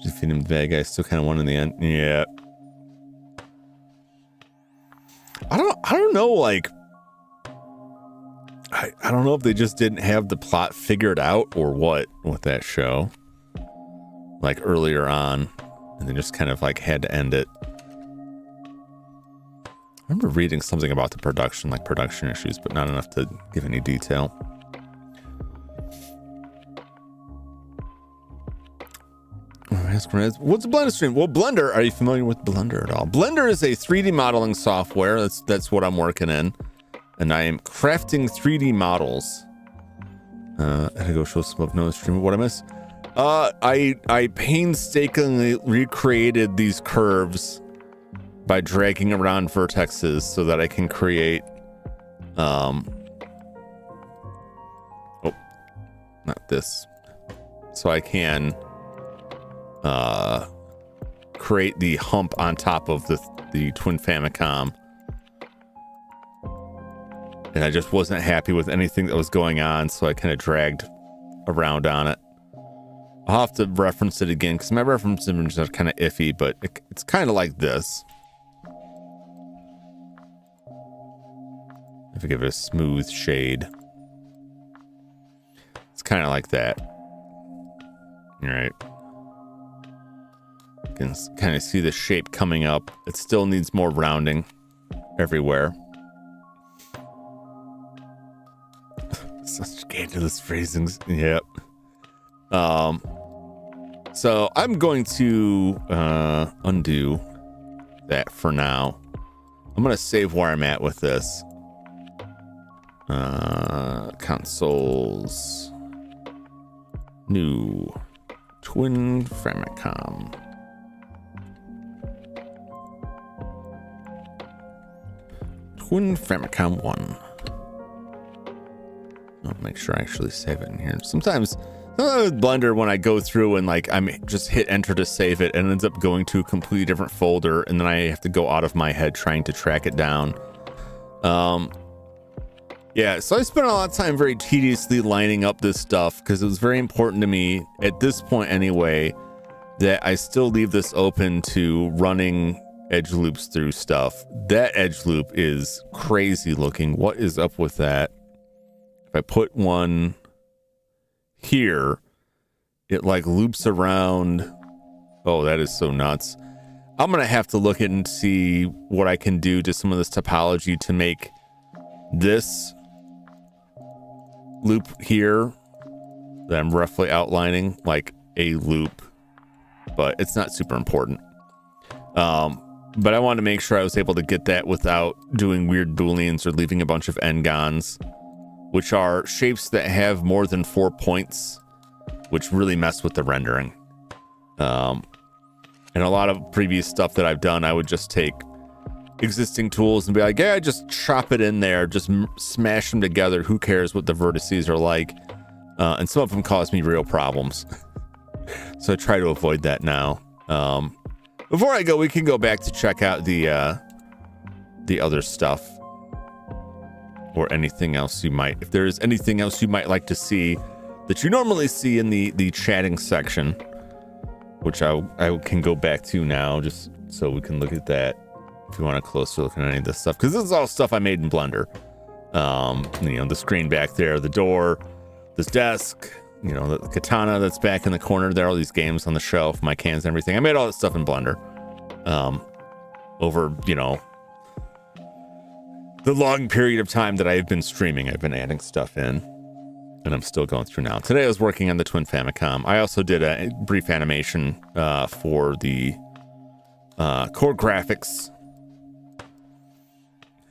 Just defeat him the bad guy. Still kind of won in the end. Yeah. I don't know, like I don't know if they just didn't have the plot figured out or what with that show. Like earlier on, and they just kind of like had to end it. remember reading something about the production, like production issues, but not enough to give any detail. What's a Blender stream? Well, Blender, are you familiar with Blender at all? Blender is a 3D modeling software. That's what I'm working in. And I am crafting 3D models. I had to go show some of Noah's stream. What I miss? I painstakingly recreated these curves by dragging around vertexes so that I can create oh, not this. So I can create the hump on top of the twin Famicom. And I just wasn't happy with anything that was going on, so I kind of dragged around on it. I'll have to reference it again because my reference images are kind of iffy, but it's kind of like this. If I give it a smooth shade, it's kind of like that. All right. You can kind of see the shape coming up. It still needs more rounding everywhere. Such scandalous phrasings. Yep. So I'm going to undo that for now. I'm going to save where I'm at with this. Consoles. New. Twin Famicom. Twin Famicom 1. I'll make sure I actually save it in here. Sometimes with Blender, when I go through and like I'm just hit enter to save it, and it ends up going to a completely different folder, and then I have to go out of my head trying to track it down. Yeah, so I spent a lot of time very tediously lining up this stuff because it was very important to me at this point anyway that I still leave this open to running edge loops through stuff. That edge loop is crazy looking. What is up with that? If I put one here, it like loops around. Oh, that is so nuts. I'm going to have to look at and see what I can do to some of this topology to make this loop here that I'm roughly outlining like a loop, but it's not super important. But I wanted to make sure I was able to get that without doing weird booleans or leaving a bunch of n-gons, which are shapes that have more than 4 points, which really mess with the rendering. And a lot of previous stuff that I've done, I would just take existing tools and be like, yeah, just chop it in there, just smash them together. Who cares what the vertices are like? And some of them cause me real problems. So I try to avoid that now. Before I go, we can go back to check out the other stuff. Or anything else you might, if there's anything else you might like to see that you normally see in the chatting section, which I can go back to now just so we can look at that if you want a closer look at any of this stuff, because this is all stuff I made in Blender. You know, the screen back there, the door, this desk, you know, the katana that's back in the corner there, all these games on the shelf, my cans and everything. I made all that stuff in Blender over, you know, the long period of time that I've been streaming. I've been adding stuff in, and I'm still going through now. Today I was working on the Twin Famicom. I also did a brief animation for the core graphics.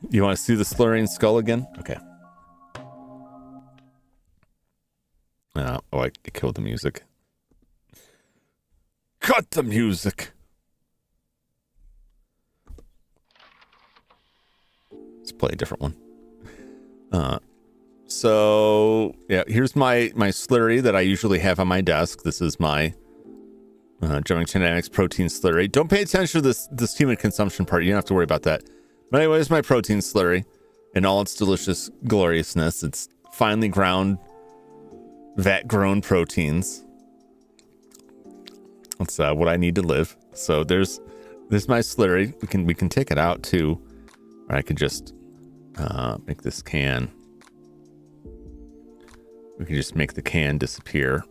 You want to see the slurring skull again? Okay. Oh, I killed the music. Cut the music. Let's play a different one. So yeah, here's my slurry that I usually have on my desk. This is my Jumington Dynamics protein slurry. Don't pay attention to this human consumption part. You don't have to worry about that. But anyway, it's my protein slurry in all its delicious gloriousness. It's finely ground, vat-grown proteins. That's what I need to live. So there's my slurry. We can take it out too. Or I could just make this can. We can just make the can disappear.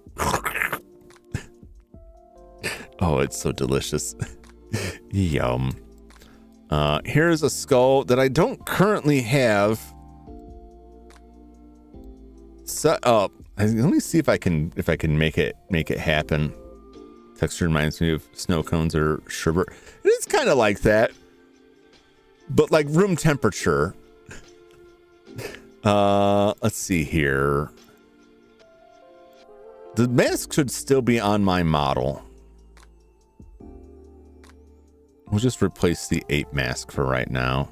Oh, it's so delicious. Yum. Here's a skull that I don't currently have set up. Let me see if I can make it happen. Texture reminds me of snow cones or sherbet. It is kind of like that, but like room temperature. Let's see here. The mask should still be on my model. We'll just replace the ape mask for right now.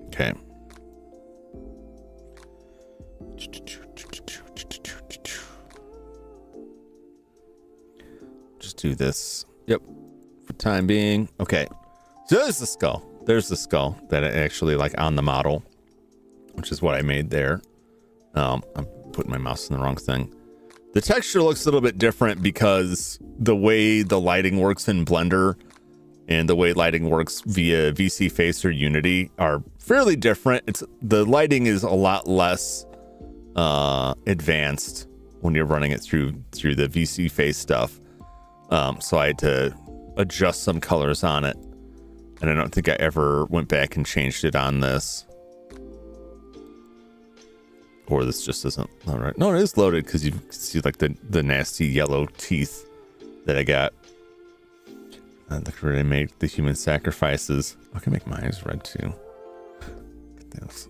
Okay. Just do this. Yep. For time being. Okay. So there's the skull. There's the skull that I actually like on the model, which is what I made there. I'm putting my mouse in the wrong thing. The texture looks a little bit different because the way the lighting works in Blender and the way lighting works via VC Face or Unity are fairly different. The lighting is a lot less advanced when you're running it through the VC Face stuff. So I had to adjust some colors on it. And I don't think I ever went back and changed it on this. Or this just isn't all right. No, it is loaded because you can see like the nasty yellow teeth that I got. And look where I made the human sacrifices. I can make my eyes red too. Get those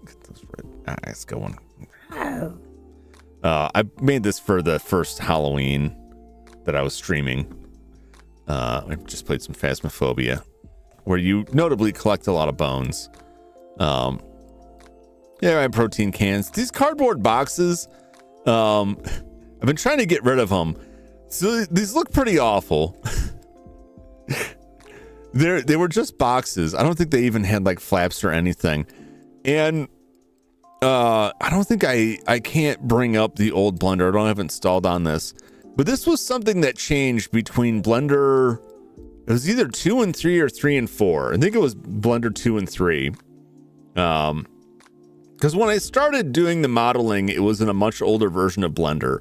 red eyes going. I made this for the first Halloween that I was streaming. I just played some Phasmophobia, where you notably collect a lot of bones. Yeah, I have protein cans. These cardboard boxes, I've been trying to get rid of them. So these look pretty awful. They were just boxes. I don't think they even had like flaps or anything. And I don't think I can't bring up the old Blender. I don't have it installed on this. But this was something that changed between Blender. It was either 2 and 3 or 3 and 4. I think it was Blender 2 and 3. Because when I started doing the modeling, it was in a much older version of Blender.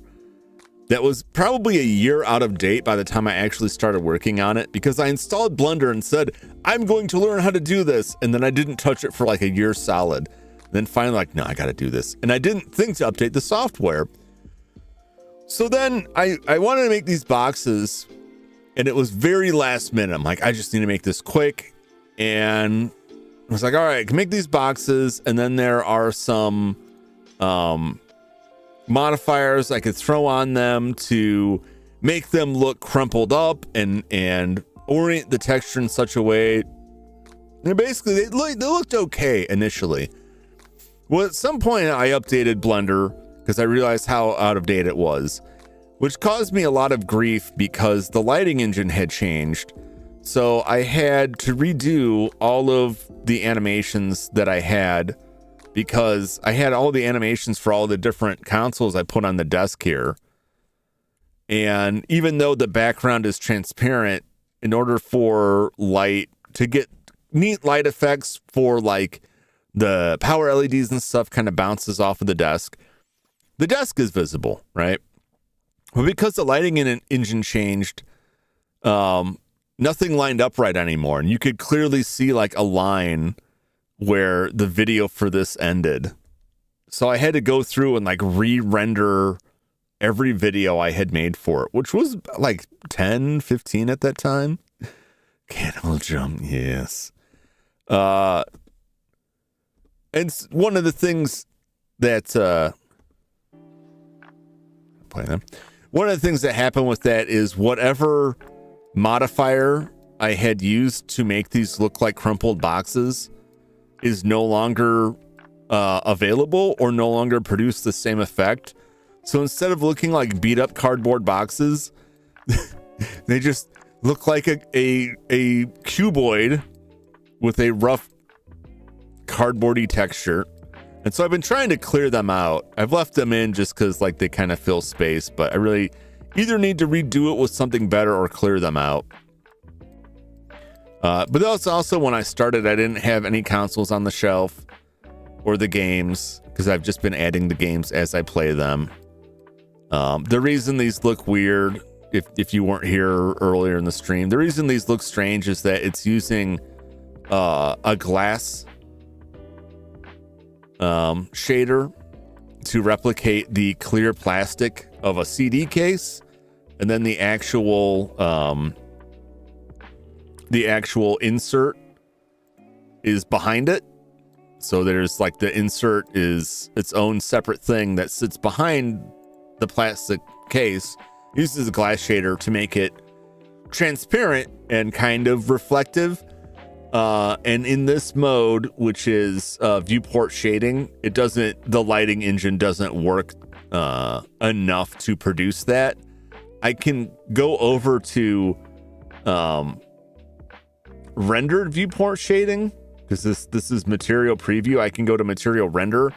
That was probably a year out of date by the time I actually started working on it, because I installed Blender and said, I'm going to learn how to do this. And then I didn't touch it for like a year solid. And then finally like, no, I got to do this. And I didn't think to update the software. So then I wanted to make these boxes, and it was very last minute. I'm like, I just need to make this quick. And I was like, all right, I can make these boxes. And then there are some modifiers I could throw on them to make them look crumpled up and orient the texture in such a way. And basically, they looked okay initially. Well, at some point, I updated Blender because I realized how out of date it was, which caused me a lot of grief because the lighting engine had changed. So I had to redo all of the animations that I had, because I had all the animations for all the different consoles I put on the desk here. And even though the background is transparent, in order for light to get neat light effects for like the power LEDs and stuff kind of bounces off of the desk is visible, right? But because the lighting engine changed, nothing lined up right anymore. And you could clearly see like a line where the video for this ended. So I had to go through and like re-render every video I had made for it, which was like 10, 15 at that time. Cannibal Jump, yes. And one of the things that one of the things that happened with that is whatever modifier I had used to make these look like crumpled boxes is no longer available or no longer produce the same effect. So instead of looking like beat up cardboard boxes, they just look like a cuboid with a rough cardboardy texture. And so I've been trying to clear them out. I've left them in just because like they kind of fill space, but I really either need to redo it with something better or clear them out. But that's also when I started, I didn't have any consoles on the shelf. or the games, because I've just been adding the games as I play them. The reason these look weird, if you weren't here earlier in the stream, the reason these look strange is that it's using a glass shader to replicate the clear plastic of a CD case, and then the actual insert is behind it. So there's like the insert is its own separate thing that sits behind the plastic case, uses a glass shader to make it transparent and kind of reflective. And in this mode, which is viewport shading, the lighting engine doesn't work enough to produce that. I can go over to rendered viewport shading, because this is material preview. I can go to material render,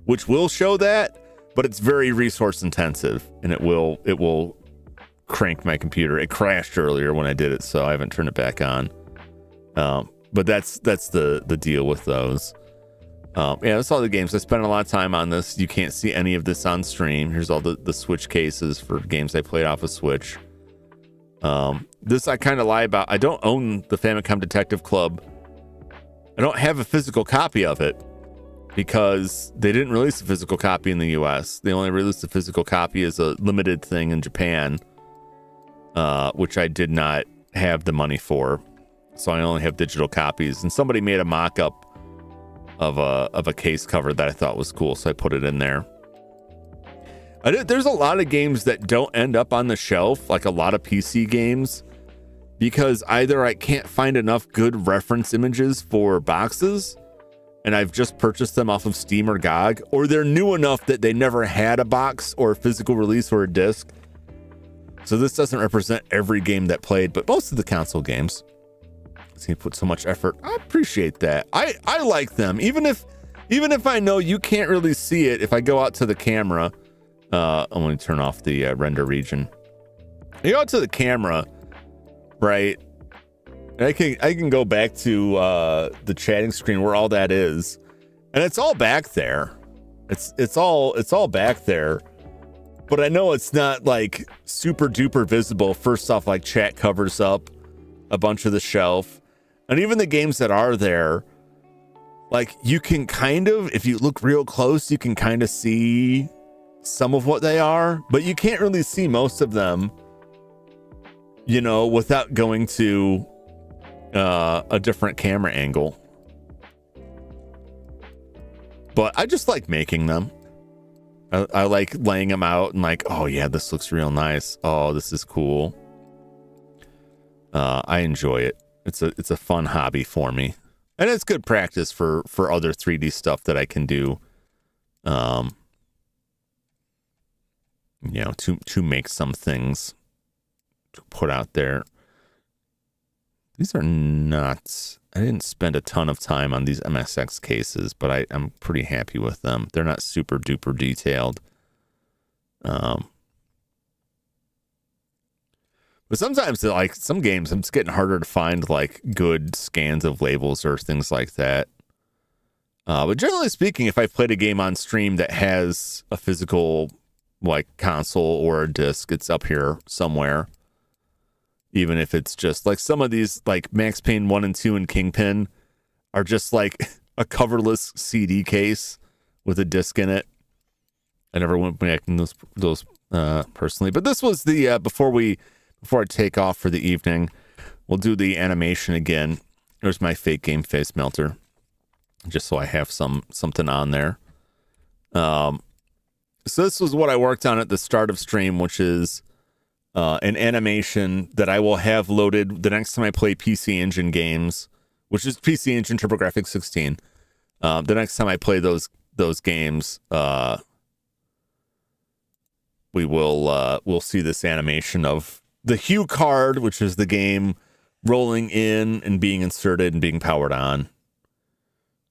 which will show that, but it's very resource intensive, and it will crank my computer. It crashed earlier when I did it, so I haven't turned it back on. But that's the deal with those. Yeah, that's all the games. I spent a lot of time on this. You can't see any of this on stream. Here's all the Switch cases for games I played off of Switch. This I kind of lie about. I don't own the Famicom Detective Club. I don't have a physical copy of it because they didn't release a physical copy in the US. They only released a physical copy as a limited thing in Japan, which I did not have the money for. So I only have digital copies. And somebody made a mock-up of a case cover that I thought was cool, so I put it in there. There's a lot of games that don't end up on the shelf, like a lot of PC games, because either I can't find enough good reference images for boxes, and I've just purchased them off of Steam or GOG, or they're new enough that they never had a box or a physical release or a disc. So this doesn't represent every game that played, but most of the console games. He put so much effort. I appreciate that. I like them, even if I know you can't really see it. If I go out to the camera, I'm going to turn off the render region. I go out to the camera, right? And I can go back to the chatting screen where all that is, and it's all back there. It's all back there. But I know it's not like super duper visible. First off, like chat covers up a bunch of the shelf. And even the games that are there, like you can kind of, if you look real close, you can kind of see some of what they are, but you can't really see most of them, you know, without going to a different camera angle. But I just like making them. I like laying them out and like, oh yeah, this looks real nice. Oh, this is cool. I enjoy it. It's a fun hobby for me, and it's good practice for other 3D stuff that I can do. You know, to make some things to put out there. These are nuts. I didn't spend a ton of time on these MSX cases, but I'm pretty happy with them. They're not super duper detailed. But sometimes, like some games, it's getting harder to find like good scans of labels or things like that. But generally speaking, if I played a game on stream that has a physical like console or a disc, it's up here somewhere. Even if it's just like some of these, like Max Payne 1 and 2 and Kingpin are just like a coverless CD case with a disc in it. I never went back in those personally, but this was the before I take off for the evening, we'll do the animation again. There's my fake game face melter, just so I have something on there. So this was what I worked on at the start of stream, which is an animation that I will have loaded the next time I play PC Engine games, which is PC Engine TurboGrafx 16. The next time I play those games, we'll see this animation of the Hue card, which is the game rolling in and being inserted and being powered on.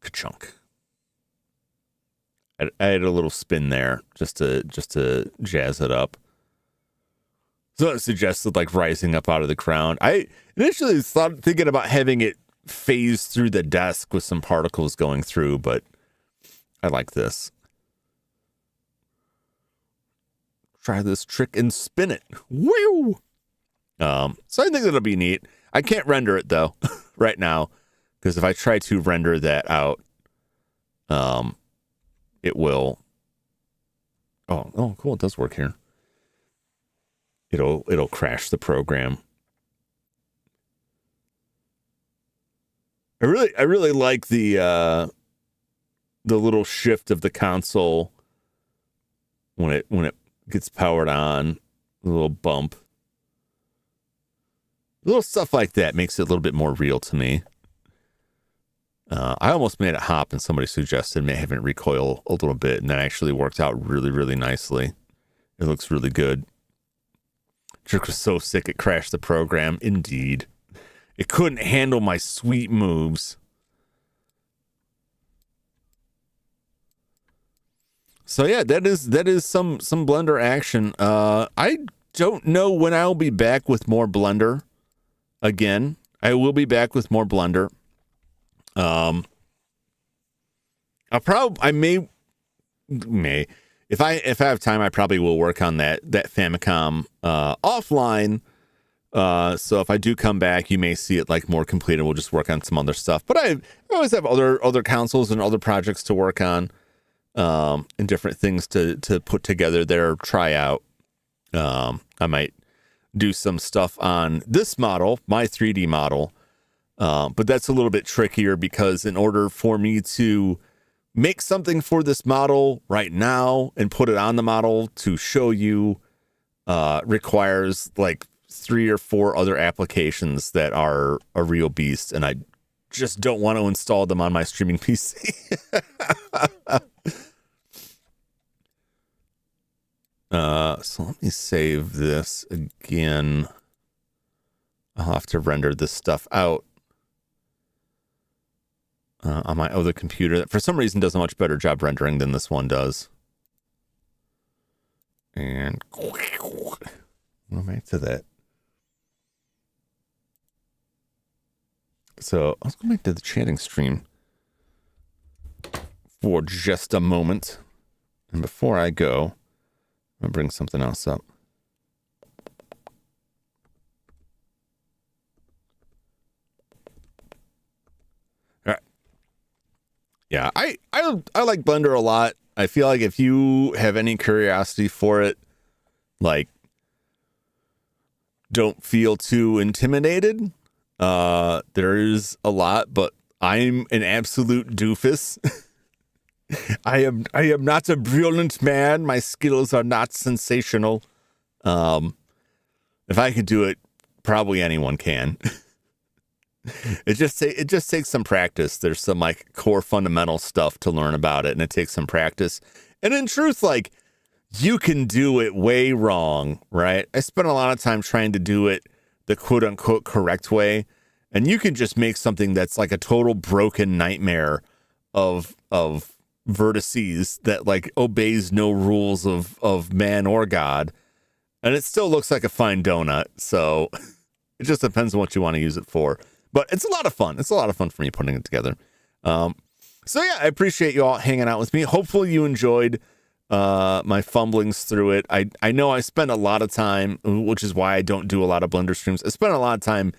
Ka-chunk. I had a little spin there just to jazz it up. So it suggested like rising up out of the ground. I initially thinking about having it phase through the desk with some particles going through, but I like this. Try this trick and spin it. Woo! So I think that'll be neat. I can't render it though right now, because if I try to render that out, it will. Oh, cool! It does work here. It'll crash the program. I really like the little shift of the console when it gets powered on. A little bump. Little stuff like that makes it a little bit more real to me. I almost made it hop, and somebody suggested having it recoil a little bit, and that actually worked out really, really nicely. It looks really good. Trick was so sick it crashed the program. Indeed. It couldn't handle my sweet moves. So yeah, that is some Blender action. I don't know when I'll be back with more Blender. Again, I will be back with more Blender. I may if I have time, I probably will work on that Famicom offline. So if I do come back, you may see it like more complete, and we'll just work on some other stuff. But I always have other consoles and other projects to work on, and different things to put together there, try out. I might do some stuff on this model, my 3D model. But that's a little bit trickier, because in order for me to make something for this model right now and put it on the model to show you, requires like 3 or 4 other applications that are a real beast, and I just don't want to install them on my streaming PC. So let me save this again. I'll have to render this stuff out on my other computer that for some reason does a much better job rendering than this one does. And go back to that. So let's go back to the chatting stream for just a moment. And before I go, I'm going to bring something else up. All right. Yeah, I like Blender a lot. I feel like if you have any curiosity for it, like, don't feel too intimidated. There is a lot, but I'm an absolute doofus. I am not a brilliant man. My skills are not sensational. If I could do it, probably anyone can. It just takes some practice. There's some like core fundamental stuff to learn about it, and it takes some practice. And in truth, like, you can do it way wrong, right? I spent a lot of time trying to do it the quote unquote correct way, and you can just make something that's like a total broken nightmare of vertices that like obeys no rules of man or God, and it still looks like a fine donut. So it just depends on what you want to use it for. But it's a lot of fun. It's a lot of fun for me putting it together. So yeah, I appreciate you all hanging out with me. Hopefully you enjoyed my fumblings through it. I know I spent a lot of time, which is why I don't do a lot of Blender streams. I spent a lot of time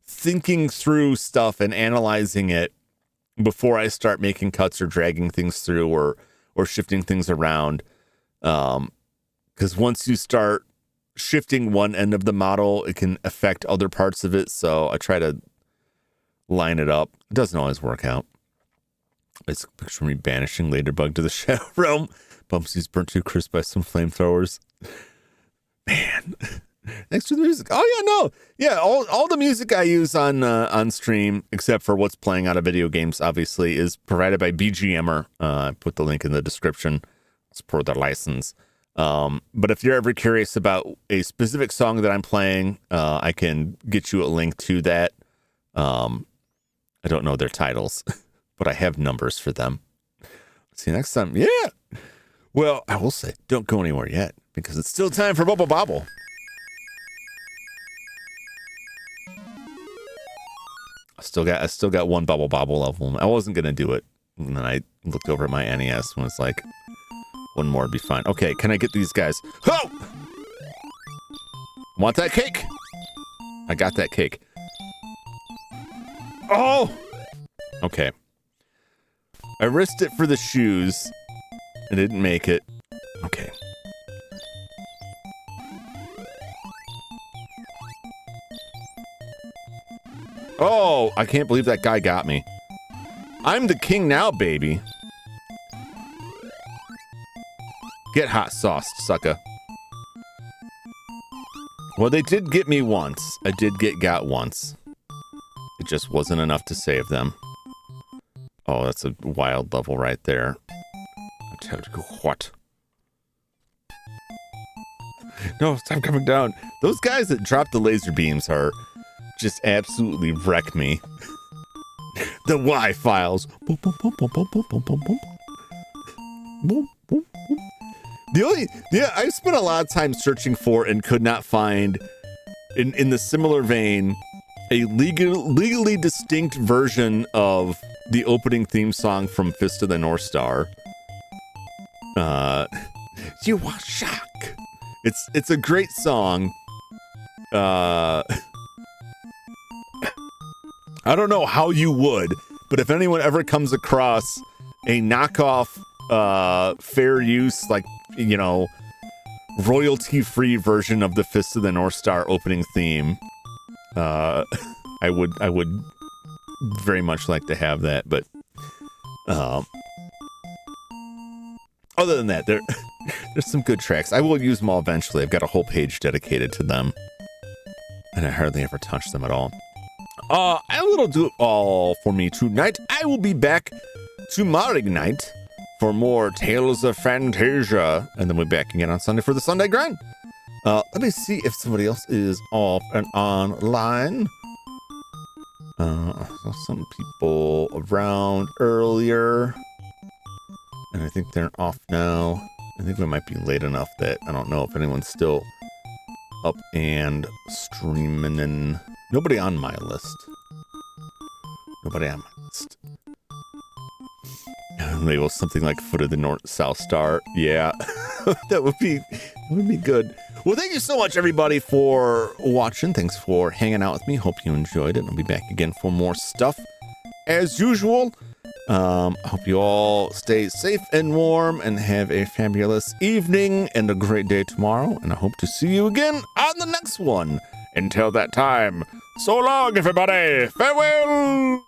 thinking through stuff and analyzing it before I start making cuts or dragging things through or shifting things around. Because once you start shifting one end of the model, it can affect other parts of it. So I try to line it up. It doesn't always work out. It's a picture of me banishing Ladybug to the shadow realm. Bumpsy's burnt too crisp by some flamethrowers. Man. Thanks for the music. Oh yeah, no. Yeah, all the music I use on stream, except for what's playing out of video games, obviously, is provided by BGMer. I put the link in the description. Support their license. But if you're ever curious about a specific song that I'm playing, I can get you a link to that. I don't know their titles, but I have numbers for them. See you next time. Yeah. Well, I will say, don't go anywhere yet, because it's still time for Bubble Bobble. I still got one Bubble Bobble of them. I wasn't gonna do it And then I looked over at my NES and was like, one more would be fine. Okay, can I get these guys? Oh! Want that cake? I got that cake. Oh! Okay. I risked it for the shoes. I didn't make it. Okay. Oh, I can't believe that guy got me. I'm the king now, baby. Get hot sauced, sucker. Well, they did get me once. I did get got once. It just wasn't enough to save them. Oh, that's a wild level right there. I'll tell you what. No, stop coming down. Those guys that drop the laser beams are just absolutely wreck me. The Y files. Boom, boom, boom, boom, boom, boom, boom, boom, boom. Boom, boom, boom. I spent a lot of time searching for and could not find, in the similar vein, a legally distinct version of the opening theme song from Fist of the North Star. You are shock. It's a great song. I don't know how you would, but if anyone ever comes across a knockoff, fair use, like, you know, royalty-free version of the Fist of the North Star opening theme, I would very much like to have that, but other than that, there's some good tracks. I will use them all eventually. I've got a whole page dedicated to them, and I hardly ever touch them at all. That'll do it all for me tonight. I will be back tomorrow night for more Tales of Fantasia, and then we'll be back again on Sunday for the Sunday grind. Let me see if somebody else is off and online. I saw some people around earlier, and I think they're off now. I think we might be late enough that I don't know if anyone's still up and streaming. And nobody on my list. Nobody on my list. Maybe it was something like Foot of the North South Star. Yeah, that would be good. Well, thank you so much, everybody, for watching. Thanks for hanging out with me. Hope you enjoyed it. I'll be back again for more stuff as usual. I hope you all stay safe and warm and have a fabulous evening and a great day tomorrow. And I hope to see you again on the next one. Until that time, so long, everybody. Farewell.